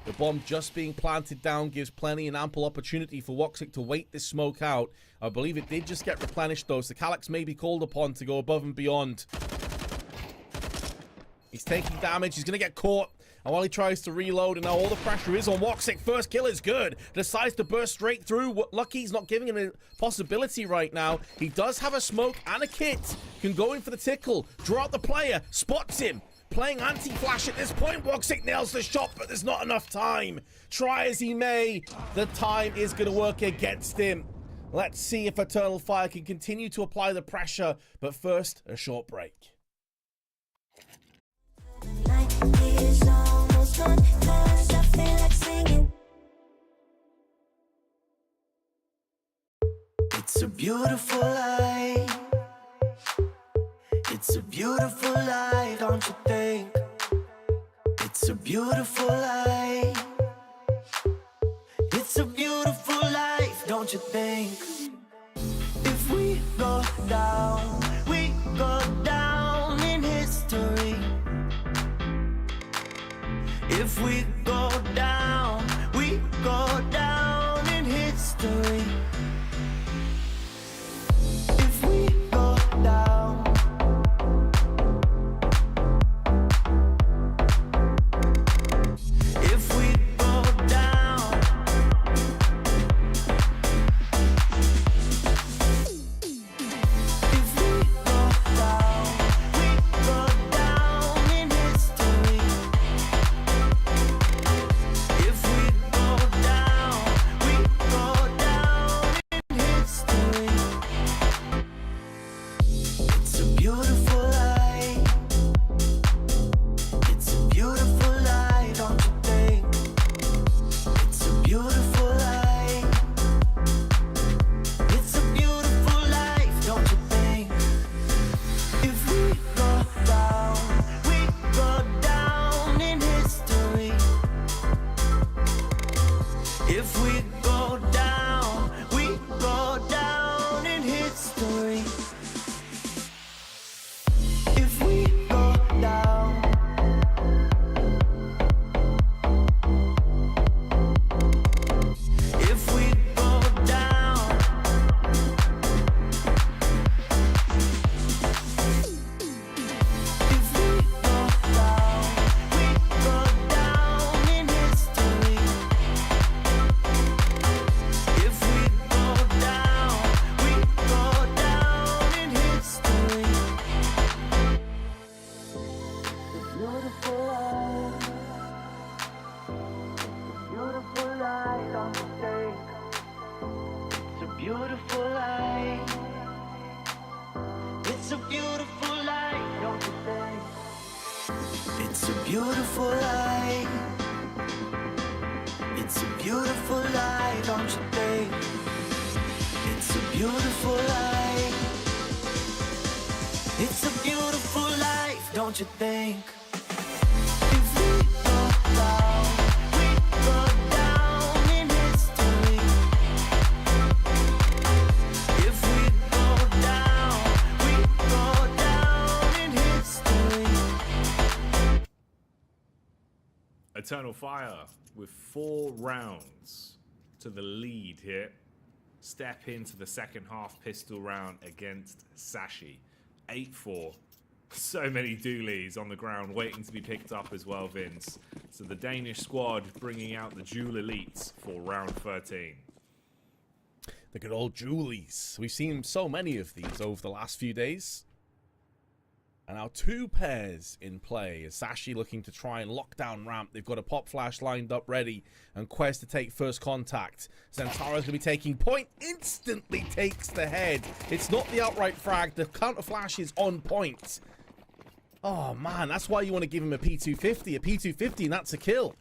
The bomb just being planted down gives plenty and ample opportunity for Woxic to wait this smoke out. I believe it did just get replenished though, so Calyx may be called upon to go above and beyond. He's taking damage, he's going to get caught. And while he tries to reload, and now all the pressure is on Woxic. First kill is good. Decides to burst straight through. Lucky's not giving him a possibility right now. He does have a smoke and a kit. Can go in for the tickle. Draw out the player. Spots him. playing anti-flash at this point. Woxic nails the shot, but there's not enough time. Try as he may, the time is going to work against him. Let's see if Eternal Fire can continue to apply the pressure, but first, a short break. Night is almost gone, 'cause I feel like singing. It's a beautiful life. It's a beautiful life, don't you think? It's a beautiful life. It's a beautiful life, don't you think? If we go down in history. If we go down in history. If we go down. If we go down. If we go down in history. If we go down in history. It's a beautiful life. It's a beautiful life, don't you think? It's a beautiful life. It's a beautiful life, don't you think? If we go down in history. If we go down in history. If we go down. If we go down. If we go down in history. If we go down in history. Beautiful life. Beautiful life, don't you think? It's a beautiful life. It's a beautiful life, don't you think? It's a beautiful life. It's a beautiful life, don't you think? It's a beautiful life. It's a beautiful life, don't you think? If we go down in history. If we go down in history. Eternal Fire with 4 rounds to the lead here. Step into the second half pistol round against Sashi. 8-4. So many dualies on the ground waiting to be picked up as well, Vince. So the Danish squad bringing out the dual elites for round 13. The good old Julies. We've seen so many of these over the last few days. And now 2 pairs in play. As Sashi looking to try and lock down ramp. They've got a pop flash lined up ready. And Quest to take first contact. Zantara's going to be taking point. Instantly takes the head. It's not the outright frag. The counter flash is on point. Oh man, that's why you want to give him a P250. A P250 and that's a kill.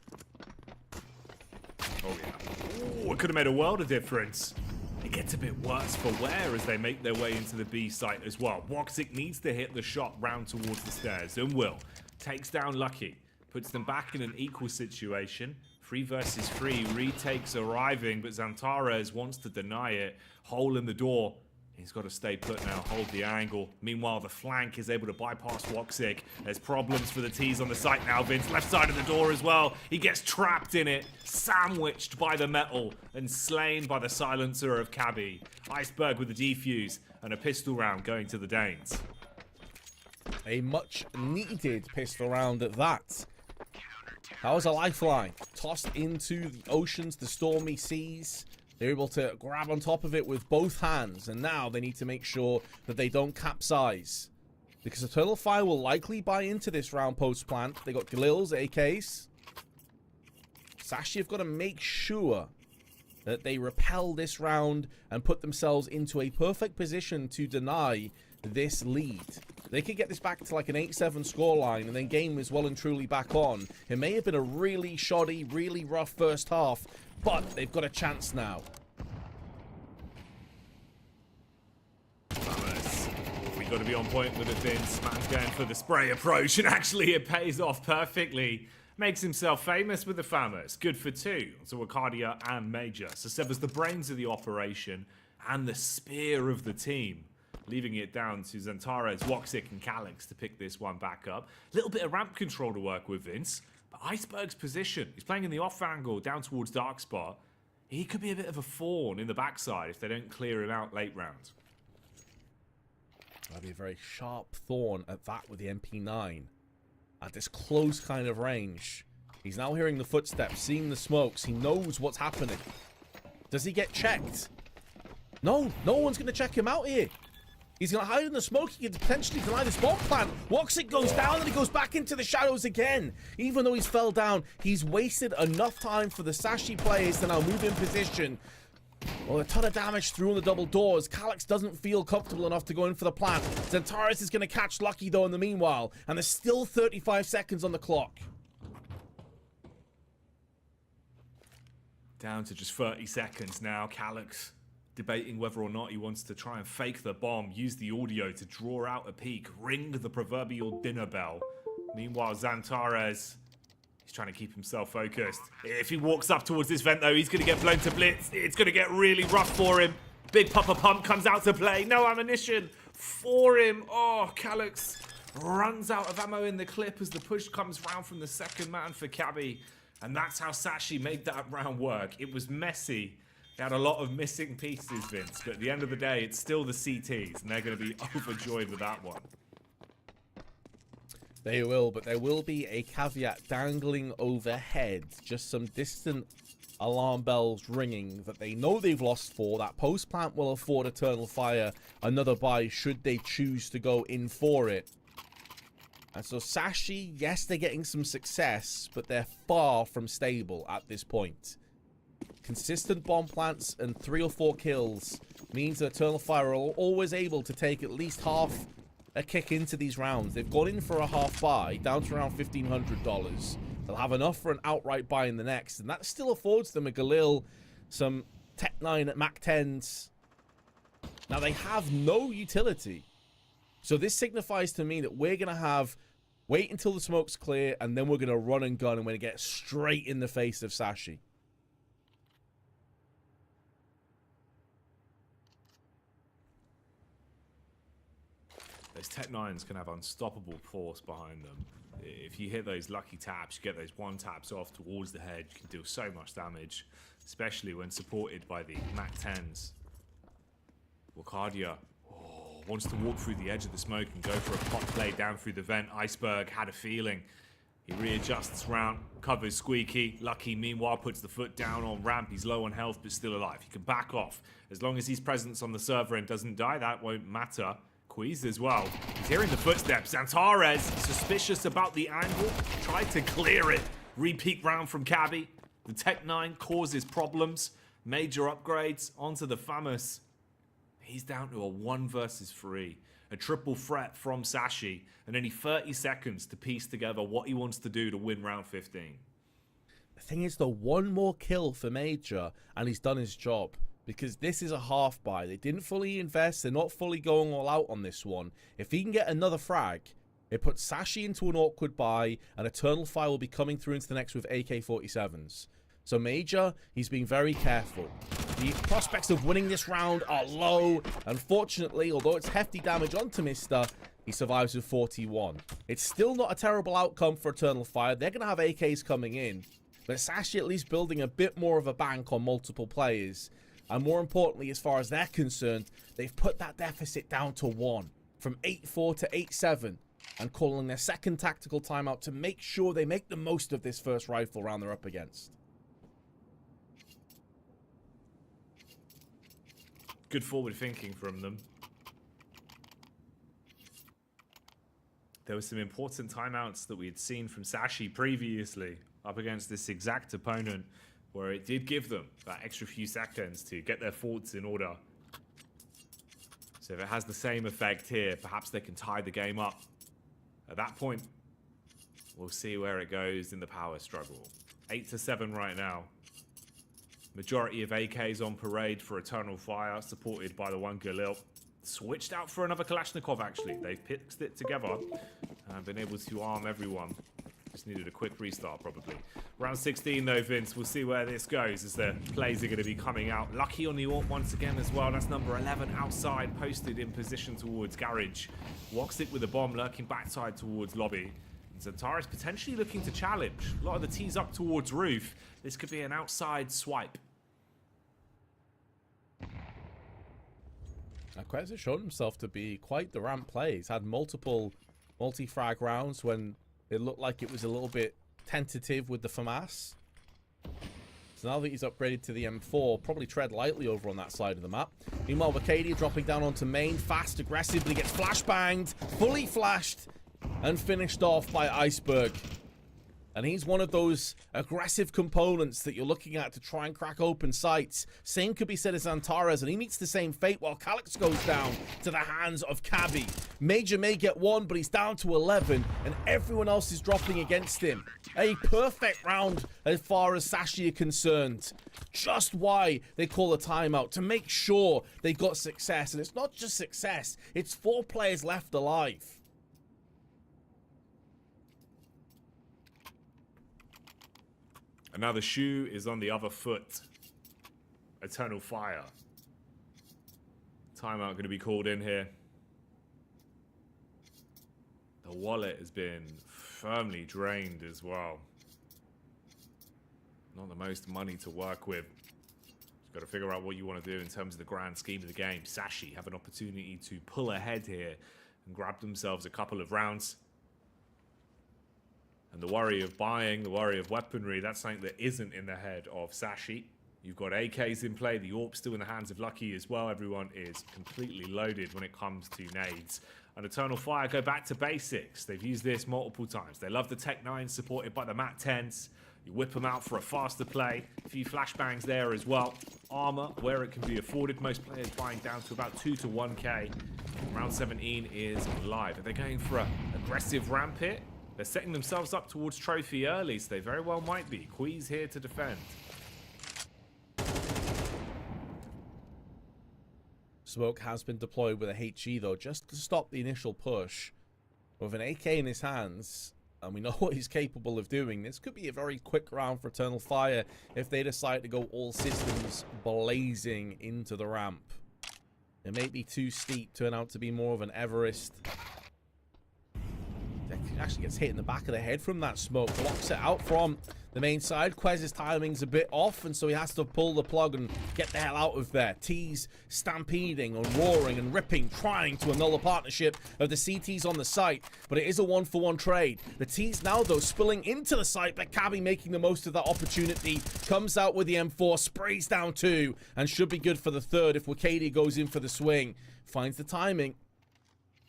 Oh yeah. Ooh, it could have made a world of difference. It gets a bit worse for wear as they make their way into the B site as well. Woxic needs to hit the shot round towards the stairs and will. Takes down Lucky. Puts them back in an equal situation. 3 versus 3. Retakes arriving, but Zantares wants to deny it. Hole in the door. He's got to stay put now, hold the angle. Meanwhile, the flank is able to bypass Woxic. There's problems for the T's on the site now, Vince. Left side of the door as well. He gets trapped in it, sandwiched by the metal, and slain by the silencer of Cabby. Iceberg with the defuse, and a pistol round going to the Danes. A much needed pistol round at that. That was a lifeline. Tossed into the oceans, the stormy seas. They're able to grab on top of it with both hands, and now they need to make sure that they don't capsize. because Eternal Fire will likely buy into this round post-plant. They got Galil's, AKs. Sashi have got to make sure that they repel this round and put themselves into a perfect position to deny this lead. They could get this back to like an 8-7 scoreline, and then game is well and truly back on. It may have been a really shoddy, really rough first half, but they've got a chance now. We've got to be on point with it, Vince. Man's going for the spray approach, and actually it pays off perfectly. Makes himself famous with the Famous. Good for two. So Arcadia and Major. So Sever's the brains of the operation and the spear of the team. Leaving it down to Zantares, Woxic, and Calix to pick this one back up. A little bit of ramp control to work with, Vince. But Iceberg's position, he's playing in the off angle down towards Dark Spot. He could be a bit of a thorn in the backside if they don't clear him out late round. That'd be a very sharp thorn at that with the MP9. At this close kind of range. He's now hearing the footsteps, seeing the smokes. He knows what's happening. Does he get checked? No, no one's going to check him out here. He's going to hide in the smoke. He could potentially deny this bomb plant. Woxic goes down and he goes back into the shadows again. Even though he's fell down, he's wasted enough time for the Sashi players to now move in position. Well, a ton of damage through on the double doors. Calix doesn't feel comfortable enough to go in for the plant. Zantares is going to catch Lucky, though, in the meanwhile. And there's still 35 seconds on the clock. Down to just 30 seconds now. Calix debating whether or not he wants to try and fake the bomb, use the audio to draw out a peek, ring the proverbial dinner bell. Meanwhile, Zantares, he's trying to keep himself focused. If he walks up towards this vent, though, he's going to get blown to blitz. It's going to get really rough for him. Big Papa Pump comes out to play. No ammunition for him. Oh, Calix runs out of ammo in the clip as the push comes round from the second man for Cabby. And that's how Sashi made that round work. It was messy. They had a lot of missing pieces, Vince. But at the end of the day, it's still the CTs. And they're going to be overjoyed with that one. They will, but there will be a caveat dangling overhead. Just some distant alarm bells ringing that they know they've lost for. That post plant will afford Eternal Fire another buy should they choose to go in for it. And so Sashi, yes, they're getting some success, but they're far from stable at this point. Consistent bomb plants and 3 or 4 kills means that Eternal Fire are always able to take at least half a kick into these rounds. They've gone in for a half buy, down to around $1,500. They'll have enough for an outright buy in the next, and that still affords them a Galil, some Tech 9 at Mac 10s. Now, they have no utility. So this signifies to me that we're going to wait until the smoke's clear, and then we're going to run and gun, and we're going to get straight in the face of Sashi. Those Tech 9s can have unstoppable force behind them. If you hit those lucky taps, you get those one taps off towards the head, you can deal so much damage, especially when supported by the Mac 10s. Arcadia wants to walk through the edge of the smoke and go for a pop play down through the vent. Iceberg had a feeling. He readjusts round, covers Squeaky. Lucky, meanwhile, puts the foot down on ramp. He's low on health, but still alive. He can back off. As long as his presence on the server and doesn't die, that won't matter. Queez as well. He's hearing the footsteps. Zantares, suspicious about the angle, tried to clear it. Repeat round from Cabby. The Tech 9 causes problems. Major upgrades onto the Famous. He's down to a 1 versus 3. A triple threat from Sashi. And only 30 seconds to piece together what he wants to do to win round 15. The thing is, the one more kill for Major, and he's done his job. Because this is a half buy. They didn't fully invest. They're not fully going all out on this one. If he can get another frag, it puts Sashi into an awkward buy, and Eternal Fire will be coming through into the next with AK-47s. So Major, he's being very careful. The prospects of winning this round are low. Unfortunately, although it's hefty damage onto Mister, he survives with 41. It's still not a terrible outcome for Eternal Fire. They're going to have AKs coming in. But Sashi at least building a bit more of a bank on multiple players. And more importantly, as far as they're concerned, they've put that deficit down to 1. From 8-4 to 8-7. And calling their second tactical timeout to make sure they make the most of this first rifle round they're up against. Good forward thinking from them. there were some important timeouts that we had seen from Sashi previously up against this exact opponent, where it did give them that extra few seconds to get their thoughts in order. So if it has the same effect here, perhaps they can tie the game up. At that point, we'll see where it goes in the power struggle. 8-7 right now. Majority of AKs on parade for Eternal Fire, supported by the one Galil. Switched out for another Kalashnikov, actually. They've picked it together and been able to arm everyone. Just needed a quick restart, probably. Round 16, though, Vince. We'll see where this goes as the plays are going to be coming out. Lucky on the AWP once again as well. That's number 11 outside, posted in position towards Garage. Walks it with a bomb, lurking backside towards Lobby. And Zantares potentially looking to challenge. A lot of the tees up towards Roof. This could be an outside swipe. Quez has shown himself to be quite the ramp play. He's had multiple multi-frag rounds when it looked like it was a little bit tentative with the FAMAS. So now that he's upgraded to the M4, probably tread lightly over on that side of the map. Meanwhile, Vacadia dropping down onto main, fast, aggressively, gets flashbanged, fully flashed, and finished off by Iceberg. And he's one of those aggressive components that you're looking at to try and crack open sights. Same could be said as Antares, and he meets the same fate while Calyx goes down to the hands of Cabby. Major may get one, but he's down to 11, and everyone else is dropping against him. A perfect round as far as Sashi are concerned. Just why they call a timeout, to make sure they got success. And it's not just success, it's 4 players left alive. And now the shoe is on the other foot. Eternal Fire. Timeout going to be called in here. The wallet has been firmly drained as well. Not the most money to work with. Just got to figure out what you want to do in terms of the grand scheme of the game. Sashi have an opportunity to pull ahead here and grab themselves a couple of rounds. And the worry of buying, the worry of weaponry, that's something that isn't in the head of Sashi. You've got AKs in play, the AWP still in the hands of Lucky as well. Everyone is completely loaded when it comes to nades. And Eternal Fire go back to basics. They've used this multiple times. They love the Tech 9 supported by the Mat 10s. You whip them out for a faster play. A few flashbangs there as well. Armor where it can be afforded. Most players buying down to about 2 to 1k. Round 17 is live. Are they going for an aggressive ramp hit? They're setting themselves up towards trophy early, so they very well might be. Queez here to defend. Smoke has been deployed with a HE though, just to stop the initial push. With an AK in his hands, and we know what he's capable of doing, this could be a very quick round for Eternal Fire if they decide to go all systems blazing into the ramp. It may be too steep, turn out to be more of an Everest. Actually gets hit in the back of the head from that smoke. Blocks it out from the main side. Quez's timing's a bit off, and so he has to pull the plug and get the hell out of there. T's stampeding and roaring and ripping, trying to annul the partnership of the CTs on the site, but it is a 1-for-1 trade. The T's now, though, spilling into the site, but Cabby making the most of that opportunity. Comes out with the M4, sprays down 2, and should be good for the 3rd if Wakadia goes in for the swing. Finds the timing.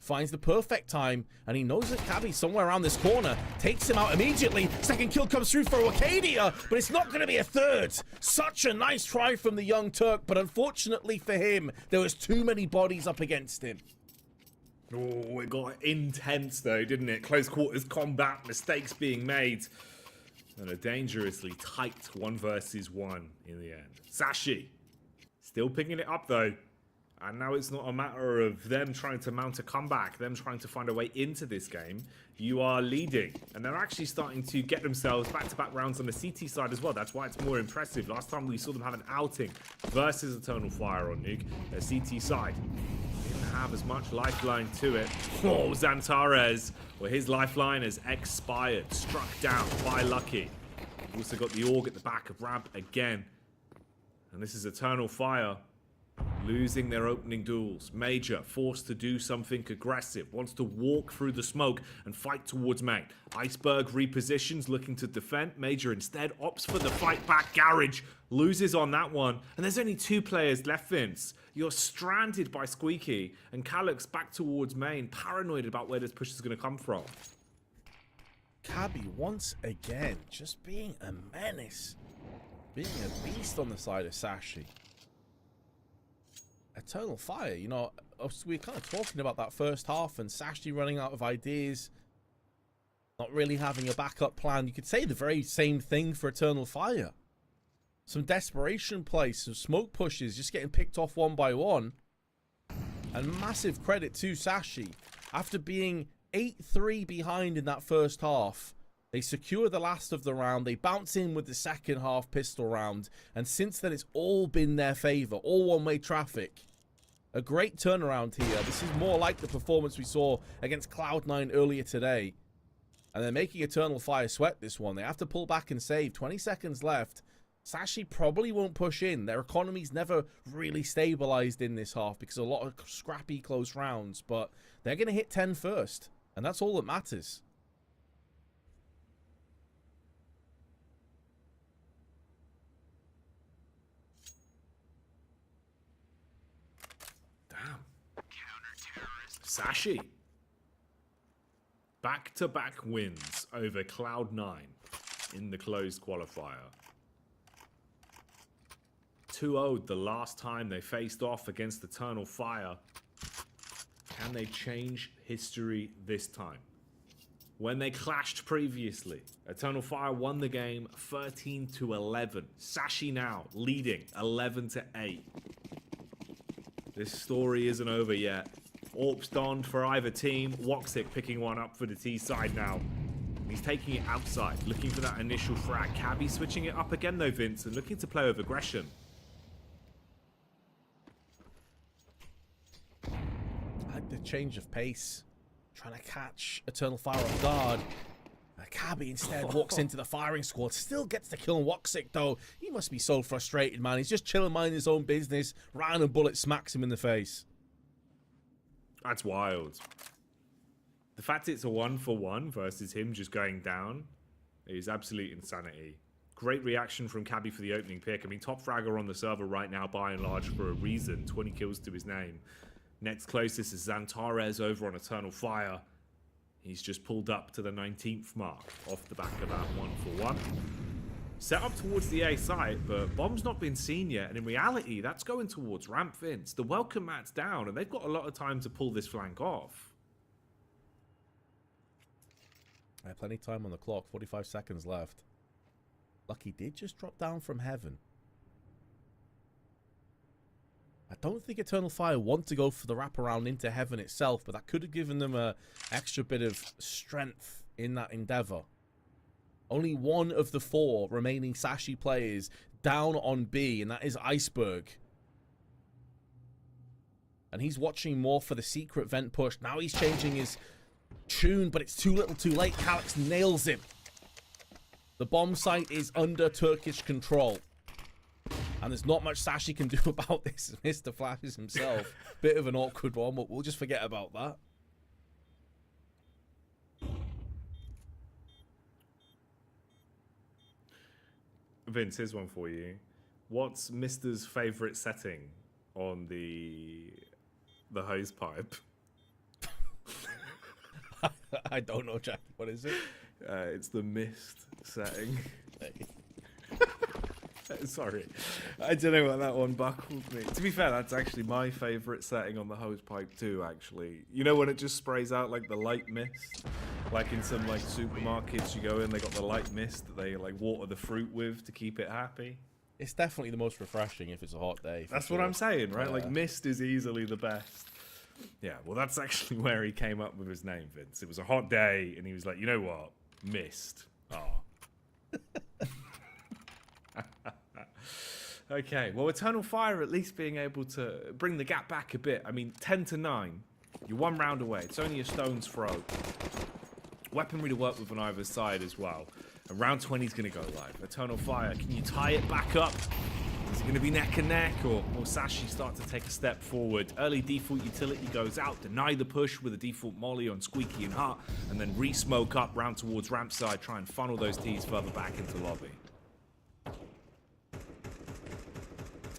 Finds the perfect time, and he knows that Cabby's somewhere around this corner. Takes him out immediately. Second kill comes through for Wakadia, but it's not going to be a 3rd. Such a nice try from the young Turk, but unfortunately for him, there was too many bodies up against him. Oh, it got intense though, didn't it? Close quarters combat, mistakes being made, and a dangerously tight 1 versus 1 in the end. Sashi still picking it up though. And now it's not a matter of them trying to mount a comeback, them trying to find a way into this game. You are leading. And they're actually starting to get themselves back-to-back rounds on the CT side as well. That's why it's more impressive. Last time we saw them have an outing versus Eternal Fire on Nuke, their CT side didn't have as much lifeline to it. Oh, Zantares, well, his lifeline has expired, struck down by Lucky. We've also got the AUG at the back of ramp again. And this is Eternal Fire. losing their opening duels. Major, forced to do something aggressive, wants to walk through the smoke and fight towards main. Iceberg repositions, looking to defend. Major instead opts for the fight back. Garage loses on that one. And there's only 2 players left, Vince. You're stranded by Squeaky, and Calyx back towards main, paranoid about where this push is going to come from. Cabby once again just being a menace. Being a beast on the side of Sashi. Eternal Fire, you know, we're kind of talking about that first half and Sashi running out of ideas. Not really having a backup plan. You could say the very same thing for Eternal Fire. Some desperation plays, some smoke pushes, just getting picked off one by one. And massive credit to Sashi. After being 8-3 behind in that first half, they secure the last of the round. They bounce in with the second half pistol round. And since then, it's all been their favor. All one-way traffic. A great turnaround here. This is more like the performance we saw against Cloud9 earlier today. And they're making Eternal Fire sweat this one. They have to pull back and save. 20 seconds left. Sashi probably won't push in. Their economy's never really stabilized in this half because a lot of scrappy close rounds. But they're going to hit 10 first. And that's all that matters. Damn. Sashi. Back-to-back wins over Cloud9 in the closed qualifier. 2-0'd the last time they faced off against Eternal Fire. Can they change history this time? When they clashed previously, Eternal Fire won the game 13-11. Sashi now leading 11-8. This story isn't over yet. Orps donned for either team. Woxic picking one up for the T side now. He's taking it outside, looking for that initial frag. Cabby switching it up again though, Vince, and looking to play with aggression. I like the change of pace. Trying to catch Eternal Fire off guard. Cabby instead walks into the firing squad. Still gets the kill on Woxic though. He must be so frustrated, man. He's just chilling, minding his own business. Random bullet smacks him in the face. That's wild. The fact it's a 1-for-1 versus him just going down is absolute insanity. Great reaction from Cabby for the opening pick. I mean, top fragger on the server right now by and large for a reason. 20 kills to his name. Next closest is Xantares over on Eternal Fire. He's just pulled up to the 19th mark off the back of that 1-for-1. Set up towards the A site, but bomb's not been seen yet. And in reality, that's going towards ramp, Vince. The welcome mat's down, and they've got a lot of time to pull this flank off. Plenty of time on the clock. 45 seconds left. Lucky did just drop down from heaven. I don't think Eternal Fire want to go for the wraparound into heaven itself, but that could have given them an extra bit of strength in that endeavor. Only one of the 4 remaining Sashi players down on B, and that is Iceberg. And he's watching more for the secret vent push. Now he's changing his tune, but it's too little too late. Calyx nails him. The bomb site is under Turkish control. And there's not much Sashi can do about this. Mr. Flashes himself. Bit of an awkward one, but we'll just forget about that. Vince, here's one for you. What's Mr.'s favourite setting on the hose pipe? I don't know, Jack. What is it? It's the mist setting. Sorry, I don't know what that one buckled me. To be fair, that's actually my favourite setting on the hose pipe too, actually. You know when it just sprays out like the light mist? Like in some like supermarkets you go in, they got the light mist that they like water the fruit with to keep it happy. It's definitely the most refreshing if it's a hot day. That's what I'm saying, right? Like mist is easily the best. Yeah, well that's actually where he came up with his name, Vince. It was a hot day and he was like, you know what? Mist. Oh. Okay, well, Eternal Fire at least being able to bring the gap back a bit. I mean, 10-9. You're 1 round away. It's only a stone's throw. Weaponry to work with on either side as well. And round 20 is going to go live. Eternal Fire, can you tie it back up? Is it going to be neck and neck, or will Sashi start to take a step forward? Early default utility goes out, deny the push with a default molly on Squeaky and Hut, and then re-smoke up round towards ramp side, try and funnel those Ts further back into lobby.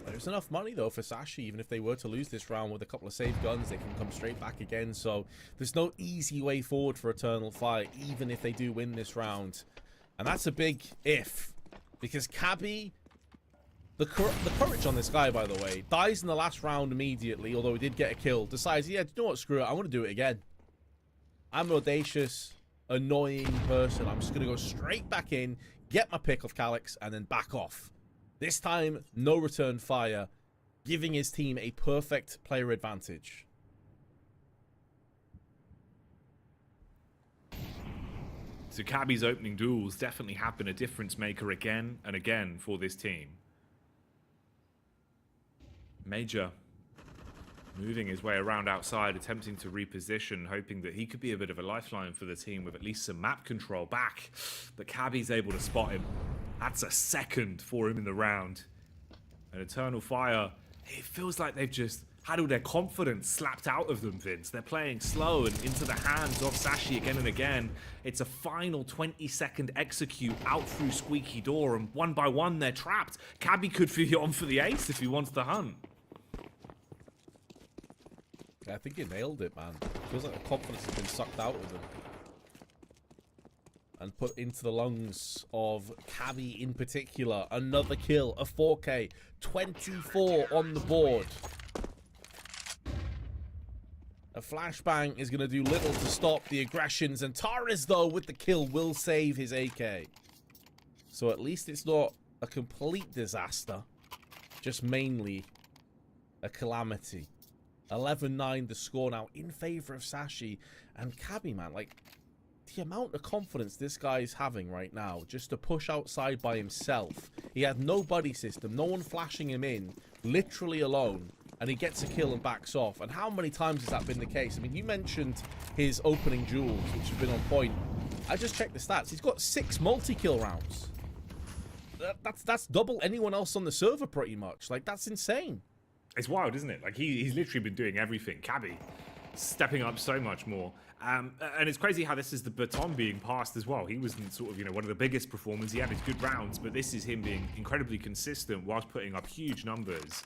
There's enough money though for Sashi. Even if they were to lose this round with a couple of save guns, they can come straight back again. So there's no easy way forward for Eternal Fire, even if they do win this round. And that's a big if, because Cabby, the courage on this guy, by the way, dies in the last round immediately, although he did get a kill, decides, yeah, you know what, screw it, I want to do it again. I'm an audacious, annoying person. I'm just going to go straight back in, get my pick of Calyx, and then back off. This time, no return fire, giving his team a perfect player advantage. So Cabby's opening duels definitely have been a difference maker again and again for this team. Major moving his way around outside, attempting to reposition, hoping that he could be a bit of a lifeline for the team with at least some map control back. But Cabby's able to spot him. That's a second for him in the round. And Eternal Fire, it feels like they've just had all their confidence slapped out of them, Vince. They're playing slow and into the hands of Sashi again and again. It's a final 20-second execute out through Squeaky Door, and one by one they're trapped. Cabby could be on for the ace if he wants to hunt. I think he nailed it, man. Feels like the confidence has been sucked out of him and put into the lungs of Cabby in particular. Another kill, a 4K, 24 on the board. A flashbang is going to do little to stop the aggressions, and Torres, though, with the kill, will save his AK. So at least it's not a complete disaster, just mainly a calamity. 11-9 the score now in favor of Sashi. And Cabby, man, like, the amount of confidence this guy is having right now just to push outside by himself. He had no buddy system, no one flashing him in, literally alone, and he gets a kill and backs off. And how many times has that been the case? I mean, you mentioned his opening duels, which have been on point. I just checked the stats. He's got 6 multi-kill rounds. That's double anyone else on the server pretty much. Like, that's insane. It's wild, isn't it? Like, he's literally been doing everything. Cabby stepping up so much more. And it's crazy how this is the baton being passed as well. He wasn't sort of, you know, one of the biggest performers. He had his good rounds, but this is him being incredibly consistent whilst putting up huge numbers.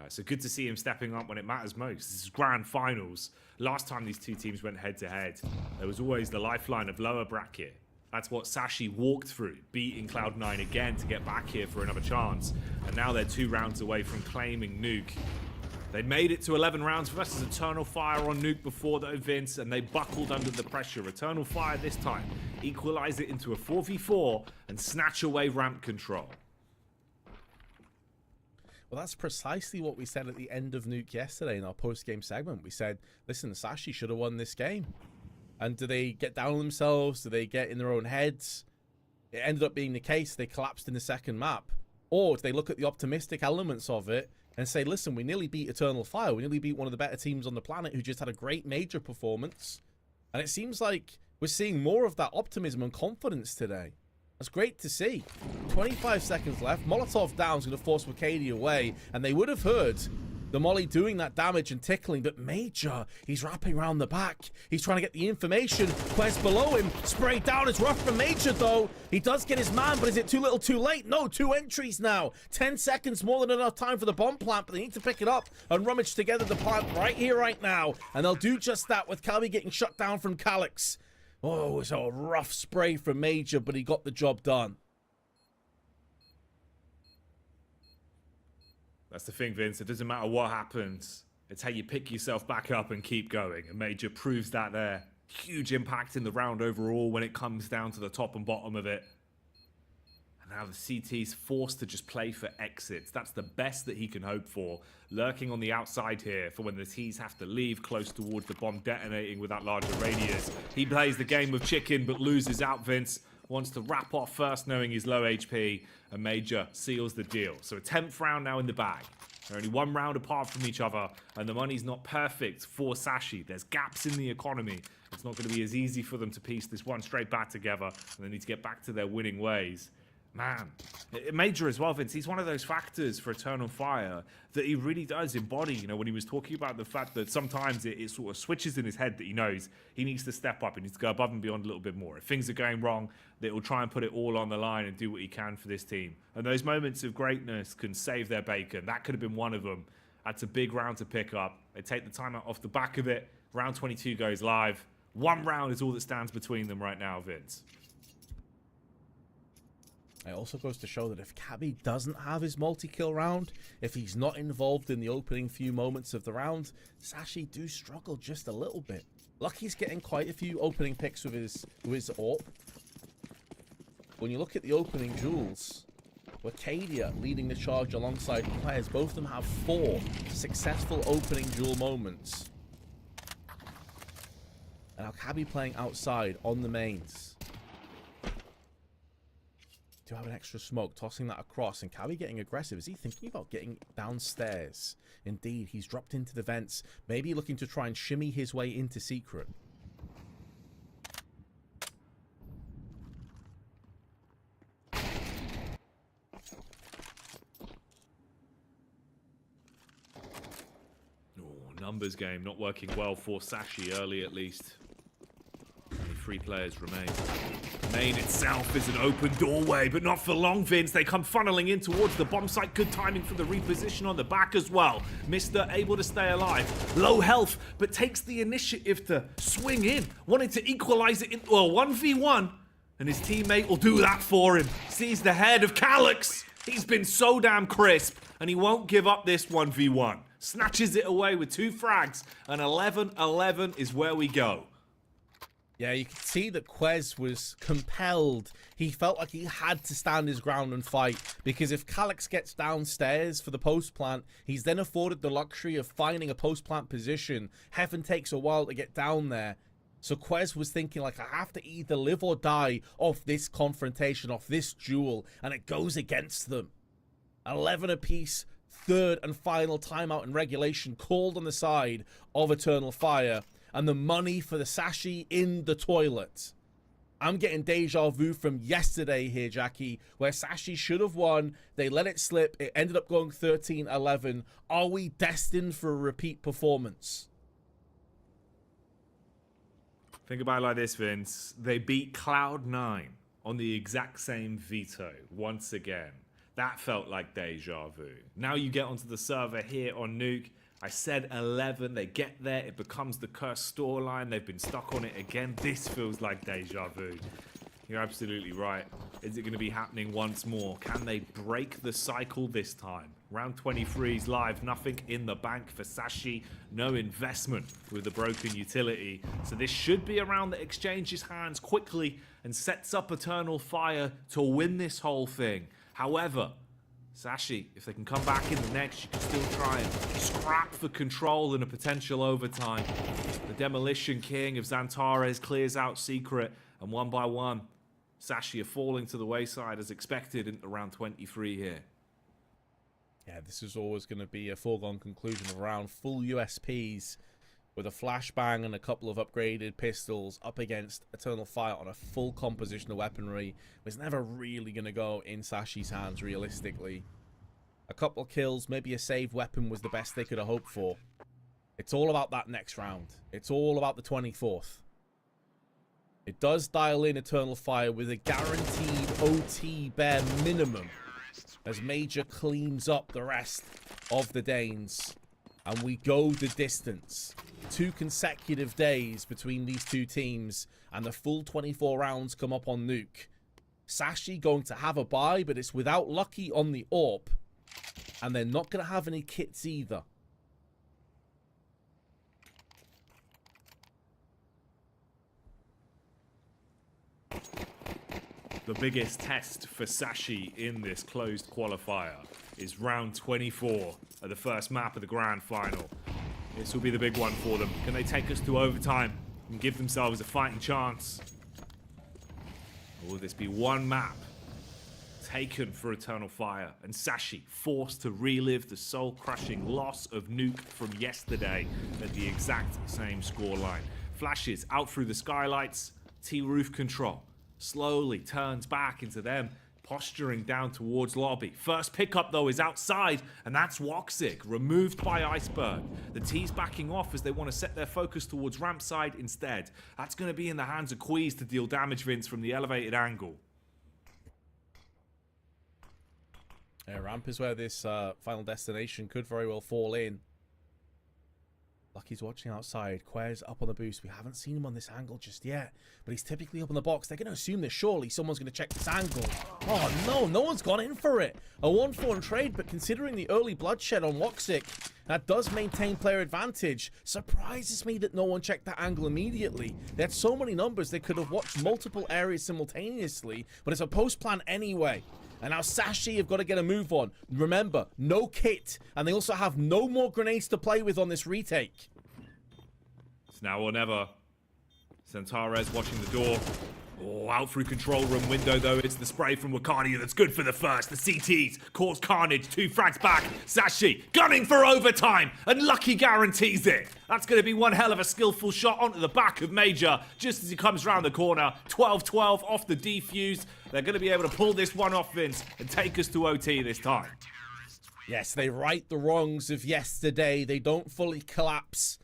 So good to see him stepping up when it matters most. This is grand finals. Last time these two teams went head to head, there was always the lifeline of lower bracket. That's what Sashi walked through, beating Cloud9 again to get back here for another chance. And now they're 2 rounds away from claiming Nuke. They made it to 11 rounds versus Eternal Fire on Nuke before though, Vince, and they buckled under the pressure. Eternal Fire this time equalize it into a 4v4 and snatch away ramp control. Well, that's precisely what we said at the end of Nuke yesterday in our post-game segment. We said, listen, Sashi should have won this game. And do they get down on themselves? Do they get in their own heads? It ended up being the case. They collapsed in the second map. Or do they look at the optimistic elements of it and say, listen, we nearly beat Eternal Fire. We nearly beat one of the better teams on the planet who just had a great major performance. And it seems like we're seeing more of that optimism and confidence today. That's great to see. 25 seconds left. Molotov down is going to force Wakadi away. And they would have heard the molly doing that damage and tickling, but Major, he's wrapping around the back. He's trying to get the information. Quest below him, sprayed down. It's rough from Major, though. He does get his man, but is it too little too late? No, 2 entries now. 10 seconds, more than enough time for the bomb plant, but they need to pick it up and rummage together the plant right here, right now. And they'll do just that with Calvi getting shut down from Calyx. Oh, it's a rough spray from Major, but he got the job done. That's the thing, Vince. It doesn't matter what happens. It's how you pick yourself back up and keep going. And Major proves that there. Huge impact in the round overall when it comes down to the top and bottom of it. And now the CT's forced to just play for exits. That's the best that he can hope for. Lurking on the outside here for when the T's have to leave close towards the bomb detonating with that larger radius. He plays the game with chicken but loses out, Vince. Wants to wrap off first knowing he's low HP, and Major seals the deal. So a 10th round now in the bag. They're only 1 round apart from each other, and the money's not perfect for Sashi. There's gaps in the economy. It's not going to be as easy for them to piece this one straight back together, and they need to get back to their winning ways. Man, Major as well, Vince. He's one of those factors for Eternal Fire that he really does embody. You know, when he was talking about the fact that sometimes it sort of switches in his head that he knows he needs to step up, he needs to go above and beyond a little bit more. If things are going wrong, that he'll try and put it all on the line and do what he can for this team. And those moments of greatness can save their bacon. That could have been one of them. That's a big round to pick up. They take the timeout off the back of it. Round 22 goes live. One round is all that stands between them right now, Vince. It also goes to show that if Cabby doesn't have his multi-kill round, if he's not involved in the opening few moments of the round, Sashi do struggle just a little bit. Lucky's getting quite a few opening picks with his AWP. When you look at the opening duels, Arcadia leading the charge alongside players, both of them have 4 successful opening duel moments. And now Cabby playing outside on the mains. Do have an extra smoke, tossing that across, and Cabby getting aggressive. Is he thinking about getting downstairs? Indeed, he's dropped into the vents, maybe looking to try and shimmy his way into secret. Numbers game not working well for Sashi early at least. Only 3 players remain. Main itself is an open doorway, but not for long, Vince. They come funneling in towards the bomb site. Good timing for the reposition on the back as well. Mr. able to stay alive. Low health, but takes the initiative to swing in. Wanted to equalize it in, well, 1v1. And his teammate will do that for him. Sees the head of Calyx. He's been so damn crisp, and he won't give up this 1v1. Snatches it away with 2 frags, and 11-11 is where we go. Yeah, you can see that Quez was compelled. He felt like he had to stand his ground and fight, because if Calyx gets downstairs for the post plant, he's then afforded the luxury of finding a post plant position. Heaven takes a while to get down there. So Quez was thinking, like, I have to either live or die off this confrontation, off this duel, and it goes against them. 11 apiece, third and final timeout in regulation called on the side of Eternal Fire. And the money for the Sashi in the toilet. I'm getting deja vu from yesterday here, Jackie, where Sashi should have won. They let it slip. It ended up going 13-11. Are we destined for a repeat performance? Think about it like this, Vince. They beat Cloud9 on the exact same veto once again. That felt like deja vu. Now you get onto the server here on Nuke. I said 11, they get there, it becomes the cursed storyline, they've been stuck on it again. This feels like deja vu. You're absolutely right. Is it going to be happening once more? Can they break the cycle this time? Round 23 is live, nothing in the bank for Sashi, no investment with the broken utility. So this should be a round that exchanges hands quickly and sets up Eternal Fire to win this whole thing. However, Sashi, if they can come back in the next, you can still try and scrap for control in a potential overtime. The Demolition King of Xantares clears out Secret, and one by one, Sashi are falling to the wayside as expected into round 23 here. Yeah, this is always going to be a foregone conclusion of a round. Full USPs with a flashbang and a couple of upgraded pistols up against Eternal Fire on a full composition of weaponry. Was never really going to go in Sashi's hands, realistically. A couple kills, maybe a saved weapon was the best they could have hoped for. It's all about that next round. It's all about the 24th. It does dial in Eternal Fire with a guaranteed OT bare minimum as Major cleans up the rest of the Danes. And we go the distance. 2 consecutive days between these 2 teams, and the full 24 rounds come up on Nuke. Sashi going to have a bye, but it's without Lucky on the AWP. And they're not going to have any kits either. The biggest test for Sashi in this closed qualifier is round 24 of the first map of the grand final. This will be the big one for them. Can they take us to overtime and give themselves a fighting chance? Or will this be one map taken for Eternal Fire and Sashi forced to relive the soul-crushing loss of Nuke from yesterday at the exact same scoreline? Flashes out through the skylights, T-roof control slowly turns back into them posturing down towards lobby. First pickup, though, is outside, and that's Woxic, removed by Iceberg. The T's backing off as they want to set their focus towards ramp side instead. That's going to be in the hands of Queez to deal damage, Vince, from the elevated angle. Yeah, ramp is where this final destination could very well fall in. Lucky's watching outside. Quez up on the boost. We haven't seen him on this angle just yet, but he's typically up in the box. They're going to assume that surely someone's going to check this angle. Oh no, no one's gone in for it. A 1-4 trade, but considering the early bloodshed on Woxic, that does maintain player advantage. Surprises me that no one checked that angle immediately. They had so many numbers they could have watched multiple areas simultaneously, but it's a post plan anyway. And now Sashi have got to get a move on. Remember, no kit. And they also have no more grenades to play with on this retake. It's now or never. Centaurez watching the door. Oh, out through control room window, though. It's the spray from Wakadia that's good for the first. The CTs cause carnage. 2 frags back. Sashi gunning for overtime. And Lucky guarantees it. That's going to be one hell of a skillful shot onto the back of Major just as he comes round the corner. 12-12 off the defuse. They're going to be able to pull this one off, Vince, and take us to OT this time. Yes, they right the wrongs of yesterday. They don't fully collapse.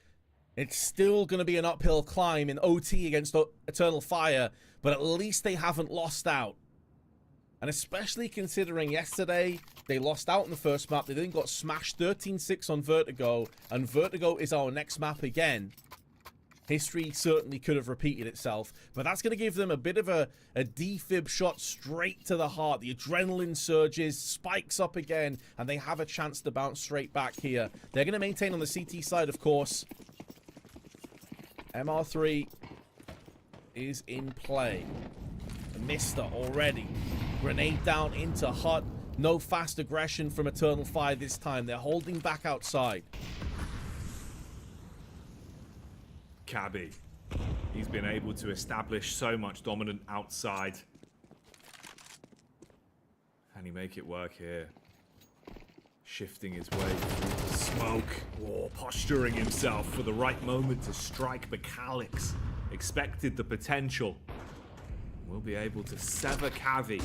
It's still going to be an uphill climb in OT against Eternal Fire, but at least they haven't lost out. And especially considering yesterday, they lost out in the first map. They then got smashed 13-6 on Vertigo, and Vertigo is our next map again. History certainly could have repeated itself, but that's going to give them a bit of a defib shot straight to the heart. The adrenaline surges, spikes up again, and they have a chance to bounce straight back here. They're going to maintain on the CT side, of course. MR3 is in play. Mister already. Grenade down into Hut. No fast aggression from Eternal Fire this time. They're holding back outside. Cabby. He's been able to establish so much dominant outside. Can he make it work here? Shifting his way through the smoke. Oh, posturing himself for the right moment to strike Mechanics. Expected the potential. We'll be able to sever Cavi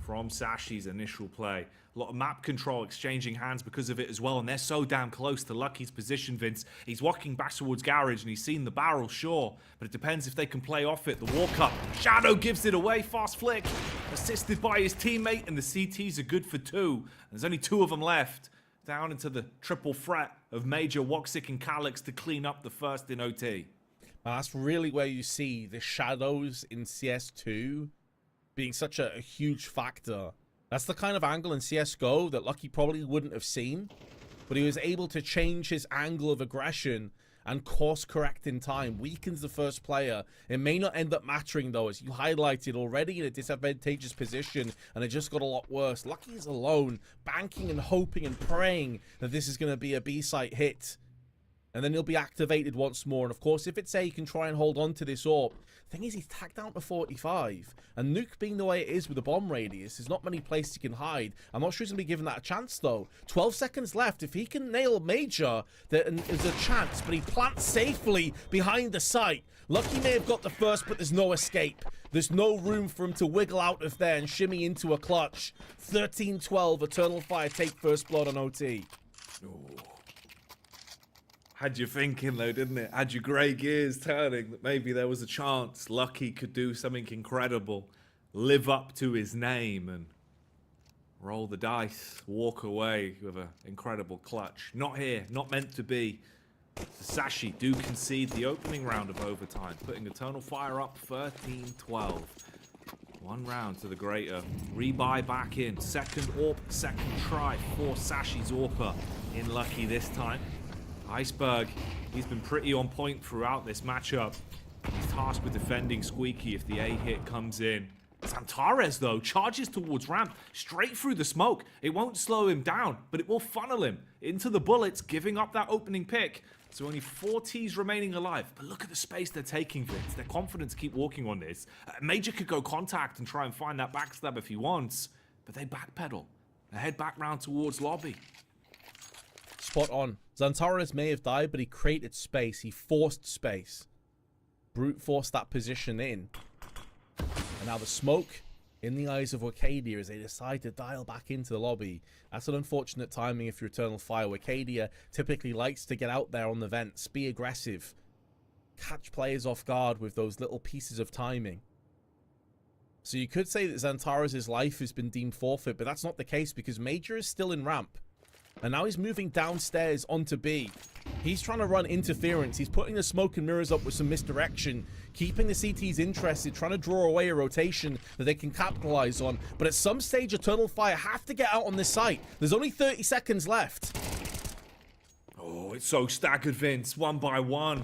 from Sashi's initial play. A lot of map control exchanging hands because of it as well, and they're so damn close to Lucky's position, Vince. He's walking back towards Garage, and he's seen the barrel, sure, but it depends if they can play off it. The walk up. Shadow gives it away. Fast flick. Assisted by his teammate, and the CTs are good for 2. There's only 2 of them left. Down into the triple threat of Major, Woxic, and Calyx to clean up the first in OT. Now, that's really where you see the shadows in CS2 being such a huge factor. That's the kind of angle in CSGO that Lucky probably wouldn't have seen, but he was able to change his angle of aggression and course correct in time. Weakens the first player. It may not end up mattering, though, as you highlighted, already in a disadvantageous position, and it just got a lot worse. Lucky is alone, banking and hoping and praying that this is going to be a B-site hit. And then he'll be activated once more. And of course, if it's A, he can try and hold on to this AWP. Thing is, he's tagged down to 45. And Nuke being the way it is with the bomb radius, there's not many places he can hide. I'm not sure he's going to be given that a chance, though. 12 seconds left. If he can nail Major, there's a chance. But he plants safely behind the site. Lucky may have got the first, but there's no escape. There's no room for him to wiggle out of there and shimmy into a clutch. 13-12, Eternal Fire take first blood on OT. Ooh. Had you thinking, though, didn't it? Had your grey gears turning that maybe there was a chance Lucky could do something incredible, live up to his name, and roll the dice, walk away with an incredible clutch. Not here, not meant to be. Sashi do concede the opening round of overtime, putting Eternal Fire up 13-12. 1 round to the greater. Rebuy back in. Second AWP, second try for Sashi's AWPer in Lucky this time. Iceberg, he's been pretty on point throughout this matchup. He's tasked with defending Squeaky if the A hit comes in. Santares, though, charges towards ramp, straight through the smoke. It won't slow him down, but it will funnel him into the bullets, giving up that opening pick. So only 4 Ts remaining alive. But look at the space they're taking, Vince. Their confidence keep walking on this. Major could go contact and try and find that backstab if he wants, but they backpedal. They head back round towards lobby. Spot on. Xantares may have died, but he created space. He forced space. Brute forced that position in. And now the smoke in the eyes of Arcadia as they decide to dial back into the lobby. That's an unfortunate timing if you're Eternal Fire. Arcadia typically likes to get out there on the vents, be aggressive, catch players off guard with those little pieces of timing. So you could say that Xantares' life has been deemed forfeit, but that's not the case because Major is still in ramp. And now he's moving downstairs onto B. He's trying to run interference. He's putting the smoke and mirrors up with some misdirection, keeping the CTs interested, trying to draw away a rotation that they can capitalize on. But at some stage, Eternal Fire have to get out on this site. There's only 30 seconds left. Oh, it's so staggered, Vince, one by one.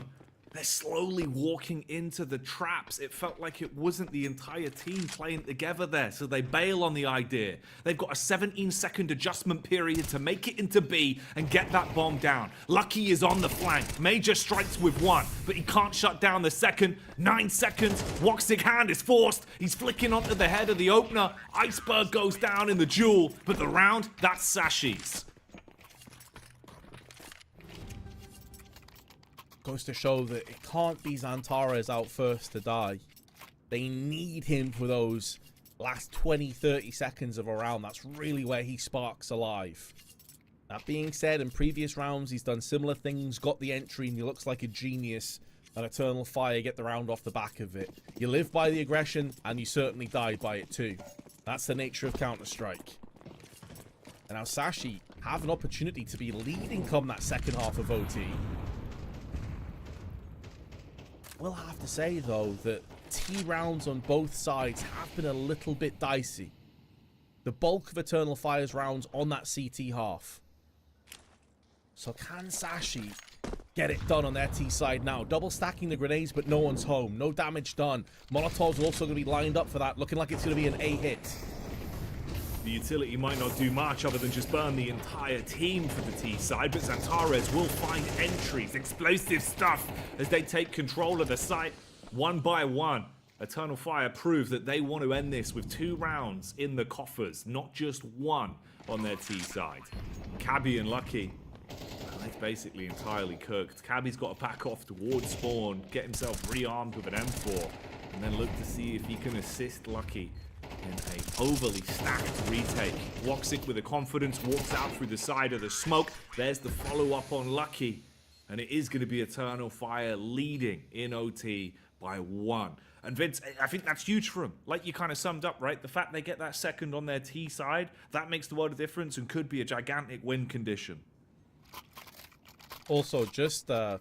They're slowly walking into the traps. It felt like it wasn't the entire team playing together there, so they bail on the idea. They've got a 17-second adjustment period to make it into B and get that bomb down. Lucky is on the flank. Major strikes with one, but he can't shut down the second. 9 seconds. Woxic hand is forced. He's flicking onto the head of the opener. Iceberg goes down in the duel, but the round, that's Sashi's. Goes to show that it can't be Xantares out first to die. They need him for those last 20-30 seconds of a round. That's really where he sparks alive. That being said, in previous rounds he's done similar things, got the entry, and he looks like a genius. And Eternal Fire get the round off the back of it. You live by the aggression, and you certainly die by it too. That's the nature of Counter-Strike. And now Sashi have an opportunity to be leading come that second half of OT. We'll have to say, though, that T rounds on both sides have been a little bit dicey. The bulk of Eternal Fire's rounds on that CT half. So can Sashi get it done on their T side now? Double stacking the grenades, but no one's home. No damage done. Molotov's also going to be lined up for that, looking like it's going to be an A hit. The utility might not do much other than just burn the entire team for the T side, but Xantares will find entries, explosive stuff, as they take control of the site one by one. Eternal Fire prove that they want to end this with 2 rounds in the coffers, not just one on their T side. Cabby and Lucky, well, it's basically entirely cooked. Cabby's got to back off towards spawn, get himself rearmed with an M4, and then look to see if he can assist Lucky in a overly stacked retake. Woxic with a confidence walks out through the side of the smoke. There's the follow-up on Lucky. And it is going to be Eternal Fire leading in OT by 1. And Vince, I think that's huge for them. Like you kind of summed up, right? The fact they get that second on their T side, that makes the world of difference and could be a gigantic win condition. Also, just to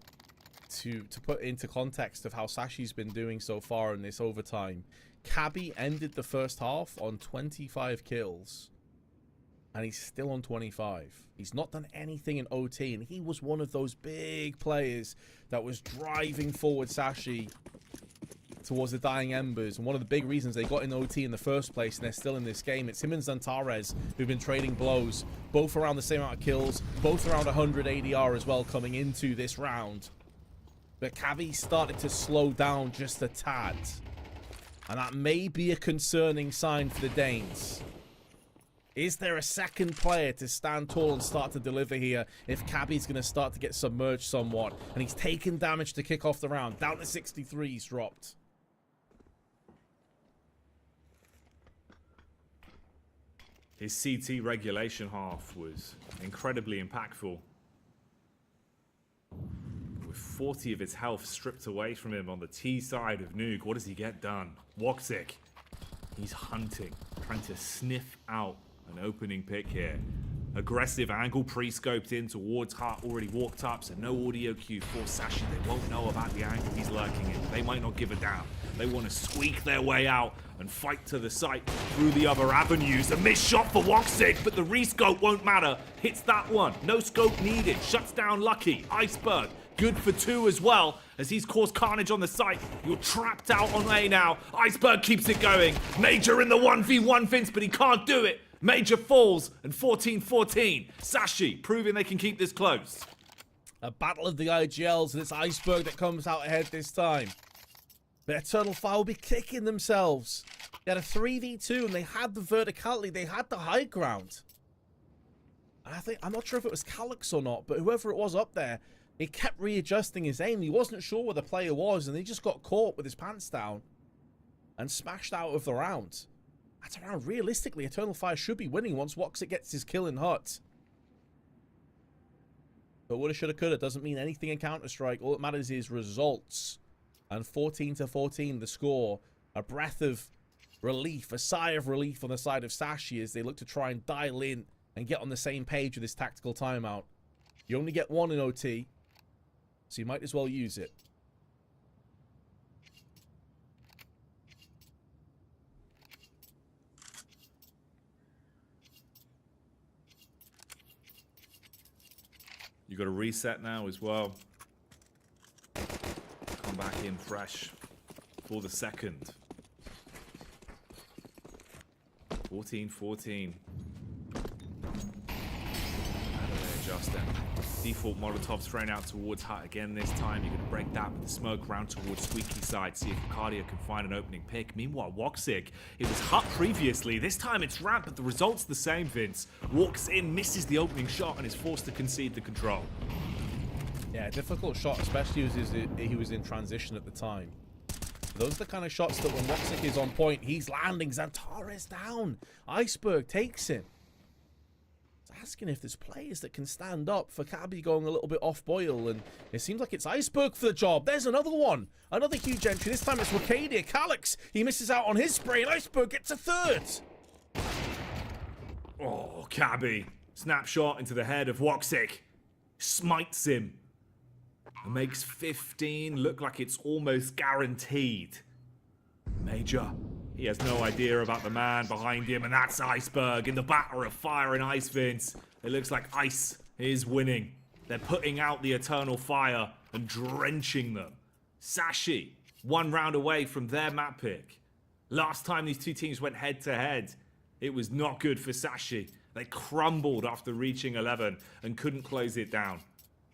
put into context of how Sashi's been doing so far in this overtime, Cabby ended the first half on 25 kills, and he's still on 25. He's not done anything in OT, and he was one of those big players that was driving forward Sashi towards the dying embers, and one of the big reasons they got in OT in the first place, and they're still in this game. It's him and Xantares who've been trading blows, both around the same amount of kills, both around 100 ADR as well coming into this round. But Cabby started to slow down just a tad. And that may be a concerning sign for the Danes. Is there a second player to stand tall and start to deliver here if Cabby's going to start to get submerged somewhat? And he's taken damage to kick off the round. Down to 63, he's dropped. His CT regulation half was incredibly impactful. With 40 of his health stripped away from him on the T side of Nuke, what does he get done? Woxic, he's hunting, trying to sniff out an opening pick here. Aggressive angle, pre-scoped in towards Hart, already walked up, so no audio cue for Sashi. They won't know about the angle he's lurking in. They might not give a damn. They want to squeak their way out and fight to the site through the other avenues. A missed shot for Woxic, but the rescope won't matter. Hits that one. No scope needed. Shuts down Lucky. Iceberg, good for 2 as well, as he's caused carnage on the site. You're trapped out on A now. Iceberg keeps it going. Major in the 1v1 Vince, but he can't do it. Major falls, and 14-14. Sashi proving they can keep this close. A battle of the IGLs, and it's Iceberg that comes out ahead this time. But Eternal Fire will be kicking themselves. They had a 3v2, and they had the verticality. They had the high ground. And I'm not sure if it was Calyx or not, but whoever it was up there, he kept readjusting his aim. He wasn't sure where the player was, and he just got caught with his pants down and smashed out of the round. That's around, realistically, Eternal Fire should be winning once Woxic gets his kill in hut. But woulda, shoulda, coulda doesn't mean anything in Counter-Strike. All that matters is results. And 14-14, the score. A breath of relief, a sigh of relief on the side of Sashi as they look to try and dial in and get on the same page with this tactical timeout. You only get one in OT, so you might as well use it. You got to reset now as well. Come back in fresh for the second. 14-14. Justin. Default Molotov's thrown out towards hut again this time. You're going to break that with the smoke round towards Squeaky side. See if Cardia can find an opening pick. Meanwhile, Woxic, it was hut previously. This time it's ramp, but the result's the same, Vince. Walks in, misses the opening shot, and is forced to concede the control. Yeah, difficult shot, especially as he was in transition at the time. Those are the kind of shots that when Woxic is on point, he's landing. Xantares down. Iceberg takes him. Asking if there's players that can stand up for Cabby going a little bit off boil, and it seems like it's Iceberg for the job. There's another one. Another huge entry. This time it's Wacadia. Calyx, he misses out on his spray, and Iceberg gets a third. Oh, Cabby. Snapshot into the head of Woxic. Smites him. And makes 15 look like it's almost guaranteed. Major. He has no idea about the man behind him, and that's Iceberg in the batter of fire and ice, Vince. It looks like Ice is winning. They're putting out the Eternal Fire and drenching them. Sashi, 1 round away from their map pick. Last time these two teams went head-to-head, it was not good for Sashi. They crumbled after reaching 11 and couldn't close it down.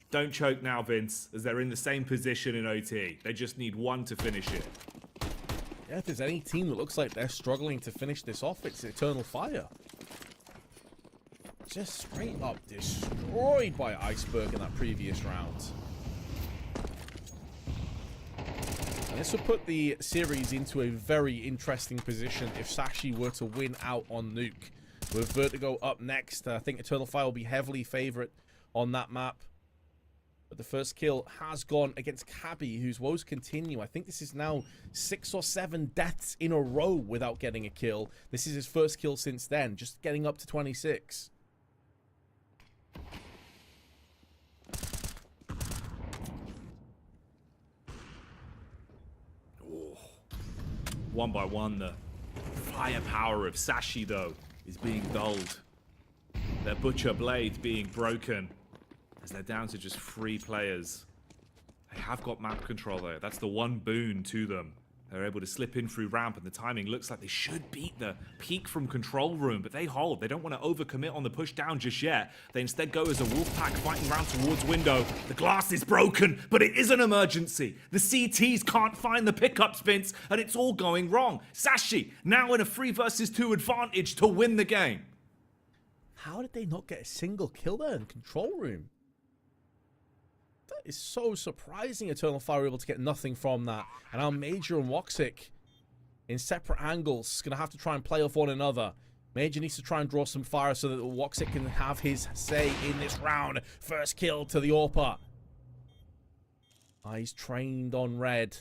Don't choke now, Vince, as they're in the same position in OT. They just need 1 to finish it. Yeah, if there's any team that looks like they're struggling to finish this off, it's Eternal Fire. Just straight up destroyed by Iceberg in that previous round. And this will put the series into a very interesting position if Sashi were to win out on Nuke. With Vertigo up next, I think Eternal Fire will be heavily favourite on that map. But the first kill has gone against Cabby, whose woes continue. I think this is now 6 or 7 deaths in a row without getting a kill. This is his first kill since then, just getting up to 26. Oh. 1 by 1, the firepower of Sashi, though, is being dulled. Their Butcher Blade being broken. As they're down to just 3 players. They have got map control though. That's the one boon to them. They're able to slip in through ramp, and the timing looks like they should beat the peak from control room, but they hold. They don't want to overcommit on the push down just yet. They instead go as a wolf pack fighting round towards window. The glass is broken, but it is an emergency. The CTs can't find the pickups, Vince, and it's all going wrong. Sashi now in a 3 versus 2 advantage to win the game. How did they not get a single kill there in control room? That is so surprising. Eternal Fire were able to get nothing from that. And now Major and Woxic in separate angles going to have to try and play off one another. Major needs to try and draw some fire so that Woxic can have his say in this round. First kill to the AWPer. Eyes trained on red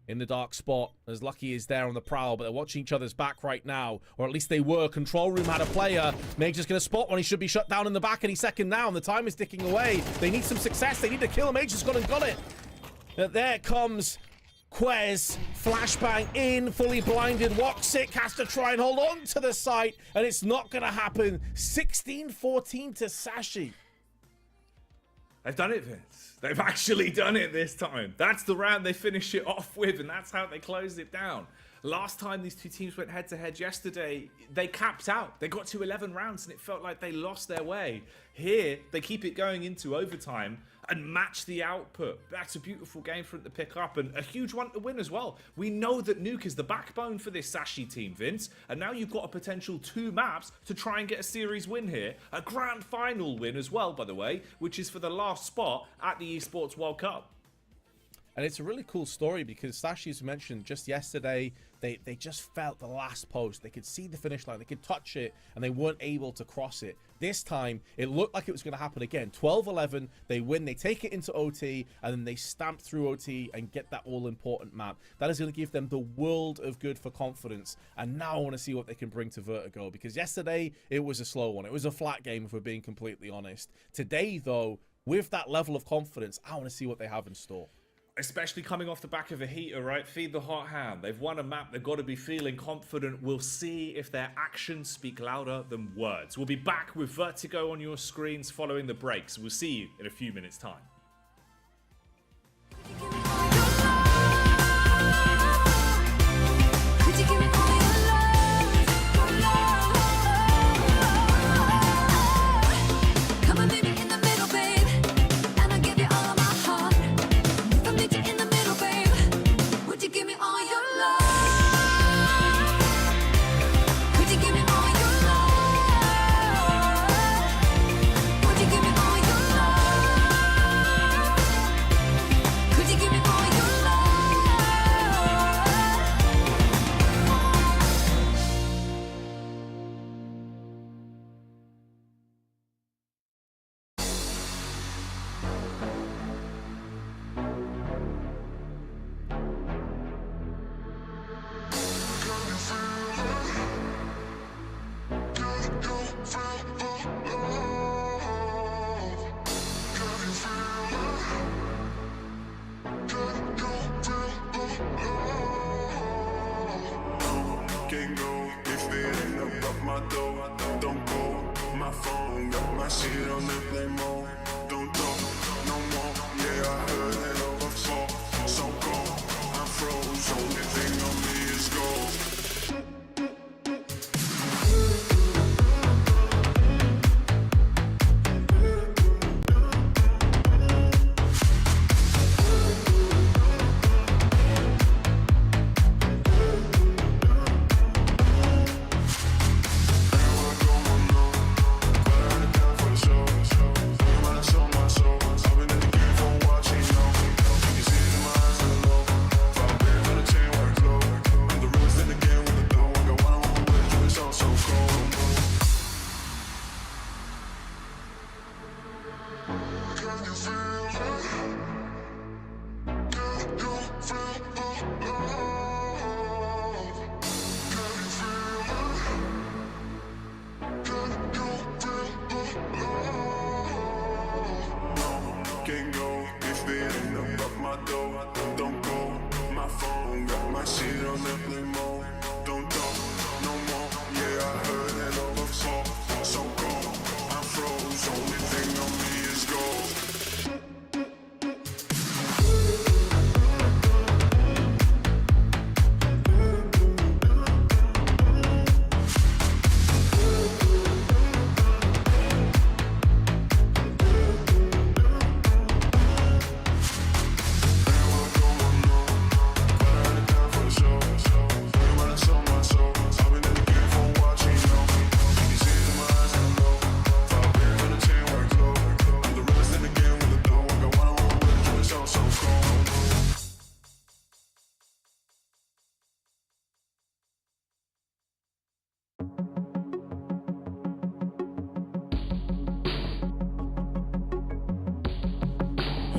in the dark spot, as Lucky is there on the prowl, but they're watching each other's back right now, or at least they were. Control room had a player. Major's going to spot one. He should be shut down in the back any second now, and the time is ticking away. They need some success. They need to kill him. Major's gone and got it. There comes Quez. Flashbang in, fully blinded. Woxic has to try and hold on to the site, and it's not going to happen. 16-14 to Sashi. They've done it, Vince. They've actually done it this time. That's the round they finish it off with, and that's how they closed it down. Last time these two teams went head-to-head yesterday, they capped out. They got to 11 rounds, and it felt like they lost their way. Here, they keep it going into overtime and match the output. That's a beautiful game for them to pick up, and a huge one to win as well. We know that Nuke is the backbone for this Sashi team, Vince, and now you've got a potential 2 maps to try and get a series win here. A grand final win as well, by the way, which is for the last spot at the Esports World Cup. And it's a really cool story because Sashi's mentioned just yesterday, they just felt the last post. They could see the finish line, they could touch it, and they weren't able to cross it. This time, it looked like it was going to happen again. 12-11, they win, they take it into OT, and then they stamp through OT and get that all-important map. That is going to give them the world of good for confidence. And now I want to see what they can bring to Vertigo, because yesterday, it was a slow one. It was a flat game, if we're being completely honest. Today, though, with that level of confidence, I want to see what they have in store. Especially coming off the back of a heater, right? Feed the hot hand. They've won a map. They've got to be feeling confident. We'll see if their actions speak louder than words. We'll be back with Vertigo on your screens following the breaks. We'll see you in a few minutes' time. Would you give me all your love? Come and meet me in the middle, babe, and I'll give you all of my heart. If I meet you in the middle, babe, would you give me all your love? Could you give me all your love? Would you give me all your love? Could you give me all your love? Can't go if it ain't about my door. Don't call my phone, got my shit on airplane mode. Don't talk no more. Yeah, I heard it over before. So cold, I froze. Only thing on me is gold. Can't go if it ain't about my door. Don't call my phone, got my shit on airplane mode. Don't talk no more. Yeah, I heard it over before. So cold, I froze. Only thing on me is gold.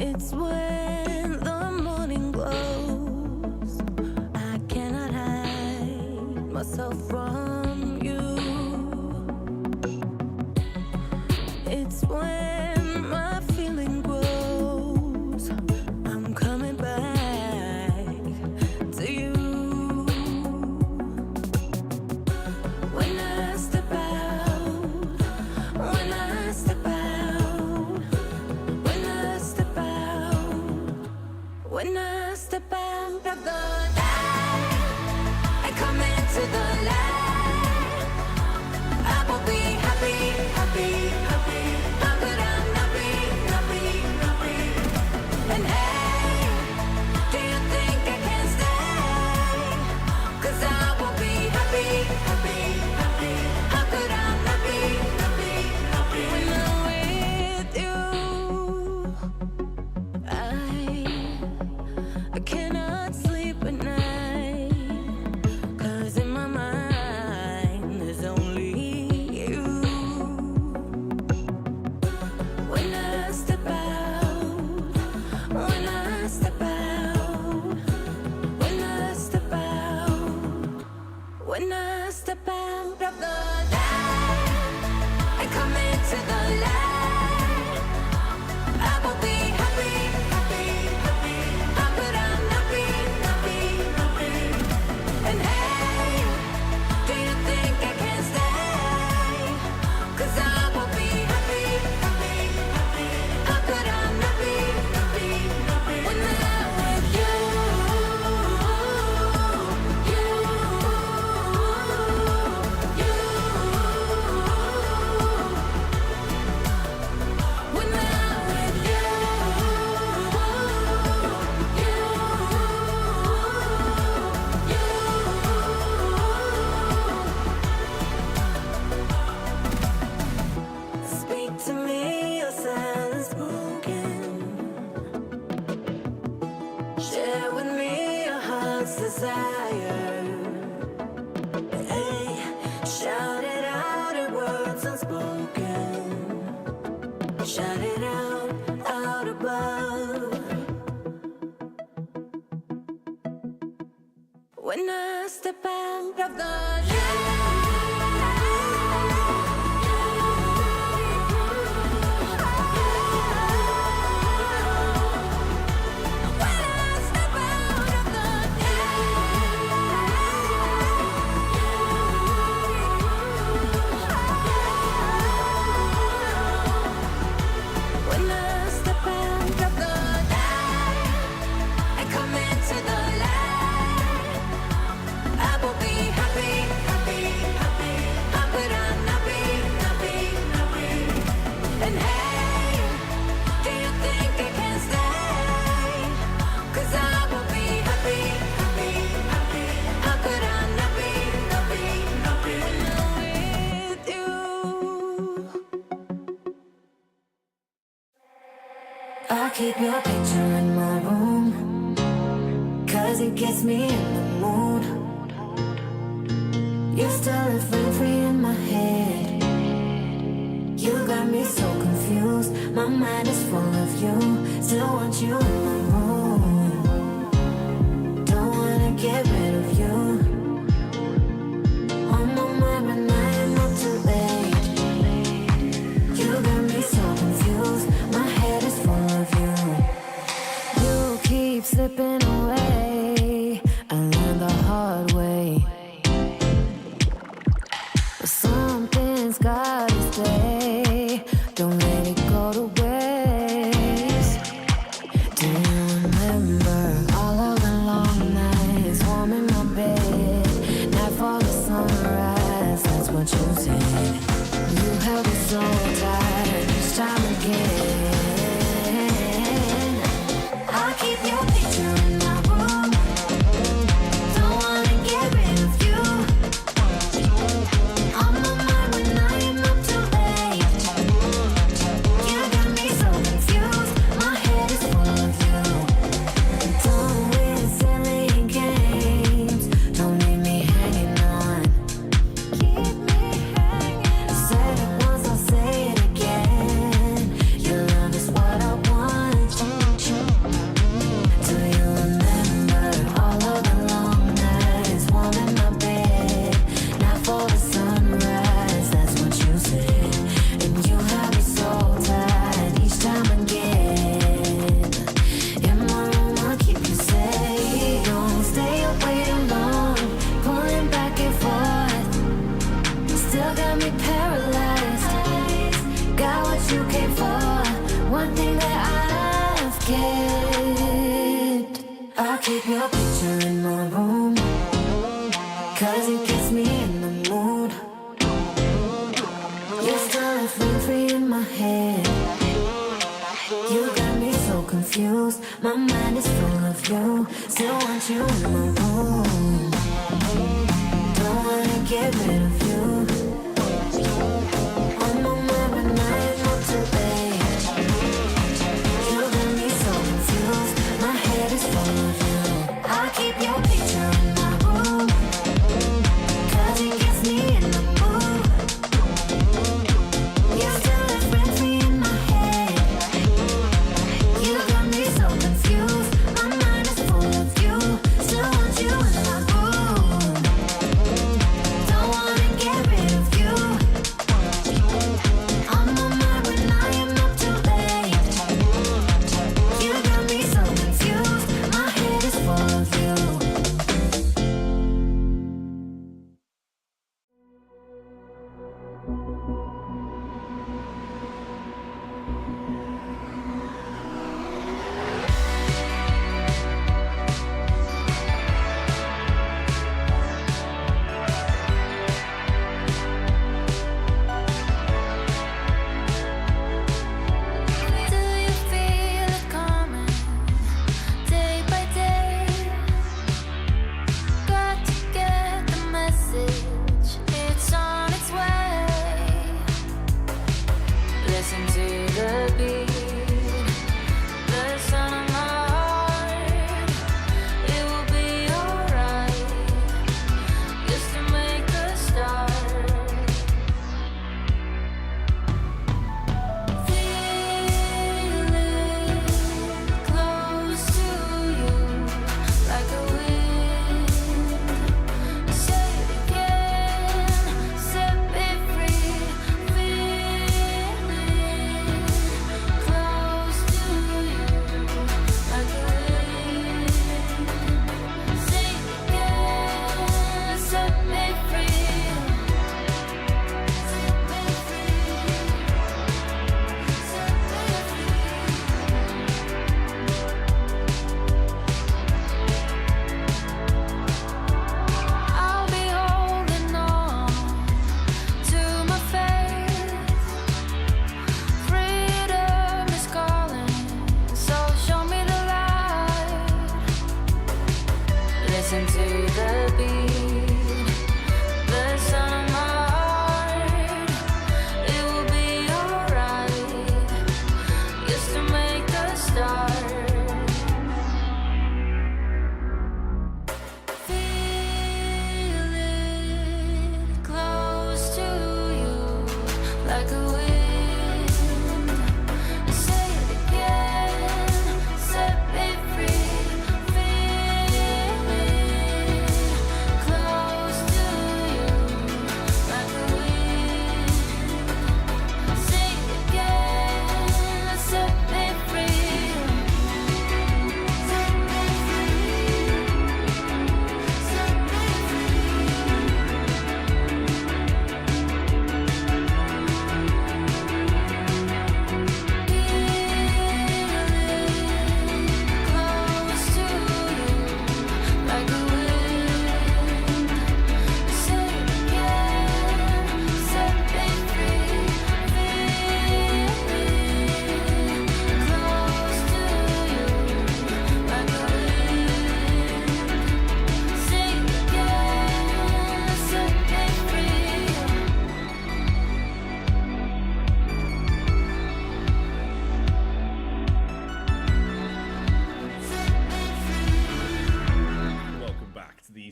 It's when the morning glows. I cannot hide myself from you. It's when my feeling grows. I'm coming back to you. When I step out, when I step out, when I step out, when I step out of the light and come into the light, I will be happy, happy, happy. How could I not desire. Hey, shout it out in words unspoken. Shout it out above. When I step out of the I keep your picture in my room, 'cause it gets me in the mood. You still live free in my head. You got me so confused. My mind is full of you. Still want you in my room. Don't wanna get rid of you. On my mind when I am up too late. You got me so confused. My head is full of you. You keep slipping away. I learned the hard way. But something's gotta stay. Don't let it go to waste. Do you remember all of the long nights, warm in my bed, nightfall to sunrise? That's what you said. You held me so tight each time again. I keep your picture in my room. Don't wanna get rid of you. On my mind when I am up too late. You got me so confused. My head is full of you. Don't win silly games. Don't leave me hanging on. Keep me hanging. I said it once, I'll say it again. Your love is what I want. Do you remember all of the long nights, warm in my bed, nightfall to sunrise? That's what you said. And you have me so tight each time again. In my room, I'll keep you safe. Don't stay away too long, pulling back and forth. Still got me paralyzed. Got what you came for. One thing that I've kept. I keep your picture in my room, 'cause it gets me in the mood. You're still free in my head. You got me so confused. My mind is full of you. Still want you in my room. Don't wanna get rid of you. On my mind when I am up too late. You got me so confused. My head is full of you. I keep your picture in my room, 'cause it gets me in the mood. You still live free in my head. You got me so confused. My mind is full of you. Still want you in my room. Don't wanna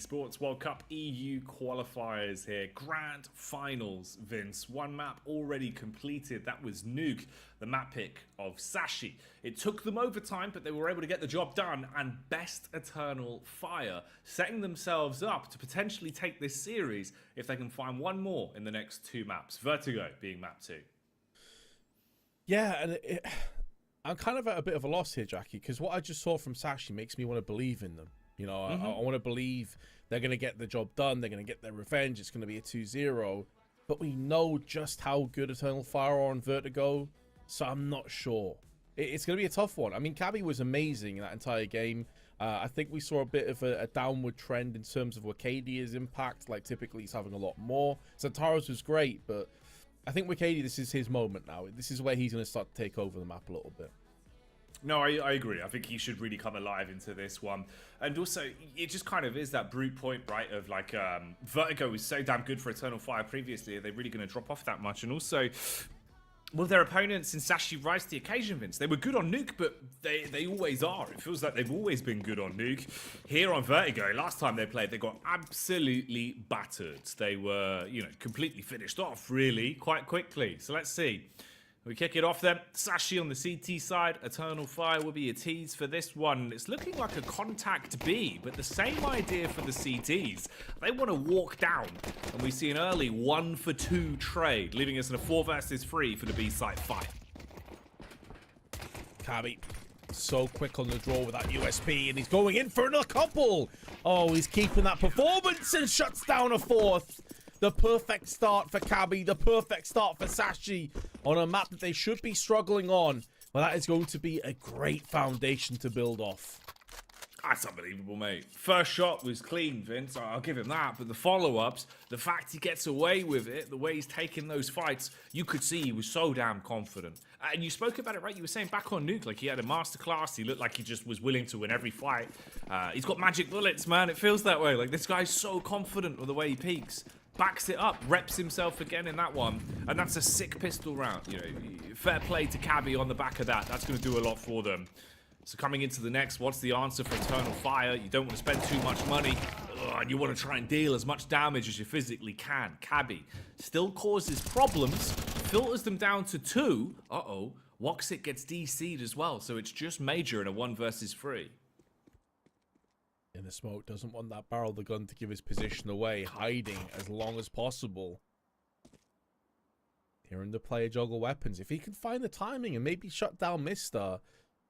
Esports World Cup EU qualifiers here. Grand finals, Vince. One map already completed. That was Nuke, the map pick of Sashi. It took them overtime, but they were able to get the job done. And Best Eternal Fire, setting themselves up to potentially take this series if they can find one more in the next two maps. Vertigo being map 2. Yeah, and I'm kind of at a bit of a loss here, Jackie, because what I just saw from Sashi makes me want to believe in them. You know, I want to believe they're going to get the job done. They're going to get their revenge. It's going to be a 2-0. But we know just how good Eternal Fire are on Vertigo, so I'm not sure. It's going to be a tough one. I mean, Cabby was amazing in that entire game. I think we saw a bit of a downward trend in terms of Wacadia's impact. Like, typically he's having a lot more. Santaros was great, but I think Wacadia, this is his moment now. This is where he's going to start to take over the map a little bit. No, I agree. I think he should really come alive into this one. And also, it just kind of is that brute point, right, of like, Vertigo was so damn good for Eternal Fire previously. Are they really going to drop off that much? And also, well, their opponents in Sashi rise to the occasion, Vince. They were good on Nuke, but they always are. It feels like they've always been good on Nuke. Here on Vertigo, last time they played, they got absolutely battered. They were, you know, completely finished off, really, quite quickly. So let's see. We kick it off then. Sashi on the CT side. Eternal Fire will be a tease for this one. It's looking like a contact B, but the same idea for the CTs. They want to walk down, and we see an early 1-for-2 trade, leaving us in a 4 versus 3 for the B site fight. Cabby, so quick on the draw with that USP, and he's going in for another couple. Oh, he's keeping that performance and shuts down a fourth. The perfect start for Cabby, the perfect start for Sashi on a map that they should be struggling on. Well, that is going to be a great foundation to build off. That's unbelievable, mate. First shot was clean, Vince. I'll give him that. But the follow-ups, the fact he gets away with it, the way he's taking those fights, you could see he was so damn confident. And you spoke about it, right? You were saying back on Nuke, like he had a masterclass. He looked like he just was willing to win every fight. He's got magic bullets, man. It feels that way. Like, this guy's so confident with the way he peeks. Backs it up, reps himself again in that one, and that's a sick pistol round. You know, fair play to Cabby on the back of that. That's going to do a lot for them. So coming into the next, what's the answer for Eternal Fire? You don't want to spend too much money, and you want to try and deal as much damage as you physically can. Cabby still causes problems, filters them down to 2. Uh-oh, Woxic gets DC'd as well, so it's just Major in a 1 versus 3. In the smoke, doesn't want that barrel of the gun to give his position away, hiding as long as possible. Hearing the player juggle weapons. If he can find the timing and maybe shut down Mister,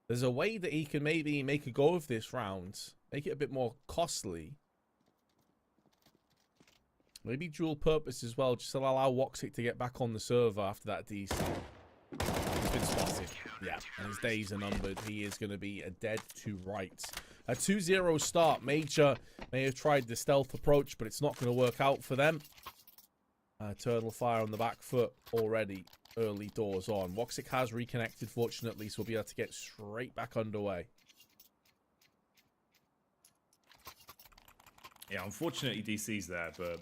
there's a way that he can maybe make a go of this round. Make it a bit more costly. Maybe dual purpose as well, just to allow Woxic to get back on the server after that DC. He's been spotted. Yeah, and his days are numbered. He is going to be a dead to rights. A 2-0 start. Major may have tried the stealth approach, but it's not going to work out for them. Eternal Fire on the back foot already. Early doors on. Woxic has reconnected, fortunately, so we'll be able to get straight back underway. Yeah, unfortunately DC's there, but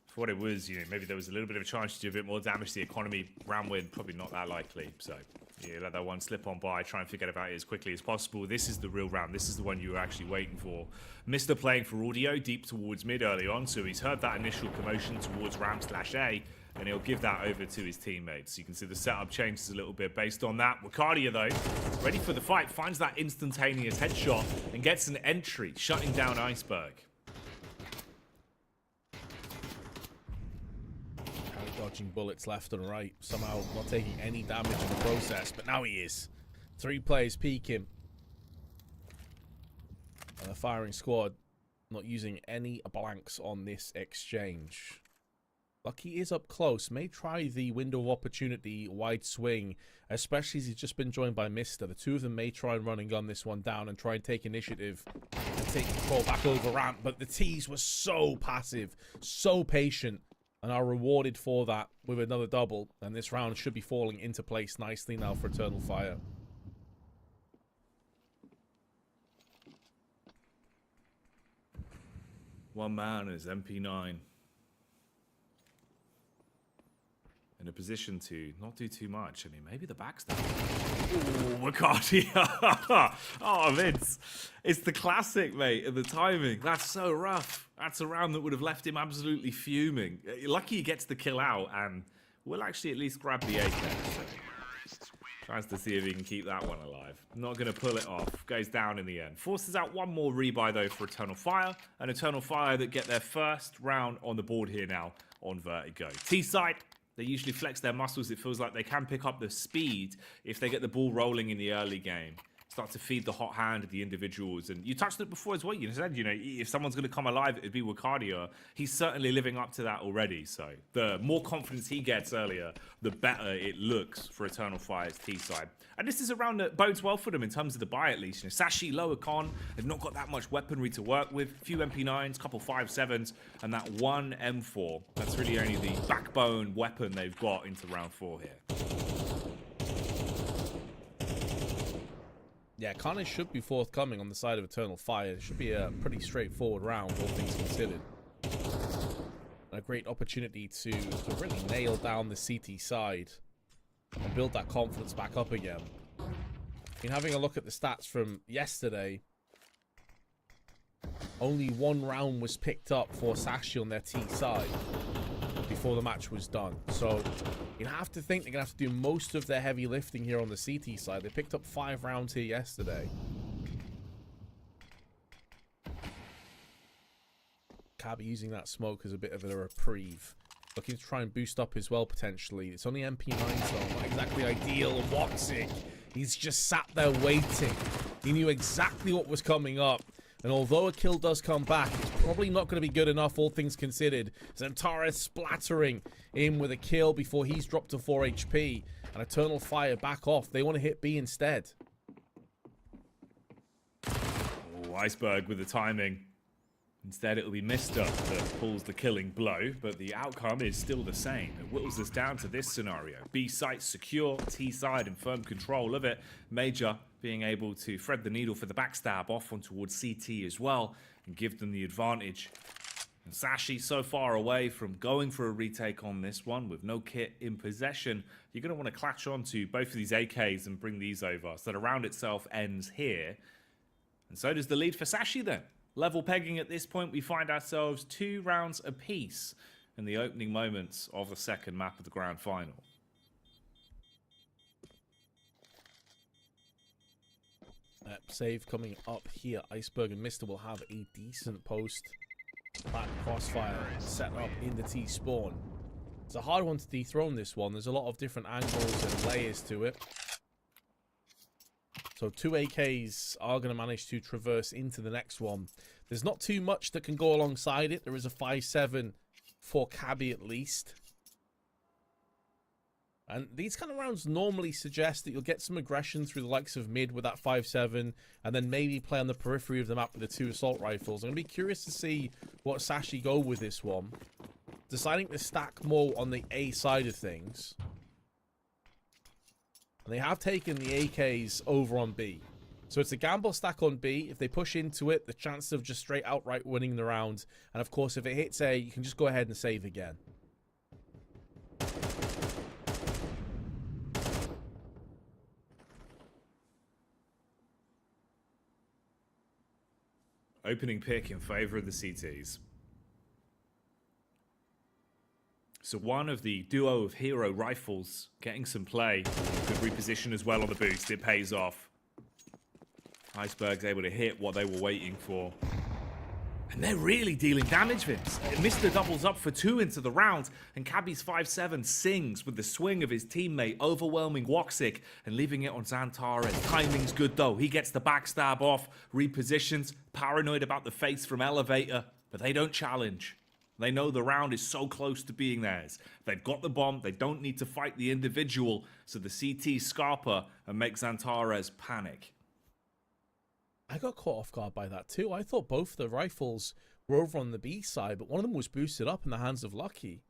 for what it was, you know, maybe there was a little bit of a chance to do a bit more damage to the economy. Round win, probably not that likely. So, yeah, let that one slip on by. Try and forget about it as quickly as possible. This is the real round. This is the one you were actually waiting for. Mister playing for audio deep towards mid early on, so he's heard that initial commotion towards Ram/A, and he'll give that over to his teammates. You can see the setup changes a little bit based on that. Wakadia, though, ready for the fight, finds that instantaneous headshot and gets an entry, shutting down Iceberg. Dodging bullets left and right, somehow not taking any damage in the process, but now he is. 3 players peek him. And the firing squad not using any blanks on this exchange. Lucky is up close, may try the window of opportunity wide swing, especially as he's just been joined by Mister. The two of them may try and run and gun this one down and try and take initiative and take control back over ramp, but the T's were so passive, so patient, and are rewarded for that with another double, and this round should be falling into place nicely now for Eternal Fire. One man is MP9. In a position to not do too much. I mean, maybe the backstab. Ooh, Wacardia. Oh, Vince. It's the classic, mate, and the timing. That's so rough. That's a round that would have left him absolutely fuming. Lucky he gets the kill out, and we'll actually at least grab the AK. Tries to see if he can keep that one alive. Not going to pull it off. Goes down in the end. Forces out one more rebuy, though, for Eternal Fire. And Eternal Fire that get their first round on the board here now on Vertigo. T-side, they usually flex their muscles. It feels like they can pick up the speed if they get the ball rolling in the early game. Start to feed the hot hand of the individuals. And you touched it before as well. You said, you know, if someone's going to come alive, it'd be Wacardia. He's certainly living up to that already. So the more confidence he gets earlier, the better it looks for Eternal Fire's T-side. And this is a round that bodes well for them in terms of the buy, at least. You know, Sashi, lower con, they've not got that much weaponry to work with. Few MP9s, couple 5.7s, and that one M4. That's really only the backbone weapon they've got into round 4 here. Yeah, Carnage should be forthcoming on the side of Eternal Fire. It should be a pretty straightforward round, all things considered. A great opportunity to really nail down the CT side and build that confidence back up again. In having a look at the stats from yesterday, only one round was picked up for Sashi on their T side before the match was done. So you have to think they're going to have to do most of their heavy lifting here on the CT side. They picked up 5 rounds here yesterday. Cabby using that smoke as a bit of a reprieve. Looking to try and boost up as well, potentially. It's only MP9, so not exactly ideal. And Woxic, he's just sat there waiting. He knew exactly what was coming up. And although a kill does come back, it's probably not going to be good enough, all things considered. Zantares splattering in with a kill before he's dropped to 4 HP. And Eternal Fire back off. They want to hit B instead. Oh, Iceberg with the timing. Instead, it'll be Mister that pulls the killing blow, but the outcome is still the same. It whittles us down to this scenario. B site secure, T side in firm control of it. Major being able to thread the needle for the backstab off on towards CT as well and give them the advantage. And Sashi so far away from going for a retake on this one with no kit in possession. You're going to want to clutch onto both of these AKs and bring these over so the round itself ends here. And so does the lead for Sashi then. Level pegging at this point, we find ourselves 2 rounds apiece in the opening moments of the second map of the grand final. Save coming up here. Iceberg and Mister will have a decent post back crossfire set up in the T spawn. It's a hard one to dethrone, this one. There's a lot of different angles and layers to it. So 2 AKs are going to manage to traverse into the next one. There's not too much that can go alongside it. There is a 5.7 for Cabby at least. And these kind of rounds normally suggest that you'll get some aggression through the likes of mid with that 5.7 and then maybe play on the periphery of the map with the 2 assault rifles. I'm going to be curious to see what Sashi go with this one. Deciding to stack more on the A side of things. And they have taken the AKs over on B. So it's a gamble stack on B. If they push into it, the chance of just straight outright winning the round. And of course, if it hits A, you can just go ahead and save again. Opening pick in favor of the CTs. So one of the duo of hero rifles getting some play. Good reposition as well on the boost. It pays off. Iceberg's able to hit what they were waiting for. And they're really dealing damage, Vince. Mr. doubles up for 2 into the round, and Cabby's 5.7 sings with the swing of his teammate, overwhelming Woxic and leaving it on Zantares. Timing's good though. He gets the backstab off, repositions, paranoid about the face from Elevator, but they don't challenge. They know the round is so close to being theirs. They've got the bomb. They don't need to fight the individual. So the CT Scarpa and make Zantares panic. I got caught off guard by that too. I thought both the rifles were over on the B side, but one of them was boosted up in the hands of Lucky.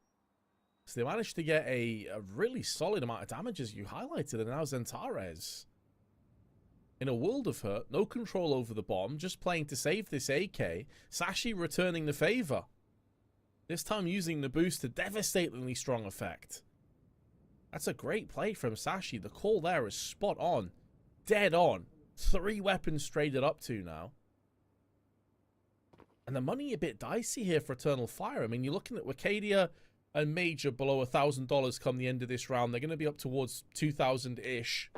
So they managed to get a really solid amount of damage, as you highlighted, and now Zantares in a world of hurt, no control over the bomb, just playing to save this AK. Sashi returning the favor. This time using the boost to devastatingly strong effect. That's a great play from Sashi. The call there is spot on. dead on. 3 weapons traded up to now. And the money a bit dicey here for Eternal Fire. I mean, you're looking at Wicadia and Major below $1,000 come the end of this round. They're going to be up towards 2,000-ish.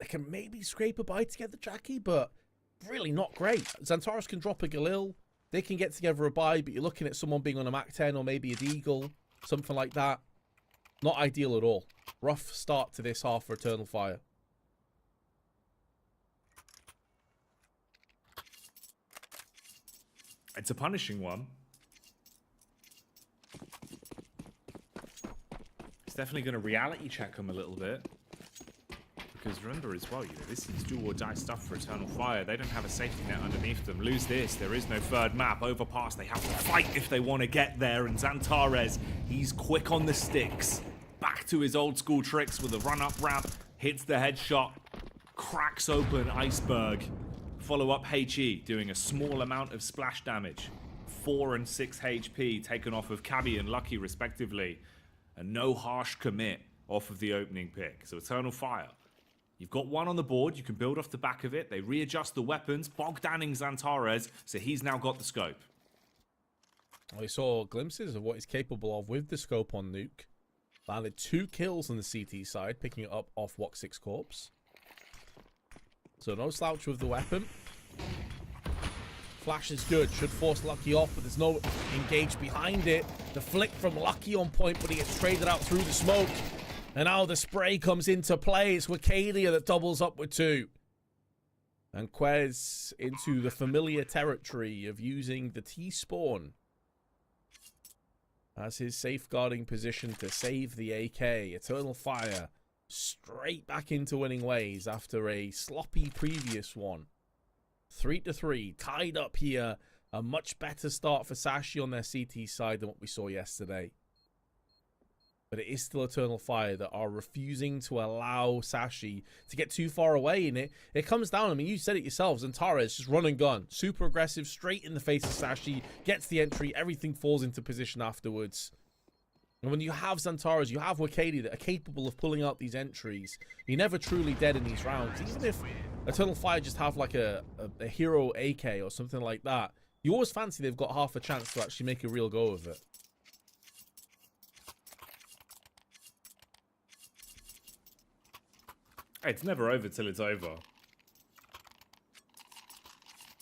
They can maybe scrape a buy together, Jackie, but really not great. Xantares can drop a Galil. They can get together a buy, but you're looking at someone being on a Mac 10 or maybe a Deagle, something like that. Not ideal at all. Rough start to this half for Eternal Fire. It's a punishing one. It's definitely going to reality check them a little bit. Because remember as well, this is do or die stuff for Eternal Fire. They don't have a safety net underneath them. Lose this, there is no third map. Overpass, they have to fight if they want to get there. And Xantares, he's quick on the sticks. Back to his old school tricks with a run-up ramp. Hits the headshot. Cracks open Iceberg. Follow up HE, doing a small amount of splash damage. 4 and 6 HP taken off of Cabby and Lucky respectively. And no harsh commit off of the opening pick. So Eternal Fire. You've got one on the board, you can build off the back of it. They readjust the weapons, Bogdaning Xantares, so he's now got the scope. We saw glimpses of what he's capable of with the scope on Nuke. Landed 2 kills on the CT side, picking it up off Wok 6 Corpse. So no slouch with the weapon. Flash is good, should force Lucky off, but there's no engage behind it. The flick from Lucky on point, but he gets traded out through the smoke. And now the spray comes into play. It's Wicadia that doubles up with 2. And Quez into the familiar territory of using the T-spawn as his safeguarding position to save the AK. Eternal Fire straight back into winning ways after a sloppy previous one. 3-3, tied up here. A much better start for Sashi on their CT side than what we saw yesterday. But it is still Eternal Fire that are refusing to allow Sashi to get too far away in it. It comes down, I mean, you said it yourselves, Xantares just run and gun. Super aggressive, straight in the face of Sashi, gets the entry, everything falls into position afterwards. And when you have Xantares, you have Wicadia that are capable of pulling out these entries. You're never truly dead in these rounds. Even if Eternal Fire just have like a hero AK or something like that, you always fancy they've got half a chance to actually make a real go of it. It's never over till it's over.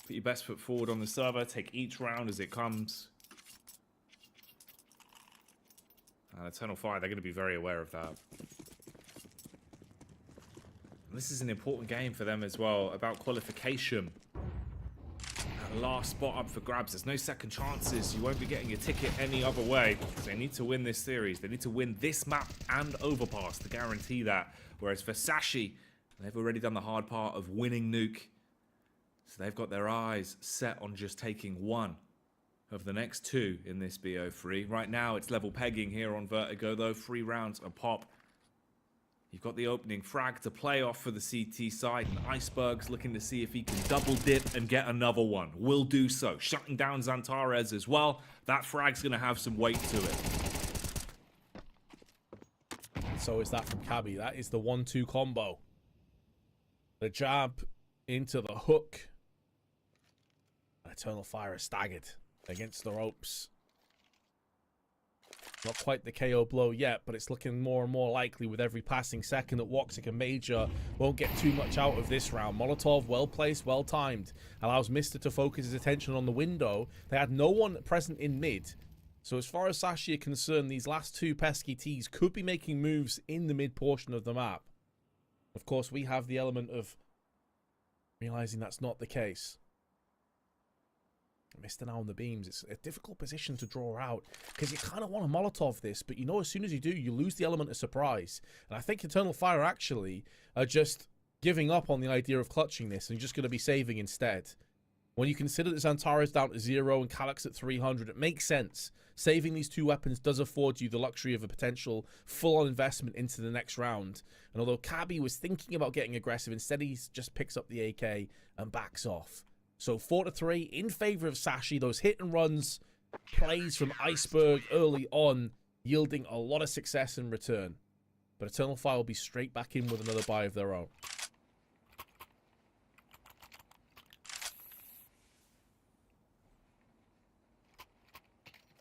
Put your best foot forward on the server. Take each round as it comes. And Eternal Fire, they're going to be very aware of that. And this is an important game for them as well, about qualification. That last spot up for grabs. There's no second chances. You won't be getting your ticket any other way. So they need to win this series. They need to win this map and Overpass to guarantee that. Whereas for Sashi, they've already done the hard part of winning Nuke. So they've got their eyes set on just taking one of the next 2 in this BO3. Right now, it's level pegging here on Vertigo, though. 3 rounds a pop. You've got the opening frag to play off for the CT side, and Iceberg's looking to see if he can double dip and get another one. Will do so. Shutting down Xantares as well. That frag's going to have some weight to it. So is that from Cabby. That is the 1-2 combo. The jab into the hook. Eternal Fire is staggered against the ropes. Not quite the KO blow yet, but it's looking more and more likely with every passing second that Woxic and Major won't get too much out of this round. Molotov, well placed, well timed. Allows Mister to focus his attention on the window. They had no one present in mid. So as far as Sashi are concerned, these last 2 pesky Ts could be making moves in the mid portion of the map. Of course, we have the element of realizing that's not the case. Mr. now on the beams. It's a difficult position to draw out because you kind of want to Molotov this, but you know as soon as you do, you lose the element of surprise. And I think Eternal Fire actually are just giving up on the idea of clutching this and just going to be saving instead. When you consider that Xantares down to 0 and Calyx at 300, it makes sense. Saving these 2 weapons does afford you the luxury of a potential full-on investment into the next round. And although Cabby was thinking about getting aggressive, instead he just picks up the AK and backs off. So 4-3 in favor of Sashi. Those hit and runs, plays from Iceberg early on, yielding a lot of success in return. but Eternal Fire will be straight back in with another buy of their own.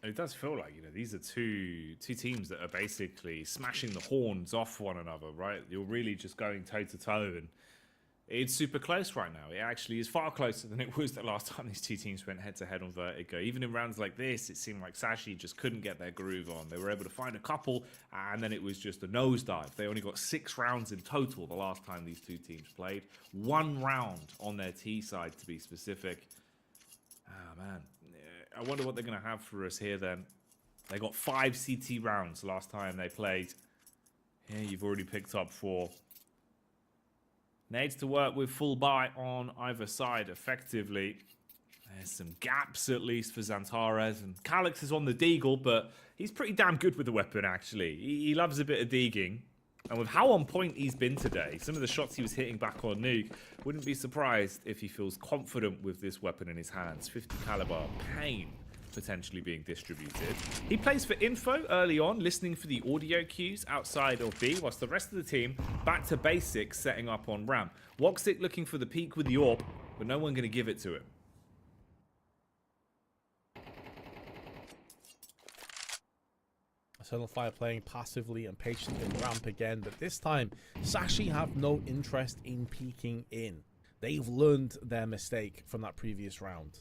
It does feel like, you know, these are two teams that are basically smashing the horns off one another, right? You're really just going toe to toe, and it's super close right now. It actually is far closer than it was the last time these two teams went head to head on Vertigo. Even in rounds like this, it seemed like Sashi just couldn't get their groove on. They were able to find a couple, and then it was just a nosedive. They only got 6 rounds in total the last time these two teams played. 1 round on their T side, to be specific. Ah, man. I wonder what they're going to have for us here then. They got 5 CT rounds last time they played. Here you've already picked up 4. Needs to work with full buy on either side effectively. There's some gaps at least for Xantares. And Calyx is on the deagle, but he's pretty damn good with the weapon actually. He loves a bit of deagging. And with how on point he's been today, some of the shots he was hitting back on Nuke, wouldn't be surprised if he feels confident with this weapon in his hands. 50 caliber pain potentially being distributed. He plays for info early on, listening for the audio cues outside of B, whilst the rest of the team back to basics, setting up on ramp. Woxic looking for the peak with the AWP, but no one going to give it to him. Eternal Fire playing passively and patiently in ramp again, but this time Sashi have no interest in peeking in. They've learned their mistake from that previous round.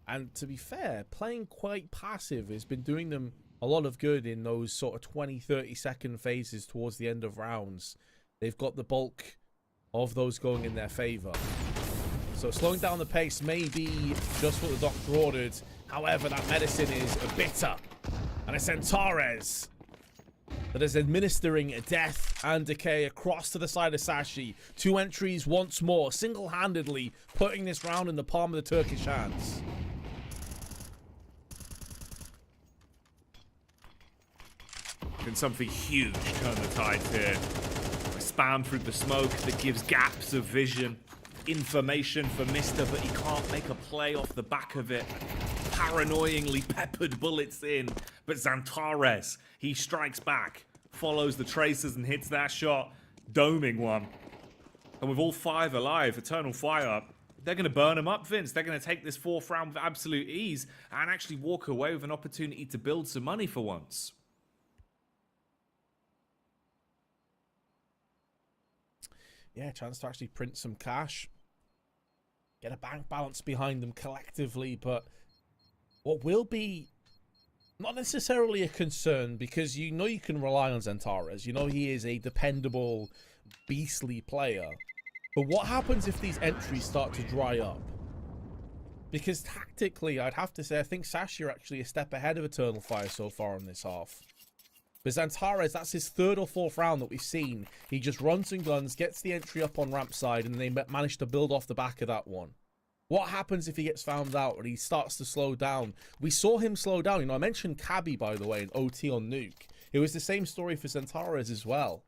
And to be fair, playing quite passive has been doing them a lot of good in those sort of 20-30 second phases towards the end of rounds. They've got the bulk of those going in their favor. So slowing down the pace may be just what the doctor ordered. However, that medicine is bitter. And it's Xantares that is administering death and decay across to the side of Sashi. 2 entries once more, single-handedly putting this round in the palm of the Turkish hands. Can something huge turn the tide here? A spam through the smoke that gives gaps of vision. Information for Mister, but he can't make a play off the back of it. Paranoyingly peppered bullets in, but Xantares, he strikes back, follows the tracers and hits that shot, doming one. And with all 5 alive, Eternal Fire, they're going to burn them up, Vince. They're going to take this 4th round with absolute ease and actually walk away with an opportunity to build some money for once. Yeah, chance to actually print some cash. Get a bank balance behind them collectively, but what will be not necessarily a concern, because you know you can rely on Xantares. You know he is a dependable, beastly player. But what happens if these entries start to dry up? Because tactically, I'd have to say, I think Sashi are actually a step ahead of Eternal Fire so far in this half. But Xantares, that's his 3rd or 4th round that we've seen. He just runs and guns, gets the entry up on ramp side, and they manage to build off the back of that one. What happens if he gets found out and he starts to slow down? We saw him slow down. You know, I mentioned Cabby, by the way, in OT on Nuke. It was the same story for Xantares as well.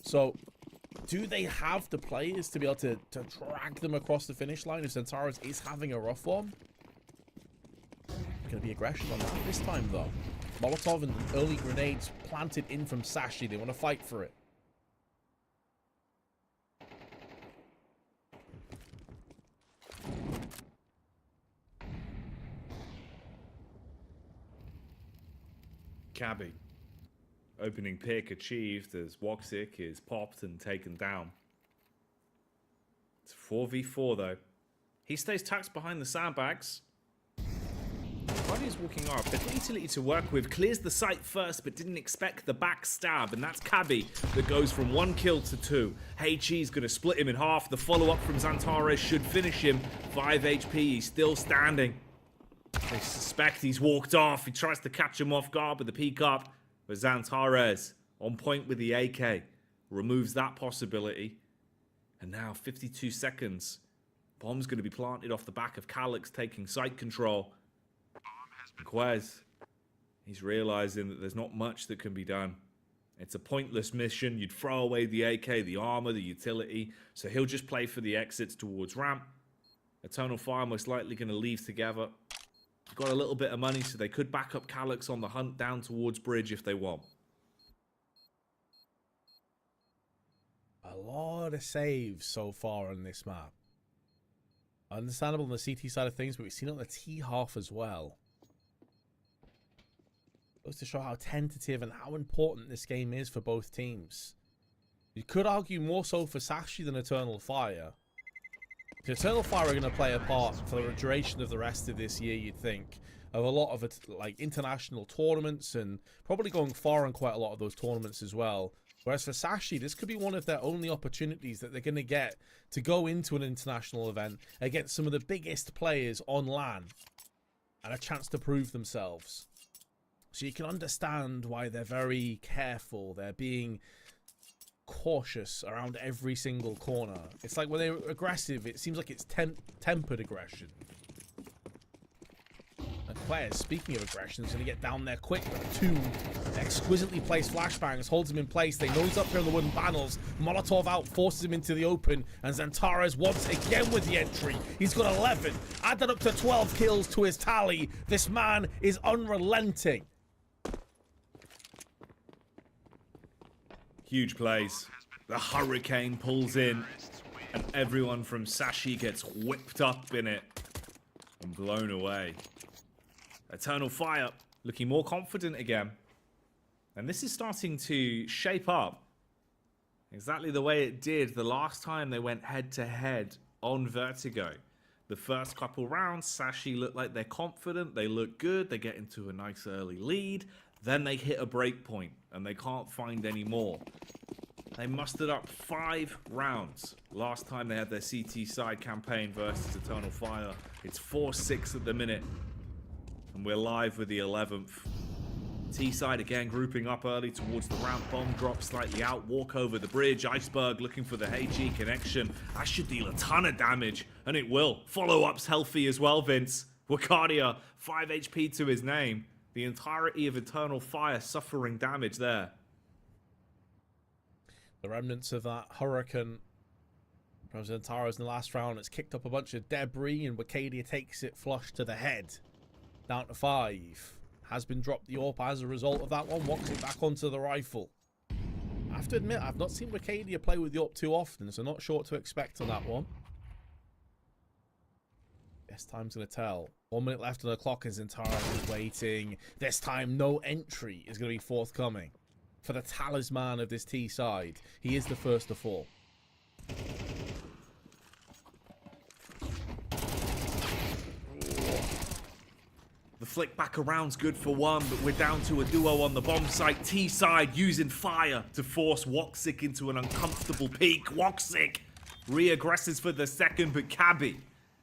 So, do they have the players to be able to drag them across the finish line if Xantares is having a rough one? Going to be aggression on that this time, though. Molotov and early grenades planted in from Sashi. They want to fight for it. Cabby. Opening pick achieved as Woxic is popped and taken down. It's 4v4 though. He stays tucked behind the sandbags. Buddy is walking up. They've got utility to work with. Clears the site first, but didn't expect the backstab. And that's Cabby that goes from 1 kill to 2. HE's going to split him in half. The follow-up from Xantares should finish him. 5 HP. He's still standing. They suspect he's walked off. He tries to catch him off guard with the peek up. But Xantares, on point with the AK, removes that possibility. And now 52 seconds. Bomb's going to be planted off the back of Calyx taking site control. Quez, he's realizing that there's not much that can be done. It's a pointless mission. You'd throw away the AK, the armor, the utility. So he'll just play for the exits towards ramp. Eternal Fire most likely going to leave together. Got a little bit of money, so they could back up Calyx on the hunt down towards bridge if they want. A lot of saves so far on this map. Understandable on the CT side of things, but we've seen it on the T half as well. Goes to show how tentative and how important this game is for both teams. You could argue more so for Sashi than Eternal Fire. The Eternal Fire are going to play a part for the duration of the rest of this year, you'd think, of a lot of like international tournaments and probably going far in quite a lot of those tournaments as well. Whereas for Sashi, this could be one of their only opportunities that they're going to get to go into an international event against some of the biggest players on LAN and a chance to prove themselves. So you can understand why they're very careful. They're being cautious around every single corner. It's like when they're aggressive, it seems like it's tempered aggression. And Quez, speaking of aggression, is going to get down there quick. Two exquisitely placed flashbangs holds him in place. They nose up here on the wooden panels. Molotov out, forces him into the open. And Xantares once again with the entry. He's got 11. Added up to 12 kills to his tally. This man is unrelenting. Huge plays. The Hurricane pulls in, and everyone from Sashi gets whipped up in it and blown away. Eternal Fire looking more confident again. And this is starting to shape up exactly the way it did the last time they went head-to-head on Vertigo. The first couple rounds, Sashi look like they're confident, they look good, they get into a nice early lead. Then they hit a break point, and they can't find any more. They mustered up 5 rounds last time they had their CT side campaign versus Eternal Fire. It's 4-6 at the minute, and we're live with the 11th. T-side again grouping up early towards the ramp. Bomb drop slightly out, walk over the bridge. Iceberg looking for the HE connection. That should deal a ton of damage, and it will. Follow-up's healthy as well, Vince. Wakadia, 5 HP to his name. The entirety of Eternal Fire suffering damage there. The remnants of that Hurricane from Xantares in the last round. It's kicked up a bunch of debris, and Wakadia takes it flush to the head. Down to 5. Has been dropped the AWP as a result of that one. Walks it back onto the rifle. I have to admit, I've not seen Wakadia play with the AWP too often, so not sure what to expect on that one. Guess time's going to tell. 1 minute left on the clock and Xantares is waiting. This time, no entry is going to be forthcoming. For the talisman of this T side, he is the first to fall. The flick back around's good for one, but we're down to a duo on the bomb site. T side using fire to force Woxic into an uncomfortable peak. Woxic re-aggresses for the second, but Cabby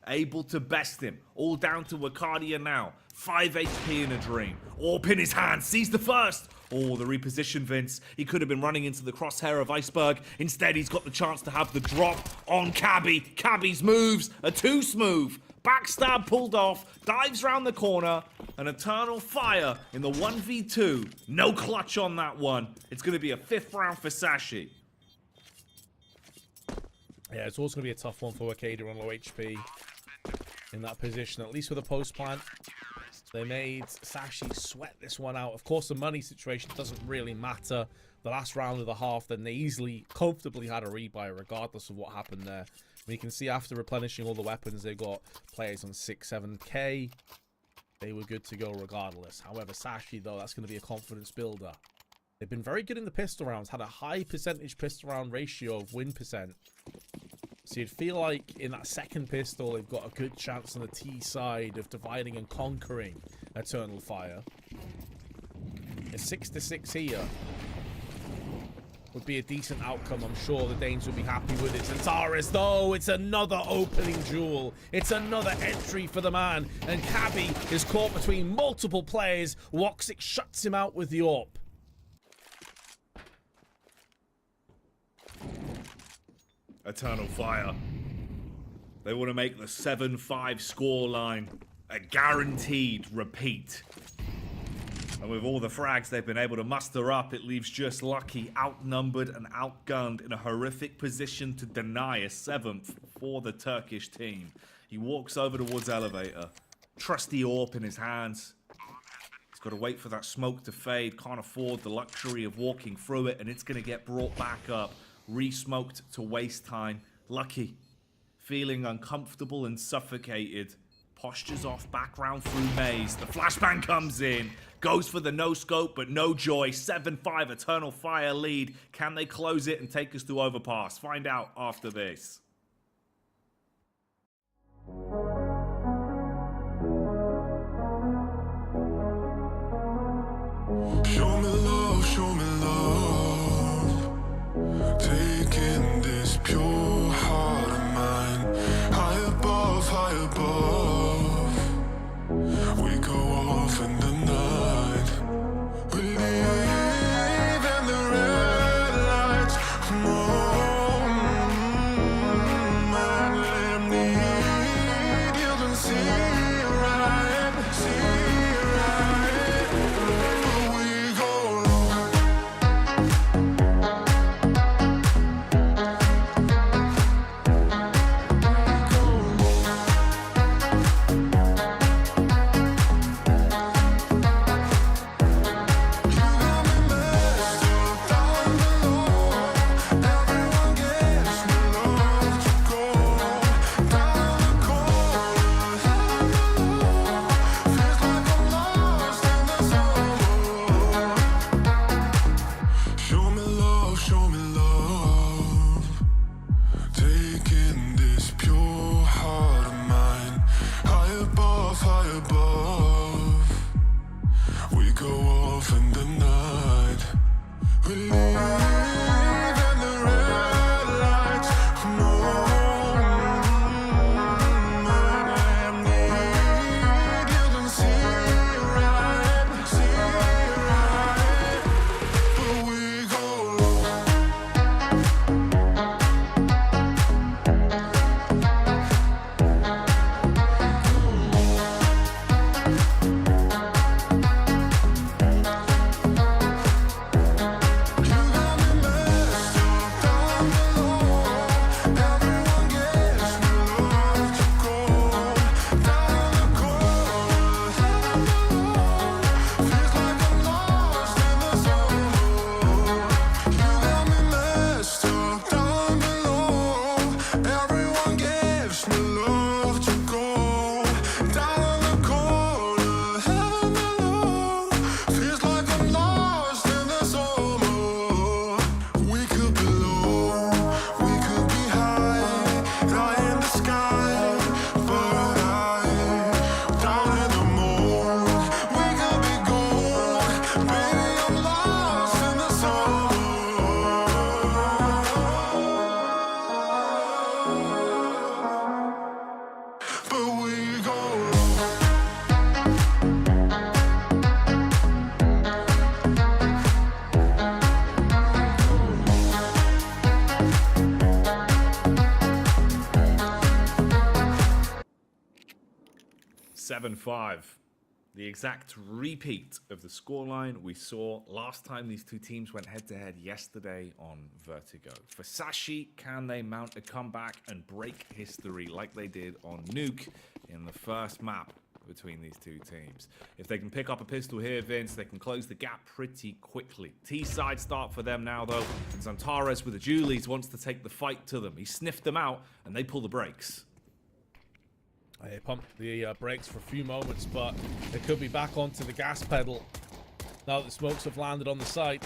able to best him. All down to Wakadia now. 5 HP in a dream. AWP in his hand. Sees the first. Oh, the reposition, Vince. He could have been running into the crosshair of Iceberg. Instead, he's got the chance to have the drop on Cabby. Cabby's moves are too smooth. Backstab pulled off. Dives round the corner. An Eternal Fire in the 1v2. No clutch on that one. It's going to be a 5th round for Sashi. Yeah, it's also going to be a tough one for Wakadia on low HP. In that position, at least with a post plant. They made Sashi sweat this one out. Of course, the money situation doesn't really matter. The last round of the half, then they easily, comfortably had a rebuy regardless of what happened there. And you can see after replenishing all the weapons, they got players on 6-7k. They were good to go regardless. However, Sashi, though, that's going to be a confidence builder. They've been very good in the pistol rounds. Had a high percentage pistol round ratio of win percent. So you'd feel like in that second pistol, they've got a good chance on the T side of dividing and conquering Eternal Fire. A 6-6 here would be a decent outcome. I'm sure the Danes would be happy with it. Xantares, though, it's another opening duel. It's another entry for the man. And Cabby is caught between multiple players. Woxic shuts him out with the AWP. Eternal Fire. They want to make the 7-5 scoreline a guaranteed repeat. And with all the frags they've been able to muster up, it leaves just Lucky outnumbered and outgunned in a horrific position to deny a 7th for the Turkish team. He walks over towards Elevator. Trusty AWP in his hands. He's got to wait for that smoke to fade. Can't afford the luxury of walking through it, and it's going to get brought back up. Re-smoked to waste time. Lucky. Feeling uncomfortable and suffocated. Postures off, background through maze. The flashbang comes in. Goes for the no scope, but no joy. 7-5 Eternal Fire lead. Can they close it and take us to Overpass? Find out after this. Show me love, show me love. Taking this pure heart of mine. High above, high above. We go off in the night. We leave in the red lights. Man, let 'em need. You can see right, see right. But we go long. Show me love, show me love. Taking this pure heart of mine. High above, high above. We go off in the night. We leave in the red lights. No, man, I need. You can see right, see right. But we go long. You got me messed up down below. Everyone gives me love to go down the corridor. Heaven below. Feels like I'm lost in the zone. You got me messed up down below. Everyone gives me love to go down the corridor. Heaven below. Feels like I'm lost in the zone. We could be low, we could be high, high in the sky, but down in the moon. We could be gold, baby, I'm lost in the zone. But we go long. Seven 5. The exact repeat of the scoreline we saw last time these two teams went head-to-head yesterday on Vertigo. For Sashi, can they mount a comeback and break history like they did on Nuke in the first map between these two teams? If they can pick up a pistol here, Vince, they can close the gap pretty quickly. T-side start for them now, though, and Zantares with the Julies wants to take the fight to them. He sniffed them out, and they pull the brakes. They pumped the brakes for a few moments, but they could be back onto the gas pedal now that the smokes have landed on the site.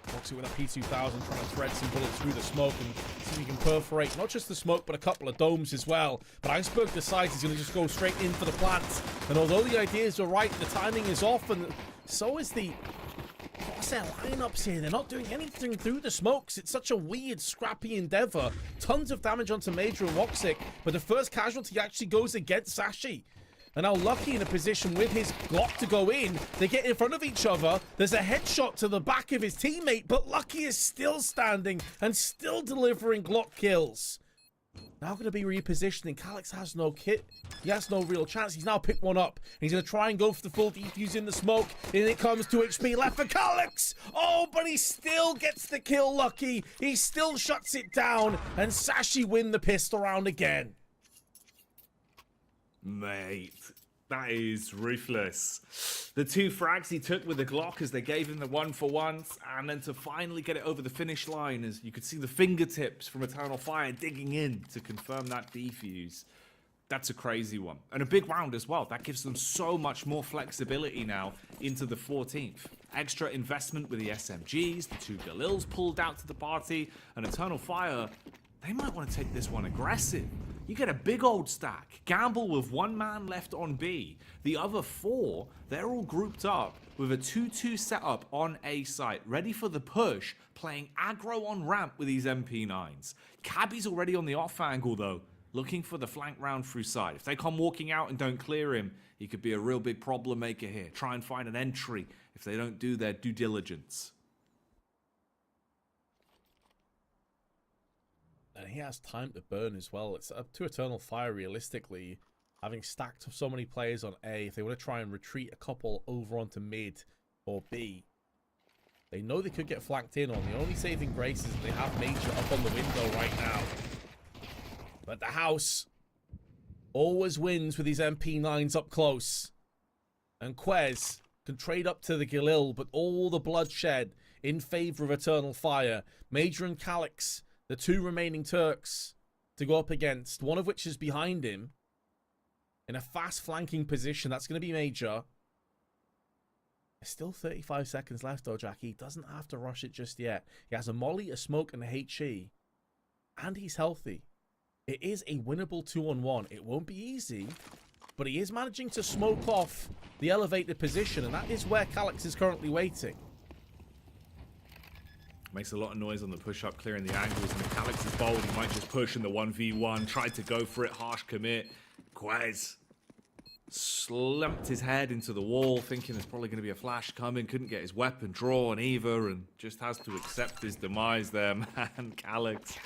Foxy with a P2000 trying to thread some bullets through the smoke and see if he can perforate not just the smoke but a couple of domes as well. But Iceberg decides he's going to just go straight in for the plant. And although the ideas are right, the timing is off, and so is the their lineups here. They're not doing anything through the smokes. It's such a weird, scrappy endeavor. Tons of damage onto Major and Woxic, but the first casualty actually goes against Sashi. And now Lucky in a position with his Glock to go in. They get in front of each other. There's a headshot to the back of his teammate, but Lucky is still standing and still delivering Glock kills. Now going to be repositioning. Calyx has no kit. He has no real chance. He's now picked one up. He's going to try and go for the full defuse in the smoke. And it comes 2 HP left for Calyx. Oh, but he still gets the kill, Lucky. He still shuts it down. And Sashi win the pistol round again. Mate, That is ruthless. The 2 frags he took with the Glock as they gave him the 1-for-1s, and then to finally get it over the finish line, as you could see the fingertips from Eternal Fire digging in to confirm that defuse. That's a crazy one. And a big round as well. That gives them so much more flexibility now into the 14th. Extra investment with the SMGs, the 2 Galils pulled out to the party, and Eternal Fire, they might want to take this one aggressive. You get a big old stack. Gamble with 1 man left on B. The other 4, they're all grouped up with a 2-2 setup on A site, ready for the push, playing aggro on ramp with these MP9s. Cabby's already on the off angle though, looking for the flank round through side. If they come walking out and don't clear him, he could be a real big problem maker here. Try and find an entry if they don't do their due diligence. And he has time to burn as well. It's up to Eternal Fire realistically. Having stacked so many players on A, if they want to try and retreat a couple over onto mid or B, they know they could get flanked in on. The only saving grace is they have Major up on the window right now. But the house always wins with these MP9s up close. And Quez can trade up to the Galil, but all the bloodshed in favor of Eternal Fire. Major and Calix, the 2 remaining Turks to go up against, one of which is behind him in a fast flanking position. That's going to be Major. There's still 35 seconds left though, Jackie. He doesn't have to rush it just yet. He has a molly, a smoke, and a HE. And he's healthy. It is a winnable 2-on-1. It won't be easy, but he is managing to smoke off the elevated position, and that is where Calix is currently waiting. Makes a lot of noise on the push-up, clearing the angles, and if Calix is bold, he might just push in the 1v1, tried to go for it, harsh commit. Quez slumped his head into the wall, thinking there's probably going to be a flash coming, couldn't get his weapon drawn either, and just has to accept his demise there, man. Calix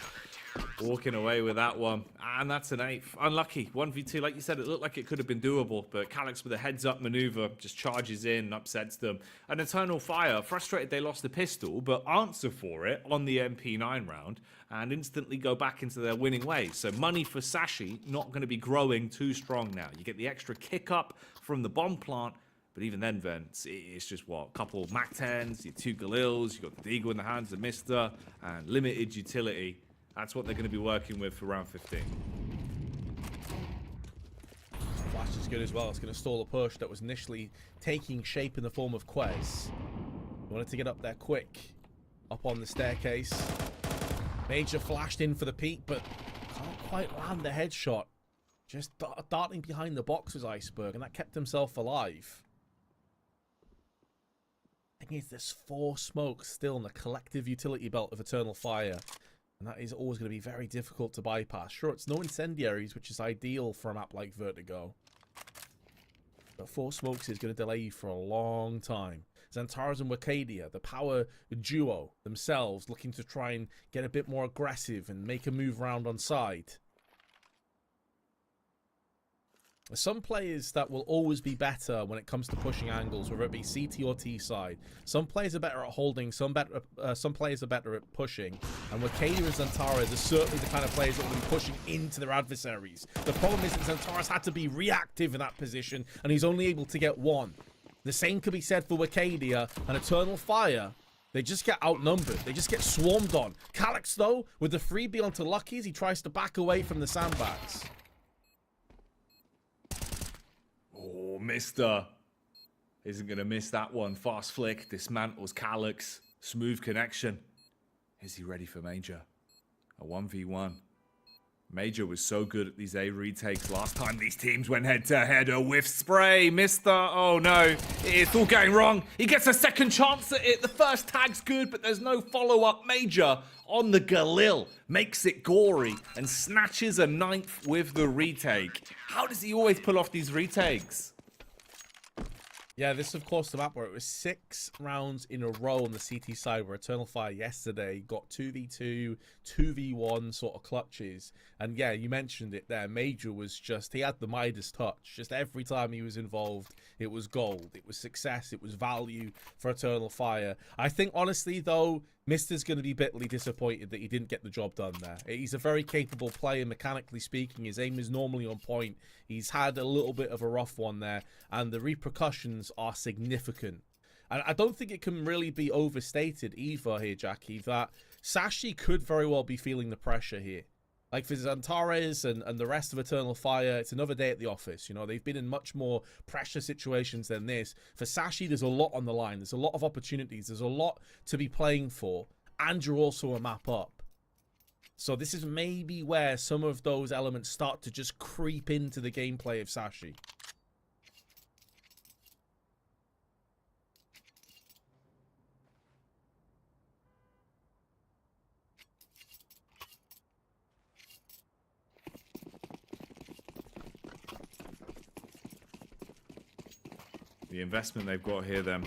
walking away with that one, and that's an 8th. Unlucky. 1v2, like you said, it looked like it could have been doable, but Calix with a heads-up maneuver just charges in, upsets them. And Eternal Fire, frustrated they lost the pistol, but answer for it on the MP9 round, and instantly go back into their winning ways. So money for Sashi, not going to be growing too strong now. You get the extra kick-up from the bomb plant, but even then, Vince, it's just, what, a couple MAC-10s, your 2 Galils, you got the Deagle in the hands of Mister, and limited utility. That's what they're going to be working with for round 15. Flash is good as well. It's going to stall a push that was initially taking shape in the form of Quez. He wanted to get up there quick. Up on the staircase. Major flashed in for the peek, but can't quite land the headshot. Just darting behind the box was Iceberg, and that kept himself alive. Thing is, there's 4 smokes still in the collective utility belt of Eternal Fire. And that is always going to be very difficult to bypass. Sure, it's no incendiaries, which is ideal for a map like Vertigo. But 4 smokes is going to delay you for a long time. Xantaras and Wakadia, the power duo themselves, looking to try and get a bit more aggressive and make a move round on side. Some players that will always be better when it comes to pushing angles, whether it be CT or T side. Some players are better at holding, some players are better at pushing. And Wakadia and Xantaras are certainly the kind of players that will be pushing into their adversaries. The problem is that Xantaras had to be reactive in that position, and he's only able to get 1. The same could be said for Wakadia and Eternal Fire. They just get outnumbered. They just get swarmed on. Calix, though, with the freebie onto Lucky's, he tries to back away from the sandbags. Oh, Mister isn't going to miss that one. Fast flick, dismantles Calix. Smooth connection. Is he ready for Major? A 1v1. Major was so good at these A retakes last time these teams went head-to-head. A whiff spray. Mister, oh no. It's all going wrong. He gets a second chance at it. The first tag's good, but there's no follow-up. Major on the Galil. Makes it gory and snatches a 9th with the retake. How does he always pull off these retakes? Yeah, this is, of course, the map where it was 6 rounds in a row on the CT side where Eternal Fire yesterday got 2v2, 2v1 sort of clutches. And yeah, you mentioned it there. Major was just, he had the Midas touch. Just every time he was involved, it was gold. It was success. It was value for Eternal Fire. I think, honestly, though, Mister's going to be bitterly disappointed that he didn't get the job done there. He's a very capable player, mechanically speaking. His aim is normally on point. He's had a little bit of a rough one there, and the repercussions are significant. And I don't think it can really be overstated either here, Jackie, that Sashi could very well be feeling the pressure here. Like for Zantares and the rest of Eternal Fire, it's another day at the office. You know, they've been in much more pressure situations than this. For Sashi, there's a lot on the line. There's a lot of opportunities. There's a lot to be playing for. And you're also a map up. So this is maybe where some of those elements start to just creep into the gameplay of Sashi. The investment they've got here, then,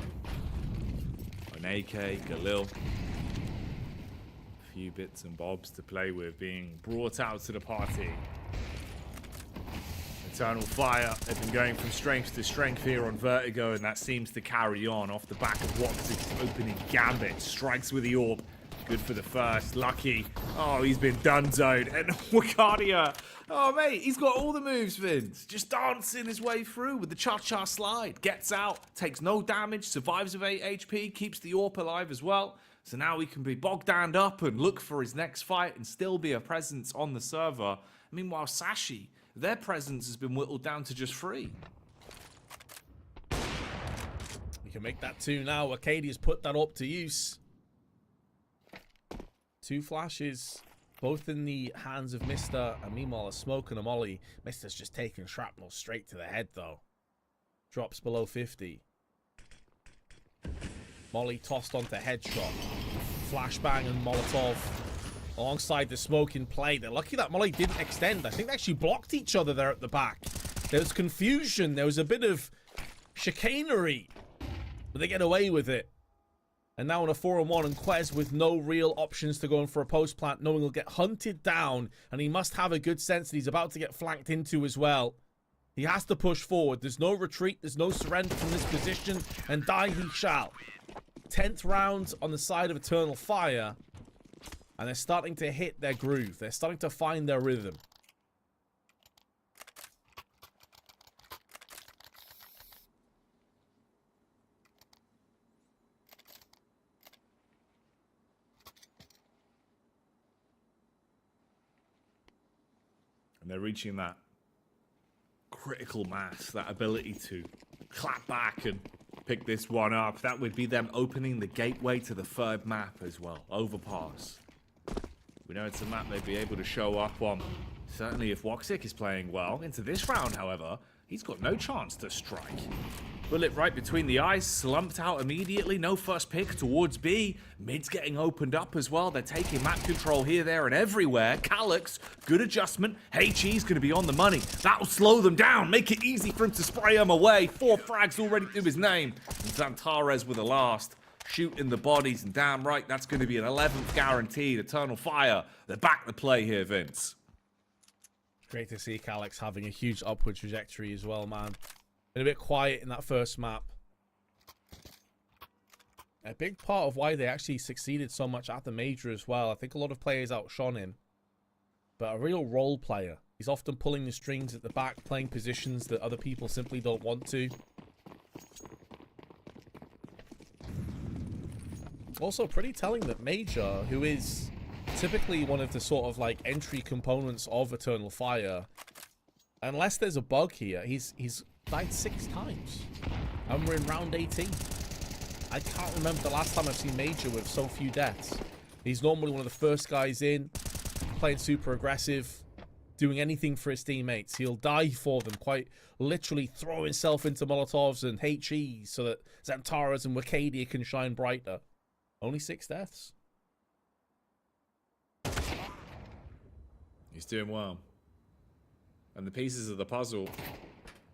an AK, Galil, a few bits and bobs to play with being brought out to the party. Eternal Fire have been going from strength to strength here on Vertigo, and that seems to carry on off the back of Woxic's opening gambit. Strikes with the orb. Good for the first. Lucky. Oh, he's been done-zoned. And Wakadia. Oh, mate, he's got all the moves, Vince. Just dancing his way through with the cha-cha slide. Gets out, takes no damage, survives with 8 HP, keeps the AWP alive as well. So now he can be Bogdaned up and look for his next fight and still be a presence on the server. Meanwhile, Sashi, their presence has been whittled down to just 3. We can make that 2 now. Arcadia's put that up to use. 2 flashes, both in the hands of Mister, and meanwhile a smoke and a molly. Mister's just taking shrapnel straight to the head, though. Drops below 50. Molly tossed onto headshot. Flashbang and Molotov alongside the smoke in play. They're lucky that Molly didn't extend. I think they actually blocked each other there at the back. There was confusion. There was a bit of chicanery. But they get away with it. And now on a 4-on-1, and Quez with no real options to go in for a post plant, knowing he'll get hunted down, and he must have a good sense that he's about to get flanked into as well. He has to push forward. There's no retreat. There's no surrender from this position, and die he shall. 10th round on the side of Eternal Fire, and they're starting to hit their groove. They're starting to find their rhythm. And they're reaching that critical mass, that ability to clap back and pick this one up. That would be them opening the gateway to the 3rd map as well, Overpass. We know it's a map they'd be able to show up on. Certainly if Woxic is playing well. Into this round, however, he's got no chance to strike. Bullet right between the eyes, slumped out immediately. No first pick towards B. Mid's getting opened up as well. They're taking map control here, there, and everywhere. Calyx, good adjustment. HE's going to be on the money. That'll slow them down, make it easy for him to spray them away. 4 frags already through his name. And Zantares with the last. Shooting the bodies, and damn right, that's going to be an 11th guaranteed. Eternal Fire, they're back to play here, Vince. Great to see Calyx having a huge upward trajectory as well, man. Been a bit quiet in that first map. A big part of why they actually succeeded so much at the major as well. I think a lot of players outshone him. But a real role player. He's often pulling the strings at the back, playing positions that other people simply don't want to. Also pretty telling that Major, who is typically one of the sort of like entry components of Eternal Fire, unless there's a bug here, he's died 6 times. And we're in round 18. I can't remember the last time I've seen Major with so few deaths. He's normally one of the first guys in, playing super aggressive, doing anything for his teammates. He'll die for them, quite literally throw himself into Molotovs and HE so that Zantares and Wakadia can shine brighter. Only 6 deaths. He's doing well. And the pieces of the puzzle,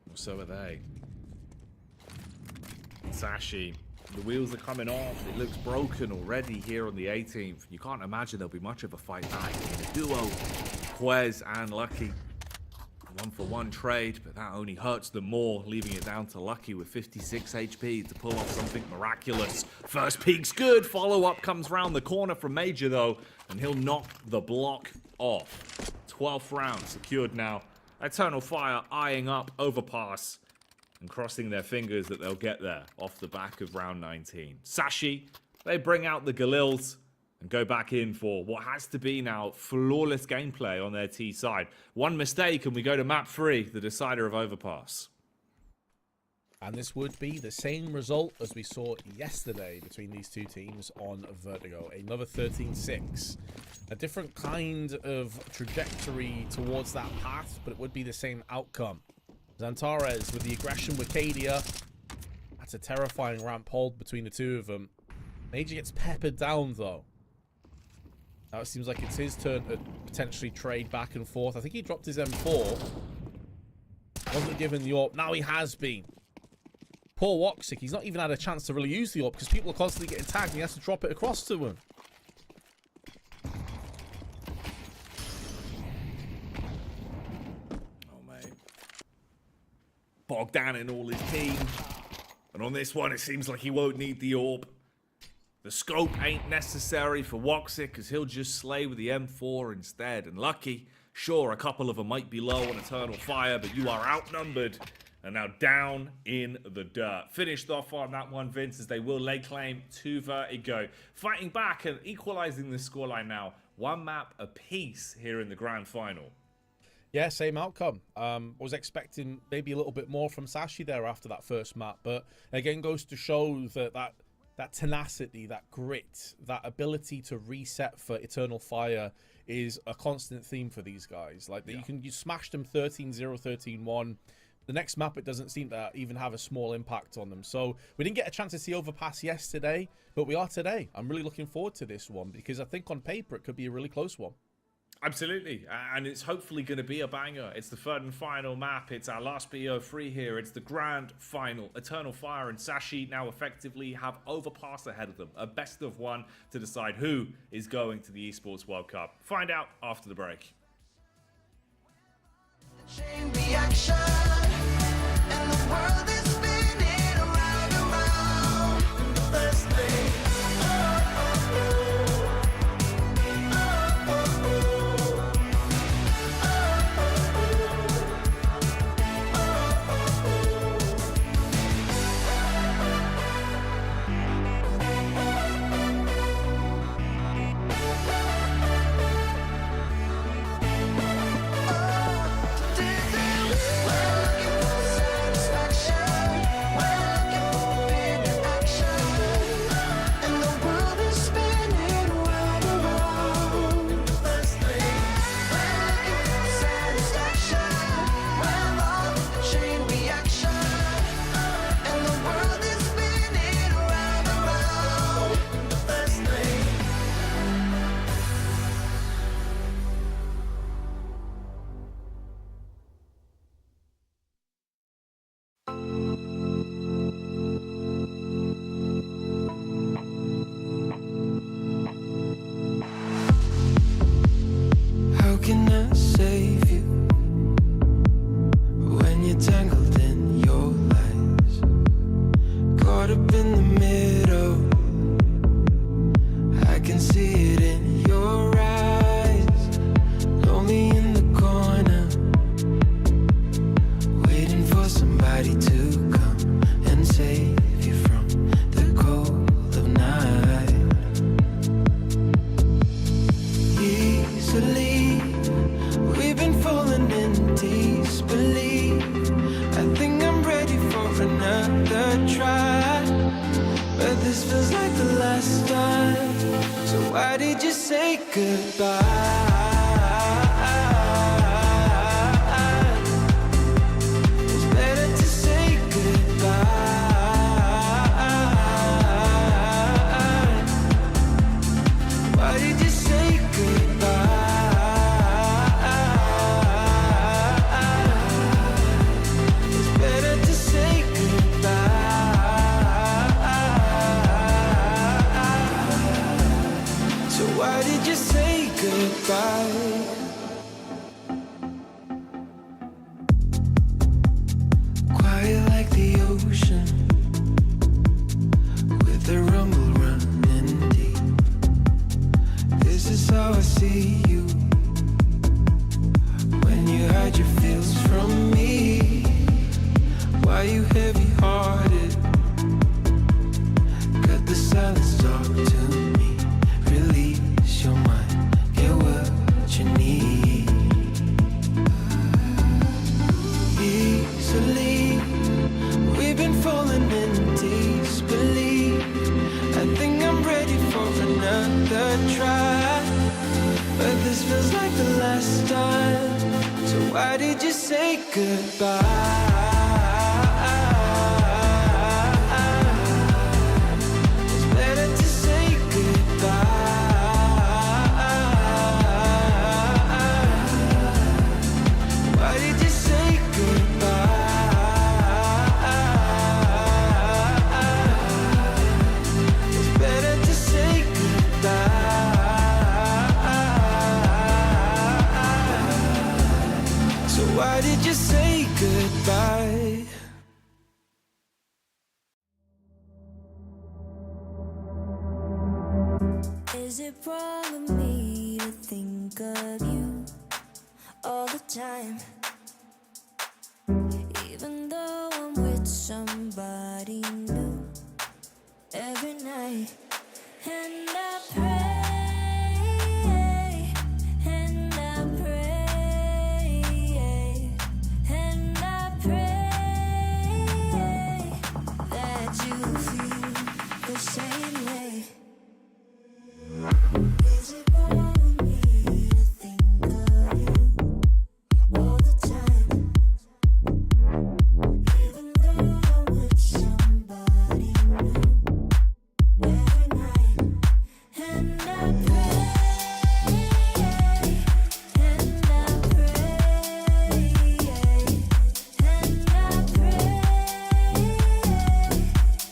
well, so are they. Sashi, the wheels are coming off. It looks broken already here on the 18th. You can't imagine there'll be much of a fight back in the duo. Quez and Lucky. 1-for-1 trade, but that only hurts them more, leaving it down to Lucky with 56 HP to pull off something miraculous. First peek's good. Follow-up comes round the corner from Major, though, and he'll knock the block off. 12th round secured now. Eternal Fire eyeing up Overpass and crossing their fingers that they'll get there off the back of round 19. Sashi, they bring out the Galils and go back in for what has to be now flawless gameplay on their T side. One mistake and we go to map 3, the decider of Overpass. And this would be the same result as we saw yesterday between these two teams on Vertigo. Another 13-6. A different kind of trajectory towards that path, but it would be the same outcome. Xantares with the aggression with Cadia. That's a terrifying ramp hold between the two of them. Major gets peppered down, though. Now it seems like it's his turn to potentially trade back and forth. I think he dropped his M4. Wasn't given the AWP. Now he has been. Poor Woxic, he's not even had a chance to really use the AWP because people are constantly getting tagged and he has to drop it across to him. Oh, mate. Bogged down in all his team. And on this one, it seems like he won't need the AWP. The scope ain't necessary for Woxic because he'll just slay with the M4 instead. And Lucky, sure, a couple of them might be low on Eternal Fire, but you are outnumbered. And now down in the dirt. Finished off on that one, Vince, as they will lay claim to Vertigo. Fighting back and equalizing the scoreline now. One map apiece here in the grand final. Yeah, same outcome. Was expecting maybe a little bit more from Sashi there after that first map. But again, goes to show that tenacity, that grit, that ability to reset for Eternal Fire is a constant theme for these guys. Like, yeah. You smash them 13-0, 13-1. The next map, it doesn't seem to even have a small impact on them. So we didn't get a chance to see Overpass yesterday, but we are today. I'm really looking forward to this one because I think on paper it could be a really close one. Absolutely, and it's hopefully going to be a banger. It's the third and final map. It's our last BO3 here. It's the grand final. Eternal Fire and Sashi now effectively have Overpass ahead of them. A best of one to decide who is going to the Esports World Cup. Find out after the break. Chain reaction, and the world is spinning around and round. The best thing. did you say goodbye? Quiet like the ocean, with the rumble running deep. This is how I see you, when you hide your feels from me. Why you heavy-hearted? Cut the silence, talk to me. Release your mind, get what you need. Easily, we've been falling in disbelief. I think I'm ready for another try, but this feels like the last time. So why did you say goodbye? It's better to say goodbye. Why did you say goodbye? It's better to say goodbye. So why did you say goodbye? Is it wrong of me to think of you all the time? Even though I'm with somebody new every night. And I pray, and I pray, and I pray that you feel the same way. Is it wrong of me to think of you all the time? Even though I'm with somebody new every night. And I pray, and I pray, and I pray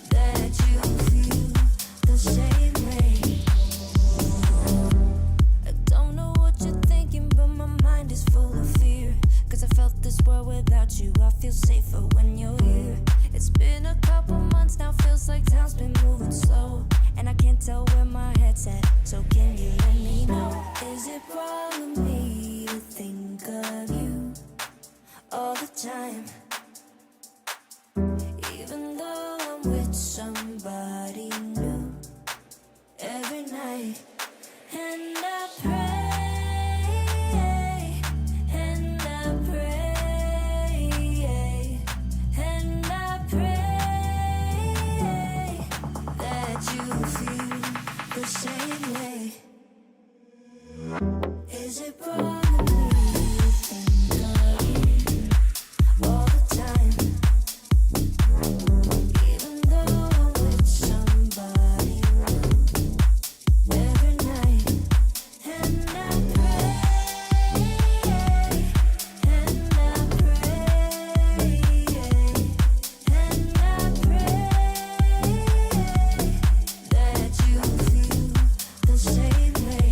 that you feel the same way. I don't know what you're thinking, but my mind is full of fear. 'Cause I felt this world without you. I feel safer when you're here. It's been a couple months now, feels like time's been moving slow. And I can't tell where my head's at, so can you let me know? Is it wrong of me to think of you all the time? Even though I'm with somebody new every night. And I pray, and I pray, and I pray that you feel the same way. Is it wrong of me to think of you all the time? Even though I'm with somebody new every night. And I pray, and I pray, and I pray that you feel the same way.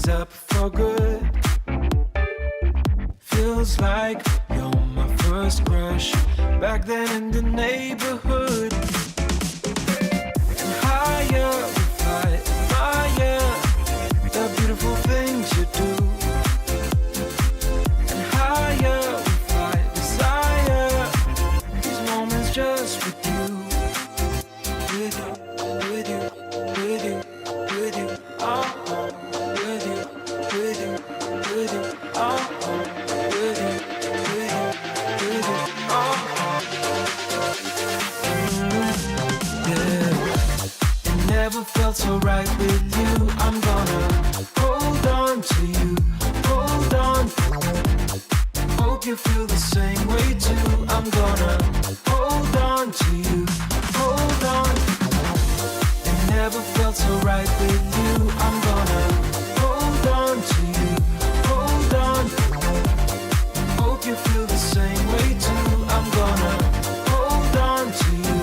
is up for good. Feels like you're my first crush back then in the neighborhood. And higher we fly, higher, the beautiful things you do. And higher we fly, desire, these moments just with you. With you, with you, with you, with you, oh, with you, with you, with you, oh, with you, with you, with you, oh, yeah. It never felt so right with you. I'm gonna hold on to you, hold on. Hope you feel the same way too. I'm gonna hold on to you, hold on. It never felt so right with you. I'm gonna hold on to you, hold on. Hope you feel the same way too. I'm gonna hold on to you,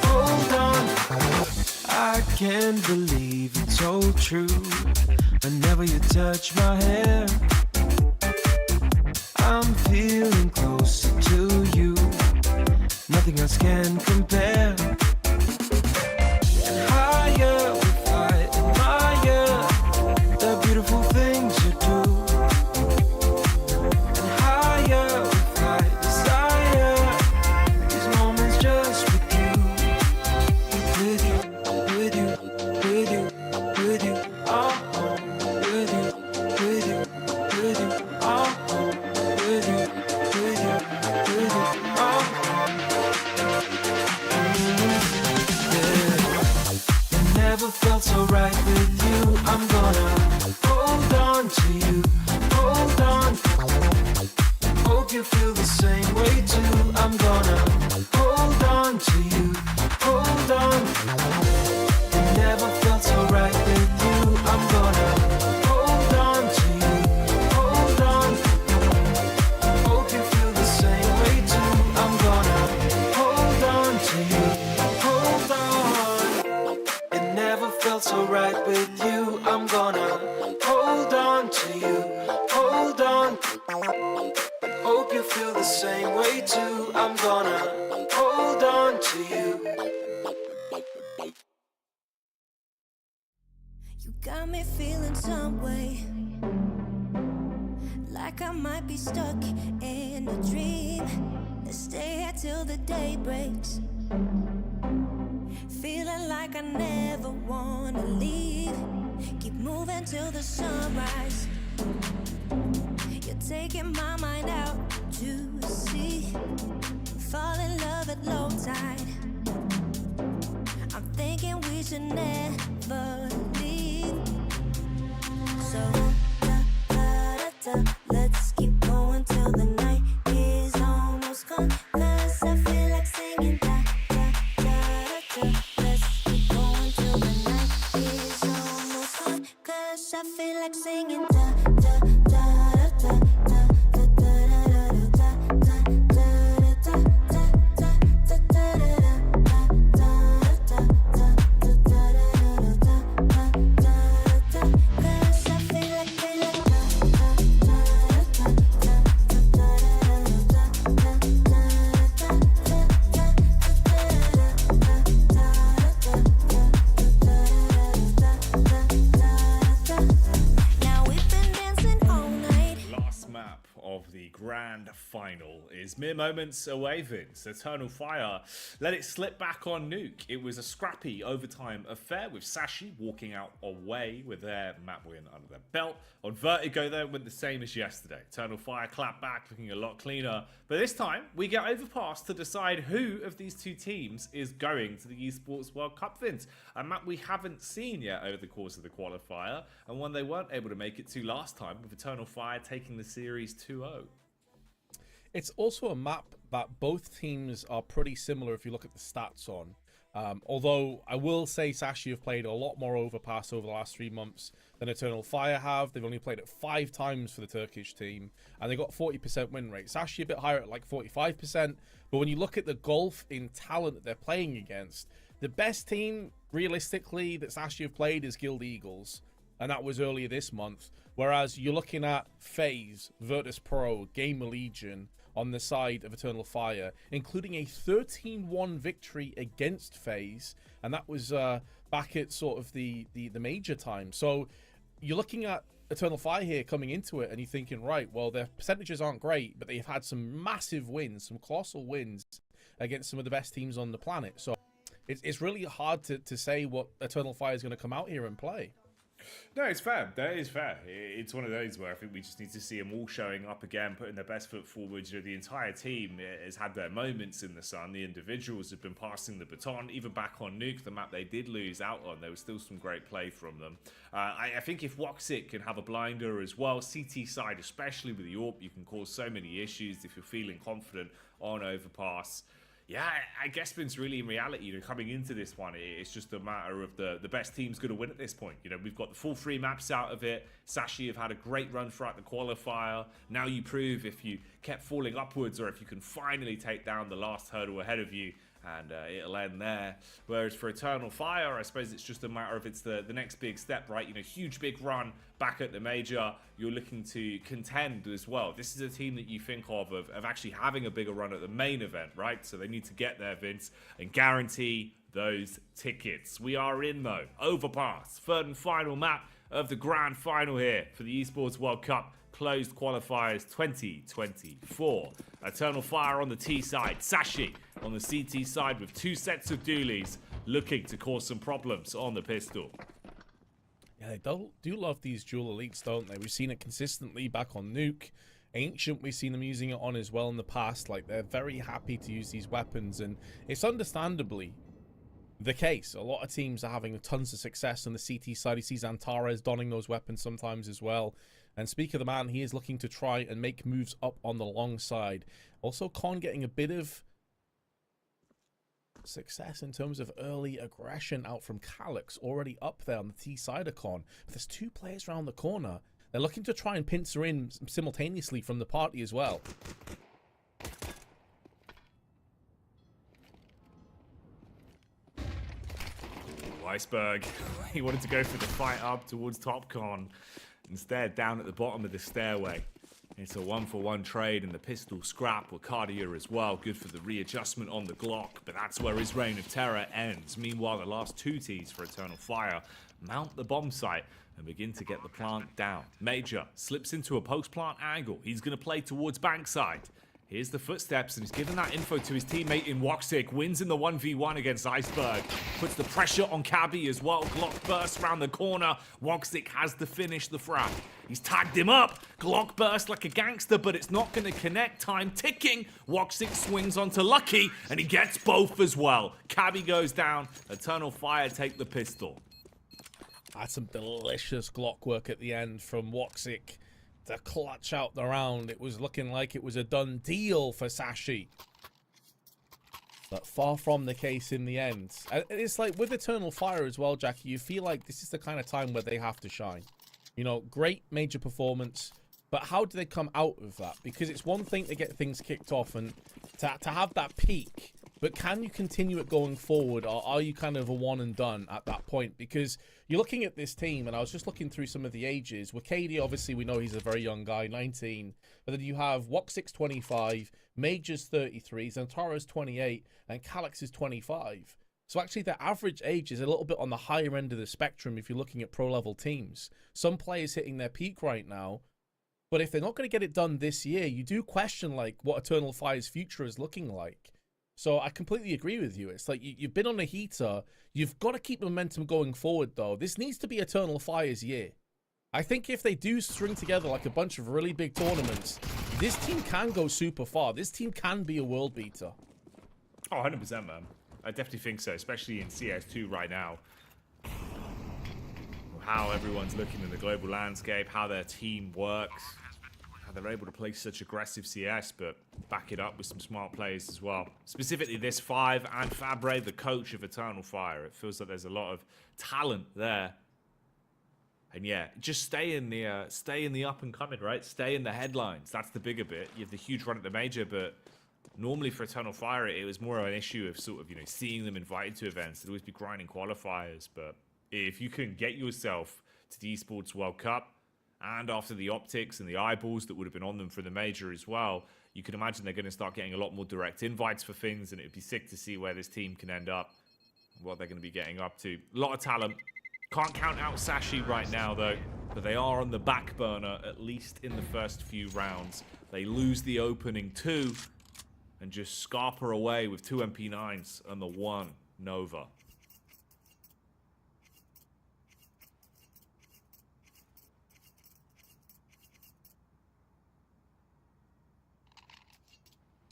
hold on. I can't believe it's so true. Whenever you touch my hair, I'm feeling closer to you. Nothing else can compare. And higher we fly, admire the beautiful things you do. And higher we fly, desire these moments just with you. With you, with you, with you, with you, oh, with you, with you, with you, oh, with you, with you, with you, oh, yeah. It never felt so right with you. I'm gonna hold on to you, hold on. Hope you feel the same way too. I'm gonna hold on to you, hold on. It never felt so right with you. I'm gonna hold on to you, hold on. Hope you feel the same way too. I'm gonna hold on to you, hold on. It never felt so right with you. I'm gonna hold on to you, hold on. Hope you feel the same way too. I'm gonna hold on to you. You got me feeling some way, like I might be stuck in a dream. Let's stay here till the day breaks, feeling like I never wanna leave. Keep moving till the sunrise. You're taking my mind out to sea. Fall in love at low tide. I'm thinking we should never leave. So let's keep going till the night is almost gone. 'Cause I feel like singing Let's keep going till the night is almost gone. 'Cause I feel like singing grand final is mere moments away, Vince. Eternal Fire let it slip back on Nuke. It was a scrappy overtime affair with Sashi walking out away with their map win under their belt. On Vertigo, though, went the same as yesterday. Eternal Fire clapped back, looking a lot cleaner. But this time, we get Overpass to decide who of these two teams is going to the Esports World Cup, Vince. A map we haven't seen yet over the course of the qualifier, and one they weren't able to make it to last time, with Eternal Fire taking the series 2-0. It's also a map that both teams are pretty similar if you look at the stats on. Although I will say Sashi have played a lot more Overpass over the last 3 months than Eternal Fire have. They've only played it 5 times for the Turkish team, and they got 40% win rate. Sashi a bit higher at like 45%, but when you look at the gulf in talent that they're playing against, the best team, realistically, that Sashi have played is Guild Eagles. and that was earlier this month. Whereas you're looking at FaZe, Virtus Pro, Gamer Legion on the side of Eternal Fire, including a 13-1 victory against FaZe, and that was back at sort of the major time. So you're looking at Eternal Fire here coming into it, and you're thinking, right, well, their percentages aren't great, but they've had some massive wins, some colossal wins against some of the best teams on the planet. So it's really hard to say what Eternal Fire is going to come out here and play. No, it's fair. That is fair. It's one of those where I think we just need to see them all showing up again, putting their best foot forward. You know, the entire team has had their moments in the sun. The individuals have been passing the baton. Even back on Nuke, the map they did lose out on, there was still some great play from them. I think if Woxic can have a blinder as well, CT side, especially with the AWP, you can cause so many issues if you're feeling confident on Overpass. Yeah, I guess Vince, really in reality, you know, coming into this one, it's just a matter of the best team's going to win at this point. You know, we've got the full 3 maps out of it. Sashi have had a great run throughout the qualifier. Now you prove if you kept falling upwards or if you can finally take down the last hurdle ahead of you, and it'll end there. Whereas for Eternal Fire, I suppose it's just a matter of it's the next big step, right? You know, huge big run back at the major. You're looking to contend as well. This is a team that you think of actually having a bigger run at the main event, right? So they need to get there, Vince, and guarantee those tickets. We are in, though. Overpass, 3rd and final map of the grand final here for the Esports World Cup. Closed qualifiers 2024. Eternal Fire on the T side, Sashi on the CT side with 2 sets of dualies looking to cause some problems on the pistol. Yeah, they do love these dual elites, don't they? We've seen it consistently back on Nuke. Ancient, we've seen them using it on as well in the past. Like, they're very happy to use these weapons, and it's understandably the case. A lot of teams are having tons of success on the CT side. You see Antares donning those weapons sometimes as well. And speak of the man, he is looking to try and make moves up on the long side. Also, Con getting a bit of success in terms of early aggression out from Calyx, already up there on the T side of Con. But there's 2 players around the corner. They're looking to try and pincer in simultaneously from the party as well. Ooh, Iceberg, he wanted to go for the fight up towards Top Con. Instead, down at the bottom of the stairway. It's a 1-for-1 trade, and the pistol scrap with Cardia as well. Good for the readjustment on the Glock, but that's where his reign of terror ends. Meanwhile, the last 2 Ts for Eternal Fire mount the bomb site and begin to get the plant down. Major slips into a post-plant angle. He's going to play towards bankside. Here's the footsteps, and he's given that info to his teammate in Woxic. Wins in the 1v1 against Iceberg. Puts the pressure on Cabby as well. Glock bursts around the corner. Woxic has to finish the frag. He's tagged him up. Glock burst like a gangster, but it's not going to connect. Time ticking. Woxic swings onto Lucky, and he gets both as well. Cabby goes down. Eternal Fire take the pistol. That's some delicious Glock work at the end from Woxic to clutch out the round. It was looking like it was a done deal for Sashi, but far from the case in the end. And it's like with Eternal Fire as well, Jackie, you feel like this is the kind of time where they have to shine. You know, great major performance, but how do they come out of that? Because it's one thing to get things kicked off and to have that peak, but can you continue it going forward, or are you kind of a one and done at that point? Because you're looking at this team, and I was just looking through some of the ages. Wakadi, obviously, we know he's a very young guy, 19. But then you have Woxic 25, Major's 33, Xantaro's 28, and Calyx is 25. So actually, their average age is a little bit on the higher end of the spectrum if you're looking at pro-level teams. Some players hitting their peak right now, but if they're not going to get it done this year, you do question like what Eternal Fire's future is looking like. So I completely agree with you. It's like you've been on a heater. You've got to keep momentum going forward, though. This needs to be Eternal Fire's year. I think if they do string together like a bunch of really big tournaments, this team can go super far. This team can be a world beater. Oh, 100%, man. I definitely think so, especially in CS2 right now. How everyone's looking in the global landscape, how their team works, how they're able to play such aggressive CS, but back it up with some smart plays as well. Specifically this 5 and Fabre, the coach of Eternal Fire. It feels like there's a lot of talent there. And yeah, just stay in the up and coming, right? Stay in the headlines. That's the bigger bit. You have the huge run at the major, but normally for Eternal Fire, it was more of an issue of sort of, you know, seeing them invited to events. They'd always be grinding qualifiers, but if you can get yourself to the Esports World Cup, and after the optics and the eyeballs that would have been on them for the major as well, you can imagine they're going to start getting a lot more direct invites for things, and it'd be sick to see where this team can end up, what they're going to be getting up to. A lot of talent. Can't count out Sashi right now, though, but they are on the back burner, at least in the first few rounds. They lose the opening 2 and just scarper away with 2 MP9s and the 1 Nova.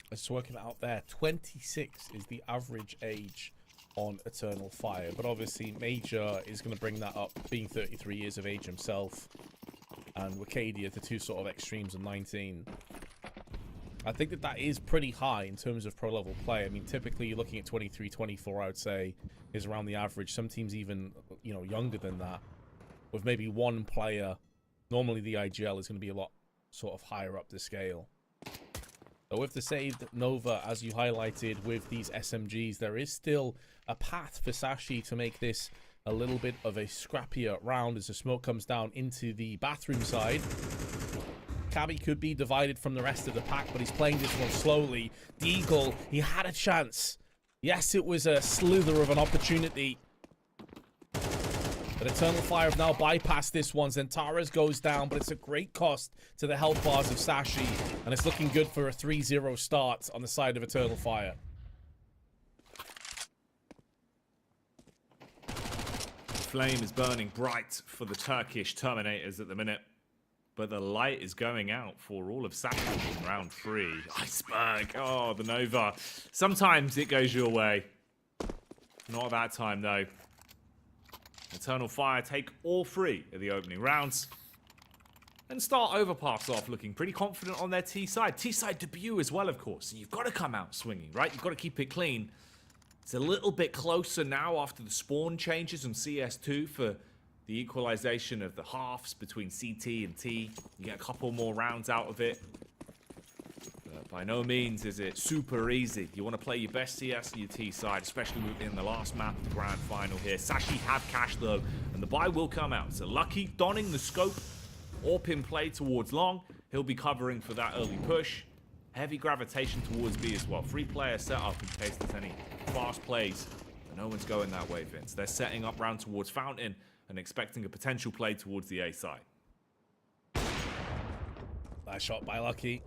Let's work it out there. 26 is the average age on Eternal Fire, but obviously Major is going to bring that up, being 33 years of age himself, and Wakadia, the two sort of extremes of 19. I think that that is pretty high in terms of pro level play. I mean, typically you're looking at 23, 24, I would say, is around the average. Some teams even, you know, younger than that, with maybe one player. Normally the IGL is going to be a lot sort of higher up the scale. But with the saved Nova, as you highlighted with these SMGs, there is still a path for Sashi to make this a little bit of a scrappier round as the smoke comes down into the bathroom side. Cabby could be divided from the rest of the pack, but he's playing this one slowly. Deagle, he had a chance. Yes, it was a slither of an opportunity. But Eternal Fire have now bypassed this one. Zentaras goes down, but it's a great cost to the health bars of Sashi. And it's looking good for a 3-0 start on the side of Eternal Fire. Flame is burning bright for the Turkish Terminators at the minute. But the light is going out for all of Sashi in round 3. Iceberg. Oh, the Nova. Sometimes it goes your way. Not that time, though. Eternal Fire take all 3 of the opening rounds. And start Overpass off looking pretty confident on their T side. T side debut as well, of course. So you've got to come out swinging, right? You've got to keep it clean. It's a little bit closer now after the spawn changes on CS2 for the equalization of the halves between CT and T. You get a couple more rounds out of it. But by no means is it super easy. You want to play your best CS on your T side, especially within the last map of the grand final here. Sashi have cash though, and the buy will come out. So Lucky donning the scope. Orp in play towards long. He'll be covering for that early push. Heavy gravitation towards B as well. 3-player setup in case there's any fast plays. But no one's going that way, Vince. They're setting up round towards Fountain and expecting a potential play towards the A side. Nice shot by Lucky.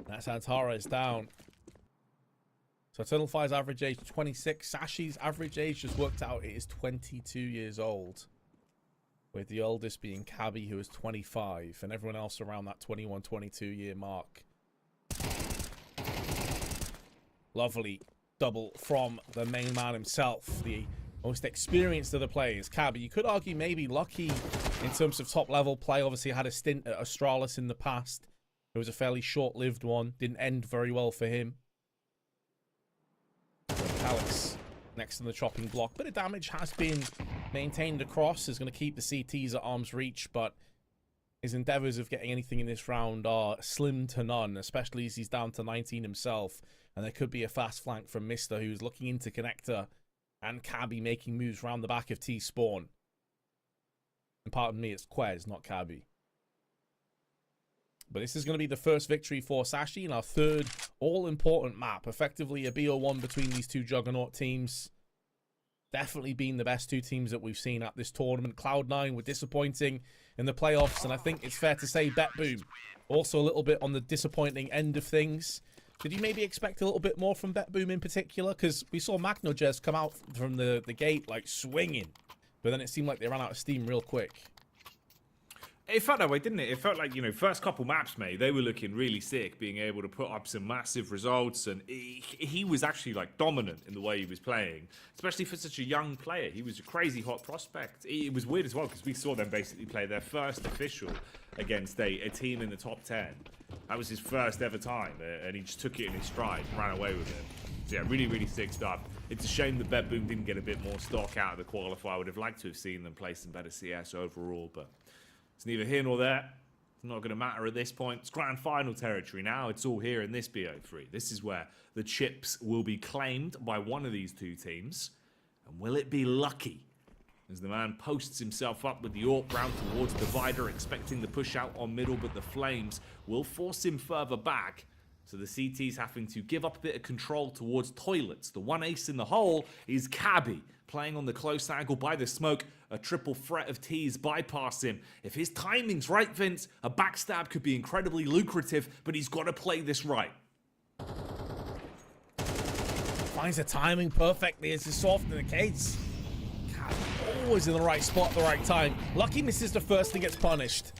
That's Antara is down. So Eternal Fire's average age 26. Sashi's average age just worked out. It is 22 years old. With the oldest being Cabby, who is 25. And everyone else around that 21, 22 year mark. Lovely double from the main man himself. The most experienced of the players, Cabby. You could argue maybe Lucky in terms of top level play. Obviously had a stint at Astralis in the past. It was a fairly short-lived one. Didn't end very well for him. Alex next on the chopping block. Bit of damage has been maintained across. Is going to keep the CTs at arm's reach, but his endeavors of getting anything in this round are slim to none, especially as he's down to 19 himself. And there could be a fast flank from Mister, who's looking into Connector, and Cabby making moves around the back of T-Spawn. And pardon me, it's Quez, not Cabby. But this is going to be the first victory for Sashi in our third all-important map. Effectively a BO1 between these two Juggernaut teams. Definitely been the best two teams that we've seen at this tournament. Cloud9 were disappointing in the playoffs, and I think it's fair to say BetBoom also a little bit on the disappointing end of things. Did you maybe expect a little bit more from BetBoom in particular? Because we saw Magnojez come out from the gate like swinging, but then it seemed like they ran out of steam real quick. It felt that way, didn't it? It felt like, you know, first couple maps, mate, they were looking really sick, being able to put up some massive results, and he was actually, like, dominant in the way he was playing, especially for such a young player. He was a crazy hot prospect. It was weird as well, because we saw them basically play their first official against a team in the top 10. That was his first ever time, and he just took it in his stride, ran away with it. So yeah, really, really sick stuff. It's a shame that BetBoom didn't get a bit more stock out of the qualifier. I would have liked to have seen them play some better CS overall, but it's neither here nor there. It's not going to matter at this point. It's grand final territory now. It's all here in this BO3. This is where the chips will be claimed by one of these two teams. And will it be Lucky as the man posts himself up with the AWP round towards Divider, expecting the push out on middle, but the Flames will force him further back. So the CT's having to give up a bit of control towards Toilets. The one ace in the hole is Cabby, playing on the close angle by the smoke. A triple threat of T's bypass him. If his timing's right, Vince, a backstab could be incredibly lucrative, but he's got to play this right. Finds the timing perfectly, as is so often the case. God, always in the right spot at the right time. Lucky misses the first and gets punished.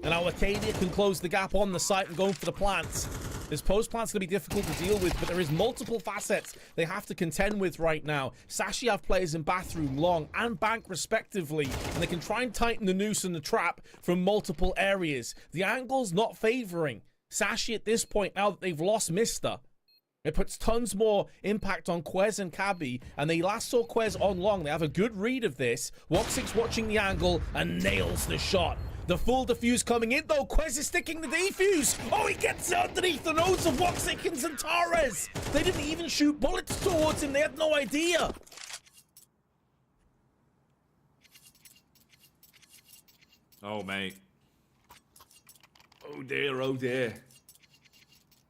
And now Arcadia can close the gap on the site and go for the plants. This post plant's going to be difficult to deal with, but there is multiple facets they have to contend with right now. Sashi have players in bathroom, long, and bank respectively, and they can try and tighten the noose and the trap from multiple areas. The angle's not favoring Sashi at this point now that they've lost Mister. It puts tons more impact on Quez and Cabby, and they last saw Quez on long. They have a good read of this. Woxic's watching the angle and nails the shot. The full defuse coming in, though. Quez is sticking the defuse. Oh, he gets underneath the nose of Woxic and Zantares. They didn't even shoot bullets towards him. They had no idea. Oh, mate. Oh, dear, oh, dear.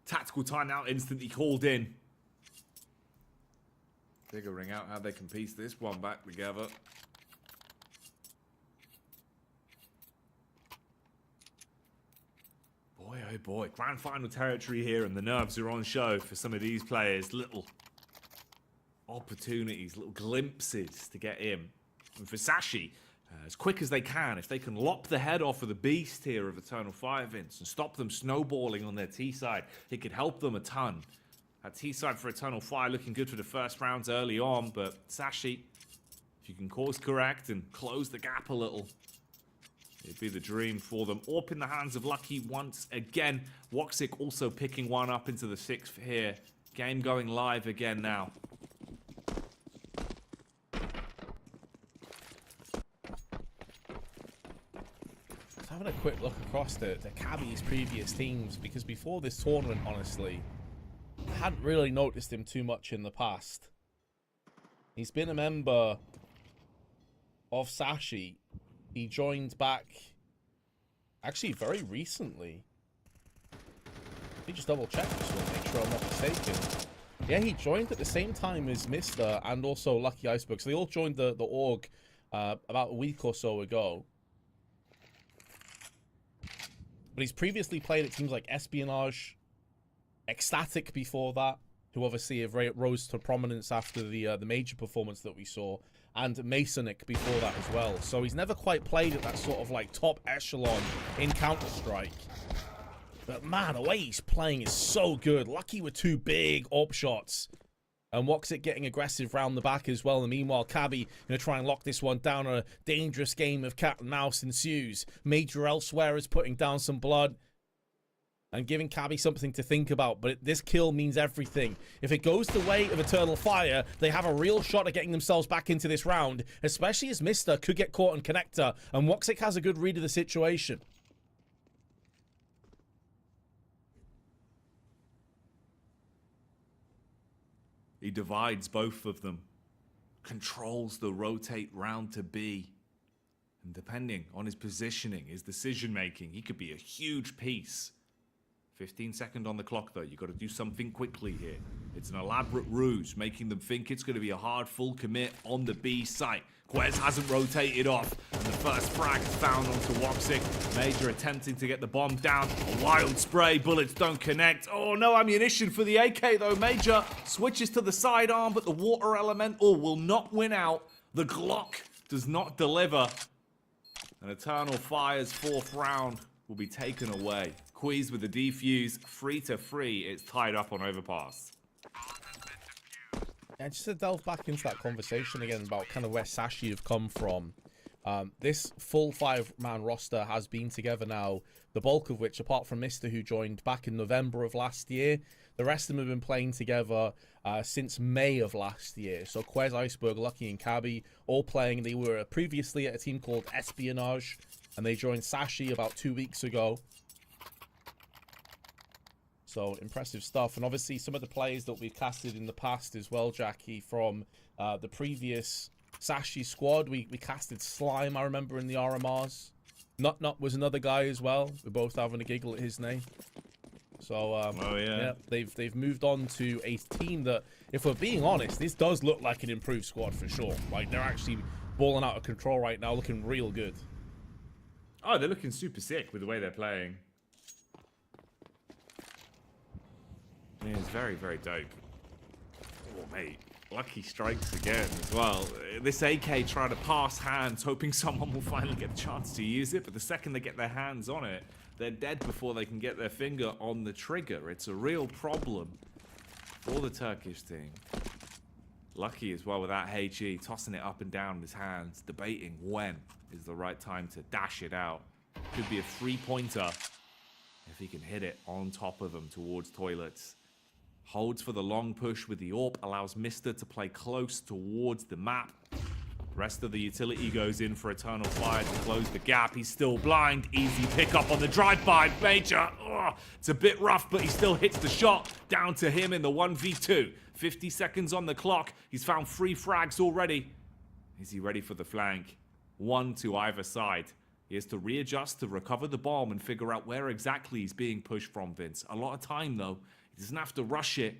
Tactical timeout instantly called in. Figuring out how they can piece this one back together. Boy, oh boy. Grand final territory here, and the nerves are on show for some of these players. Little opportunities, little glimpses to get in. And for Sashi, as quick as they can, if they can lop the head off of the beast here of Eternal Fire, Vince, and stop them snowballing on their T side, it could help them a ton. That T side for Eternal Fire looking good for the first rounds early on, but Sashi, if you can course correct and close the gap a little, it'd be the dream for them. AWP in the hands of Lucky once again. Woxic also picking one up into the 6th here. Game going live again now. Having a quick look across the Cabby's previous teams, because before this tournament, honestly, I hadn't really noticed him too much in the past. He's been a member of Sashi. He joined back actually very recently. Let me just double check this one, make sure I'm not mistaken. Yeah, he joined at the same time as Mister and also Lucky Iceberg. So they all joined the org about a week or so ago. But he's previously played at teams like Espionage, Ecstatic before that, who obviously have rose to prominence after the major performance that we saw, and Masonic before that as well. So he's never quite played at that sort of like top echelon in Counter-Strike. But man, the way he's playing is so good. Lucky with 2 big AWP shots. And Woxic getting aggressive round the back as well. And meanwhile, Cabby going to try and lock this one down. A dangerous game of cat and mouse ensues. Major elsewhere is putting down some blood and giving Cabby something to think about. But this kill means everything. If it goes the way of Eternal Fire, they have a real shot at getting themselves back into this round, especially as Mister could get caught on Connector. And Woxic has a good read of the situation. He divides both of them, controls the rotate round to B, and depending on his positioning, his decision making, he could be a huge piece. 15 seconds on the clock though, you got to do something quickly here. It's an elaborate ruse, making them think it's going to be a hard full commit on the B site. Quez hasn't rotated off, and the first frag is found onto Woxic. Major attempting to get the bomb down. A wild spray, bullets don't connect. Oh, no ammunition for the AK though. Major switches to the sidearm, but the water elemental will not win out. The Glock does not deliver. And Eternal Fire's 4th round will be taken away. Quiz with the defuse, 3-3. It's tied up on Overpass. Yeah, just to delve back into that conversation again about kind of where Sashi have come from. This full 5-man roster has been together now, the bulk of which, apart from Mister, who joined back in November of last year, the rest of them have been playing together since May of last year. So Quez, Iceberg, Lucky, and Cabby all playing. They were previously at a team called Espionage, and they joined Sashi about 2 weeks ago. So impressive stuff. And obviously some of the players that we've casted in the past as well, Jackie, from the previous Sashi's squad. We casted Slime, I remember, in the RMRs. Nut was another guy as well. We're both having a giggle at his name. So, yeah, they've moved on to a team that, if we're being honest, this does look like an improved squad for sure. Like, they're actually balling out of control right now, looking real good. Oh, they're looking super sick with the way they're playing. Yeah, it's very, very dope. Oh, mate. Lucky strikes again as well. This AK trying to pass hands, hoping someone will finally get a chance to use it, but the second they get their hands on it, they're dead before they can get their finger on the trigger. It's a real problem for the Turkish team. Lucky as well with that HE, tossing it up and down in his hands, debating when is the right time to dash it out. Could be a 3-pointer if he can hit it on top of him towards toilets. Holds for the long push with the AWP, allows Mister to play close towards the map. Rest of the utility goes in for Eternal Fire to close the gap. He's still blind. Easy pickup on the drive-by. Major. Ugh. It's a bit rough, but he still hits the shot. Down to him in the 1v2. 50 seconds on the clock. He's found 3 frags already. Is he ready for the flank? 1 to either side. He has to readjust to recover the bomb and figure out where exactly he's being pushed from, Vince. A lot of time, though. He doesn't have to rush it.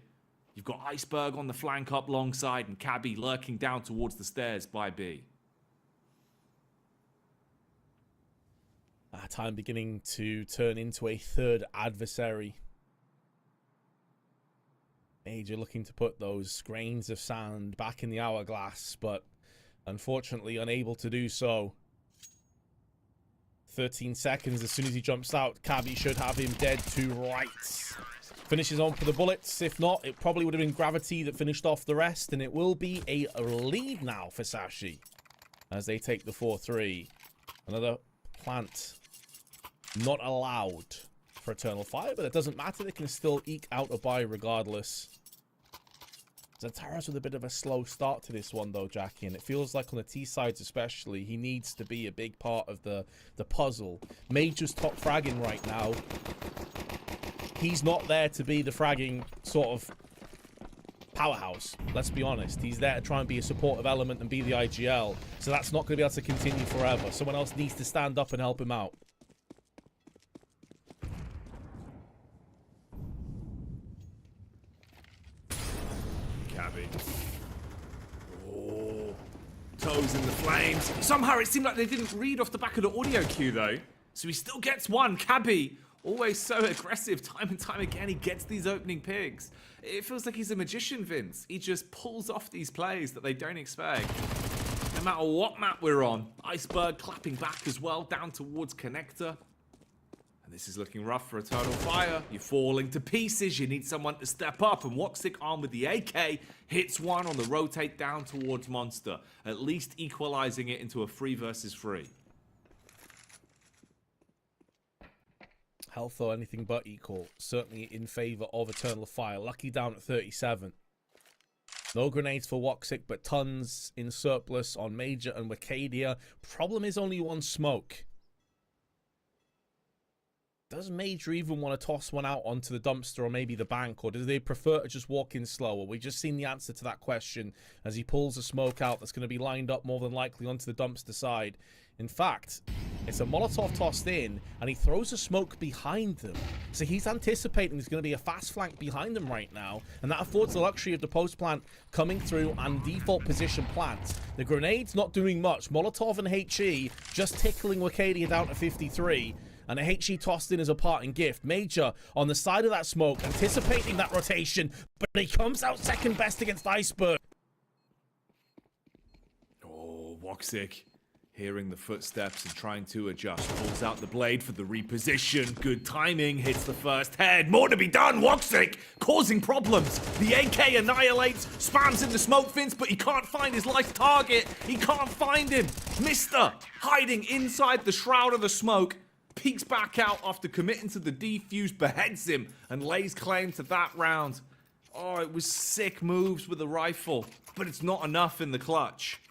You've got Iceberg on the flank up long side and Cabby lurking down towards the stairs by B. Time beginning to turn into a third adversary. Major looking to put those grains of sand back in the hourglass, but unfortunately unable to do so. 13 seconds as soon as he jumps out. Cabby should have him dead to rights. Finishes on for the bullets. If not, it probably would have been Gravity that finished off the rest, and it will be a lead now for Sashi as they take the 4-3. Another plant not allowed for Eternal Fire, but it doesn't matter. They can still eke out a buy regardless. Zataras with a bit of a slow start to this one, though, Jackie, and it feels like on the T sides especially, he needs to be a big part of the puzzle. Major's top fragging right now. He's not there to be the fragging sort of powerhouse, let's be honest. He's there to try and be a supportive element and be the IGL, so that's not going to be able to continue forever. Someone else needs to stand up and help him out. Cabby. Oh, toes in the flames. Somehow it seemed like they didn't read off the back of the audio cue, though. So he still gets one. Cabby, always so aggressive time and time again. He gets these opening picks. It feels like he's a magician, Vince. He just pulls off these plays that they don't expect. No matter what map we're on. Iceberg clapping back as well, down towards Connector. And this is looking rough for Eternal Fire. You're falling to pieces. You need someone to step up. And Woxic armed with the AK hits one on the rotate down towards Monster. At least equalizing it into a 3 versus 3. Health, though, anything but equal. Certainly in favor of Eternal Fire. Lucky down at 37. No grenades for Woxic, but tons in surplus on Major and Wicadia. Problem is only one smoke. Does Major even want to toss one out onto the dumpster or maybe the bank? Or do they prefer to just walk in slower? We just seen the answer to that question as he pulls a smoke out that's going to be lined up more than likely onto the dumpster side. In fact, it's a Molotov tossed in, and he throws a smoke behind them. So he's anticipating there's going to be a fast flank behind them right now, and that affords the luxury of the post plant coming through and default position plant. The grenade's not doing much. Molotov and HE just tickling Wicadia down to 53. And a HE tossed in as a parting gift. Major on the side of that smoke, anticipating that rotation, but he comes out second best against Iceberg. Oh, Woxic. Hearing the footsteps and trying to adjust. Pulls out the blade for the reposition. Good timing. Hits the first head. More to be done. Woxic causing problems. The AK annihilates. Spams in the smoke, Vince, but he can't find his life target. He can't find him. Mister hiding inside the shroud of the smoke. Peeks back out after committing to the defuse. Beheads him and lays claim to that round. Oh, it was sick moves with the rifle. But it's not enough in the clutch.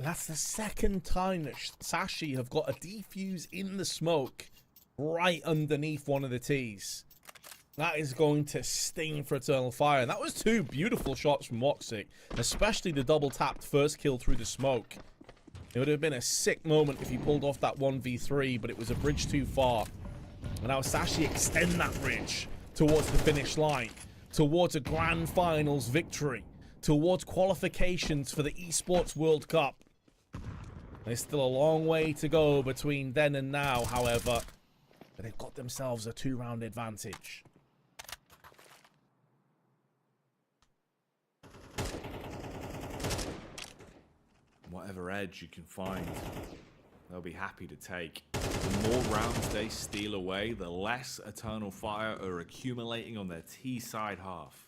That's the second time that Sashi have got a defuse in the smoke right underneath one of the T's. That is going to sting for Eternal Fire. And that was 2 beautiful shots from Woxic, especially the double tapped first kill through the smoke. It would have been a sick moment if he pulled off that 1v3, but it was a bridge too far. And now Sashi extend that bridge towards the finish line, towards a grand finals victory, towards qualifications for the Esports World Cup. There's still a long way to go between then and now, however, but they've got themselves a 2-round advantage. Whatever edge you can find, they'll be happy to take. The more rounds they steal away, the less Eternal Fire are accumulating on their T side half.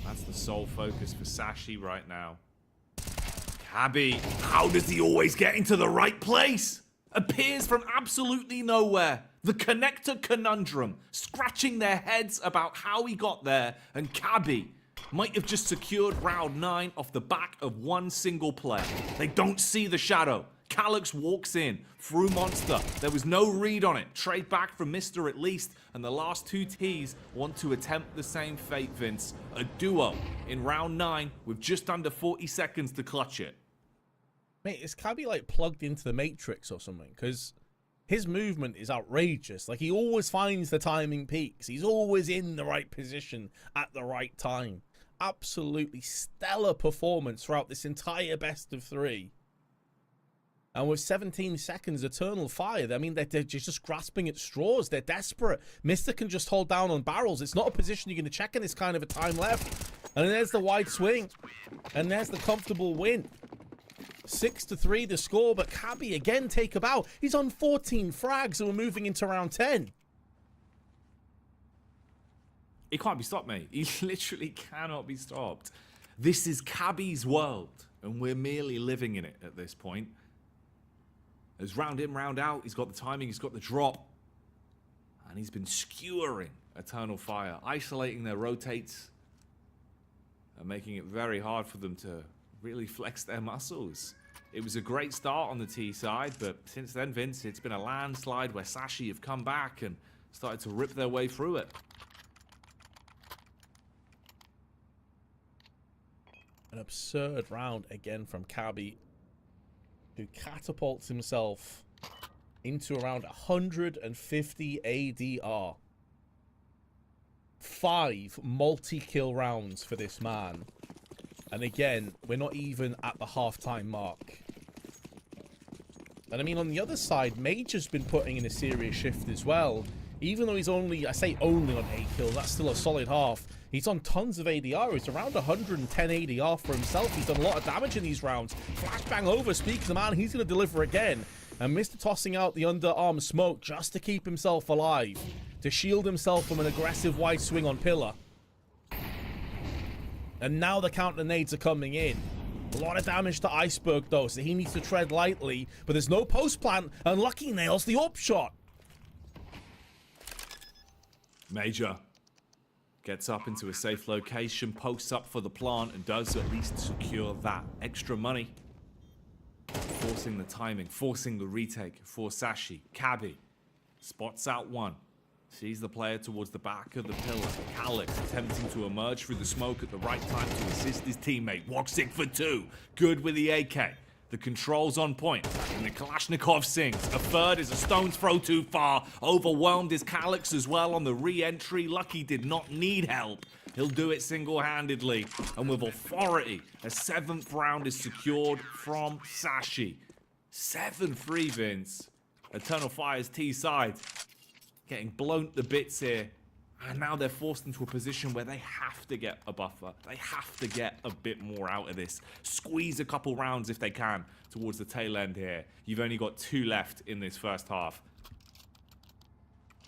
That's the sole focus for Sashi right now. Cabby, how does he always get into the right place? Appears from absolutely nowhere. The connector conundrum, scratching their heads about how he got there, and Cabby might have just secured round 9 off the back of one single play. They don't see the shadow. Calyx walks in through Monster. There was no read on it. Trade back from Mr. at least. And the last 2 Ts want to attempt the same fate, Vince. A duo in round 9 with just under 40 seconds to clutch it. Mate, is Cabby like plugged into the Matrix or something? Because his movement is outrageous. Like, he always finds the timing peaks. He's always in the right position at the right time. Absolutely stellar performance throughout this entire best of 3. And with 17 seconds, Eternal Fire, I mean, they're just grasping at straws. They're desperate. Mister can just hold down on barrels. It's not a position you're going to check in this kind of a time left. And there's the wide swing. And there's the comfortable win. 6-3 the score, but Cabby again take a bow. He's on 14 frags and we're moving into round 10. He can't be stopped, mate. He literally cannot be stopped. This is Cabby's world, and we're merely living in it at this point. As round in, round out, he's got the timing, he's got the drop, and he's been skewering Eternal Fire, isolating their rotates, and making it very hard for them to really flex their muscles. It was a great start on the T side, but since then, Vince, it's been a landslide where Sashi have come back and started to rip their way through it. An absurd round again from Cabby, who catapults himself into around 150 ADR. 5 multi-kill rounds for this man. And again, we're not even at the halftime mark. And I mean, on the other side, Major's been putting in a serious shift as well. Even though he's only, I say only on 8 kills, that's still a solid half. He's on tons of ADR. He's around 110 ADR for himself. He's done a lot of damage in these rounds. Flashbang over, speak to the man. He's going to deliver again. And Mr. tossing out the underarm smoke just to keep himself alive. To shield himself from an aggressive wide swing on Pillar. And now the counter nades are coming in. A lot of damage to Iceberg though, so he needs to tread lightly. But there's no post plant, and Lucky nails the upshot. Major gets up into a safe location, posts up for the plant, and does at least secure that extra money. Forcing the timing, forcing the retake for Sashi. Cabby spots out one. Sees the player towards the back of the pillar. Calyx attempting to emerge through the smoke at the right time to assist his teammate. Woxic for 2. Good with the AK. The controls on point, and the Kalashnikov sings. A third is a stone's throw too far. Overwhelmed is Calyx as well on the re-entry. Lucky did not need help. He'll do it single-handedly, and with authority, a 7th round is secured from Sashi. 7-3, Vince. Eternal Fire's T side getting blown to bits here. And now they're forced into a position where they have to get a buffer. They have to get a bit more out of this. Squeeze a couple rounds if they can towards the tail end here. You've only got 2 left in this first half.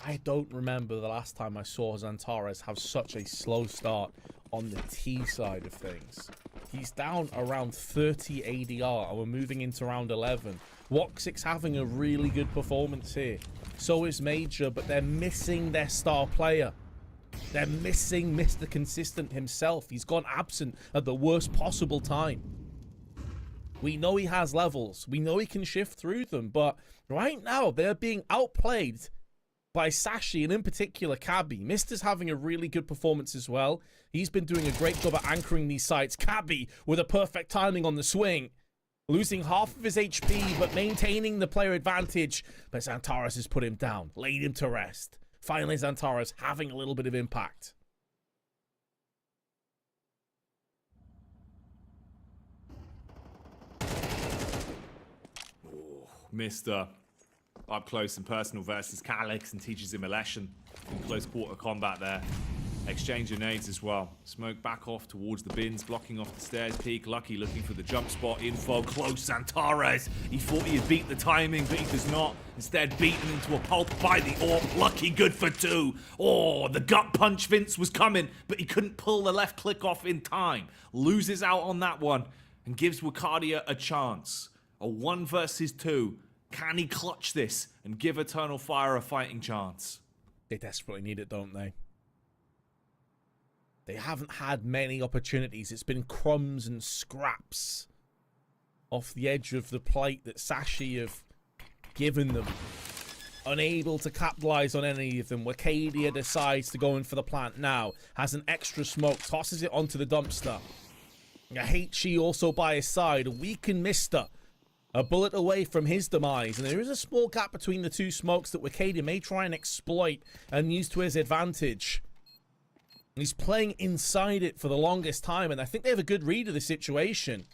I don't remember the last time I saw Xantares have such a slow start on the T side of things. He's down around 30 ADR and we're moving into round 11. Woxic's having a really good performance here. So is Major, but they're missing their star player. They're missing Mr. Consistent himself. He's gone absent at the worst possible time. We know he has levels. We know he can shift through them, but right now they're being outplayed by Sashi, and in particular Cabby. Mister's having a really good performance as well. He's been doing a great job at anchoring these sites. Cabby with a perfect timing on the swing. Losing half of his HP, but maintaining the player advantage. But Xantares has put him down, laid him to rest. Finally, Xantares having a little bit of impact. Mister up close and personal versus Calyx and teaches him a lesson in close quarter combat there. Exchange of nades as well. Smoke back off towards the bins, blocking off the stairs peak. Lucky looking for the jump spot. Info close. Xantares. He thought he had beat the timing, but he does not. Instead, beaten into a pulp by the AWP. Lucky good for 2. Oh, the gut punch Vince was coming, but he couldn't pull the left click off in time. Loses out on that one and gives Wakadia a chance. A 1 versus 2. Can he clutch this and give Eternal Fire a fighting chance? They desperately need it, don't they? They haven't had many opportunities. It's been crumbs and scraps off the edge of the plate that Sashi have given them. Unable to capitalize on any of them. Wakadia decides to go in for the plant now. Has an extra smoke. Tosses it onto the dumpster. A HE also by his side. A weakened Mister. A bullet away from his demise, and there is a small gap between the two smokes that Wakadia may try and exploit and use to his advantage. And he's playing inside it for the longest time, and I think they have a good read of the situation.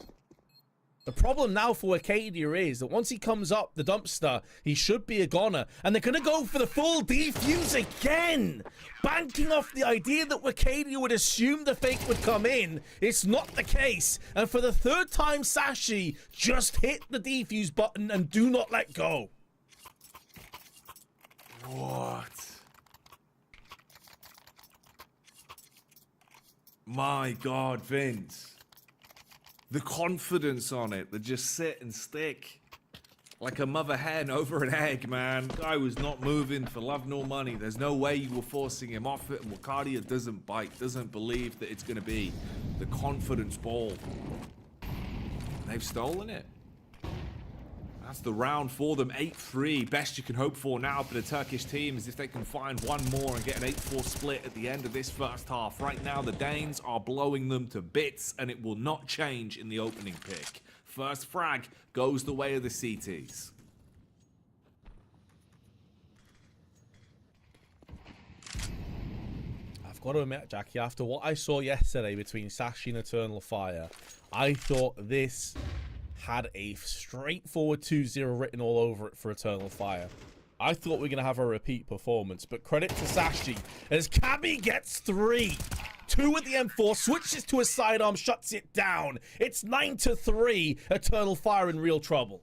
The problem now for Wakadia is that once he comes up the dumpster, he should be a goner, and they're going to go for the full defuse again, banking off the idea that Wakadia would assume the fake would come in. It's not the case, and for the 3rd time, Sashi just hit the defuse button and do not let go. What? My God, Vince. The confidence on it, the just sit and stick like a mother hen over an egg, man. Guy was not moving for love nor money. There's no way you were forcing him off it, and Wakadia doesn't bite, doesn't believe that it's going to be the confidence ball. And they've stolen it. That's the round for them. 8-3. Best you can hope for now for the Turkish team is if they can find one more and get an 8-4 split at the end of this first half. Right now, the Danes are blowing them to bits, and it will not change in the opening pick. First frag goes the way of the CTs. I've got to admit, Jackie, after what I saw yesterday between Sashi and Eternal Fire, I thought this had a straightforward 2-0 written all over it for Eternal Fire. I thought we were going to have a repeat performance, but credit to Sashi as Cabby gets 3. 2 with the M4, switches to a sidearm, shuts it down. It's 9-3. Eternal Fire in real trouble.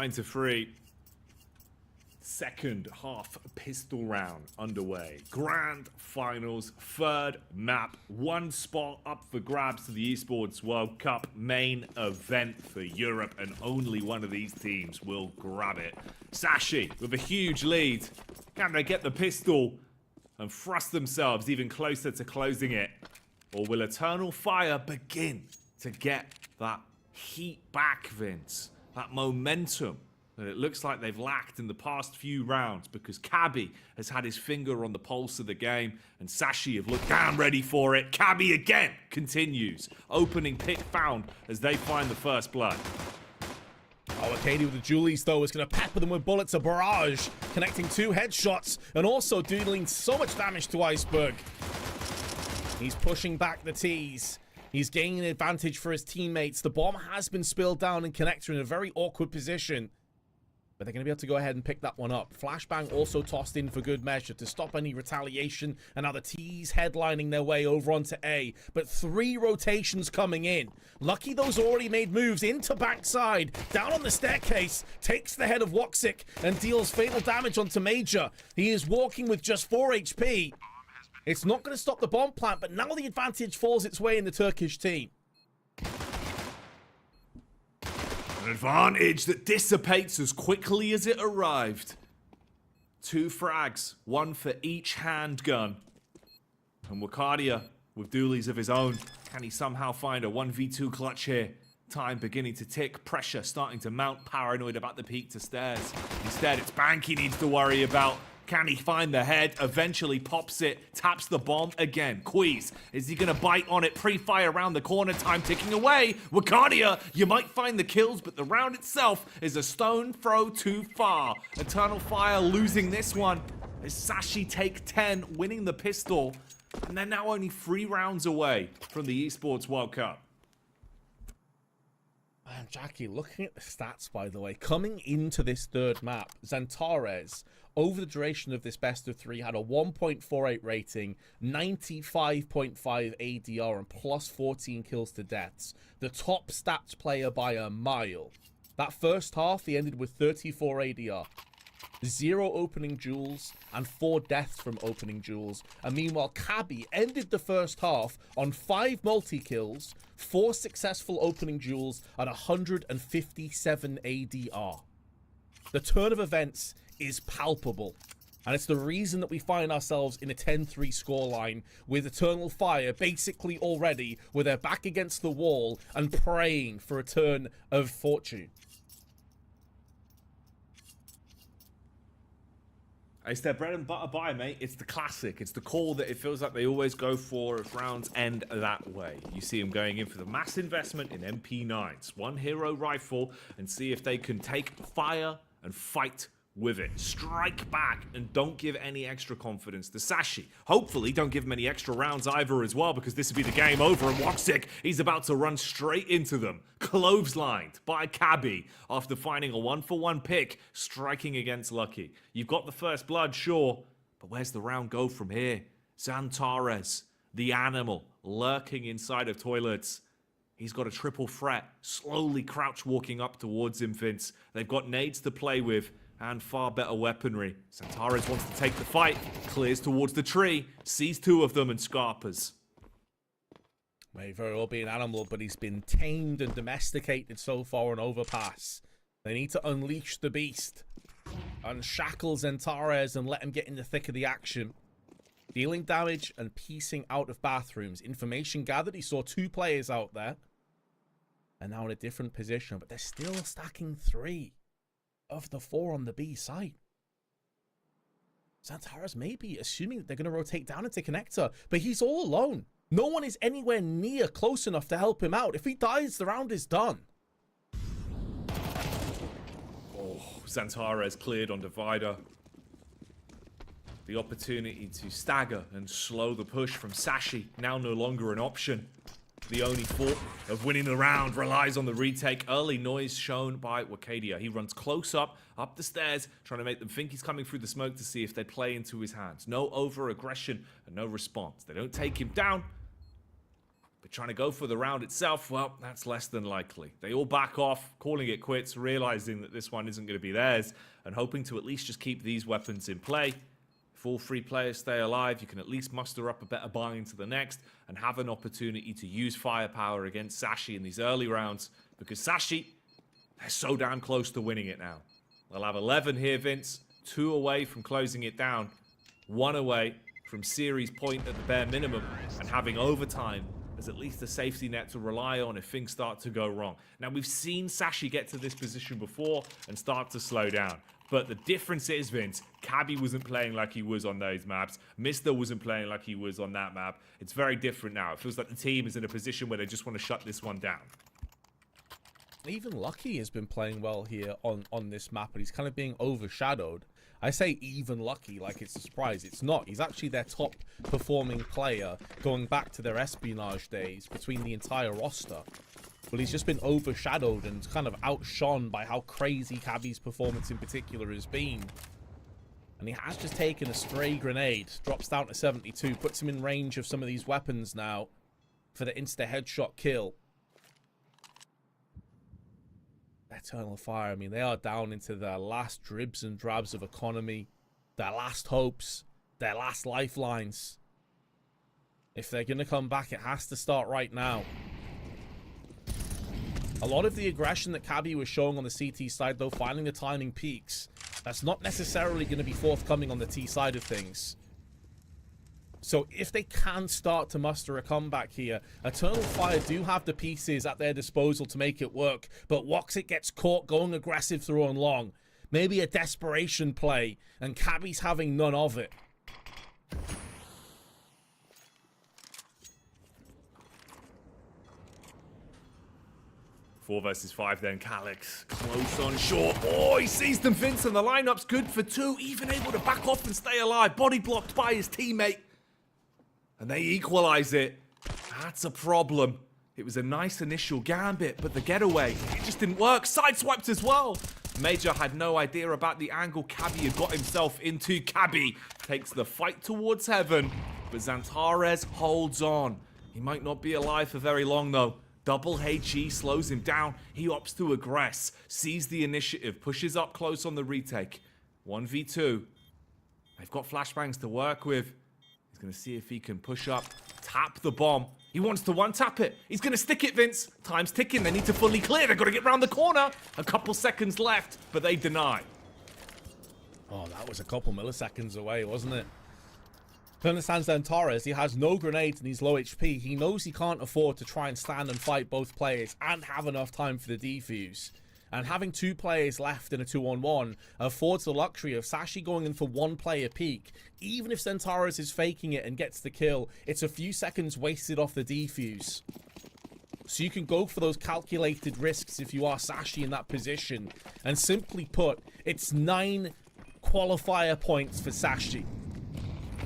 9-3. Second half pistol round underway. Grand finals, third map. One spot up for grabs to the Esports World Cup main event for Europe, and only one of these teams will grab it. Sashi with a huge lead. Can they get the pistol and thrust themselves even closer to closing it? Or will Eternal Fire begin to get that heat back, Vince? That momentum that it looks like they've lacked in the past few rounds, because Cabby has had his finger on the pulse of the game and Sashi have looked down ready for it. Cabby again continues. Opening pick found as they find the first blood. Oh, Arcadia with the Julies, though, is going to pepper them with bullets. A barrage, connecting 2 headshots and also dealing so much damage to Iceberg. He's pushing back the T's. He's gaining an advantage for his teammates. The bomb has been spilled down, and Connector in a very awkward position. But they're going to be able to go ahead and pick that one up. Flashbang also tossed in for good measure to stop any retaliation. And now the T's headlining their way over onto A. But 3 rotations coming in. Lucky those already made moves into backside. Down on the staircase. Takes the head of Woxic and deals fatal damage onto Major. He is walking with just 4 HP. It's not going to stop the bomb plant, but now the advantage falls its way in the Turkish team. An advantage that dissipates as quickly as it arrived. 2 frags, 1 for each handgun. And Wakadia with dualies of his own. Can he somehow find a 1v2 clutch here? Time beginning to tick, pressure starting to mount, paranoid about the peak to stairs. Instead, it's Bank he needs to worry about. Can he find the head? Eventually pops it, taps the bomb again. Queez, is he going to bite on it? Pre-fire around the corner, time ticking away. Wakadia, you might find the kills, but the round itself is a stone throw too far. Eternal Fire losing this one as Sashi take 10, winning the pistol. And they're now only 3 rounds away from the Esports World Cup. Jackie, looking at the stats, by the way, coming into this third map, Xantares, over the duration of this best of 3, had a 1.48 rating, 95.5 ADR, and plus 14 kills to deaths. The top stats player by a mile. That first half, he ended with 34 ADR. 0 opening duels and 4 deaths from opening duels. And meanwhile, Cabby ended the first half on 5 multi-kills, 4 successful opening duels, and 157 ADR. The turn of events is palpable. And it's the reason that we find ourselves in a 10-3 scoreline with Eternal Fire basically already with their back against the wall and praying for a turn of fortune. It's their bread and butter buy, mate. It's the classic. It's the call that it feels like they always go for if rounds end that way. You see them going in for the mass investment in MP9s. 1 hero rifle and see if they can take fire and fight with it. Strike back and don't give any extra confidence to Sashi. Hopefully don't give him any extra rounds either as well, because this would be the game over. And Woxic, he's about to run straight into them. Clotheslined by Cabby after finding a 1-for-1 pick, striking against Lucky. You've got the first blood, sure, but where's the round go from here? Xantares, the animal, lurking inside of toilets. He's got a triple threat, slowly crouch walking up towards him, Vince. They've got nades to play with and far better weaponry. Xantares wants to take the fight, clears towards the tree, sees 2 of them and scarpers. May very well be an animal, but he's been tamed and domesticated so far on Overpass. They need to unleash the beast. Unshackle Xantares and let him get in the thick of the action. Dealing damage and piecing out of bathrooms. Information gathered, he saw 2 players out there. And now in a different position, but they're still stacking 3 of the 4 on the B side. Xantares may be assuming that they're going to rotate down into Connector, but he's all alone. No one is anywhere near close enough to help him out. If he dies, the round is done. Oh, Xantares cleared on Divider. The opportunity to stagger and slow the push from Sashi, now no longer an option. The only thought of winning the round relies on the retake. Early noise shown by Wakadia. He runs close up the stairs, trying to make them think he's coming through the smoke to see if they play into his hands. No over-aggression and no response. They don't take him down. But trying to go for the round itself, well, that's less than likely. They all back off, calling it quits, realizing that this one isn't going to be theirs, and hoping to at least just keep these weapons in play. If all 3 players stay alive, you can at least muster up a better buy into the next and have an opportunity to use firepower against Sashi in these early rounds, because Sashi, they're so damn close to winning it now. They'll have 11 here, Vince, 2 away from closing it down, 1 away from series point at the bare minimum, and having overtime as at least a safety net to rely on if things start to go wrong. Now, we've seen Sashi get to this position before and start to slow down. But the difference is, Vince, Cabby wasn't playing like he was on those maps. Mister wasn't playing like he was on that map. It's very different now. It feels like the team is in a position where they just want to shut this one down. Even Lucky has been playing well here on this map, but he's kind of being overshadowed. I say even Lucky like it's a surprise. It's not. He's actually their top performing player going back to their espionage days between the entire roster. But he's just been overshadowed and kind of outshone by how crazy Cabby's performance in particular has been. And he has just taken a stray grenade, drops down to 72, puts him in range of some of these weapons now for the insta headshot kill. Eternal Fire, I mean, they are down into their last dribs and drabs of economy, their last hopes, their last lifelines. If they're going to come back, it has to start right now. A lot of the aggression that Cabby was showing on the CT side, though, finding the timing peaks, that's not necessarily going to be forthcoming on the T side of things. So if they can start to muster a comeback here, Eternal Fire do have the pieces at their disposal to make it work, but Woxic gets caught going aggressive through on long. Maybe a desperation play, and Cabby's having none of it. 4 versus 5 then, Calix. Close on short. Oh, he sees them, Vince, and the lineup's good for 2. Even able to back off and stay alive. Body blocked by his teammate. And they equalize it. That's a problem. It was a nice initial gambit, but the getaway, it just didn't work. Sideswiped as well. Major had no idea about the angle Cabby had got himself into. Cabby takes the fight towards heaven, but Xantares holds on. He might not be alive for very long, though. Double HE slows him down. He opts to aggress, sees the initiative, pushes up close on the retake. 1v2. They've got flashbangs to work with. He's going to see if he can push up, tap the bomb. He wants to one-tap it. He's going to stick it, Vince. Time's ticking. They need to fully clear. They've got to get round the corner. A couple seconds left, but they deny. Oh, that was a couple milliseconds away, wasn't it? To understand Xantares, he has no grenades and he's low HP. He knows he can't afford to try and stand and fight both players and have enough time for the defuse. And having 2 players left in a 2-on-1 affords the luxury of Sashi going in for 1 player peak. Even if Xantares is faking it and gets the kill, it's a few seconds wasted off the defuse. So you can go for those calculated risks if you are Sashi in that position. And simply put, it's 9 qualifier points for Sashi.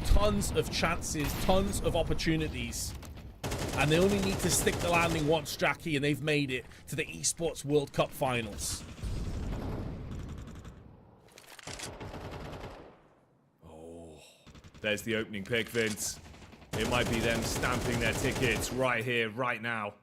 Tons of chances, tons of opportunities. And they only need to stick the landing once, Jackie, and they've made it to the Esports World Cup finals. Oh, there's the opening pick, Vince. It might be them stamping their tickets right here, right now.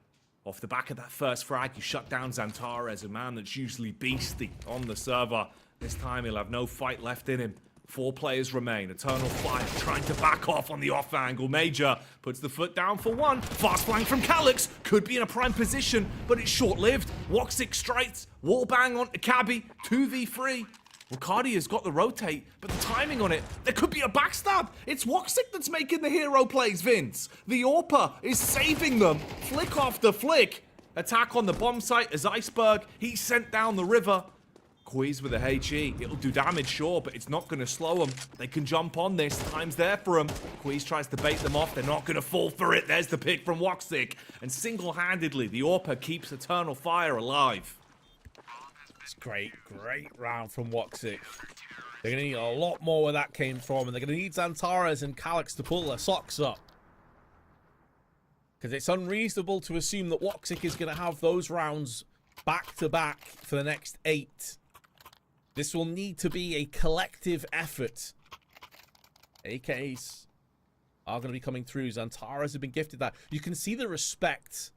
Off the back of that first frag, you shut down Xantares, a man that's usually beastie on the server. This time he'll have no fight left in him. 4 players remain. Eternal Fire trying to back off on the off angle. Major puts the foot down for 1. Fast flank from Calix. Could be in a prime position, but it's short-lived. Woxic strikes. Wallbang onto Cabby. 2v3. Ricardia's got the rotate, but the timing on it, there could be a backstab. It's Woxic that's making the hero plays, Vince. The Orpa is saving them. Flick after flick. Attack on the bomb site as Iceberg. He's sent down the river. Quiz with a HE. It'll do damage, sure, but it's not going to slow them. They can jump on this. Time's there for them. Quiz tries to bait them off. They're not going to fall for it. There's the pick from Woxic. And single-handedly, the Orpa keeps Eternal Fire alive. It's great round from Woxic. They're going to need a lot more where that came from, and they're going to need Xantares and Calix to pull their socks up. Because it's unreasonable to assume that Woxic is going to have those rounds back-to-back for the next 8. This will need to be a collective effort. AKs are going to be coming through. Xantares have been gifted that. You can see the respect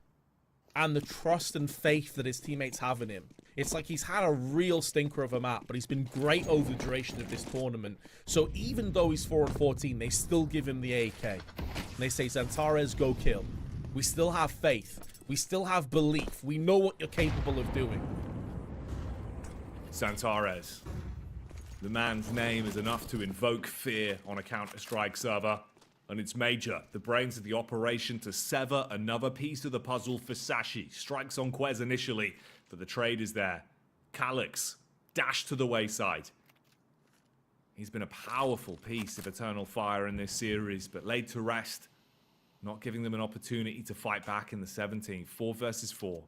and the trust and faith that his teammates have in him. It's like he's had a real stinker of a map, but he's been great over the duration of this tournament. So even though he's 4-14, they still give him the AK. And they say, Xantares, go kill. We still have faith. We still have belief. We know what you're capable of doing. Xantares. The man's name is enough to invoke fear on a Counter-Strike server. And it's major. The brains of the operation to sever another piece of the puzzle for Sashi. Strikes on Quez initially, but the trade is there. Calyx, dashed to the wayside. He's been a powerful piece of Eternal Fire in this series, but laid to rest. Not giving them an opportunity to fight back in the 17th. 4 versus 4.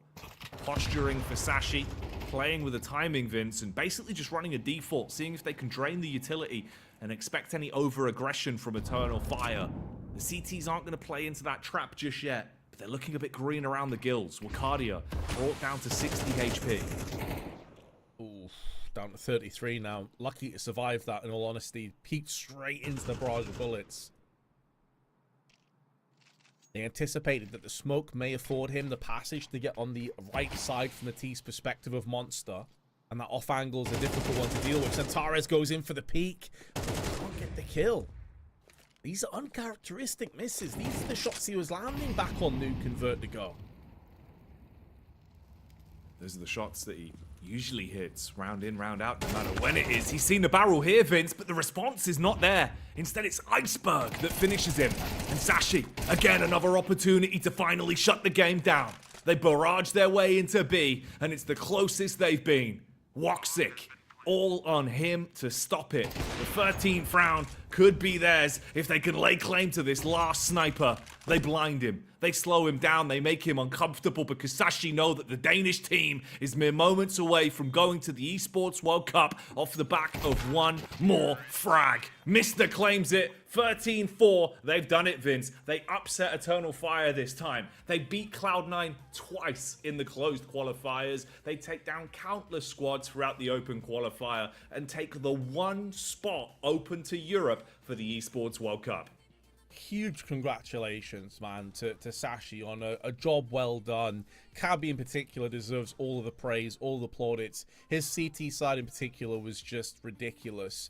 Posturing for Sashi. Playing with a timing, Vince, and basically just running a default, seeing if they can drain the utility and expect any over-aggression from Eternal Fire. The CTs aren't going to play into that trap just yet, but they're looking a bit green around the gills. Wakadia brought down to 60 HP. Ooh, down to 33 now. Lucky to survive that, in all honesty. Peeked straight into the barrage of bullets. They anticipated that the smoke may afford him the passage to get on the right side from the T's perspective of Monster. And that off angle is a difficult one to deal with. Xantares goes in for the peek, but can't get the kill. These are uncharacteristic misses. These are the shots he was landing back on Nuke and Vertigo. Those are the shots that he usually hits, round in, round out, no matter when it is. He's seen the barrel here, Vince, but the response is not there. Instead, it's Iceberg that finishes him. And Sashi, again, another opportunity to finally shut the game down. They barrage their way into B, and it's the closest they've been. Woxic, all on him to stop it. The 13th round could be theirs if they can lay claim to this last sniper. They blind him. They slow him down. They make him uncomfortable because Sashi know that the Danish team is mere moments away from going to the Esports World Cup off the back of one more frag. Mr. claims it. 13-4. They've done it, Vince. They upset Eternal Fire this time. They beat Cloud9 twice in the closed qualifiers. They take down countless squads throughout the open qualifier and take the one spot open to Europe for the Esports World Cup. Huge congratulations, man, to Sashi on a job well done. Cabby in particular deserves all of the praise, all the plaudits. His CT side in particular was just ridiculous.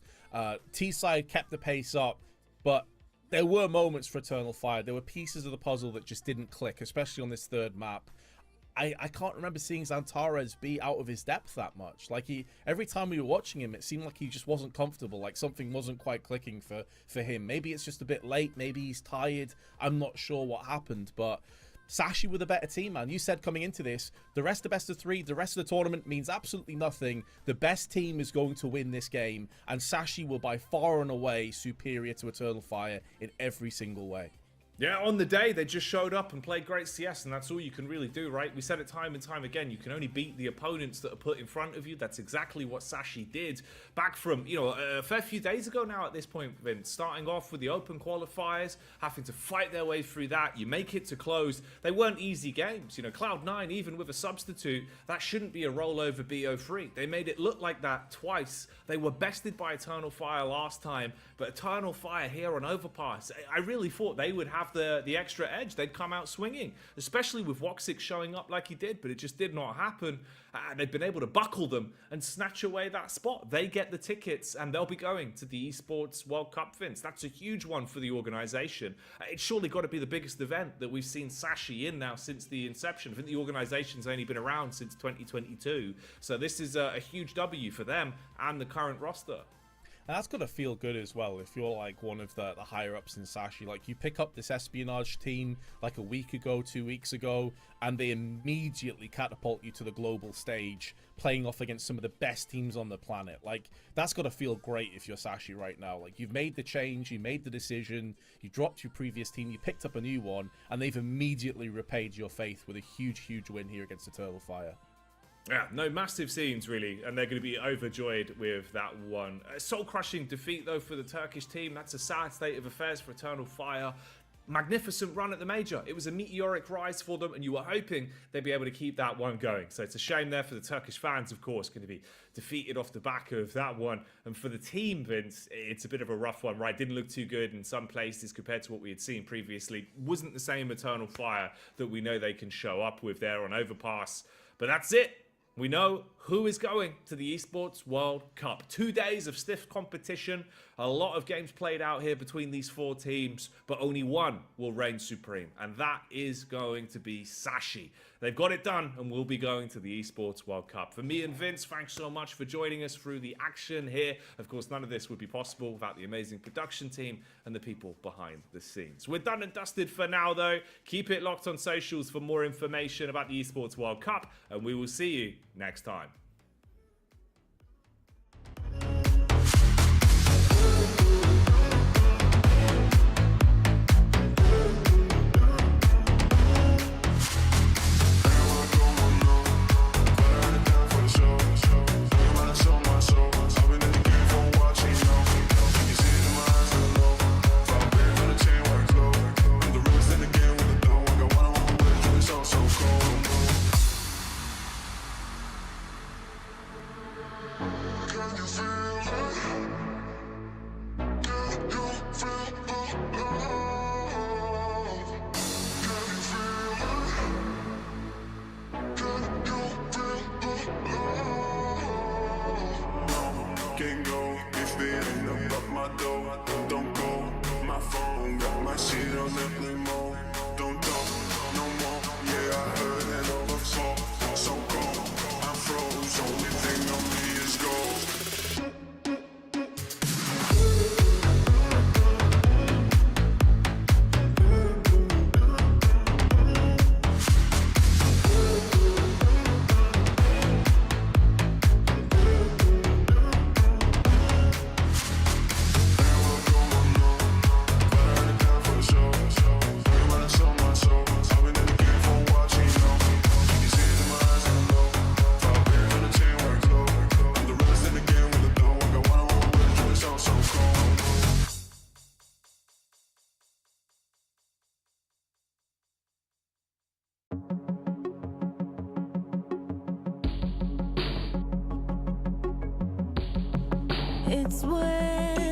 T side kept the pace up, but there were moments for Eternal Fire. There were pieces of the puzzle that just didn't click, especially on this third map. I can't remember seeing Xantares be out of his depth that much. Like, every time we were watching him, it seemed like he just wasn't comfortable, like something wasn't quite clicking for him. Maybe it's just a bit late, maybe he's tired. I'm not sure what happened, but Sashi with a better team, man. You said coming into this, the rest of best of 3, the rest of the tournament means absolutely nothing. The best team is going to win this game, and Sashi will by far and away superior to Eternal Fire in every single way. Yeah, on the day, they just showed up and played great CS, and that's all you can really do, right? We said it time and time again, you can only beat the opponents that are put in front of you. That's exactly what Sashi did. Back from, a fair few days ago now at this point, Vince, starting off with the open qualifiers, having to fight their way through that. You make it to close. They weren't easy games. Cloud9, even with a substitute, that shouldn't be a rollover BO3. They made it look like that twice. They were bested by Eternal Fire last time, but Eternal Fire here on Overpass, I really thought they would have the extra edge. They'd come out swinging, especially with Woxic showing up like he did, but it just did not happen. They've been able to buckle them and snatch away that spot. They get the tickets and they'll be going to the Esports World Cup, Vince. That's a huge one for the organization. It's surely got to be the biggest event that we've seen Sashi in now since the inception. I think the organization's only been around since 2022, so this is a huge W for them and the current roster. And that's got to feel good as well if you're like one of the higher ups in Sashi. Like, you pick up this espionage team like a week ago, 2 weeks ago, and they immediately catapult you to the global stage, playing off against some of the best teams on the planet. Like, that's got to feel great if you're Sashi right now. Like, you've made the change, you made the decision, you dropped your previous team, you picked up a new one, and they've immediately repaid your faith with a huge win here against Eternal Fire. Yeah, no, massive scenes, really, and they're going to be overjoyed with that one. A soul-crushing defeat, though, for the Turkish team. That's a sad state of affairs for Eternal Fire. magnificent run at the major. It was a meteoric rise for them, and you were hoping they'd be able to keep that one going. So it's a shame there for the Turkish fans, of course, going to be defeated off the back of that one. And for the team, Vince, it's a bit of a rough one, right? Didn't look too good in some places compared to what we had seen previously. Wasn't the same eternal fire that we know they can show up with there on Overpass. But that's it. We know who is going to the Esports World Cup. 2 days of stiff competition. A lot of games played out here between these 4 teams, but only one will reign supreme, and that is going to be Sashi. They've got it done, and we'll be going to the Esports World Cup. For me and Vince, thanks so much for joining us through the action here. Of course, none of this would be possible without the amazing production team and the people behind the scenes. We're done and dusted for now, though. Keep it locked on socials for more information about the Esports World Cup, and we will see you next time. Can't go if it ain't about my dough. Don't go, my phone got my shit on airplane mode. Don't talk no more, yeah I heard it all before. So cold, I froze, only thing on me is gold. It's when